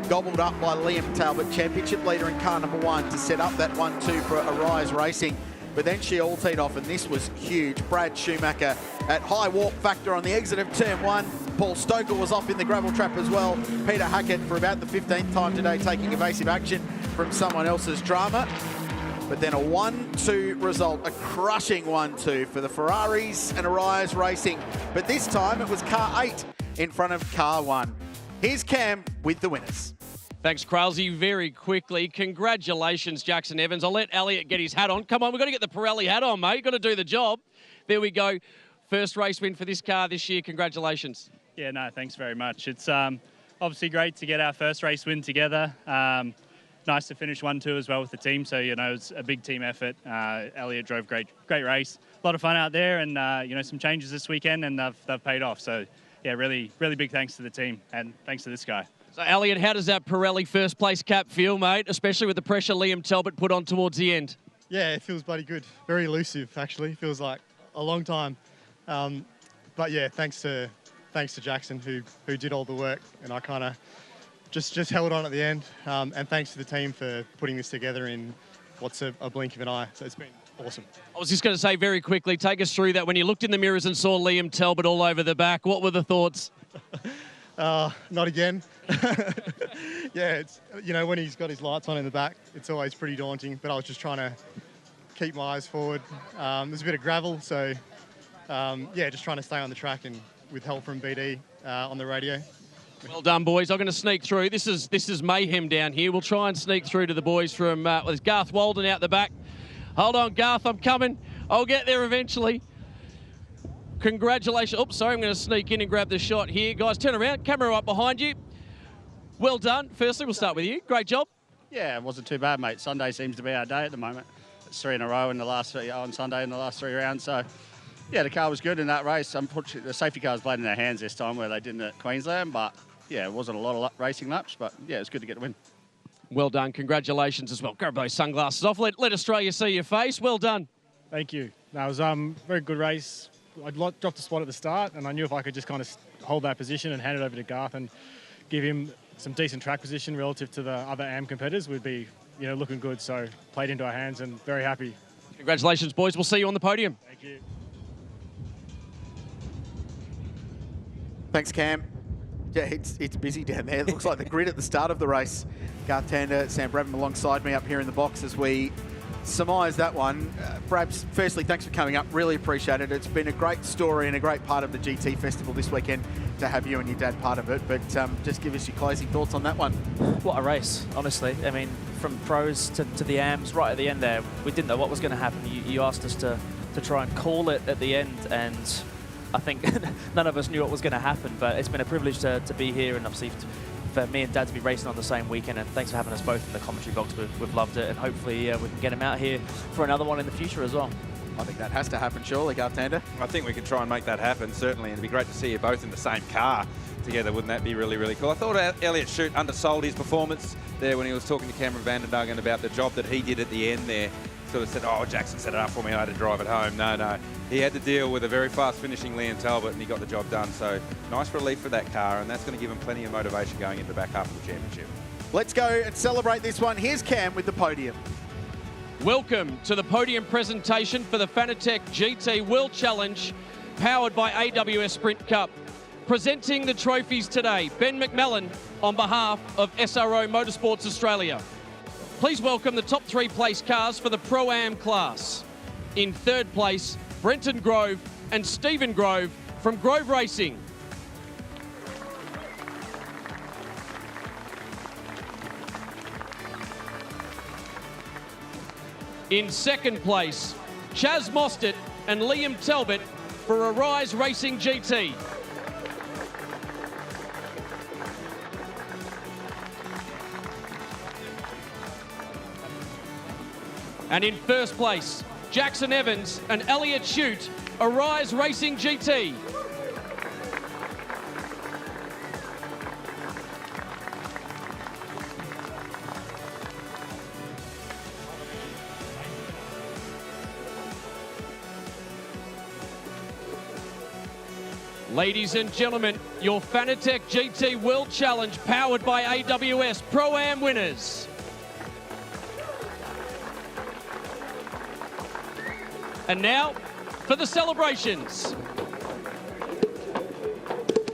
[SPEAKER 7] Gobbled up by Liam Talbot, championship leader in car number 1, to set up that 1-2 for Arise Racing. But then she all teed off, and this was huge. Brad Schumacher at high warp factor on the exit of turn 1. Paul Stoker was off in the gravel trap as well. Peter Hackett, for about the 15th time today, taking evasive action from someone else's drama. But then a 1-2 result, a crushing 1-2 for the Ferraris and Arise Racing. But this time it was car 8 in front of car 1. Here's Cam with the winners.
[SPEAKER 10] Thanks, Kralsey. Very quickly, congratulations, Jackson Evans. I'll let Elliot get his hat on. Come on, we've got to get the Pirelli hat on, mate. Got to do the job. There we go. First race win for this car this year. Congratulations.
[SPEAKER 17] Yeah, no, thanks very much. It's obviously great to get our first race win together. Nice to finish 1-2 as well with the team. So, you know, it's a big team effort. Elliot drove great race. A lot of fun out there, and, you know, some changes this weekend, and they've paid off. So, yeah, really, really big thanks to the team, and thanks to this guy.
[SPEAKER 10] So, Elliot, how does that Pirelli first place cap feel, mate, especially with the pressure Liam Talbot put on towards the end?
[SPEAKER 18] Yeah, it feels bloody good. Very elusive, actually. Feels like a long time. But, yeah, thanks to Jackson, who did all the work, and I kind of just held on at the end. And thanks to the team for putting this together in what's a blink of an eye. So it's been awesome.
[SPEAKER 10] I was just going to say very quickly, take us through that. When you looked in the mirrors and saw Liam Talbot all over the back, what were the thoughts?
[SPEAKER 18] Not again. Yeah, it's, you know, when he's got his lights on in the back, it's always pretty daunting, but I was just trying to keep my eyes forward. There's a bit of gravel, so yeah, just trying to stay on the track and with help from BD on the radio.
[SPEAKER 10] Well done, boys. I'm going to sneak through. This is mayhem down here. We'll try and sneak through to the boys from, well, there's Garth Walden out the back. Hold on, Garth, I'm coming. I'll get there eventually. Congratulations. Oops, sorry, I'm going to sneak in and grab the shot here. Guys, turn around. Camera right behind you. Well done. Firstly, we'll start with you. Great job.
[SPEAKER 19] Yeah, it wasn't too bad, mate. Sunday seems to be our day at the moment. It's 3 in a row in the last on Sunday in the last 3 rounds. So, yeah, the car was good in that race. Unfortunately, the safety cars played in their hands this time where they didn't at Queensland. But, yeah, it wasn't a lot of racing laps. But, yeah, it's good to get the win.
[SPEAKER 10] Well done. Congratulations as well. Grab those sunglasses off. Let Australia see your face. Well done.
[SPEAKER 23] Thank you. That was a very good race. I dropped the spot at the start, and I knew if I could just kind of hold that position and hand it over to Garth and give him some decent track position relative to the other AM competitors, we'd be, you know, looking good. So played into our hands and very happy.
[SPEAKER 10] Congratulations, boys. We'll see you on the podium.
[SPEAKER 23] Thank you.
[SPEAKER 7] Thanks, Cam. Yeah, it's busy down there. It looks like the grid at the start of the race. Garth Tander, Sam Brabham alongside me up here in the box as we surmise that one. Brabs, firstly, thanks for coming up. Really appreciate it. It's been a great story and a great part of the GT Festival this weekend to have you and your dad part of it. But just give us your closing thoughts on that one.
[SPEAKER 1] What a race, honestly. I mean, from pros to the AMs, right at the end there, we didn't know what was going to happen. You asked us to try and call it at the end, and I think none of us knew what was going to happen. But it's been a privilege to be here, and obviously for me and Dad to be racing on the same weekend, and thanks for having us both in the commentary box. We've loved it, and hopefully we can get him out here for another one in the future as well.
[SPEAKER 7] I think that has to happen, surely, Garth Tander.
[SPEAKER 11] I think we can try and make that happen, certainly, and it'd be great to see you both in the same car together. Wouldn't that be really, really cool? I thought Elliot Shute undersold his performance there when he was talking to Cameron Vanderdungen about the job that he did at the end there. Sort of said, oh, Jackson set it up for me, I had to drive it home. No. He had to deal with a very fast finishing Liam Talbot, and he got the job done. So nice relief for that car, and that's going to give him plenty of motivation going into the back half of the championship.
[SPEAKER 7] Let's go and celebrate this one. Here's Cam with the podium.
[SPEAKER 10] Welcome to the podium presentation for the Fanatec GT World Challenge, powered by AWS Sprint Cup. Presenting the trophies today, Ben McMillan on behalf of SRO Motorsports Australia. Please welcome the top 3 place cars for the Pro-Am class. In 3rd place, Brenton Grove and Stephen Grove from Grove Racing. In second place, Chaz Mostert and Liam Talbot for Arise Racing GT. And in first place, Jackson Evans and Elliot Shute, Arise Racing GT. Ladies and gentlemen, your Fanatec GT World Challenge powered by AWS Pro-Am winners. And now for the celebrations.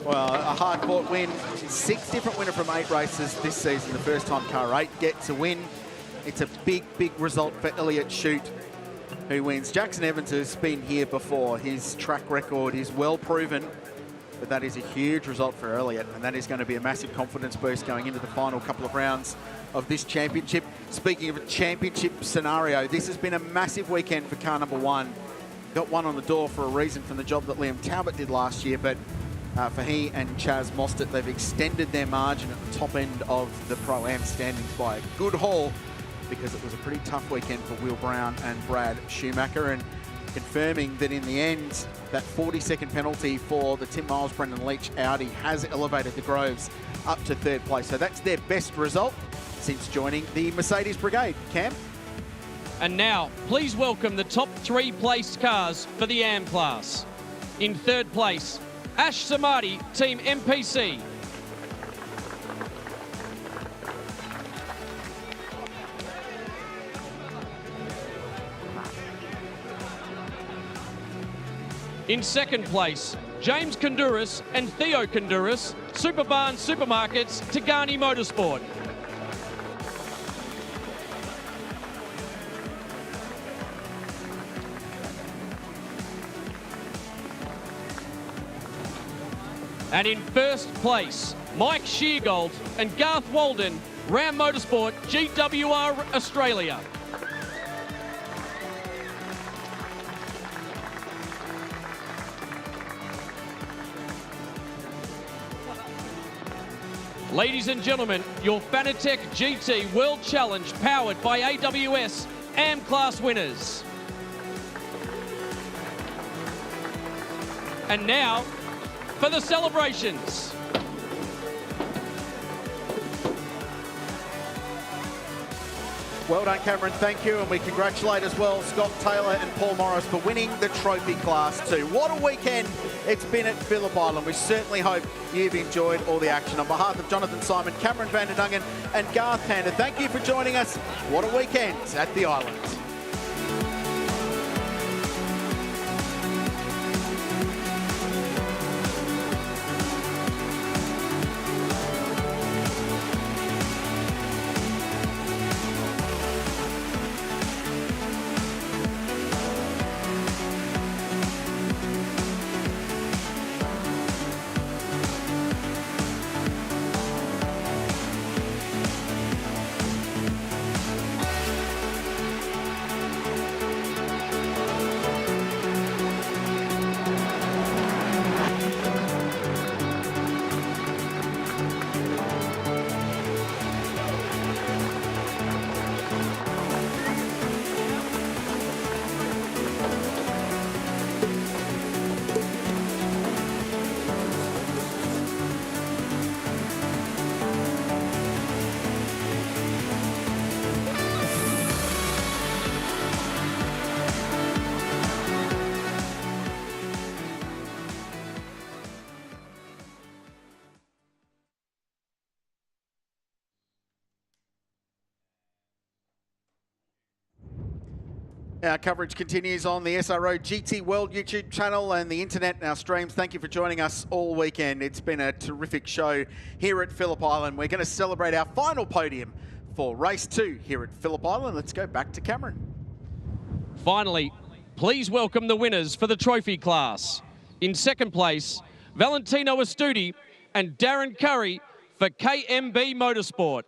[SPEAKER 7] Well, a hard-fought win. 6 different winners from 8 races this season. The first time car 8 gets a win. It's a big, big result for Elliot Shute, who wins. Jackson Evans has been here before. His track record is well proven, but that is a huge result for Elliot, and that is going to be a massive confidence boost going into the final couple of rounds of this championship. Speaking of a championship scenario, this has been a massive weekend for car number 1. Got one on the door for a reason from the job that Liam Talbot did last year, but for he and Chaz Mostert, they've extended their margin at the top end of the Pro-Am standings by a good haul, because it was a pretty tough weekend for Will Brown and Brad Schumacher, and confirming that in the end, that 40-second penalty for the Tim Miles, Brendan Leach Audi has elevated the Groves up to 3rd place. So that's their best result since joining the Mercedes Brigade. Cam?
[SPEAKER 10] And now, please welcome the top 3 placed cars for the AM class. In 3rd place, Ash Samadi, Team MPC. In 2nd place, James Konduras and Theo Konduras, Superbarn Supermarkets, Tagani Motorsport. And in 1st place, Mike Sheargold and Garth Walden, Ram Motorsport, GWR Australia. Ladies and gentlemen, your Fanatec GT World Challenge powered by AWS AM Class winners. And now for the celebrations.
[SPEAKER 7] Well done, Cameron, thank you. And we congratulate as well Scott Taylor and Paul Morris for winning the Trophy Class 2. What a weekend it's been at Phillip Island. We certainly hope you've enjoyed all the action. On behalf of Jonathan Simon, Cameron van der Dungen and Garth Panda, thank you for joining us. What a weekend at the Island. Our coverage continues on the SRO GT World YouTube channel and the internet and our streams. Thank you for joining us all weekend. It's been a terrific show here at Phillip Island. We're going to celebrate our final podium for race 2 here at Phillip Island. Let's go back to Cameron.
[SPEAKER 10] Finally, please welcome the winners for the trophy class. In 2nd place, Valentino Astudi and Darren Curry for KMB Motorsport.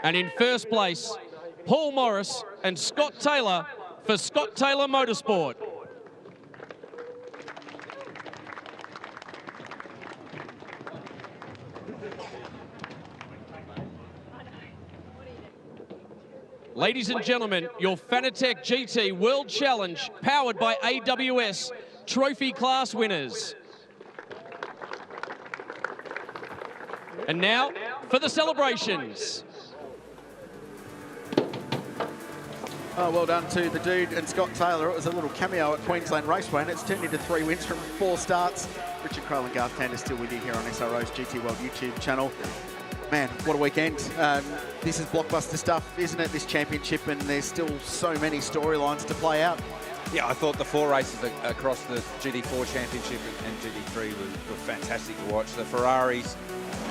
[SPEAKER 10] And in first place, Paul Morris and Scott Taylor for Scott Taylor Motorsport. Ladies and gentlemen, your Fanatec GT World Challenge, powered by AWS, trophy class winners. And now for the celebrations.
[SPEAKER 7] Oh, well done to the dude and Scott Taylor. It was a little cameo at Queensland Raceway, and it's turned into 3 wins from 4 starts. Richard Crowell and Garth Tander still with you here on SRO's GT World YouTube channel. Man, what a weekend. This is blockbuster stuff, isn't it, this championship, and there's still so many storylines to play out.
[SPEAKER 11] Yeah, I thought the 4 races across the GT4 championship and GT3 were fantastic to watch. The Ferraris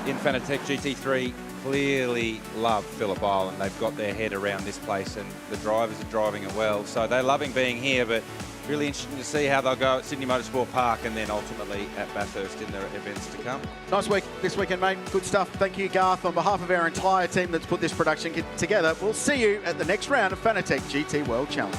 [SPEAKER 11] in Fanatec GT3 clearly love Phillip Island. They've got their head around this place, and the drivers are driving it well. So they're loving being here, but really interesting to see how they'll go at Sydney Motorsport Park and then ultimately at Bathurst in the events to come.
[SPEAKER 7] Nice week this weekend, mate. Good stuff. Thank you, Garth. On behalf of our entire team that's put this production together, we'll see you at the next round of Fanatec GT World Challenge.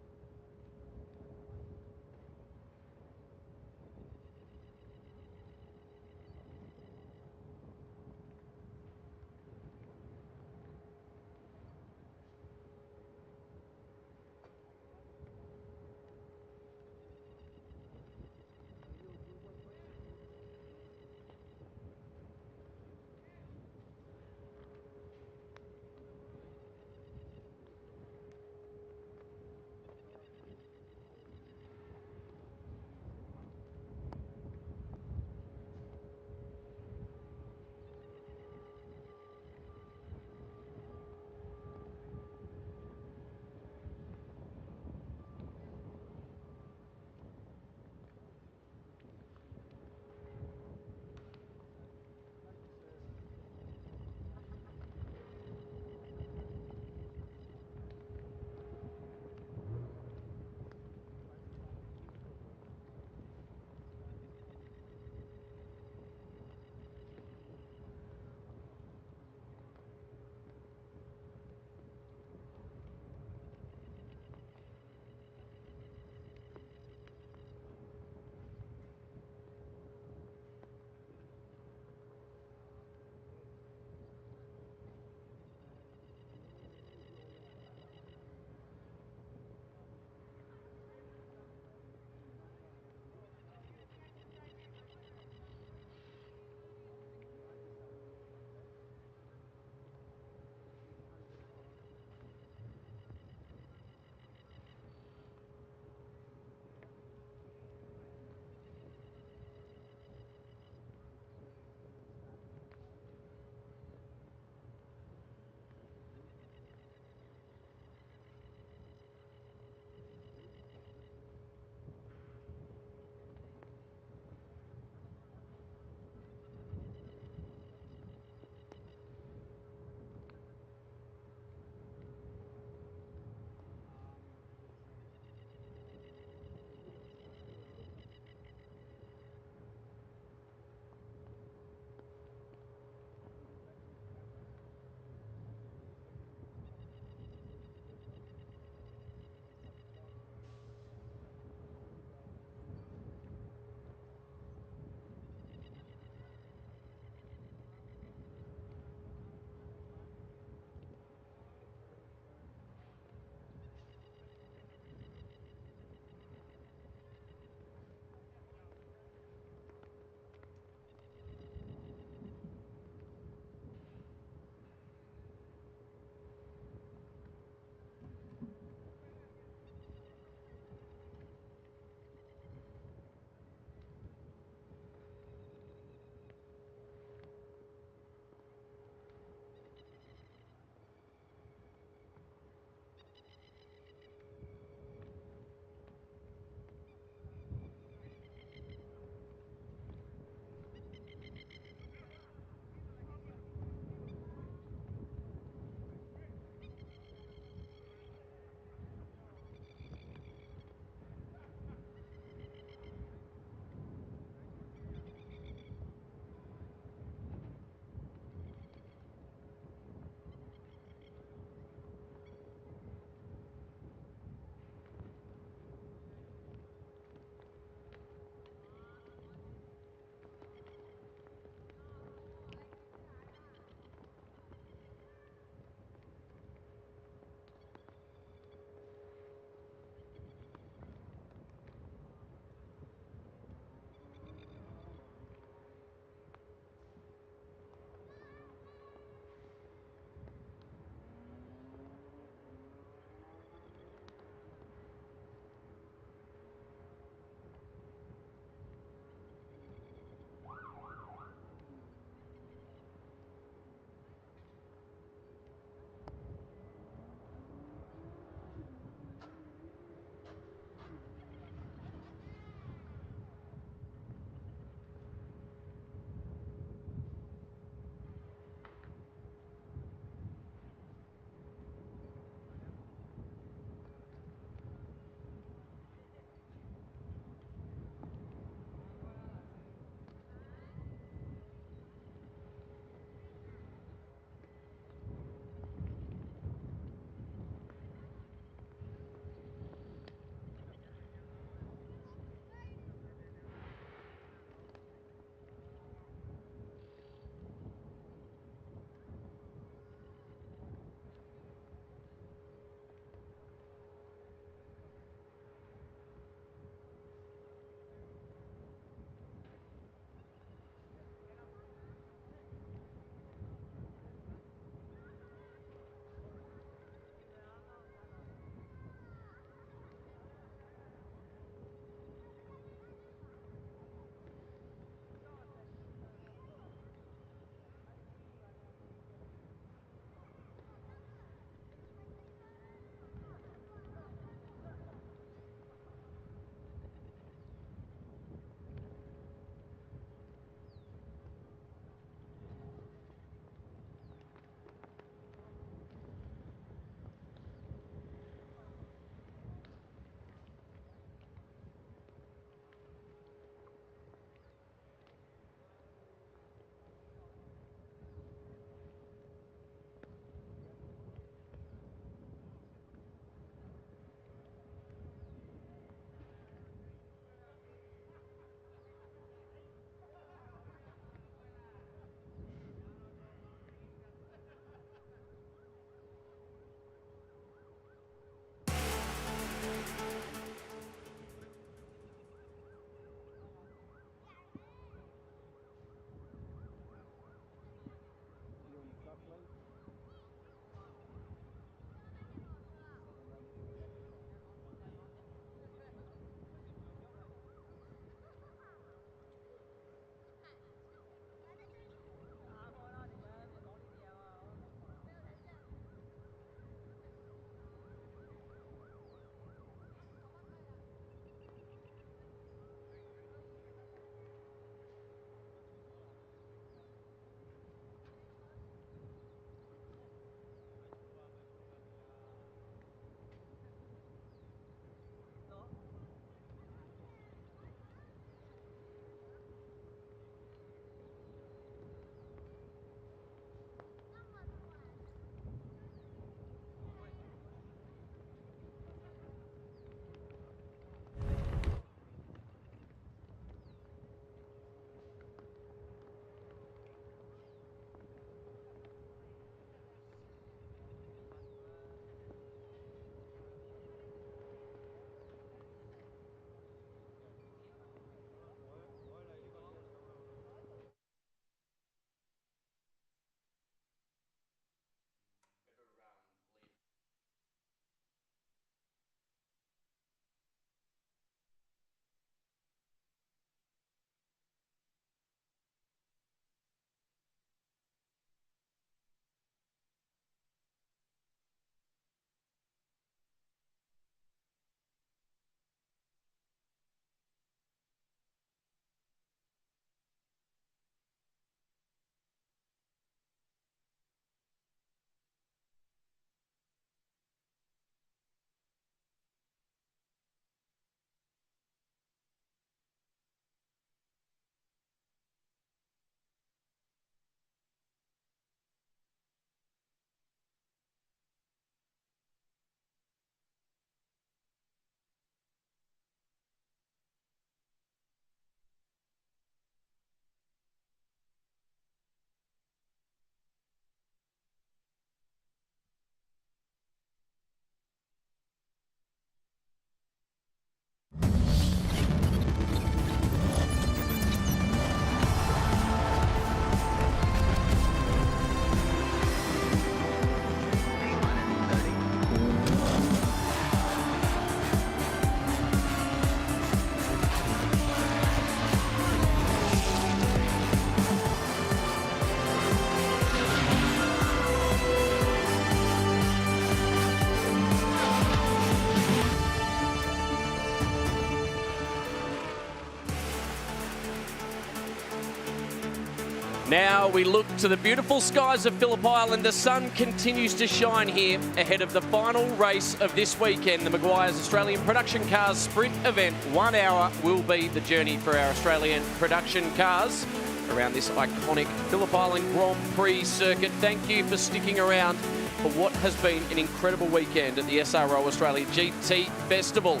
[SPEAKER 2] Now we look to the beautiful skies of Phillip Island. The sun continues to shine here ahead of the final race of this weekend, the Meguiar's Australian Production Cars Sprint event. 1 hour will be the journey for our Australian production cars around this iconic Phillip Island Grand Prix circuit. Thank you for sticking around for what has been an incredible weekend at the SRO Australia GT Festival.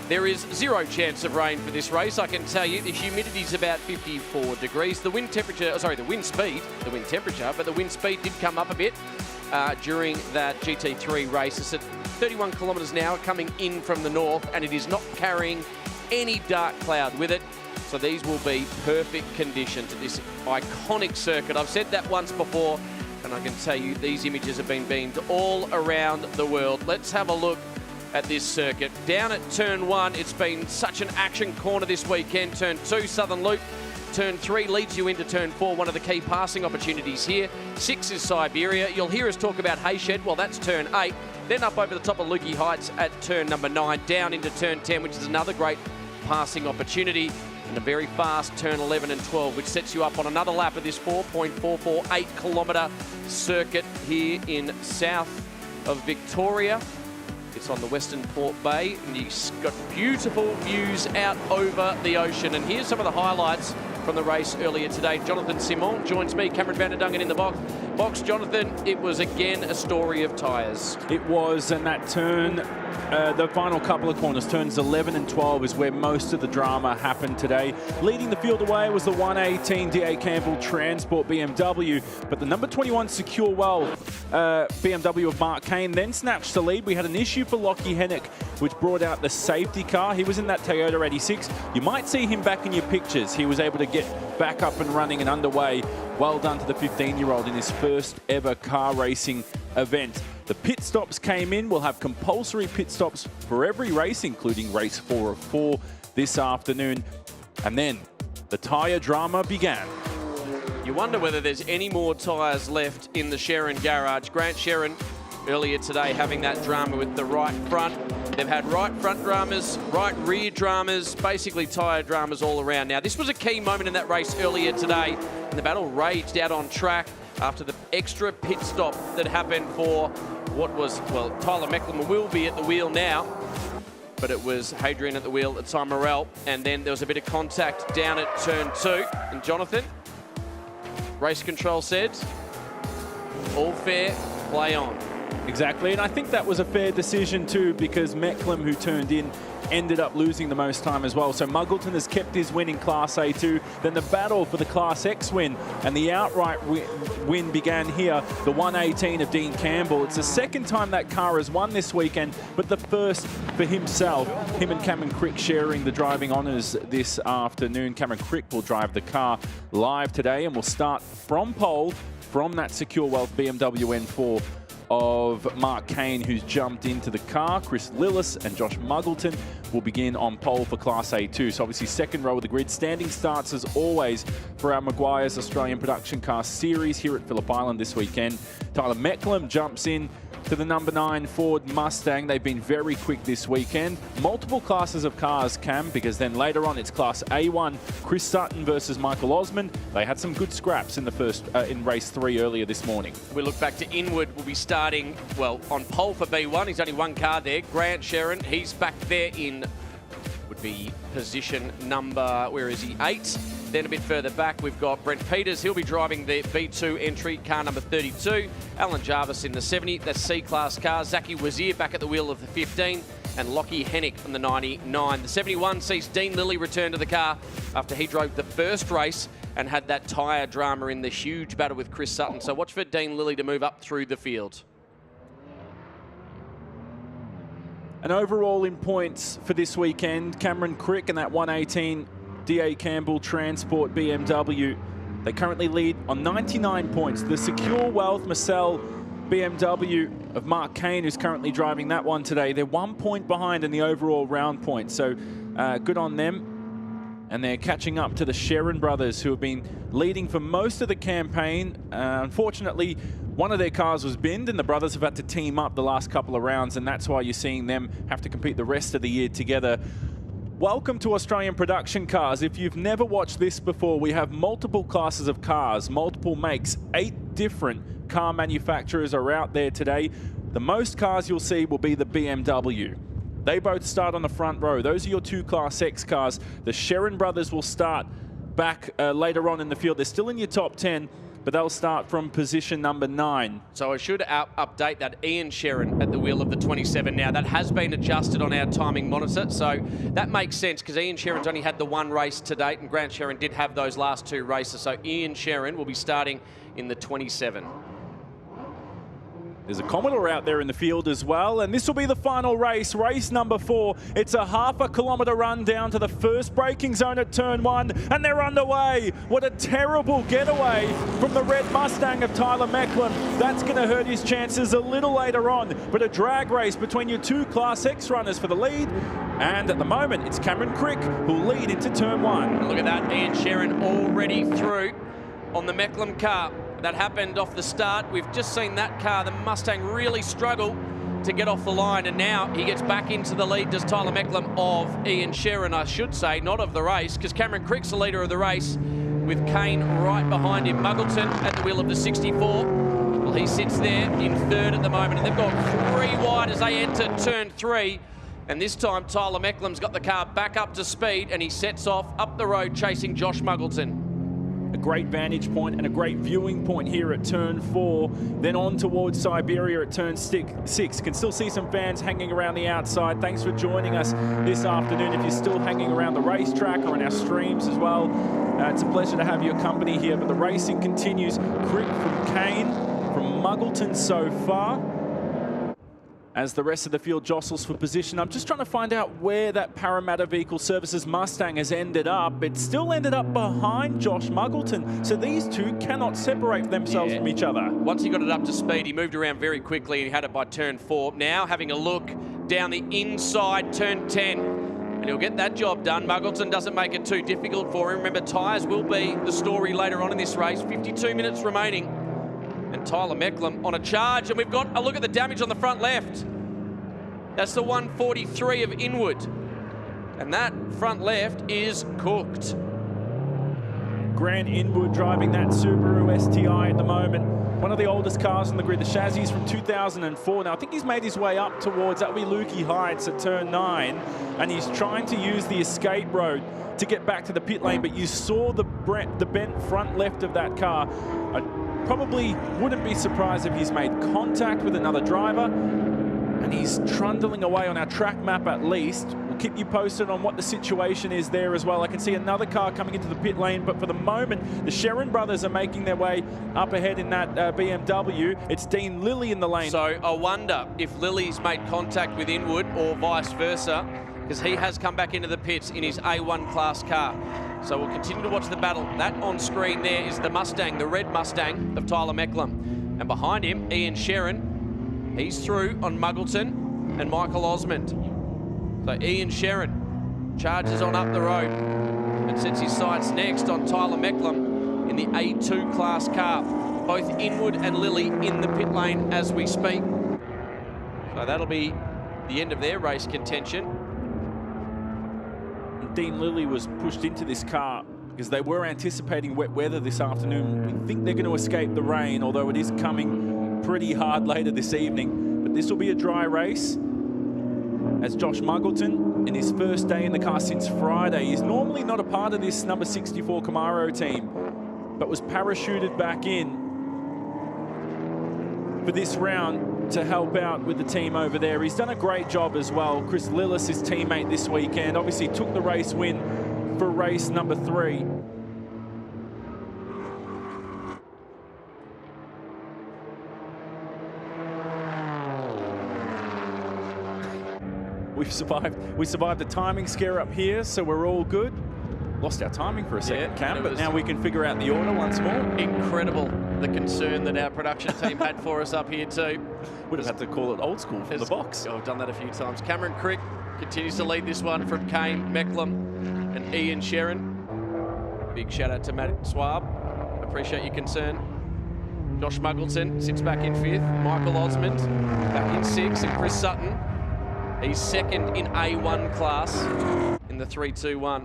[SPEAKER 2] There is 0 chance of rain for this race, I can tell you. The humidity is about 54 degrees. The wind temperature, the wind temperature, but the wind speed did come up a bit during that GT3 race. It's at 31 kilometres an hour coming in from the north, and it is not carrying any dark cloud with it. So these will be perfect conditions at this iconic circuit. I've said that once before, and I can tell you these images have been beamed all around the world. Let's have a look at this circuit. Down at turn 1, it's been such an action corner this weekend. Turn 2, Southern Loop. Turn 3 leads you into turn 4, one of the key passing opportunities here. 6 is Siberia. You'll hear us talk about Hayshed. Well, that's turn 8. Then up over the top of Lukey Heights at turn number 9, down into turn 10, which is another great passing opportunity. And a very fast turn 11 and 12, which sets you up on another lap of this 4.448 kilometre circuit here in south of Victoria. It's on the Western Port Bay, and you've got beautiful views out over the ocean. And here's some of the highlights from the race earlier today. Jonathan Simon joins me, Cameron van der Dungen in the box. Jonathan, it was again a story of tyres.
[SPEAKER 3] It was, and that turn, the final couple of corners, turns 11 and 12 is where most of the drama happened today. Leading the field away was the 118 D.A. Campbell Transport BMW, but the number 21 Secure Wealth BMW of Mark Kane then snatched the lead. We had an issue for Lockie Hennick, which brought out the safety car. He was in that Toyota 86. You might see him back in your pictures. He was able to get back up and running and underway. Well done to the 15-year-old in his first ever car racing event. The pit stops came in. We'll have compulsory pit stops for every race, including race 4 of 4 this afternoon. And then the tyre drama began.
[SPEAKER 2] You wonder whether there's any more tyres left in the Sherrin garage. Grant Sherrin earlier today having that drama with the right front. They've had right front dramas, right rear dramas, basically tyre dramas all around. Now, this was a key moment in that race earlier today, and the battle raged out on track after the extra pit stop that happened for what was, well, Tyler Mecklenburg will be at the wheel now, but it was Hadrian at the wheel at time Morel, and then there was a bit of contact down at turn 2. And Jonathan, race control said, all fair, play on.
[SPEAKER 3] Exactly, and I think that was a fair decision too, because Mecklem, who turned in, ended up losing the most time as well. So Muggleton has kept his win in Class A2. Then the battle for the Class X win, and the outright win began here, the 118 of Dean Campbell. It's the second time that car has won this weekend, but the first for himself. Him and Cameron Crick sharing the driving honours this afternoon. Cameron Crick will drive the car live today, and will start from pole from that Secure Wealth BMW N4 of Mark Kane, who's jumped into the car. Chris Lillis and Josh Muggleton will begin on pole for Class A2. So obviously second row of the grid. Standing starts as always for our Meguiar's Australian Production Car Series here at Phillip Island this weekend. Tyler Mecklem jumps in to the number 9 Ford Mustang. They've been very quick this weekend. Multiple classes of cars, Cam, because then later on it's Class A1. Chris Sutton versus Michael Osmond. They had some good scraps in the first in race 3 earlier this morning.
[SPEAKER 2] We look back to Inwood. We'll be starting, well, on pole for B1. He's only one car there. Grant Sherrin, he's back there in, would be position number, where is he? 8. Then a bit further back, we've got Brent Peters. He'll be driving the B2 entry, car number 32. Alan Jarvis in the 70, that's C-Class car. Zaki Wazir back at the wheel of the 15. And Lockie Hennick on the 99. The 71 sees Dean Lilly return to the car after he drove the first race and had that tyre drama in the huge battle with Chris Sutton. So watch for Dean Lilly to move up through the field.
[SPEAKER 3] And overall in points for this weekend, Cameron Crick and that 118 D.A. Campbell Transport BMW, they currently lead on 99 points. The Secure Wealth Marcel BMW of Mark Kane, who's currently driving that one today, they're 1 point behind in the overall round point. So good on them. And they're catching up to the Sherrin brothers, who have been leading for most of the campaign. Unfortunately, one of their cars was binned, and the brothers have had to team up the last couple of rounds, and that's why you're seeing them have to compete the rest of the year together.
[SPEAKER 4] Welcome to Australian Production Cars. If you've never watched this before, we have multiple classes of cars, multiple makes. 8 different car manufacturers are out there today. The most cars you'll see will be the BMW. They both start on the front row. Those are your 2 Class X cars. The Sherrin brothers will start back later on in the field. They're still in your top 10, but they'll start from position number 9.
[SPEAKER 2] So I should update that Ian Sherrin at the wheel of the 27 now. That has been adjusted on our timing monitor, so that makes sense because Ian Sherrin's only had the 1 race to date, and Grant Sherrin did have those last 2 races. So Ian Sherrin will be starting in the 27.
[SPEAKER 4] There's a Commodore out there in the field as well, and this will be the final race, race number 4. It's a ½ kilometre run down to the first braking zone at turn 1, and they're underway. What a terrible getaway from the red Mustang of Tyler Mecklem. That's going to hurt his chances a little later on, but a drag race between your 2 Class X runners for the lead, and at the moment it's Cameron Crick who'll lead into turn 1.
[SPEAKER 2] Look at that, Ian Sherrin already through on the Mecklem car. That happened off the start. We've just seen that car, the Mustang, really struggle to get off the line, and now he gets back into the lead, does Tyler Mecklem of Ian Sherrin, I should say, not of the race, because Cameron Crick's the leader of the race with Kane right behind him. Muggleton at the wheel of the 64. Well, he sits there in 3rd at the moment, and they've got 3 wide as they enter turn 3. And this time, Tyler Mecklem's got the car back up to speed, and he sets off up the road chasing Josh Muggleton.
[SPEAKER 4] A great vantage point and a great viewing point here at turn 4. Then on towards Siberia at turn 6. Can still see some fans hanging around the outside. Thanks for joining us this afternoon. If you're still hanging around the racetrack or in our streams as well, it's a pleasure to have your company here. But the racing continues. Crick from Kane, from Muggleton so far, as the rest of the field jostles for position. I'm just trying to find out where that Parramatta Vehicle Services Mustang has ended up. It still ended up behind Josh Muggleton, so these 2 cannot separate themselves from each other.
[SPEAKER 2] Once he got it up to speed, he moved around very quickly. He had it by turn 4. Now having a look down the inside, turn 10. And he'll get that job done. Muggleton doesn't make it too difficult for him. Remember, tyres will be the story later on in this race. 52 minutes remaining. And Tyler Mecklem on a charge. And we've got a look at the damage on the front left. That's the 143 of Inwood. And that front left is cooked.
[SPEAKER 4] Grant Inwood driving that Subaru STI at the moment. One of the oldest cars on the grid. The chassis is from 2004. Now, I think he's made his way up towards, that'll be Lukey Heights at turn 9. And he's trying to use the escape road to get back to the pit lane. But you saw the bent front left of that car. I probably wouldn't be surprised if he's made contact with another driver. And he's trundling away on our track map at least. We'll keep you posted on what the situation is there as well. I can see another car coming into the pit lane, but for the moment, the Sherrin brothers are making their way up ahead in that BMW. It's Dean Lilly in the lane.
[SPEAKER 2] So I wonder if Lilly's made contact with Inwood or vice versa, because he has come back into the pits in his A1 class car. So we'll continue to watch the battle. That on screen there is the Mustang, the red Mustang of Tyler Mecklem. And behind him, Ian Sherrin. He's through on Muggleton and Michael Osmond. So Ian Sherrin charges on up the road and sets his sights next on Tyler Mecklem in the A2 class car. Both Inwood and Lilly in the pit lane as we speak. So that'll be the end of their race contention.
[SPEAKER 4] Dean Lilly was pushed into this car because they were anticipating wet weather this afternoon. We think they're going to escape the rain, although it is coming pretty hard later this evening. But this will be a dry race, as Josh Muggleton, in his first day in the car since Friday, is normally not a part of this number 64 Camaro team, but was parachuted back in for this round to help out with the team over there. He's done a great job as well. Chris Lillis, his teammate this weekend, obviously took the race win for race number 3. We survived the timing scare up here, so we're all good. Lost our timing for a second, Cam, but now we can figure out the order once more.
[SPEAKER 2] Incredible, the concern that our production team had for us up here too.
[SPEAKER 4] Would have had to call it old school from the box.
[SPEAKER 2] I've done that a few times. Cameron Crick continues to lead this one from Kane, Mecklem and Ian Sherrin. Big shout out to Matt Swab. Appreciate your concern. Josh Muggleton sits back in 5th. Michael Osmond back in 6th, and Chris Sutton He's second in A1 class in the 3-2-1.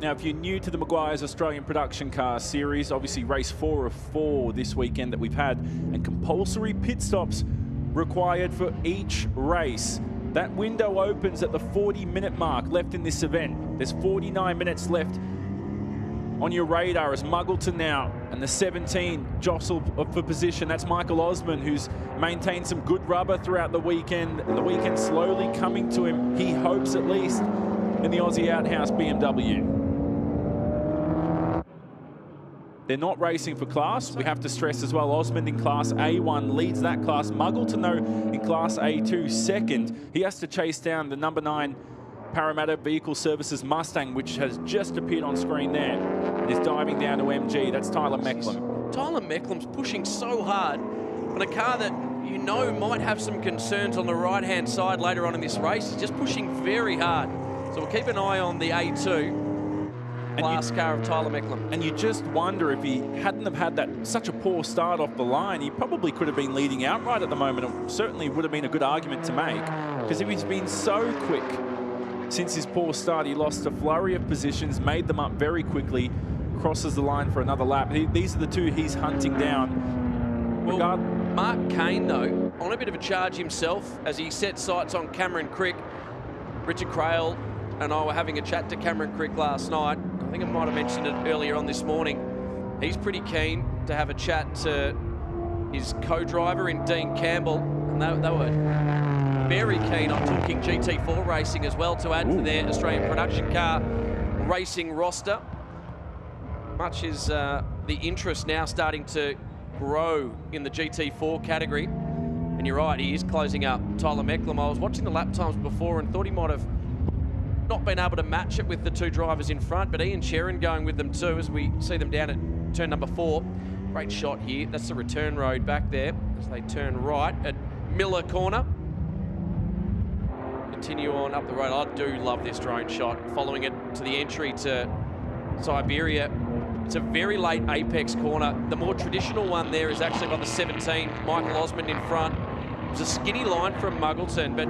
[SPEAKER 4] Now, if you're new to the Meguiar's Australian Production Car Series, obviously race 4 of 4 this weekend that we've had, and compulsory pit stops required for each race. That window opens at the 40-minute mark left in this event. There's 49 minutes left on your radar as Muggleton now and the 17 jostle for position. That's Michael Osmond, who's maintained some good rubber throughout the weekend, and the weekend slowly coming to him, he hopes at least, in the Aussie Outhouse BMW. They're not racing for class. We have to stress as well, Osmond in Class A1 leads that class. Muggleton, though, in Class A2 second. He has to chase down the number 9 Parramatta Vehicle Services Mustang, which has just appeared on screen there. It is diving down to MG. That's Tyler Mecklem.
[SPEAKER 2] Tyler Mecklem's pushing so hard on a car that you know might have some concerns on the right-hand side later on in this race. He's just pushing very hard. So we'll keep an eye on the A2. Class car of Tyler Mecklem.
[SPEAKER 4] And you just wonder if he hadn't have had that such a poor start off the line, he probably could have been leading outright at the moment. It certainly would have been a good argument to make, because if he's been so quick since his poor start, he lost a flurry of positions, made them up very quickly, crosses the line for another lap. These are the two he's hunting down.
[SPEAKER 2] Well, Mark Kane, though, on a bit of a charge himself as he set sights on Cameron Crick. Richard Crail and I were having a chat to Cameron Crick last night. I think I might have mentioned it earlier on this morning. He's pretty keen to have a chat to his co-driver in Dean Campbell, and they were very keen on talking GT4 racing as well to add to their Australian production car racing roster. Much is the interest now starting to grow in the GT4 category. And you're right, he is closing up Tyler Mecklem. I was watching the lap times before and thought he might have not been able to match it with the two drivers in front, but Ian Sheeran going with them too as we see them down at turn number 4. Great shot here. That's the return road back there as they turn right at Miller Corner. Continue on up the road. I do love this drone shot, following it to the entry to Siberia. It's a very late apex corner. The more traditional one there is actually by the 17, Michael Osmond in front. It was a skinny line from Muggleton, but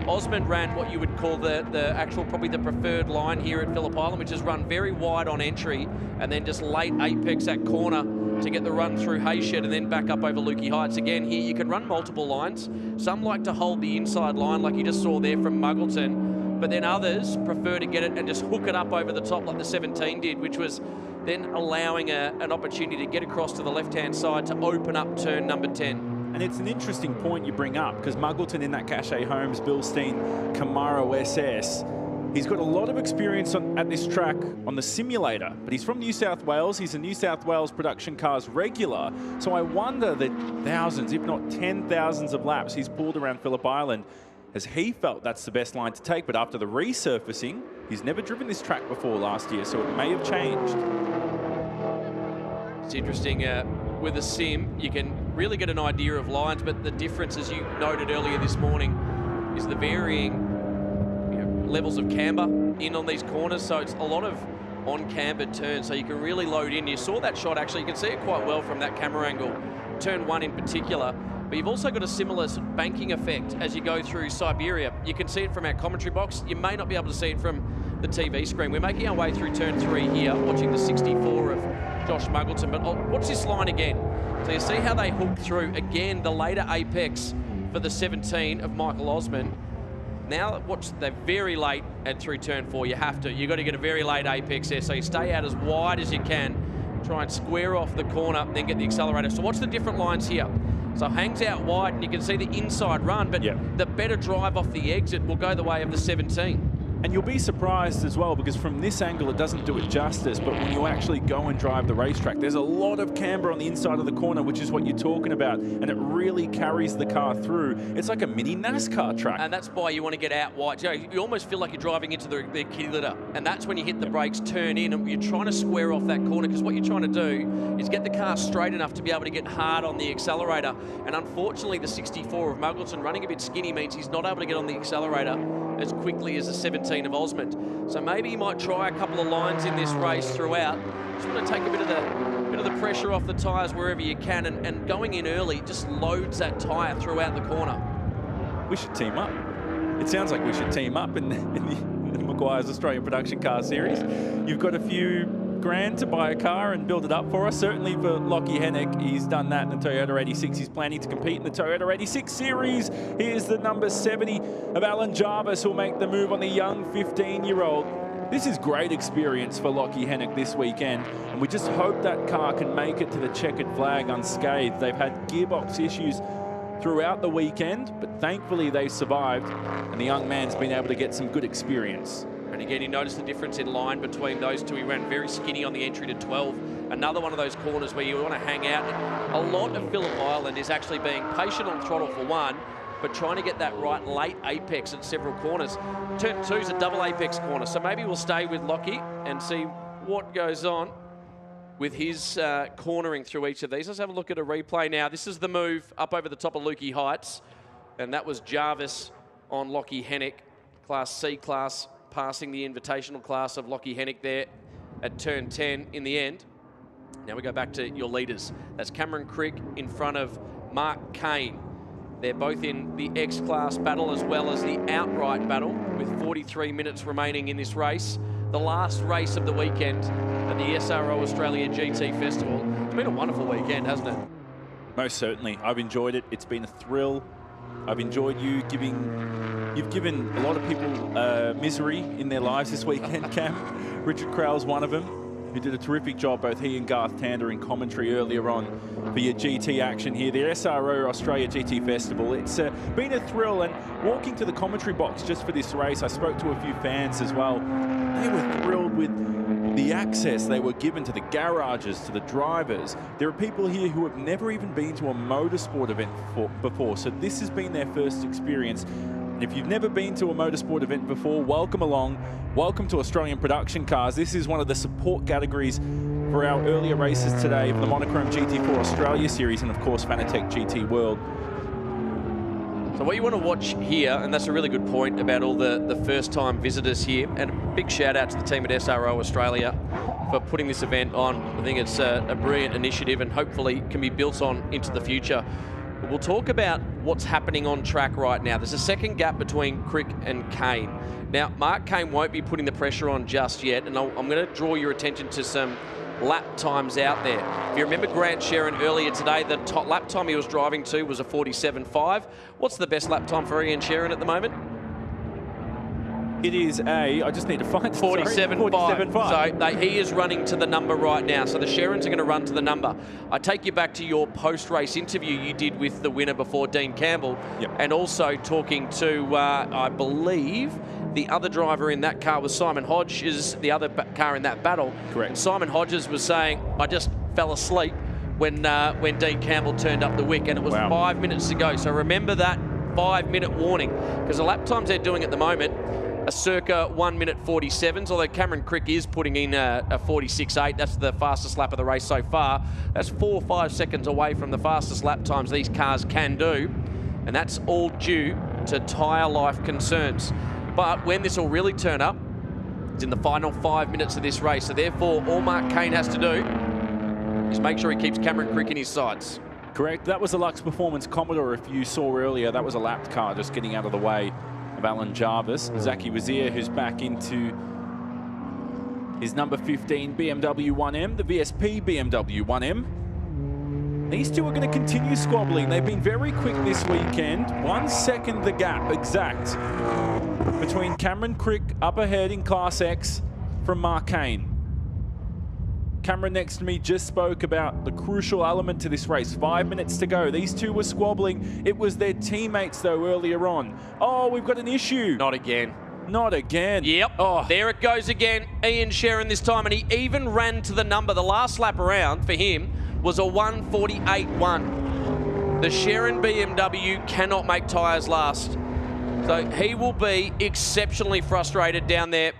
[SPEAKER 2] Osmond ran what you would call the actual, probably the preferred line here at Phillip Island, which is run very wide on entry and then just late apex that corner to get the run through Hayshed and then back up over Lukey Heights. Again, here you can run multiple lines. Some like to hold the inside line like you just saw there from Muggleton, but then others prefer to get it and just hook it up over the top like the 17 did, which was then allowing an opportunity to get across to the left-hand side to open up turn number 10.
[SPEAKER 4] And it's an interesting point you bring up, because Muggleton in that Cachet Holmes Bilstein Camaro SS, he's got a lot of experience at this track on the simulator, but he's from New South Wales. He's a New South Wales Production Cars regular. So I wonder that thousands, if not 10,000s of laps he's pulled around Phillip Island, as he felt that's the best line to take. But after the resurfacing, he's never driven this track before last year, so it may have changed.
[SPEAKER 2] It's interesting, with a sim, you can really get an idea of lines, but the difference, as you noted earlier this morning, is the varying levels of camber in on these corners. So it's a lot of on-cambered turns, so you can really load in. You saw that shot, actually, you can see it quite well from that camera angle, turn 1 in particular. But you've also got a similar banking effect as you go through Siberia. You can see it from our commentary box. You may not be able to see it from the TV screen. We're making our way through turn 3 here, watching the 64 of Josh Muggleton. But watch this line again. So you see how they hook through. Again, the later apex for the 17 of Michael Osmond. Now watch, they're very late and through turn 4. You have to. You've got to get a very late apex there. So you stay out as wide as you can. Try and square off the corner, then get the accelerator. So watch the different lines here. So hangs out wide, and you can see the inside run, but the better drive off the exit will go the way of the 17.
[SPEAKER 4] And you'll be surprised as well, because from this angle it doesn't do it justice, but when you actually go and drive the racetrack, there's a lot of camber on the inside of the corner, which is what you're talking about, and it really carries the car through. It's like a mini NASCAR track.
[SPEAKER 2] And that's why you want to get out wide. You almost feel like you're driving into the kitty litter, and that's when you hit the brakes, turn in, and you're trying to square off that corner, because what you're trying to do is get the car straight enough to be able to get hard on the accelerator. And unfortunately, the 64 of Muggleton running a bit skinny means he's not able to get on the accelerator as quickly as the 17 of Osmond. So maybe he might try a couple of lines in this race throughout. Just want to take a bit of the pressure off the tyres wherever you can, and going in early just loads that tyre throughout the corner.
[SPEAKER 4] We should team up. it sounds like we should team up in the Meguiar's Australian Production Car Series. You've got a few grand to buy a car and build it up for us. Certainly for Lockie Hennick, he's done that in the Toyota 86. He's planning to compete in the Toyota 86 Series. Here's the number 70 of Alan Jarvis, who'll make the move on the young 15-year-old. This is great experience for Lockie Hennick this weekend, and we just hope that car can make it to the checkered flag unscathed. They've had gearbox issues throughout the weekend, but thankfully they survived, and the young man's been able to get some good experience.
[SPEAKER 2] And again, you notice the difference in line between those two. He ran very skinny on the entry to 12. Another one of those corners where you want to hang out. A lot of Phillip Island is actually being patient on throttle for one, but trying to get that right late apex at several corners. Turn 2 is a double apex corner, so maybe we'll stay with Lockie and see what goes on with his cornering through each of these. Let's have a look at a replay now. This is the move up over the top of Lukey Heights, and that was Jarvis on Lockie Hennick, Class C class, passing the invitational class of Lockie Hennick there at turn 10 in the end. Now we go back to your leaders. That's Cameron Crick in front of Mark Kane. They're both in the X-Class battle as well as the outright battle, with 43 minutes remaining in this race. The last race of the weekend at the SRO Australia GT Festival. It's been a wonderful weekend, hasn't it?
[SPEAKER 4] Most certainly. I've enjoyed it. It's been a thrill. I've enjoyed you've given a lot of people misery in their lives this weekend, Cam. Richard Crowell's one of them, who did a terrific job, both he and Garth Tander in commentary earlier on for your GT action here. The SRO Australia GT Festival. It's been a thrill, and walking to the commentary box just for this race, I spoke to a few fans as well. They were thrilled with the access they were given to the garages, to the drivers. There are people here who have never even been to a motorsport event before, so this has been their first experience. And if you've never been to a motorsport event before, welcome along. Welcome to Australian Production Cars. This is one of the support categories for our earlier races today for the Monochrome GT4 Australia Series and, of course, Fanatec GT World.
[SPEAKER 2] So what you want to watch here, and that's a really good point about all the first-time visitors here, and a big shout-out to the team at SRO Australia for putting this event on. I think it's a brilliant initiative and hopefully can be built on into the future. But we'll talk about what's happening on track right now. There's a second gap between Crick and Kane. Now, Mark Kane won't be putting the pressure on just yet, and I'm going to draw your attention to some lap times out there. If you remember Grant Sherrin earlier today, the top lap time he was driving to was a 47.5. What's the best lap time for Ian Sherrin at the moment?
[SPEAKER 4] It is I just need to find
[SPEAKER 2] 47.5. So he is running to the number right now. So the Sherrins are going to run to the number. I take you back to your post-race interview you did with the winner before, Dean Campbell, and also talking to, I believe, the other driver in that car was Simon Hodges, the other car in that battle.
[SPEAKER 4] Correct.
[SPEAKER 2] And Simon Hodges was saying, I just fell asleep when Dean Campbell turned up the wick, and it was 5 minutes to go. So remember that 5-minute warning, because the lap times they're doing at the moment are circa 1 minute 47s, although Cameron Crick is putting in a 46.8. That's the fastest lap of the race so far. That's 4 or 5 seconds away from the fastest lap times these cars can do, and that's all due to tyre life concerns. But when this will really turn up, it's in the final 5 minutes of this race. So therefore, all Mark Kane has to do is make sure he keeps Cameron Crick in his sights.
[SPEAKER 4] Correct. That was a Lux Performance Commodore, if you saw earlier. That was a lapped car just getting out of the way of Alan Jarvis. Zaki Wazir, who's back into his number 15 BMW 1M, the VSP BMW 1M. These two are going to continue squabbling. They've been very quick this weekend. 1 second the gap exact between Cameron Crick up ahead in Class X from Mark Kane. Cameron next to me just spoke about the crucial element to this race. 5 minutes to go. These two were squabbling. It was their teammates, though, earlier on. Oh, we've got an issue.
[SPEAKER 2] Not again.
[SPEAKER 4] Not again.
[SPEAKER 2] Yep.
[SPEAKER 4] Oh.
[SPEAKER 2] There it goes again. Ian Sherrin this time, and he even ran to the number. The last lap around for him was a 1:48.1. The Sherrin BMW cannot make tyres last. So he will be exceptionally frustrated down there.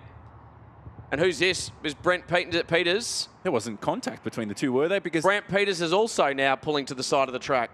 [SPEAKER 2] And who's this? Is Brent Peters?
[SPEAKER 4] There wasn't contact between the two, were there? Because
[SPEAKER 2] Brent Peters is also now pulling to the side of the track.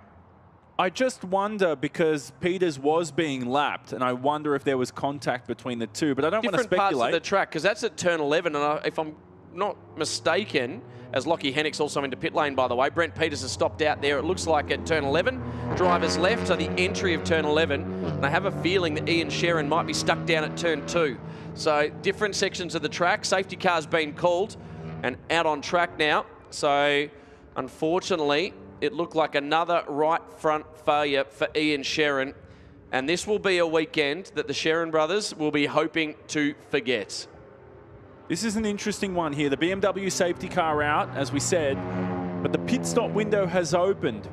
[SPEAKER 4] I just wonder, because Peters was being lapped, and I wonder if there was contact between the two, but I don't want to speculate.
[SPEAKER 2] Different parts of the track, because that's at turn 11, and if I'm not mistaken, as Lockie Hennick's also into pit lane, by the way. Brent Peters has stopped out there, it looks like at turn 11. Drivers left, so the entry of turn 11. And I have a feeling that Ian Sherrin might be stuck down at turn 2. So different sections of the track. Safety car's been called and out on track now. So unfortunately, it looked like another right front failure for Ian Sherrin. And this will be a weekend that the Sherrin brothers will be hoping to forget.
[SPEAKER 4] This is an interesting one here. The BMW safety car out, as we said, but the pit stop window has opened.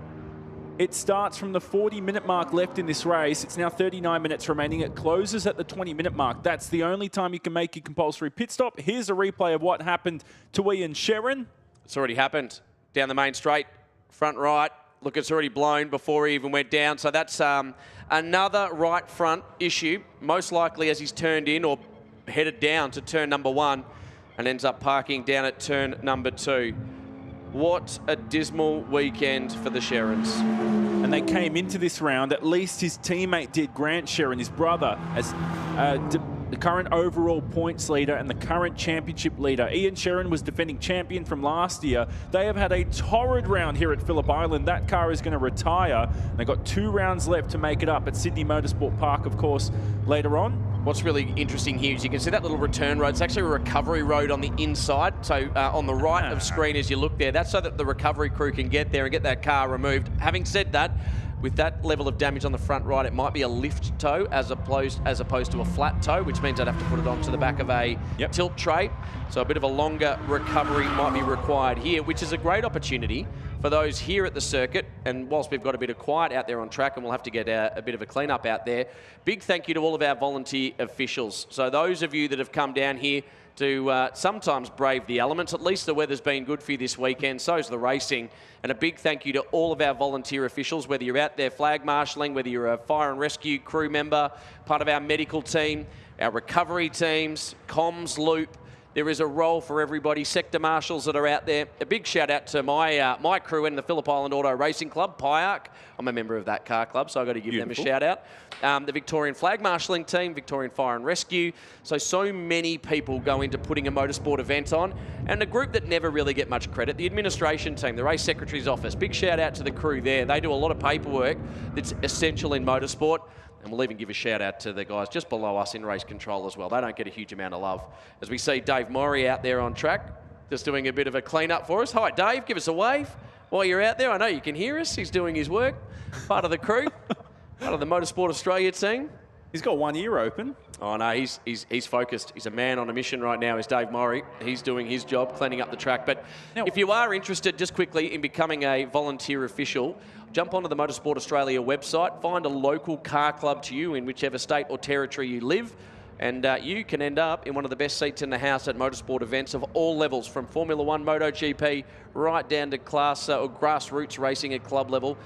[SPEAKER 4] It starts from the 40-minute mark left in this race. It's now 39 minutes remaining. It closes at the 20-minute mark. That's the only time you can make a compulsory pit stop. Here's a replay of what happened to Ian Sherrin.
[SPEAKER 2] It's already happened. Down the main straight, front right. Look, it's already blown before he even went down. So that's another right front issue, most likely as he's turned in or headed down to turn number 1 and ends up parking down at turn number 2. What a dismal weekend for the Sherrins.
[SPEAKER 4] And they came into this round, at least his teammate did, Grant Sherrin, his brother, as the current overall points leader and the current championship leader. Ian Sherrin was defending champion from last year. They have had a torrid round here at Phillip Island. That car is going to retire. They've got 2 rounds left to make it up at Sydney Motorsport Park, of course, later on.
[SPEAKER 2] What's really interesting here is you can see that little return road. It's actually a recovery road on the inside. So on the right of screen as you look there, that's so that the recovery crew can get there and get that car removed. Having said that, with that level of damage on the front right, it might be a lift tow as opposed to a flat tow, which means I'd have to put it onto the back of a tilt tray. So a bit of a longer recovery might be required here, which is a great opportunity for those here at the circuit. And whilst we've got a bit of quiet out there on track and we'll have to get a bit of a clean-up out there, big thank you to all of our volunteer officials. So those of you that have come down here to sometimes brave the elements. At least the weather's been good for you this weekend, so's the racing. And a big thank you to all of our volunteer officials, whether you're out there flag marshalling, whether you're a fire and rescue crew member, part of our medical team, our recovery teams, comms, loop. There is a role for everybody. Sector marshals that are out there. A big shout out to my crew in the Phillip Island Auto Racing Club, PIARC. I'm a member of that car club, so I've got to give them a shout out. The Victorian Flag Marshalling Team, Victorian Fire and Rescue. So many people go into putting a motorsport event on. And a group that never really get much credit, the administration team, the race secretary's office. Big shout out to the crew there. They do a lot of paperwork that's essential in motorsport. And we'll even give a shout out to the guys just below us in race control as well. They don't get a huge amount of love. As we see Dave Maury out there on track, just doing a bit of a clean up for us. Hi, Dave, give us a wave while you're out there. I know you can hear us. He's doing his work. Part of the crew, part of the Motorsport Australia team.
[SPEAKER 4] He's got 1 ear open.
[SPEAKER 2] Oh no, he's focused. He's a man on a mission right now, is Dave Maury. He's doing his job, cleaning up the track. But now, if you are interested, just quickly, in becoming a volunteer official, jump onto the Motorsport Australia website, find a local car club to you in whichever state or territory you live, and you can end up in one of the best seats in the house at motorsport events of all levels, from Formula 1, MotoGP, right down to class or grassroots racing at club level.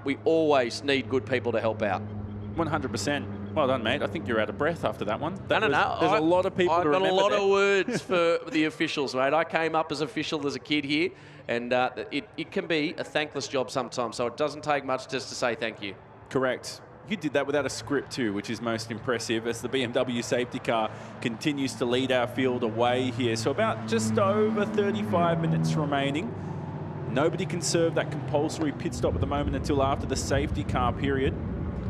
[SPEAKER 2] We always need good people to help out.
[SPEAKER 4] 100%. Well done, mate. I think you're out of breath after that one.
[SPEAKER 2] No.
[SPEAKER 4] There's a lot of people to remember.
[SPEAKER 2] I've got a lot
[SPEAKER 4] there.
[SPEAKER 2] of words for the officials, mate. I came up as official as a kid here, and it can be a thankless job sometimes, so it doesn't take much just to say thank you.
[SPEAKER 4] Correct. You did that without a script too, which is most impressive, as the BMW safety car continues to lead our field away here. So about just over 35 minutes remaining. Nobody can serve that compulsory pit stop at the moment until after the safety car period.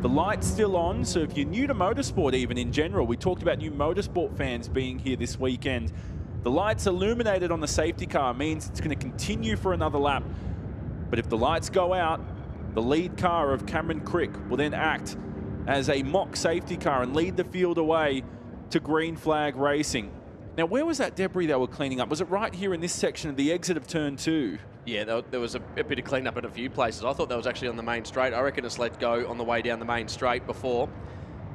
[SPEAKER 4] The light's still on, so if you're new to motorsport even in general, we talked about new motorsport fans being here this weekend. The lights illuminated on the safety car means it's going to continue for another lap. But if the lights go out, the lead car of Cameron Crick will then act as a mock safety car and lead the field away to green flag racing. Now, where was that debris they were cleaning up? Was it right here in this section of the exit of turn 2?
[SPEAKER 2] Yeah, there was a bit of clean-up at a few places. I thought that was actually on the main straight. I reckon it's let go on the way down the main straight before,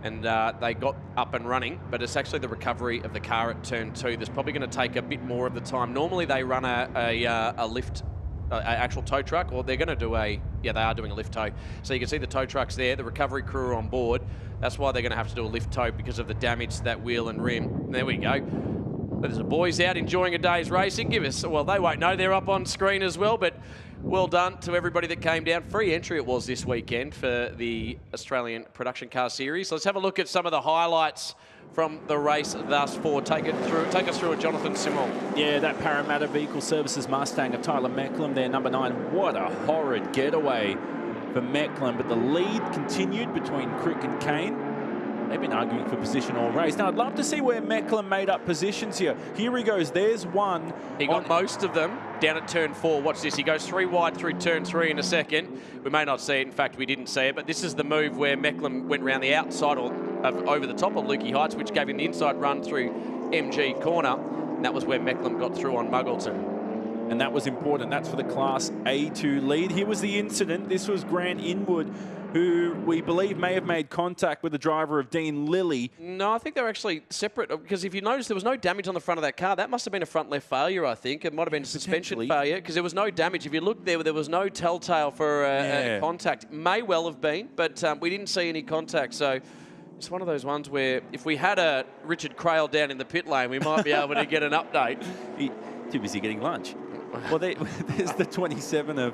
[SPEAKER 2] and they got up and running, but it's actually the recovery of the car at turn 2 that's probably going to take a bit more of the time. Normally they run a lift, actual tow truck, or they're going to do they are doing a lift tow. So you can see the tow trucks there, the recovery crew are on board. That's why they're going to have to do a lift tow, because of the damage to that wheel and rim. And there we go. There's the boys out enjoying a day's racing. Well, they won't know, they're up on screen as well, but Well done to everybody that came down. Free entry it was this weekend for the Australian Production Car Series. Let's have a look at some of the highlights from the race thus far. Take us through it, Jonathan Simon.
[SPEAKER 4] Yeah, that Parramatta Vehicle Services Mustang of Tyler Mecklem there, number 9. What a horrid getaway for Mecklem, but the lead continued between Crick and Kane. They've been arguing for position all race. Now, I'd love to see where Mecklem made up positions here. Here he goes. There's one.
[SPEAKER 2] He got most of them down at turn 4. Watch this. He goes 3 wide through turn 3 in a second. We may not see it. In fact, we didn't see it. But this is the move where Mecklem went around the outside or over the top of Lukey Heights, which gave him the inside run through MG corner. And that was where Mecklem got through on Muggleton.
[SPEAKER 4] And that was important. That's for the Class A2 lead. Here was the incident. This was Grant Inwood, who we believe may have made contact with the driver of Dean Lilly.
[SPEAKER 2] No, I think they're actually separate, because if you notice, there was no damage on the front of that car. That must have been a front left failure, I think. It might have been a suspension failure, because there was no damage. If you look there was no telltale for a contact. May well have been, but we didn't see any contact. So it's one of those ones where if we had a Richard Crail down in the pit lane, we might be able to get an update.
[SPEAKER 4] Too busy getting lunch. Well, there's the 27 of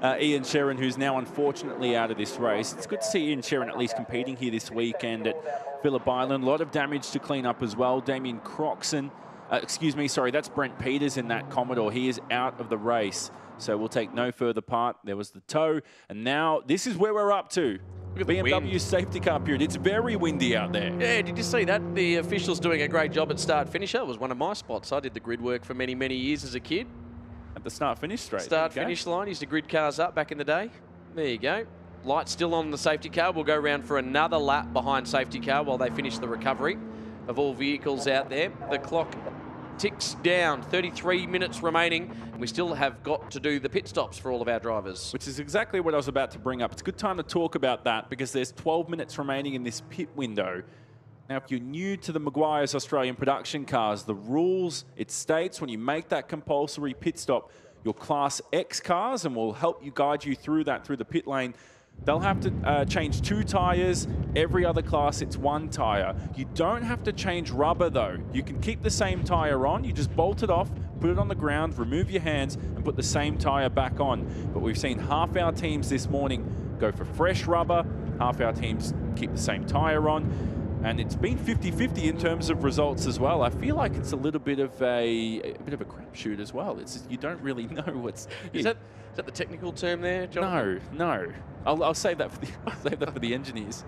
[SPEAKER 4] Ian Sherrin, who's now unfortunately out of this race. It's good to see Ian Sherrin at least competing here this weekend at Phillip Island. A lot of damage to clean up as well. Damien Croxon, that's Brent Peters in that Commodore. He is out of the race, so we'll take no further part. There was the tow, and now this is where we're up to. BMW safety car period. It's very windy out there.
[SPEAKER 2] Yeah, did you see that? The officials doing a great job at start-finish. That was one of my spots. I did the grid work for many, many years as a kid.
[SPEAKER 4] At the start-finish straight.
[SPEAKER 2] Start-finish line. Used to grid cars up back in the day. There you go. Light still on the safety car. We'll go around for another lap behind safety car while they finish the recovery of all vehicles out there. The clock ticks down. 33 minutes remaining. We still have got to do the pit stops for all of our drivers.
[SPEAKER 4] Which is exactly what I was about to bring up. It's a good time to talk about that because there's 12 minutes remaining in this pit window. Now, if you're new to the Meguiar's Australian production cars, the rules, it states when you make that compulsory pit stop, your Class X cars, and we'll help you guide you through that, through the pit lane, they'll have to change 2 tyres. Every other class, it's 1 tyre. You don't have to change rubber, though. You can keep the same tyre on. You just bolt it off, put it on the ground, remove your hands, and put the same tyre back on. But we've seen half our teams this morning go for fresh rubber. Half our teams keep the same tyre on. And it's been 50-50 in terms of results as well. I feel like it's a little bit of a crapshoot as well. It's just, you don't really know what's.
[SPEAKER 2] Is that the technical term there, John?
[SPEAKER 4] No. I'll save that for the engineers.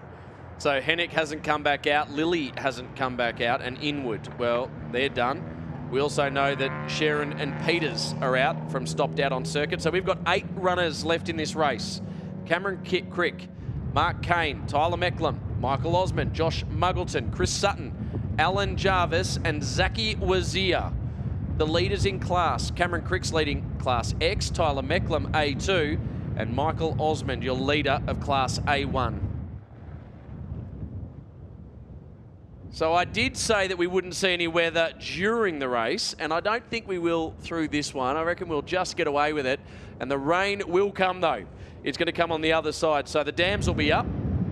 [SPEAKER 2] So Hennick hasn't come back out. Lilly hasn't come back out, and Inwood, well, they're done. We also know that Sherrin and Peters are out from stopped out on circuit. So we've got 8 runners left in this race. Cameron Crick, Mark Kane, Tyler Mecklem, Michael Osmond, Josh Muggleton, Chris Sutton, Alan Jarvis, and Zaki Wazir. The leaders in class, Cameron Crick's leading Class X, Tyler Mecklem A2, and Michael Osmond, your leader of Class A1. So I did say that we wouldn't see any weather during the race, and I don't think we will through this one. I reckon we'll just get away with it, and the rain will come though. It's going to come on the other side, so the dams will be up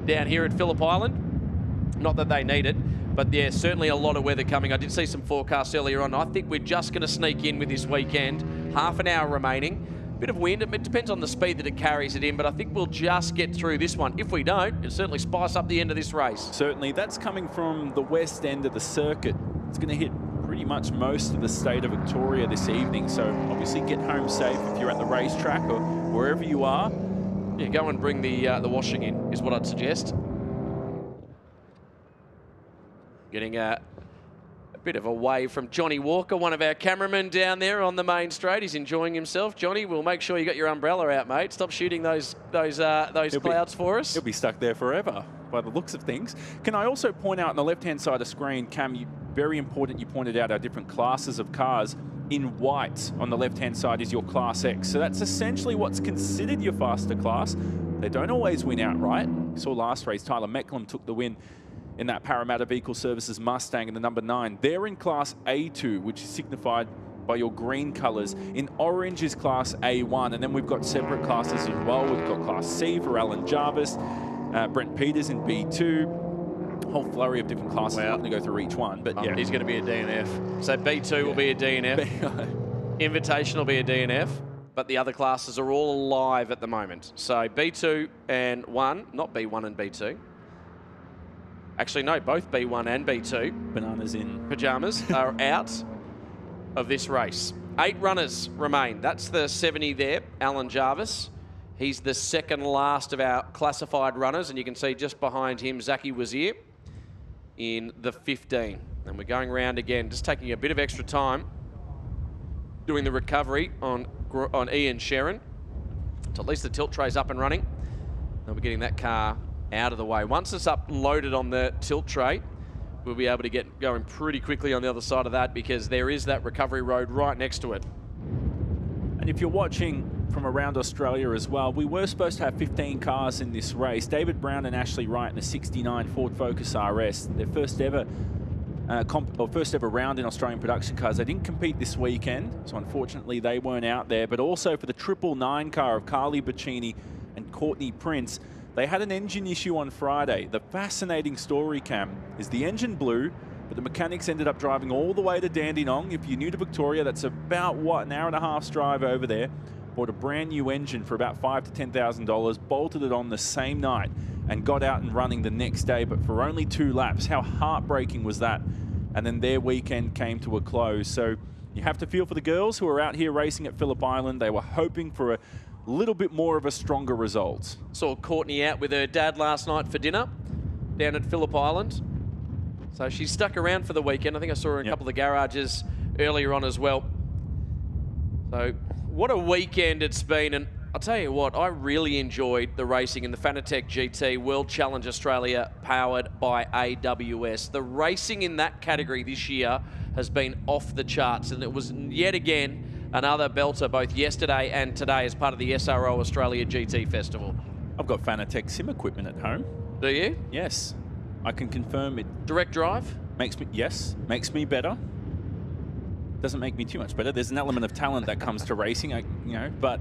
[SPEAKER 2] down here at Phillip Island. Not that they need it, but yeah, certainly a lot of weather coming. I did see some forecasts earlier on. I think we're just going to sneak in with this weekend. Half an hour remaining. Bit of wind. It depends on the speed that it carries it in, but I think we'll just get through this one. If we don't, it'll certainly spice up the end of this race.
[SPEAKER 4] Certainly. That's coming from the west end of the circuit. It's going to hit pretty much most of the state of Victoria this evening, so obviously get home safe if you're at the racetrack or wherever you are.
[SPEAKER 2] Yeah, go and bring the washing in, is what I'd suggest. Getting a bit of a wave from Johnny Walker, one of our cameramen down there on the main straight. He's enjoying himself. Johnny, we'll make sure you got your umbrella out, mate. Stop shooting those clouds for us.
[SPEAKER 4] He'll be stuck there forever by the looks of things. Can I also point out on the left-hand side of the screen, Cam, very important, you pointed out our different classes of cars. In white on the left-hand side is your Class X. So that's essentially what's considered your faster class. They don't always win outright. We saw last race, Tyler Mecklem took the win in that Parramatta Vehicle Services Mustang in the number 9. They're in Class A2, which is signified by your green colours. In orange is Class A1, and then we've got separate classes as well. We've got Class C for Alan Jarvis, Brent Peters in B2. Whole flurry of different classes. Wow. I'm not going to go through each one, but yeah.
[SPEAKER 2] He's going to be a DNF. So B2 will be a DNF. Invitation will be a DNF. but the other classes are all alive at the moment. So B2 and 1, not B1 and B2. Actually, no, both B1 and B2.
[SPEAKER 4] Bananas in.
[SPEAKER 2] Pajamas are out of this race. 8 runners remain. That's the 70 there, Alan Jarvis. He's the second last of our classified runners, and you can see just behind him, Zaki Wazir in the 15. And we're going round again, just taking a bit of extra time doing the recovery on Ian Sherrin. So at least the tilt tray's up and running. They'll be getting that car out of the way. Once it's up and loaded on the tilt tray, we'll be able to get going pretty quickly on the other side of that, because there is that recovery road right next to it.
[SPEAKER 4] And if you're watching from around Australia as well, we were supposed to have 15 cars in this race. David Brown and Ashley Wright in a 69 Ford Focus RS, their first ever round in Australian production cars. They didn't compete this weekend, so unfortunately they weren't out there. But also for the 999 car of Carly Bacchini and Courtney Prince, they had an engine issue on Friday. The fascinating story, Cam, is the engine blew, but the mechanics ended up driving all the way to Dandenong. If you're new to Victoria, that's about, what, an hour and a half's drive over there. Bought a brand new engine for about $5,000 to $10,000, bolted it on the same night, and got out and running the next day, but for only 2 laps. How heartbreaking was that? And then their weekend came to a close. So you have to feel for the girls who are out here racing at Phillip Island. They were hoping for a little bit more of a stronger result.
[SPEAKER 2] Saw Courtney out with her dad last night for dinner down at Phillip Island. So she stuck around for the weekend. I think I saw her in a couple of the garages earlier on as well. So what a weekend it's been. And I'll tell you what, I really enjoyed the racing in the Fanatec GT World Challenge Australia powered by AWS. The racing in that category this year has been off the charts, and it was yet again another belter both yesterday and today as part of the SRO Australia GT Festival.
[SPEAKER 4] I've got Fanatec sim equipment at home.
[SPEAKER 2] Do you?
[SPEAKER 4] Yes. I can confirm it.
[SPEAKER 2] Direct drive?
[SPEAKER 4] Makes me better. Doesn't make me too much better. There's an element of talent that comes to racing, but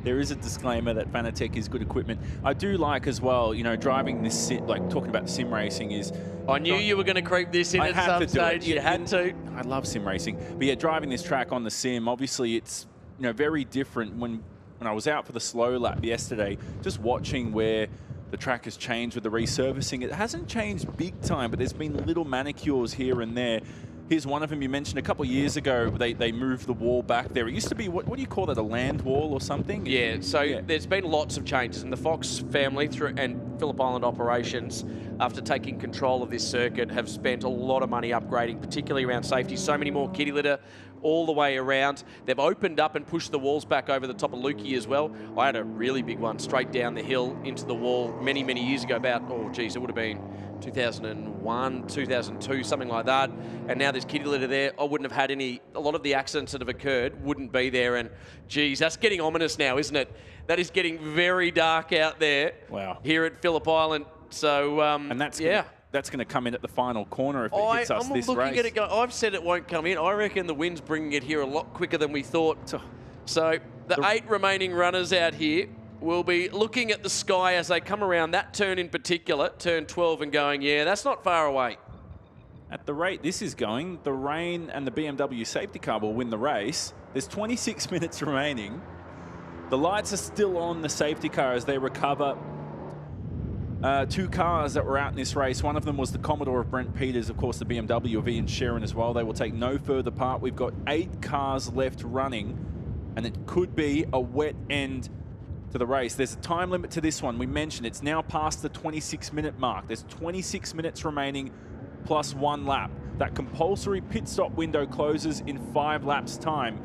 [SPEAKER 4] there is a disclaimer that Fanatec is good equipment. I do like as well, driving this, talking about sim racing is...
[SPEAKER 2] I knew you were going to creep this in at some stage. You had to.
[SPEAKER 4] I love sim racing. But yeah, driving this track on the sim, obviously it's, very different. When I was out for the slow lap yesterday, just watching where the track has changed with the resurfacing. It hasn't changed big time, but there's been little manicures here and there. Here's one of them you mentioned a couple of years ago. They moved the wall back there. It used to be, what do you call that, a land wall or something?
[SPEAKER 2] Yeah, so there's been lots of changes. And the Fox family and Phillip Island operations, after taking control of this circuit, have spent a lot of money upgrading, particularly around safety. So many more kitty litter all the way around. They've opened up and pushed the walls back over the top of Lukey as well. I had a really big one straight down the hill into the wall many, many years ago, about, it would have been 2001, 2002, something like that. And now there's kitty litter there. I wouldn't have had a lot of the accidents that have occurred wouldn't be there. And geez, that's getting ominous now, isn't it? That is getting very dark out there.
[SPEAKER 4] Wow.
[SPEAKER 2] Here at Phillip Island. So,
[SPEAKER 4] and that's going to come in at the final corner if it hits us this race.
[SPEAKER 2] I'm looking at it going, I've said it won't come in. I reckon the wind's bringing it here a lot quicker than we thought. So the 8 remaining runners out here will be looking at the sky as they come around that turn in particular, turn 12, and going, yeah, that's not far away.
[SPEAKER 4] At the rate this is going, the rain and the BMW safety car will win the race. There's 26 minutes remaining. The lights are still on the safety car as they recover 2 cars that were out in this race. One of them was the Commodore of Brent Peters, of course, the BMW of Ian Sherrin as well. They will take no further part. We've got 8 cars left running, and it could be a wet end to the race. There's a time limit to this one. We mentioned it's now past the 26-minute mark. There's 26 minutes remaining plus 1 lap. That compulsory pit stop window closes in 5 laps' time.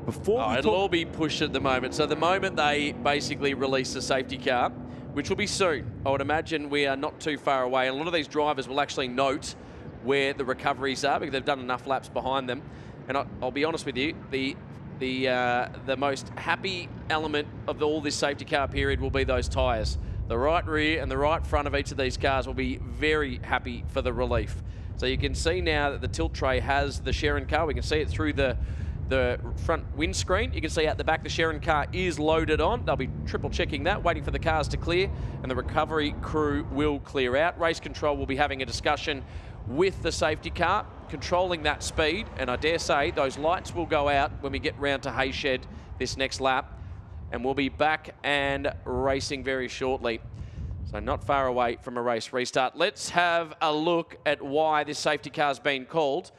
[SPEAKER 2] It'll all be pushed at the moment. So the moment they basically release the safety car, which will be soon, I would imagine we are not too far away. And a lot of these drivers will actually note where the recoveries are because they've done enough laps behind them. And I'll be honest with you, the most happy element of all this safety car period will be those tyres. The right rear and the right front of each of these cars will be very happy for the relief. So you can see now that the tilt tray has the Sherrin car. We can see it through the front windscreen. You can see out the back the Sherrin car is loaded on. They'll be triple checking that, waiting for the cars to clear, and the recovery crew will clear out. Race control will be having a discussion with the safety car, controlling that speed, and I dare say those lights will go out when we get round to Hayshed this next lap. And we'll be back and racing very shortly. So not far away from a race restart. Let's have a look at why this safety car's been called.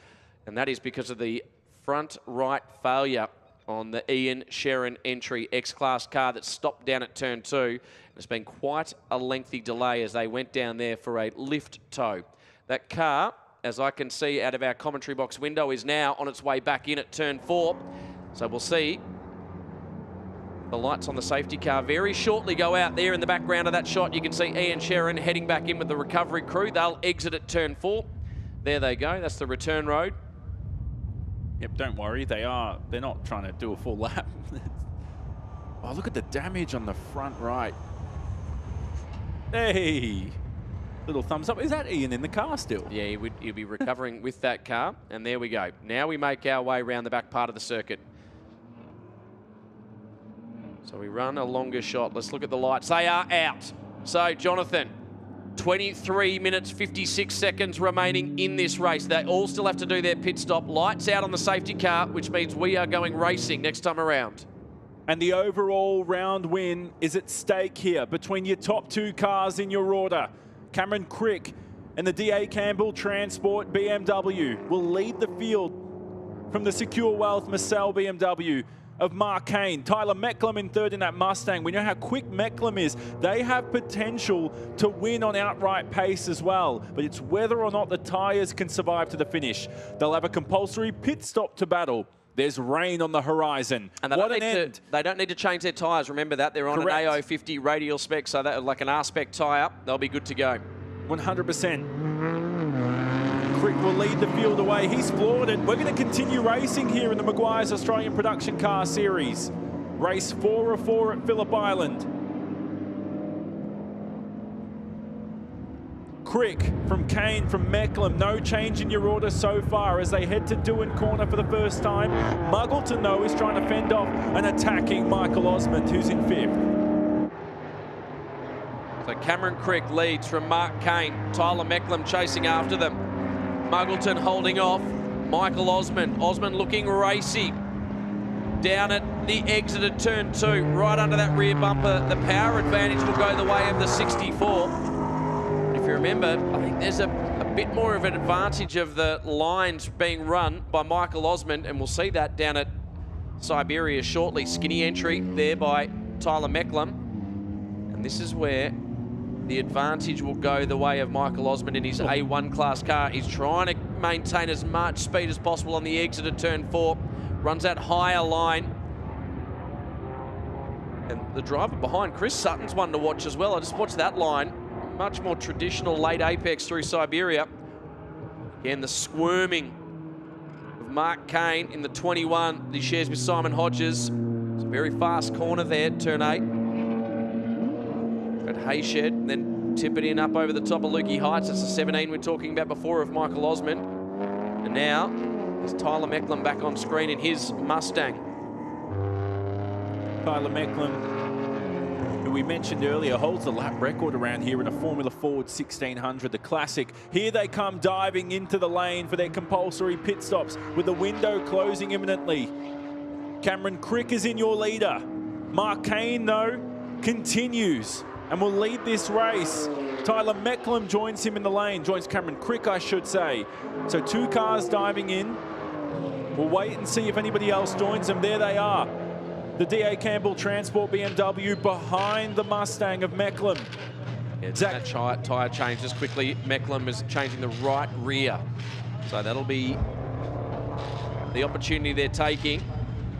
[SPEAKER 2] And that is because of the front right failure on the Ian Sherrin entry X-Class car that stopped down at turn 2. It's been quite a lengthy delay as they went down there for a lift tow. That car, as I can see out of our commentary box window, is now on its way back in at turn 4. So we'll see the lights on the safety car very shortly go out there in the background of that shot. You can see Ian Sherrin heading back in with the recovery crew. They'll exit at turn 4. There they go. That's the return road.
[SPEAKER 4] Yep, don't worry. They're not trying to do a full lap. Oh, look at the damage on the front right. Hey, little thumbs up. Is that Ian in the car still?
[SPEAKER 2] Yeah, he'll be recovering with that car. And there we go. Now we make our way around the back part of the circuit. So we run a longer shot. Let's look at the lights. They are out. So, Jonathan, 23 minutes, 56 seconds remaining in this race. They all still have to do their pit stop. Lights out on the safety car, which means we are going racing next time around.
[SPEAKER 4] And the overall round win is at stake here between your top 2 cars in your order. Cameron Crick and the D.A. Campbell Transport BMW will lead the field from the Secure Wealth Marcel BMW of Mark Kane. Tyler Mecklem in third in that Mustang. We know how quick Mecklem is. They have potential to win on outright pace as well, but it's whether or not the tyres can survive to the finish. They'll have a compulsory pit stop to battle. There's rain on the horizon.
[SPEAKER 2] And they don't need to change their tyres. Remember that. They're on
[SPEAKER 4] Correct.
[SPEAKER 2] an AO50 radial spec, so that like an R-spec tyre, they'll be good to go.
[SPEAKER 4] 100%. Crick will lead the field away. He's floored it. We're going to continue racing here in the Meguiar's Australian Production Car Series. Race 4 of 4 at Phillip Island. Crick from Kane from Mecklem. No change in your order so far as they head to Doohan Corner for the first time. Muggleton, though, is trying to fend off an attacking Michael Osmond, who's in 5th.
[SPEAKER 2] So Cameron Crick leads from Mark Kane. Tyler Mecklem chasing after them. Muggleton holding off. Michael Osmond. Osmond looking racy. Down at the exit at turn 2, right under that rear bumper. The power advantage will go the way of the 64. If you remember, I think there's a bit more of an advantage of the lines being run by Michael Osmond, and we'll see that down at Siberia shortly. Skinny entry there by Tyler Mecklem. And this is where the advantage will go the way of Michael Osmond in his A1 class car. He's trying to maintain as much speed as possible on the exit at turn 4. Runs that higher line. And the driver behind, Chris Sutton's one to watch as well. I just watched that line. Much more traditional late apex through Siberia. Again, the squirming of Mark Kane in the 21 that he shares with Simon Hodges. It's a very fast corner there, turn 8. At Hayshed, and then tip it in up over the top of Lukey Heights. That's the 17 we were talking about before of Michael Osmond. And now there's Tyler Mecklem back on screen in his Mustang.
[SPEAKER 4] Tyler Mecklem, who we mentioned earlier, holds the lap record around here in a Formula Ford 1600, the classic. Here they come diving into the lane for their compulsory pit stops with the window closing imminently. Cameron Crick is in your leader. Mark Kane, though, continues and will lead this race. Tyler Mecklem joins him in the lane, joins Cameron Crick, I should say. So 2 cars diving in. We'll wait and see if anybody else joins them. There they are. The D.A. Campbell Transport BMW behind the Mustang of Mecklem.
[SPEAKER 2] Yeah, that tyre changes quickly. Mecklem is changing the right rear. So that'll be the opportunity they're taking.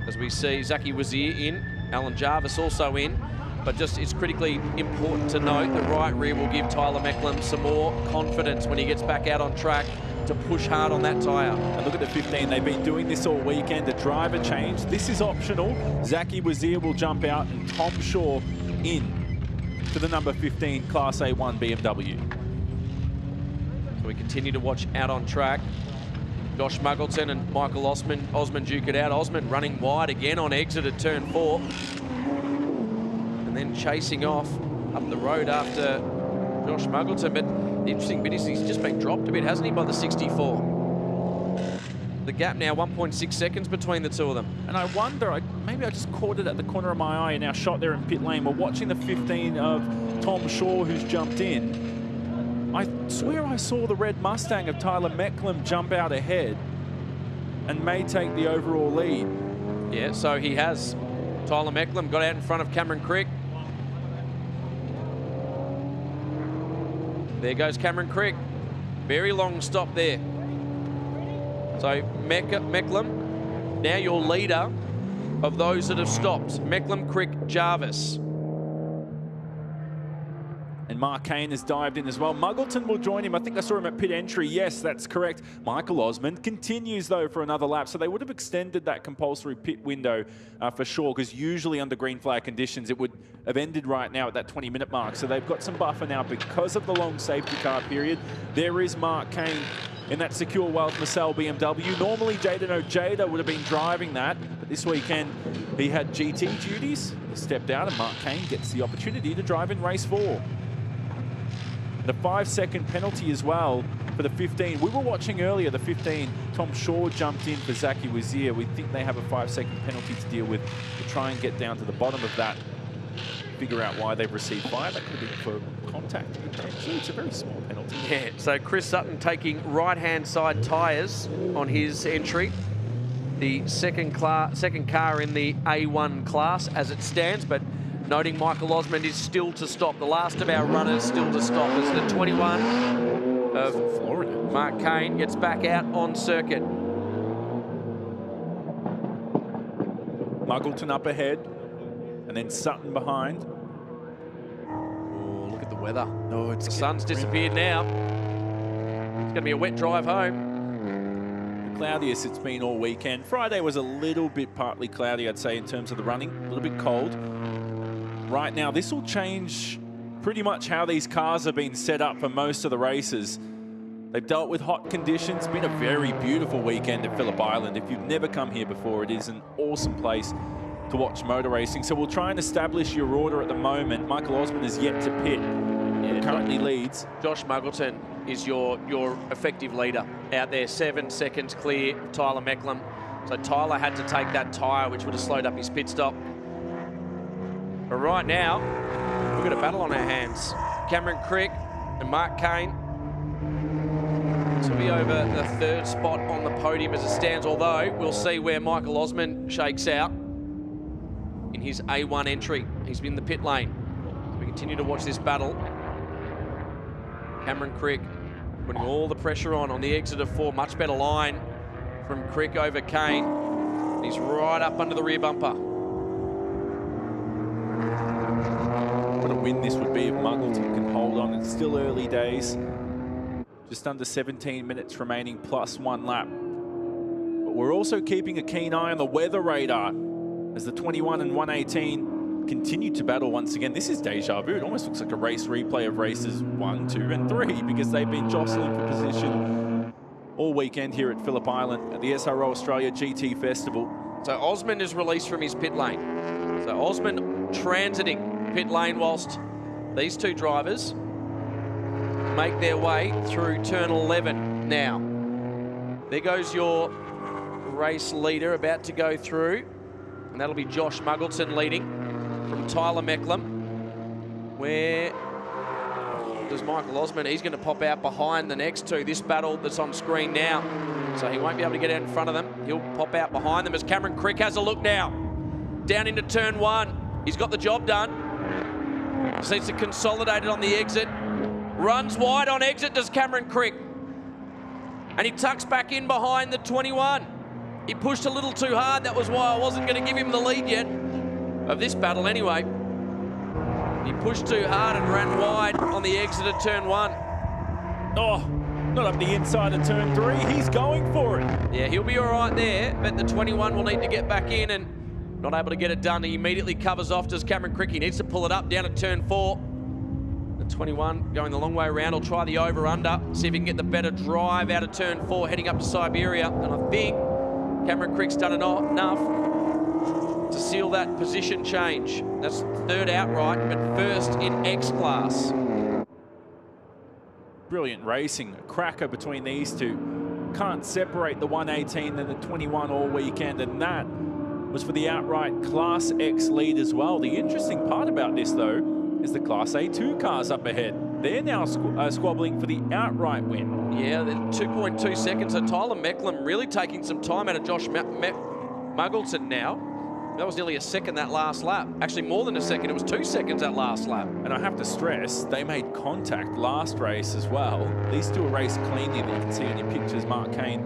[SPEAKER 2] As we see Zaki Wazir in, Alan Jarvis also in. But just it's critically important to note the right rear will give Tyler Mecklem some more confidence when he gets back out on track to push hard on that tyre.
[SPEAKER 4] And look at the 15. They've been doing this all weekend. The driver change. This is optional. Zaki Wazir will jump out and Tom Shaw in to the number 15 Class A1 BMW.
[SPEAKER 2] So we continue to watch out on track. Josh Muggleton and Michael Osmond duke it out. Osmond running wide again on exit at turn 4. And then chasing off up the road after Josh Muggleton. But the interesting bit is he's just been dropped a bit, hasn't he, by the 64? the gap now, 1.6 seconds between the two of them.
[SPEAKER 4] And I wonder, maybe I just caught it at the corner of my eye in our shot there in pit lane. We're watching the 15 of Tom Shaw, who's jumped in. I swear I saw the red Mustang of Tyler Mecklem jump out ahead and may take the overall lead.
[SPEAKER 2] Yeah, so he has. Tyler Mecklem got out in front of Cameron Crick. There goes Cameron Crick. Very long stop there. So Mecklem, now your leader of those that have stopped. Mecklem, Crick, Jarvis.
[SPEAKER 4] And Mark Kane has dived in as well. Muggleton will join him. I think I saw him at pit entry. Yes, that's correct. Michael Osmond continues, though, for another lap. So they would have extended that compulsory pit window for sure, because usually under green flag conditions, it would have ended right now at that 20-minute mark. So they've got some buffer now because of the long safety car period. There is Mark Kane in that Secure Wealth Marcel BMW. Normally, Jaden Ojeda would have been driving that, but this weekend he had GT duties. He stepped out, and Mark Kane gets the opportunity to drive in race 4. The 5-second penalty as well for the 15. We were watching earlier the 15. Tom Shaw jumped in for Zaki Wazir. We think they have a 5-second penalty to deal with to try and get down to the bottom of that. Figure out why they've received 5. That could have been for contact. Actually, it's a very small penalty.
[SPEAKER 2] Yeah, so Chris Sutton taking right-hand side tyres on his entry. The second car in the A1 class as it stands, but noting Michael Osmond is still to stop. The last of our runners still to stop as the 21 of Florida. Mark Kane gets back out on circuit.
[SPEAKER 4] Muggleton up ahead, and then Sutton behind.
[SPEAKER 2] Oh, look at the weather. No, the sun's disappeared now. It's going to be a wet drive home.
[SPEAKER 4] The cloudiest it's been all weekend. Friday was a little bit partly cloudy, I'd say, in terms of the running. A little bit cold. Right now, this will change pretty much how these cars have been set up for most of the races. They've dealt with hot conditions. It's been a very beautiful weekend at Phillip Island. If you've never come here before, it is an awesome place to watch motor racing. So we'll try and establish your order at the moment. Michael Osmond is yet to pit. Yeah, currently leads.
[SPEAKER 2] Josh Muggleton is your effective leader out there. 7 seconds clear of Tyler Mecklem. So Tyler had to take that tyre, which would have slowed up his pit stop. But right now, we've got a battle on our hands. Cameron Crick and Mark Kane to be over the 3rd spot on the podium as it stands, although we'll see where Michael Osmond shakes out in his A1 entry. He's been in the pit lane. So we continue to watch this battle. Cameron Crick putting all the pressure on the exit of 4. Much better line from Crick over Kane. He's right up under the rear bumper.
[SPEAKER 4] What a win this would be if Muggleton can hold on. It's still early days. Just under 17 minutes remaining plus 1 lap. But we're also keeping a keen eye on the weather radar as the 21 and 118 continue to battle once again. This is deja vu. It almost looks like a race replay of races 1, 2, and 3 because they've been jostling for position all weekend here at Phillip Island at the SRO Australia GT Festival.
[SPEAKER 2] So Osmond is released from his pit lane. So Osmond transiting pit lane whilst these two drivers make their way through turn 11 now. There goes your race leader about to go through, and that'll be Josh Muggleton leading from Tyler Mecklem. Where does Michael Osmond? He's going to pop out behind the next two. This battle that's on screen now, so he won't be able to get out in front of them. He'll pop out behind them as Cameron Crick has a look now. Down into turn 1. He's got the job done. Just needs to consolidate it on the exit. Runs wide on exit does Cameron Crick. And he tucks back in behind the 21. He pushed a little too hard. That was why I wasn't going to give him the lead yet. Of this battle anyway. He pushed too hard and ran wide on the exit of turn 1.
[SPEAKER 4] Oh, not up the inside of turn 3. He's going for it.
[SPEAKER 2] Yeah, he'll be all right there, but the 21 will need to get back in and not able to get it done. He immediately covers off, does Cameron Crick. He needs to pull it up down at turn 4. The 21 going the long way around. He'll try the over-under, see if he can get the better drive out of turn 4, heading up to Siberia. And I think Cameron Crick's done enough to seal that position change. That's 3rd outright, but 1st in X class.
[SPEAKER 4] Brilliant racing, a cracker between these two. can't separate the 118 and the 21 all weekend, and that was for the outright Class X lead as well. The interesting part about this, though, is the Class A2 cars up ahead. They're now squabbling for the outright win.
[SPEAKER 2] Yeah, they're 2.2 seconds. So Tyler Mecklem really taking some time out of Josh Muggleton now. That was nearly a second that last lap. Actually, more than a second. It was 2 seconds that last lap.
[SPEAKER 4] And I have to stress, they made contact last race as well. These two are raced cleanly that you can see on your pictures, Mark Kane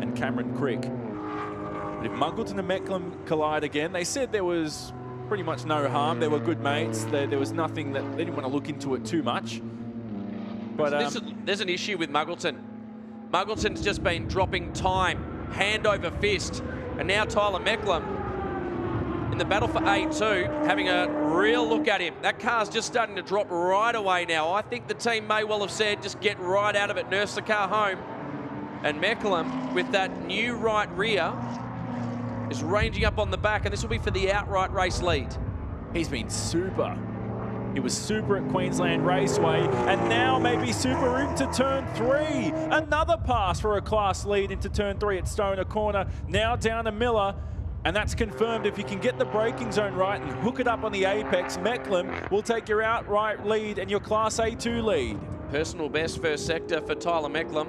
[SPEAKER 4] and Cameron Crick. But if Muggleton and Mecklem collide again, they said there was pretty much no harm. They were good mates. There was nothing that they didn't want to look into it too much. But
[SPEAKER 2] there's an issue with Muggleton. Muggleton's just been dropping time, hand over fist. And now Tyler Mecklem in the battle for A2, having a real look at him. That car's just starting to drop right away now. I think the team may well have said, just get right out of it, nurse the car home. And Mecklem, with that new right rear, is ranging up on the back, and this will be for the outright race lead.
[SPEAKER 4] He's been super. He was super at Queensland Raceway, and now maybe super into turn 3. Another pass for a class lead into turn 3 at Stoner Corner. Now down to Miller. And that's confirmed. If you can get the braking zone right and hook it up on the apex, Mecklem will take your outright lead and your Class A2 lead.
[SPEAKER 2] Personal best first sector for Tyler Mecklem.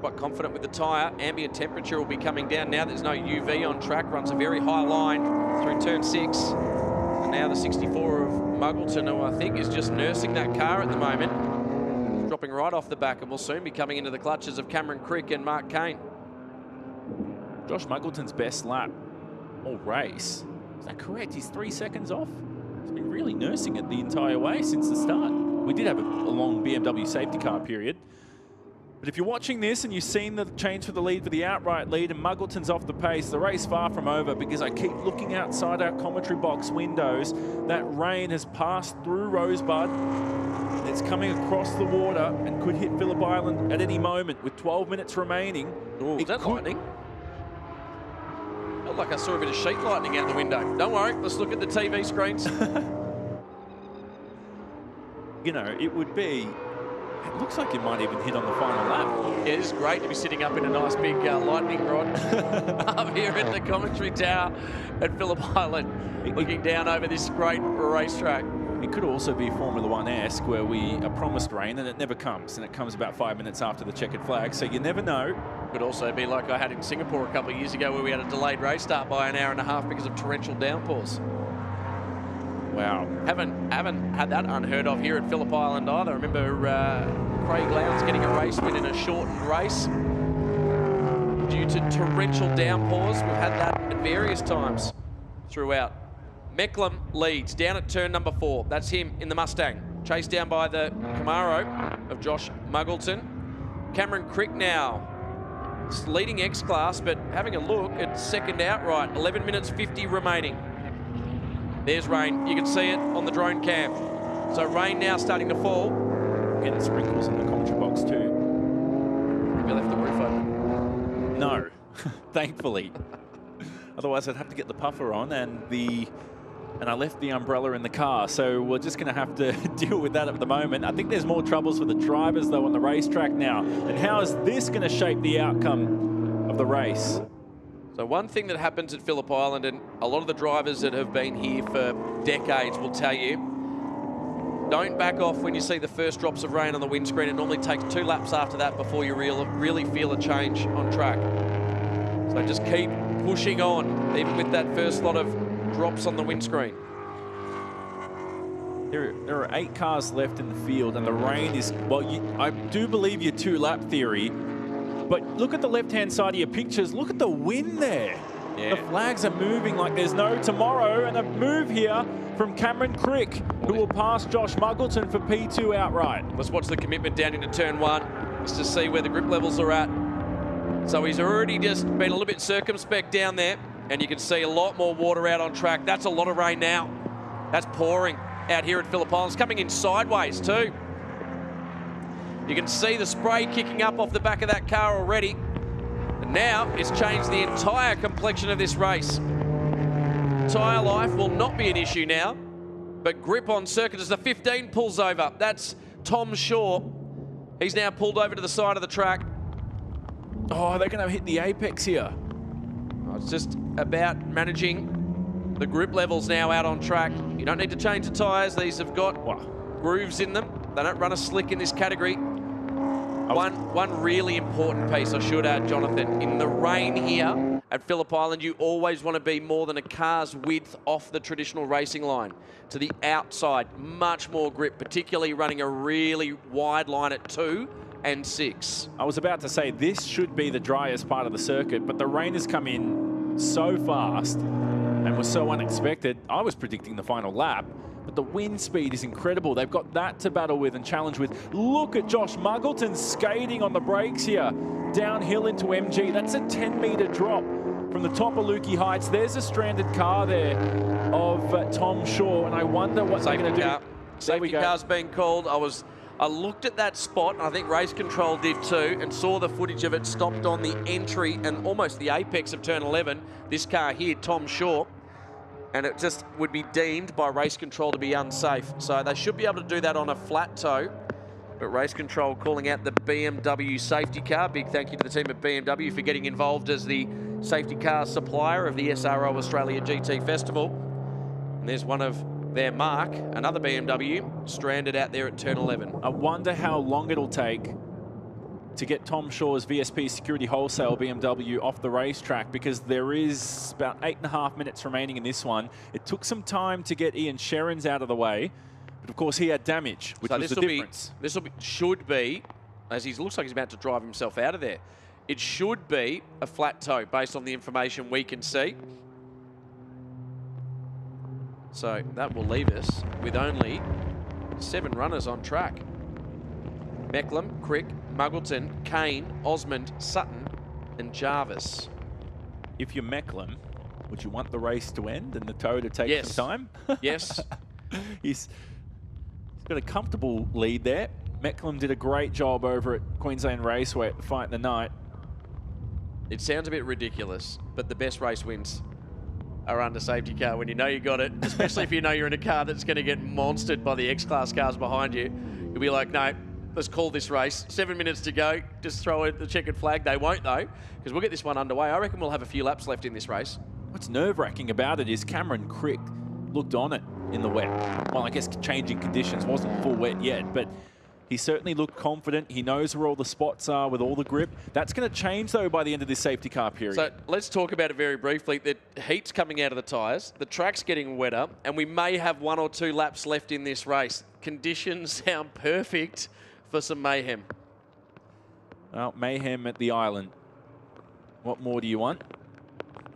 [SPEAKER 2] Quite confident with the tyre. Ambient temperature will be coming down now. There's no UV on track. Runs a very high line through turn 6. And now the 64 of Muggleton, who I think is just nursing that car at the moment. Dropping right off the back, and will soon be coming into the clutches of Cameron Crick and Mark Kane.
[SPEAKER 4] Josh Muggleton's best lap all race. Is that correct? He's 3 seconds off. He's been really nursing it the entire way since the start. We did have a long BMW safety car period. But if you're watching this and you've seen the change for the lead for the outright lead and Muggleton's off the pace, the race far from over, because I keep looking outside our commentary box windows. That rain has passed through Rosebud. It's coming across the water and could hit Phillip Island at any moment with 12 minutes remaining.
[SPEAKER 2] Is that lightning? Felt like I saw a bit of sheet lightning out the window. Don't worry, let's look at the TV screens.
[SPEAKER 4] You know, it would be... It looks like it might even hit on the final lap.
[SPEAKER 2] Yeah, it is great to be sitting up in a nice big lightning rod up here at the commentary tower at Phillip Island, looking down over this great racetrack.
[SPEAKER 4] It could also be Formula 1-esque, where we are promised rain and it never comes, and it comes about 5 minutes after the checkered flag, so you never know.
[SPEAKER 2] Could also be like I had in Singapore a couple of years ago, where we had a delayed race start by an hour and a half because of torrential downpours.
[SPEAKER 4] Wow.
[SPEAKER 2] Haven't had that unheard of here at Phillip Island either. I remember Craig Lowndes getting a race win in a shortened race due to torrential downpours. We've had that at various times throughout. Mecklem leads down at turn number 4. That's him in the Mustang. Chased down by the Camaro of Josh Muggleton. Cameron Crick now leading X-Class, but having a look at second outright. 11 minutes 50 remaining. There's rain. You can see it on the drone cam. So rain now starting to fall.
[SPEAKER 4] Getting sprinkles in the commentary box too.
[SPEAKER 2] Have you left the roof open?
[SPEAKER 4] No, thankfully. Otherwise I'd have to get the puffer on, and I left the umbrella in the car, so we're just going to have to deal with that at the moment. I think there's more troubles for the drivers though on the racetrack now. And how is this going to shape the outcome of the race?
[SPEAKER 2] So one thing that happens at Phillip Island, and a lot of the drivers that have been here for decades will tell you, don't back off when you see the first drops of rain on the windscreen. It normally takes 2 laps after that before you really feel a change on track. So just keep pushing on, even with that first lot of drops on the windscreen.
[SPEAKER 4] There are 8 cars left in the field, and the rain is, well, I do believe your 2-lap theory, but look at the left-hand side of your pictures. Look at the wind there. Yeah. The flags are moving like there's no tomorrow, and a move here from Cameron Crick, who will pass Josh Muggleton for P2 outright.
[SPEAKER 2] Let's watch the commitment down into turn 1, just to see where the grip levels are at. So he's already just been a little bit circumspect down there, and you can see a lot more water out on track. That's a lot of rain now. That's pouring out here at Phillip Island. It's coming in sideways too. You can see the spray kicking up off the back of that car already. And now it's changed the entire complexion of this race. Tyre life will not be an issue now, but grip on circuit as the 15 pulls over. That's Tom Shaw. He's now pulled over to the side of the track.
[SPEAKER 4] Oh, they're going to hit the apex here.
[SPEAKER 2] Oh, it's just about managing the grip levels now out on track. You don't need to change the tyres. These have got grooves in them. They don't run a slick in this category. One really important piece I should add, Jonathan. In the rain here at Phillip Island, you always want to be more than a car's width off the traditional racing line. To the outside, much more grip, particularly running a really wide line at 2 and 6.
[SPEAKER 4] I was about to say this should be the driest part of the circuit, but the rain has come in so fast and was so unexpected. I was predicting the final lap, but the wind speed is incredible. They've got that to battle with and challenge with. Look at Josh Muggleton skating on the brakes here, downhill into MG. That's a 10-meter drop from the top of Lukey Heights. There's a stranded car there of Tom Shaw, and I wonder what they're going to do.
[SPEAKER 2] Safety car's being called. I looked at that spot, and I think Race Control did too, and saw the footage of it stopped on the entry and almost the apex of turn 11. This car here, Tom Shaw, and it just would be deemed by Race Control to be unsafe. So they should be able to do that on a flat toe, but Race Control calling out the BMW safety car. Big thank you to the team at BMW for getting involved as the safety car supplier of the SRO Australia GT Festival. And there's one of their mark, another BMW, stranded out there at turn 11.
[SPEAKER 4] I wonder how long it'll take to get Tom Shaw's VSP Security Wholesale BMW off the racetrack, because there is about 8.5 minutes remaining in this one. It took some time to get Ian Sherrins out of the way, but of course he had damage, which was the difference.
[SPEAKER 2] Should be, as he looks like he's about to drive himself out of there, it should be a flat toe based on the information we can see. So that will leave us with only 7 runners on track. Mecklem, Crick, Muggleton, Kane, Osmond, Sutton and Jarvis.
[SPEAKER 4] If you're Mecklem, would you want the race to end and the toe to take some time?
[SPEAKER 2] Yes.
[SPEAKER 4] He's got a comfortable lead there. Mecklem did a great job over at Queensland Raceway at the fight of the night.
[SPEAKER 2] It sounds a bit ridiculous, but the best race wins are under safety car when you know you got it, especially if you know you're in a car that's going to get monstered by the X-Class cars behind you. You'll be like, no, let's call this race. 7 minutes to go, just throw in the checkered flag. They won't though, because we'll get this one underway. I reckon we'll have a few laps left in this race.
[SPEAKER 4] What's nerve-wracking about it is Cameron Crick looked on it in the wet. Well, I guess changing conditions, wasn't full wet yet, but he certainly looked confident. He knows where all the spots are with all the grip. That's going to change, though, by the end of this safety car period.
[SPEAKER 2] So let's talk about it very briefly. The heat's coming out of the tyres, the track's getting wetter, and we may have 1 or 2 laps left in this race. Conditions sound perfect for some mayhem.
[SPEAKER 4] Well, mayhem at the island. What more do you want?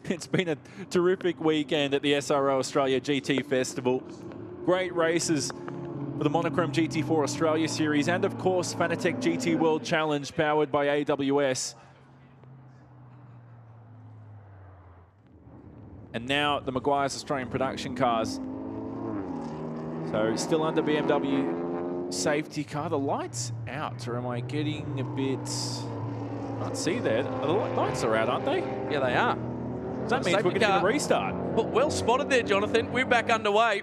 [SPEAKER 4] It's been a terrific weekend at the SRO Australia GT Festival. Great races for the Monochrome GT4 Australia Series, and of course Fanatec GT World Challenge powered by AWS. And now the Meguiar's Australian production cars. So still under BMW safety car. The lights out, or am I getting a bit... Can't see there. The lights are out, aren't they?
[SPEAKER 2] Yeah, they are.
[SPEAKER 4] Does that mean we're going to get a restart?
[SPEAKER 2] Well spotted there, Jonathan. We're back underway.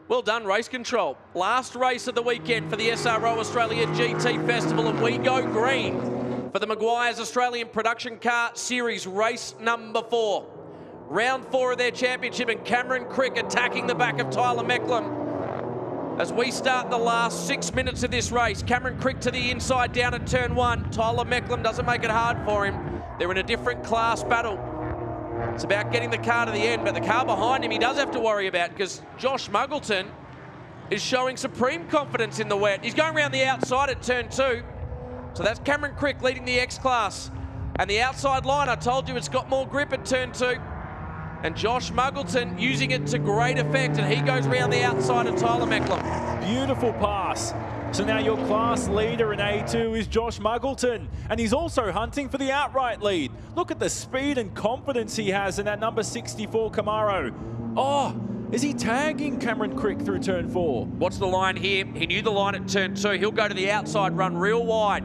[SPEAKER 2] Well done, Race Control. Last race of the weekend for the SRO Australia GT Festival, and we go green for the Meguiar's Australian Production Car Series, race number 4. Round 4 of their championship, and Cameron Crick attacking the back of Tyler Mecklem. As we start the last 6 minutes of this race, Cameron Crick to the inside down at turn 1. Tyler Mecklem doesn't make it hard for him. They're in a different class battle. It's about getting the car to the end, but the car behind him he does have to worry about, because Josh Muggleton is showing supreme confidence in the wet. He's going around the outside at turn 2. So that's Cameron Crick leading the X-Class. And the outside line, I told you, it's got more grip at turn 2. And Josh Muggleton using it to great effect, and he goes around the outside of Tyler Mecklem.
[SPEAKER 4] Beautiful pass. So now your class leader in A2 is Josh Muggleton, and he's also hunting for the outright lead. Look at the speed and confidence he has in that number 64 Camaro. Oh, is he tagging Cameron Crick through turn 4?
[SPEAKER 2] What's the line here? He knew the line at turn 2. He'll go to the outside, run real wide.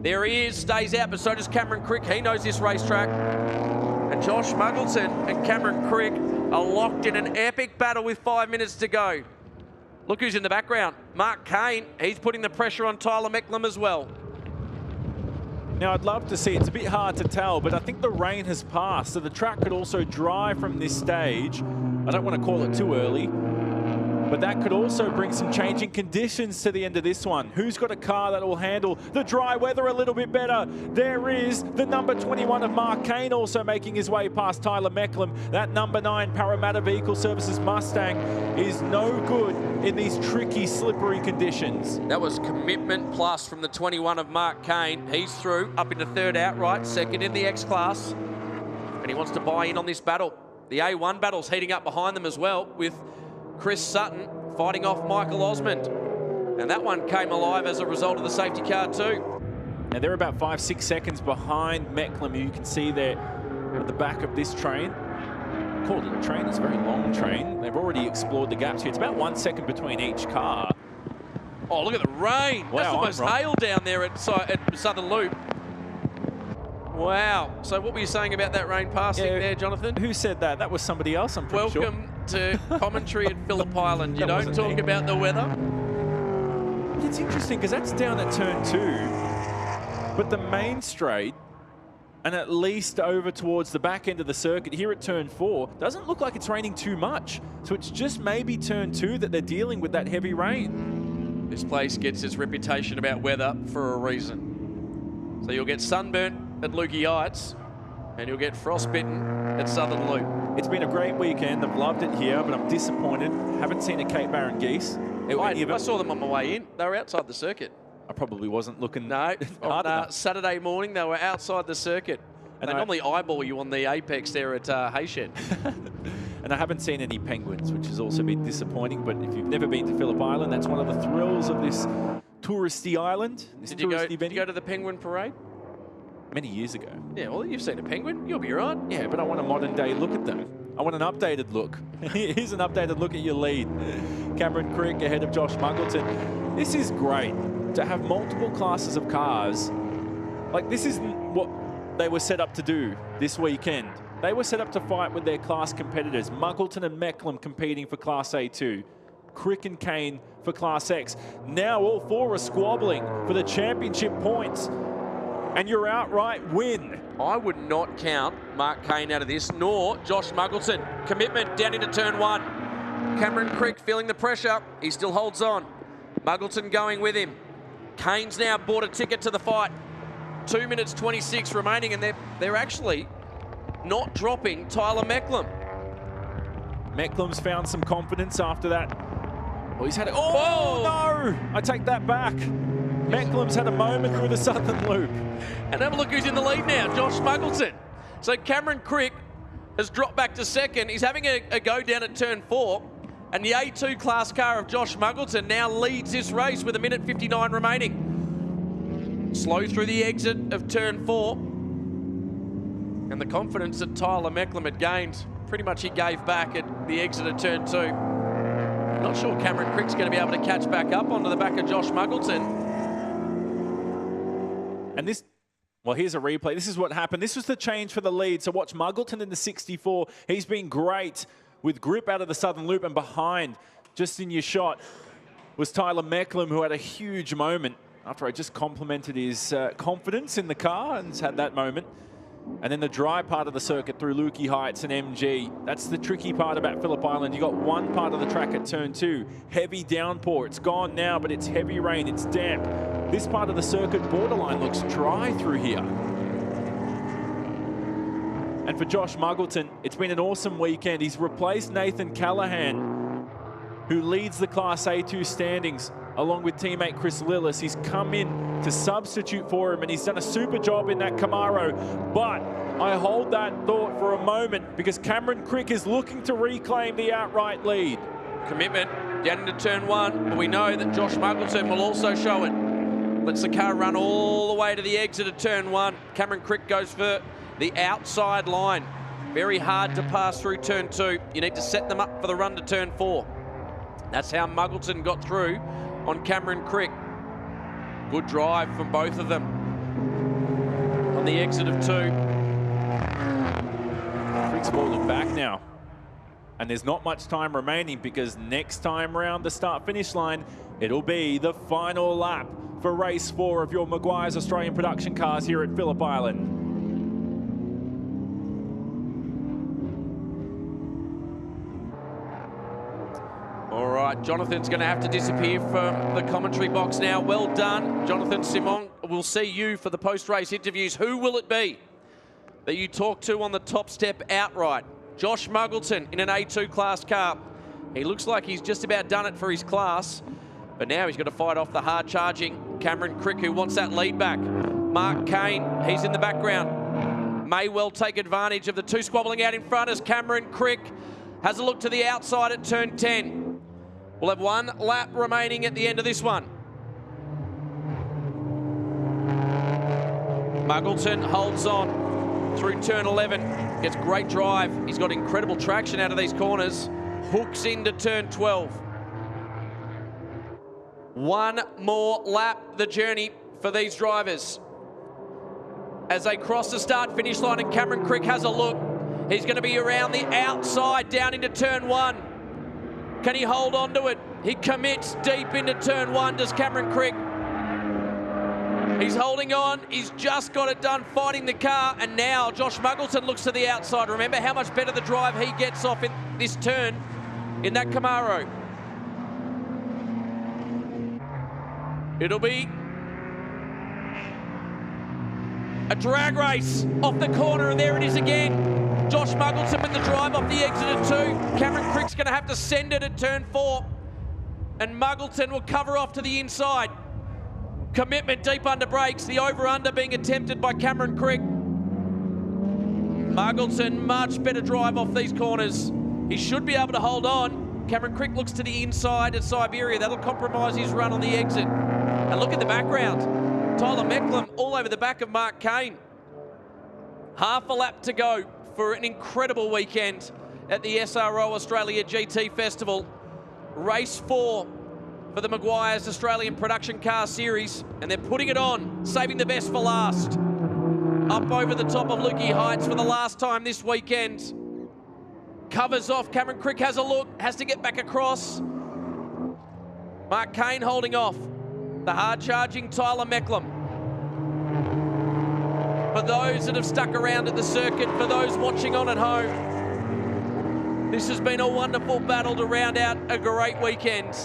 [SPEAKER 2] There he is, stays out, but so does Cameron Crick. He knows this racetrack. And Josh Muggleton and Cameron Crick are locked in an epic battle with 5 minutes to go. Look who's in the background. Mark Kane. He's putting the pressure on Tyler Mecklem as well.
[SPEAKER 4] Now, I'd love to see, it's a bit hard to tell, but I think the rain has passed, so the track could also dry from this stage. I don't want to call it too early, but that could also bring some changing conditions to the end of this one. Who's got a car that will handle the dry weather a little bit better? There is the number 21 of Mark Kane also making his way past Tyler Mecklem. That number 9 Parramatta Vehicle Services Mustang is no good in these tricky, slippery conditions.
[SPEAKER 2] That was commitment plus from the 21 of Mark Kane. He's through, up into third outright, second in the X-Class. And he wants to buy in on this battle. The A1 battle's heating up behind them as well, with Chris Sutton fighting off Michael Osmond. And that one came alive as a result of the safety car too.
[SPEAKER 4] Now they're about 5-6 seconds behind Mecklem, who you can see there at the back of this train. Called it a train, it's a very long train. They've already explored the gaps here. It's about 1 second between each car.
[SPEAKER 2] Oh, look at the rain.
[SPEAKER 4] Wow,
[SPEAKER 2] that's almost hail down there at Southern Loop. Wow. So what were you saying about that rain passing there, Jonathan?
[SPEAKER 4] Who said that? That was somebody else, I'm pretty sure.
[SPEAKER 2] Welcome to commentary at Phillip Island. You don't talk about the weather.
[SPEAKER 4] But it's interesting because that's down at turn 2, but the main straight, and at least over towards the back end of the circuit here at turn 4, doesn't look like it's raining too much. So it's just maybe turn 2 that they're dealing with that heavy rain.
[SPEAKER 2] This place gets its reputation about weather for a reason. So you'll get sunburnt at Lukey Heights, and you'll get frostbitten at Southern Loop.
[SPEAKER 4] It's been a great weekend. I've loved it here, but I'm disappointed. Haven't seen a Cape Barren geese.
[SPEAKER 2] I saw them on my way in. They were outside the circuit.
[SPEAKER 4] I probably wasn't looking.
[SPEAKER 2] No, on Saturday morning they were outside the circuit. And they normally eyeball you on the apex there at Hayshed.
[SPEAKER 4] And I haven't seen any penguins, which has also been disappointing. But if you've never been to Phillip Island, that's one of the thrills of this touristy island. Did you
[SPEAKER 2] go to the penguin parade?
[SPEAKER 4] Many years ago.
[SPEAKER 2] Yeah, well, you've seen a penguin. You'll be right.
[SPEAKER 4] Yeah, but I want a modern day look at them. I want an updated look. Here's an updated look at your lead. Cameron Crick ahead of Josh Muggleton. This is great to have multiple classes of cars. Like, this is what they were set up to do this weekend. They were set up to fight with their class competitors. Muggleton and Mecklem competing for Class A2. Crick and Kane for Class X. Now all 4 are squabbling for the championship points and your outright win.
[SPEAKER 2] I would not count Mark Kane out of this, nor Josh Muggleton. Commitment down into turn 1. Cameron Crick feeling the pressure. He still holds on. Muggleton going with him. Kane's now bought a ticket to the fight. 2 minutes 26 remaining, and they're actually not dropping Tyler Mecklem.
[SPEAKER 4] Mecklem's found some confidence after that. Oh, he's had it. Oh, no! I take that back. Mecklem's had a moment through the Southern Loop.
[SPEAKER 2] And have a look who's in the lead now, Josh Muggleton. So Cameron Crick has dropped back to second. He's having a go down at turn 4. And the A2 class car of Josh Muggleton now leads this race with 1:59 remaining. Slow through the exit of turn 4. And the confidence that Tyler Mecklem had gained, pretty much he gave back at the exit of turn 2. Not sure Cameron Crick's going to be able to catch back up onto the back of Josh Muggleton.
[SPEAKER 4] And this, well, here's a replay. This is what happened. This was the change for the lead. So watch Muggleton in the 64. He's been great with grip out of the Southern Loop, and behind, just in your shot, was Tyler Mecklem, who had a huge moment after I just complimented his confidence in the car and has had that moment. And then the dry part of the circuit through Lukey Heights and MG. That's the tricky part about Phillip Island. You got one part of the track at turn 2. Heavy downpour. It's gone now, but it's heavy rain. It's damp. This part of the circuit borderline looks dry through here. And for Josh Muggleton, it's been an awesome weekend. He's replaced Nathan Callahan, who leads the Class A2 standings, along with teammate Chris Lillis. He's come in to substitute for him, and he's done a super job in that Camaro. But I hold that thought for a moment, because Cameron Crick is looking to reclaim the outright lead.
[SPEAKER 2] Commitment down into turn 1, but we know that Josh Muggleton will also show it. Lets the car run all the way to the exit of turn 1. Cameron Crick goes for the outside line. Very hard to pass through turn 2. You need to set them up for the run to turn 4. That's how Muggleton got through on Cameron Crick. Good drive from both of them on the exit of 2.
[SPEAKER 4] Crick's ball back now. And there's not much time remaining, because next time round the start-finish line, it'll be the final lap for race 4 of your Meguiar's Australian production cars here at Phillip Island.
[SPEAKER 2] All right, Jonathan's going to have to disappear from the commentary box now. Well done, Jonathan Simon. We'll see you for the post-race interviews. Who will it be that you talk to on the top step outright? Josh Muggleton in an A2 class car. He looks like he's just about done it for his class, but now he's got to fight off the hard-charging Cameron Crick, who wants that lead back. Mark Kane, he's in the background. May well take advantage of the two squabbling out in front as Cameron Crick has a look to the outside at turn 10. We'll have one lap remaining at the end of this one. Muggleton holds on through turn 11. Gets great drive. He's got incredible traction out of these corners. Hooks into turn 12. One more lap, the journey for these drivers. As they cross the start-finish line and Cameron Crick has a look. He's going to be around the outside down into turn 1. Can he hold on to it? He commits deep into turn 1, does Cameron Crick. He's holding on. He's just got it done fighting the car. And now Josh Muggleton looks to the outside. Remember how much better the drive he gets off in this turn in that Camaro. It'll be a drag race off the corner, and there it is again. Josh Muggleton with the drive off the exit at 2. Cameron Crick's going to have to send it at turn 4. And Muggleton will cover off to the inside. Commitment deep under brakes. The over-under being attempted by Cameron Crick. Muggleton, much better drive off these corners. He should be able to hold on. Cameron Crick looks to the inside at Siberia. That'll compromise his run on the exit. And look at the background. Tyler Mecklem all over the back of Mark Kane. Half a lap to go for an incredible weekend at the SRO Australia GT Festival. Race 4 for the Meguiar's Australian Production Car Series, and they're putting it on, saving the best for last. Up over the top of Lukey Heights for the last time this weekend. Covers off, Cameron Crick has a look, has to get back across. Mark Kane holding off. The hard-charging Tyler Mecklem. For those that have stuck around at the circuit, for those watching on at home, this has been a wonderful battle to round out a great weekend.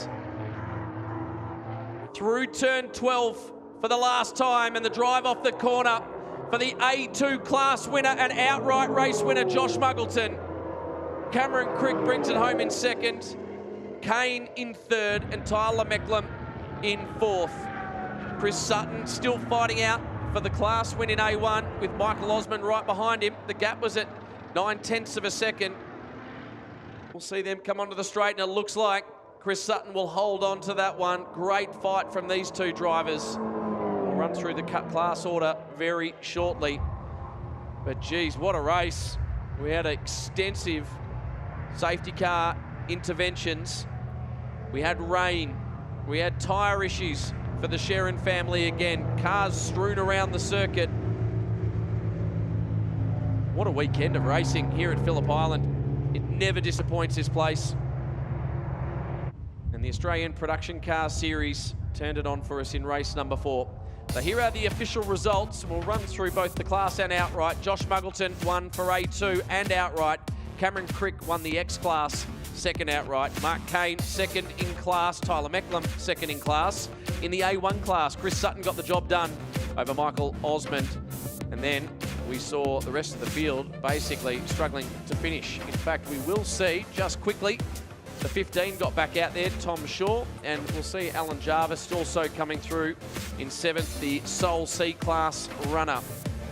[SPEAKER 2] Through turn 12 for the last time, and the drive off the corner for the A2 class winner and outright race winner, Josh Muggleton. Cameron Crick brings it home in second, Kane in third, and Tyler Mecklem in fourth. Chris Sutton still fighting out for the class win in A1 with Michael Osmond right behind him. The gap was at 9/10 of a second. We'll see them come onto the straight, and it looks like Chris Sutton will hold on to that one. Great fight from these two drivers. We'll run through the class order very shortly. But geez, what a race. We had extensive safety car interventions. We had rain. We had tyre issues for the Sharon family again. Cars strewn around the circuit. What a weekend of racing here at Phillip Island. It never disappoints this place. And the Australian Production Car Series turned it on for us in race number 4. So here are the official results. We'll run through both the class and outright. Josh Muggleton won for A2 and outright. Cameron Crick won the X class, second outright. Mark Kane, second in class. Tyler Mecklem, second in class. In the A1 class, Chris Sutton got the job done over Michael Osmond. And then we saw the rest of the field basically struggling to finish. In fact, we will see, just quickly, the 15 got back out there, Tom Shaw, and we'll see Alan Jarvis also coming through in 7th, the Soul C class runner.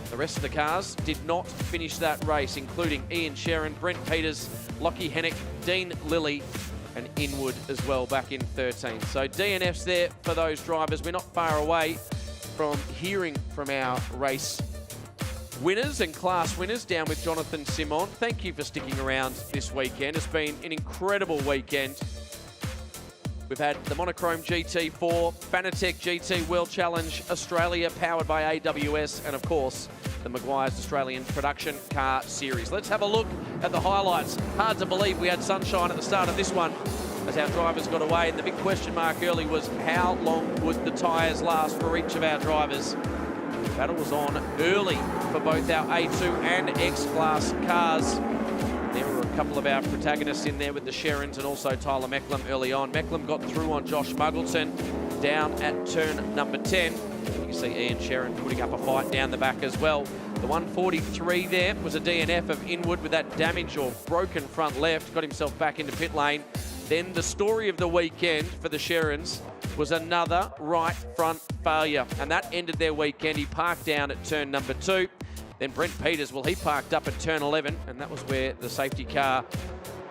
[SPEAKER 2] The rest of the cars did not finish that race, including Ian Sharon, Brent Peters, Lockie Hennick, Dean Lilly, and Inwood as well back in 13. So DNFs there for those drivers. We're not far away from hearing from our race winners and class winners down with Jonathan Simon. Thank you for sticking around this weekend. It's been an incredible weekend. We've had the Monochrome GT4, Fanatec GT World Challenge Australia powered by AWS, and of course, the Meguiar's Australian Production Car Series. Let's have a look at the highlights. Hard to believe we had sunshine at the start of this one. as our drivers got away. And the big question mark early was how long would the tyres last for each of our drivers? The battle was on early for both our A2 and X-Class cars. There were a couple of our protagonists in there with the Sherrins and also Tyler Mecklem early on. Mecklem got through on Josh Muggleton down at turn number 10. You see Ian Sherrin putting up a fight down the back as well. The 143 there was a DNF of Inwood with that damage or broken front left. Got himself back into pit lane. Then the story of the weekend for the Sherrins was another right front failure. And that ended their weekend. He parked down at turn number 2. Then Brent Peters, well, he parked up at turn 11. And that was where the safety car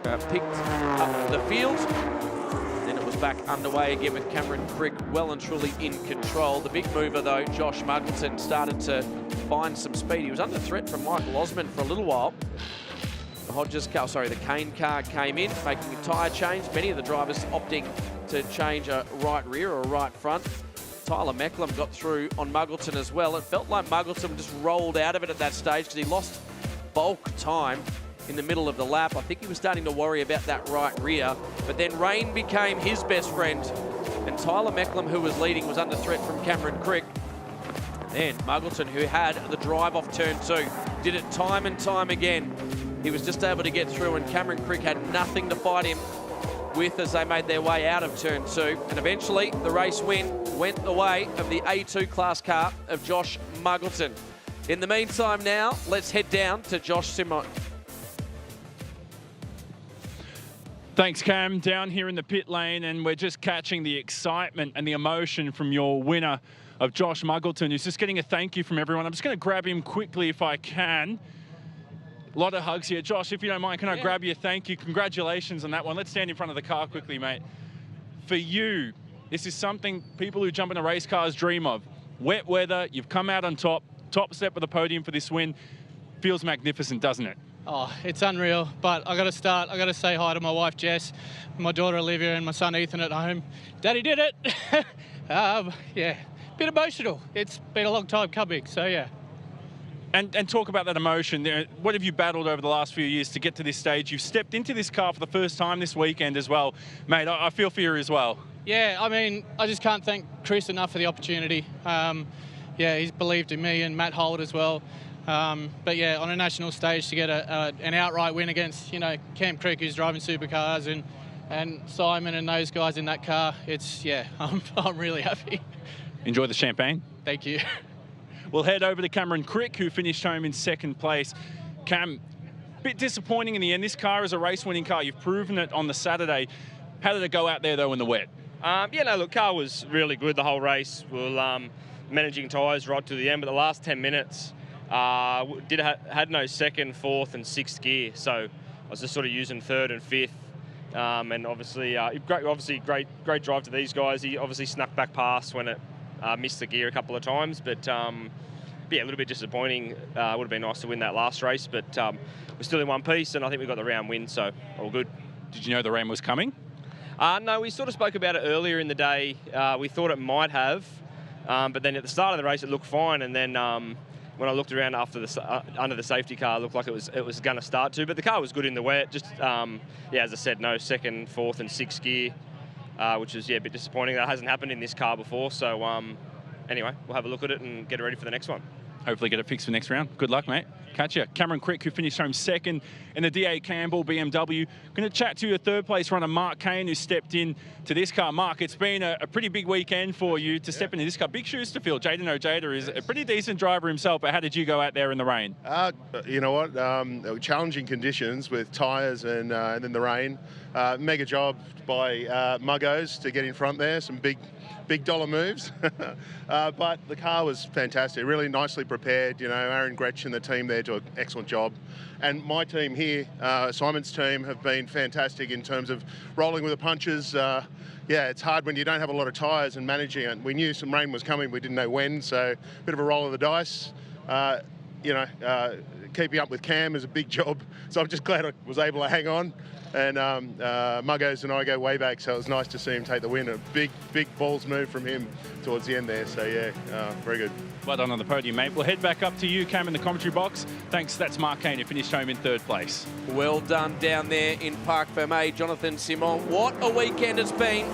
[SPEAKER 2] picked up the field. Then it was back underway again with Cameron Crick well and truly in control. The big mover, though, Josh Muggleton, started to find some speed. He was under threat from Michael Osmond for a little while. The Hodges car, sorry, the Kane car came in, making a tyre change. Many of the drivers opting to change a right rear or a right front. Tyler Mecklem got through on Muggleton as well. It felt like Muggleton just rolled out of it at that stage because he lost bulk time in the middle of the lap. I think he was starting to worry about that right rear, but then rain became his best friend, and Tyler Mecklem, who was leading, was under threat from Cameron Crick. Then Muggleton, who had the drive off turn 2, did it time and time again. He was just able to get through, and Cameron Crick had nothing to fight him with as they made their way out of turn 2. And eventually, the race win went the way of the A2 class car of Josh Muggleton. In the meantime now, let's head down to Josh Simon.
[SPEAKER 3] Thanks, Cam. Down here in the pit lane, and we're just catching the excitement and the emotion from your winner of Josh Muggleton, who's just getting a thank you from everyone. I'm just going to grab him quickly if I can. A lot of hugs here. Josh, if you don't mind, can I grab your thank you? Congratulations on that one. Let's stand in front of the car quickly, mate. For you, this is something people who jump into race cars dream of. Wet weather, you've come out on top step of the podium for this win. Feels magnificent, doesn't it?
[SPEAKER 5] Oh, it's unreal, but I got to say hi to my wife, Jess, my daughter, Olivia, and my son, Ethan, at home. Daddy did it. Yeah, bit emotional. It's been a long time coming, so yeah.
[SPEAKER 3] And talk about that emotion. What have you battled over the last few years to get to this stage? You've stepped into this car for the first time this weekend as well. Mate, I feel for you as well. Yeah, I mean, I just can't thank Chris enough for the opportunity. Yeah, he's believed in me, and Matt Holt as well. But yeah, on a national stage to get an outright win against, you know, Cam Crick, who's driving supercars, and Simon and those guys in that car, it's, yeah, I'm really happy. Enjoy the champagne.
[SPEAKER 5] Thank you.
[SPEAKER 3] We'll head over to Cameron Crick, who finished home in second place. Cam, a bit disappointing in the end. This car is a race-winning car. You've proven it on the Saturday. How did it go out there, though, in the wet?
[SPEAKER 20] Yeah, no, look, car was really good the whole race. We were managing tyres right to the end, but the last 10 minutes, had no second, fourth, and sixth gear. So I was just sort of using third and fifth. And obviously, great drive to these guys. He obviously snuck back past when it missed the gear a couple of times, but yeah, a little bit disappointing. Would have been nice to win that last race, but we're still in one piece, and I think we got the round win, so all good.
[SPEAKER 3] Did you know the rain was coming?
[SPEAKER 20] No, we sort of spoke about it earlier in the day. We thought it might have, but then at the start of the race it looked fine, and then when I looked around after under the safety car, it looked like it was going to start to, but the car was good in the wet. Just yeah, as I said, no second, fourth, and sixth gear. Which is, yeah, a bit disappointing. That hasn't happened in this car before. So, anyway, we'll have a look at it and get it ready for the next one.
[SPEAKER 3] Hopefully get it fixed for next round. Good luck, mate. Catch ya. Cameron Crick, who finished home second in the D.A. Campbell BMW. Going to chat to your third place runner, Mark Kane, who stepped in to this car. Mark, it's been a pretty big weekend for you to step into this car. Big shoes to fill. Jaden Ojeda is a pretty decent driver himself, but how did you go out there in the rain?
[SPEAKER 21] You know what? Challenging conditions with tyres and then the rain. Mega job by Muggos to get in front there. Some big dollar moves. But the car was fantastic, really nicely prepared. You know, Aaron Gretsch and the team there do an excellent job. And my team here, Simon's team, have been fantastic in terms of rolling with the punches. Yeah, it's hard when you don't have a lot of tyres and managing it. We knew some rain was coming, we didn't know when, so a bit of a roll of the dice. You know, keeping up with Cam is a big job, so I'm just glad I was able to hang on. And Muggos and I go way back, so it was nice to see him take the win. A big balls move from him towards the end there, so yeah, very good.
[SPEAKER 3] Well done on the podium, mate. We'll head back up to you, Cam, in the commentary box. Thanks. That's Mark Kane, who finished home in 3rd place.
[SPEAKER 2] Well done down there in Parc Fermé, Jonathan Simon. What a weekend it's been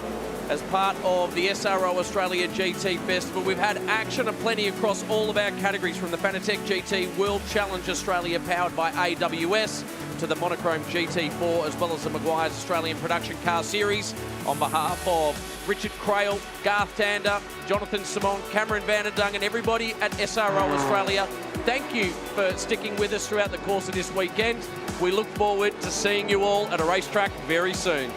[SPEAKER 2] as part of the SRO Australia GT Festival. We've had action aplenty across all of our categories, from the Fanatec GT World Challenge Australia powered by AWS to the Monochrome GT4, as well as the Meguiar's Australian Production Car Series. On behalf of Richard Crail, Garth Tander, Jonathan Simon, Cameron Vanderdung, and everybody at SRO Australia, thank you for sticking with us throughout the course of this weekend. We look forward to seeing you all at a racetrack very soon.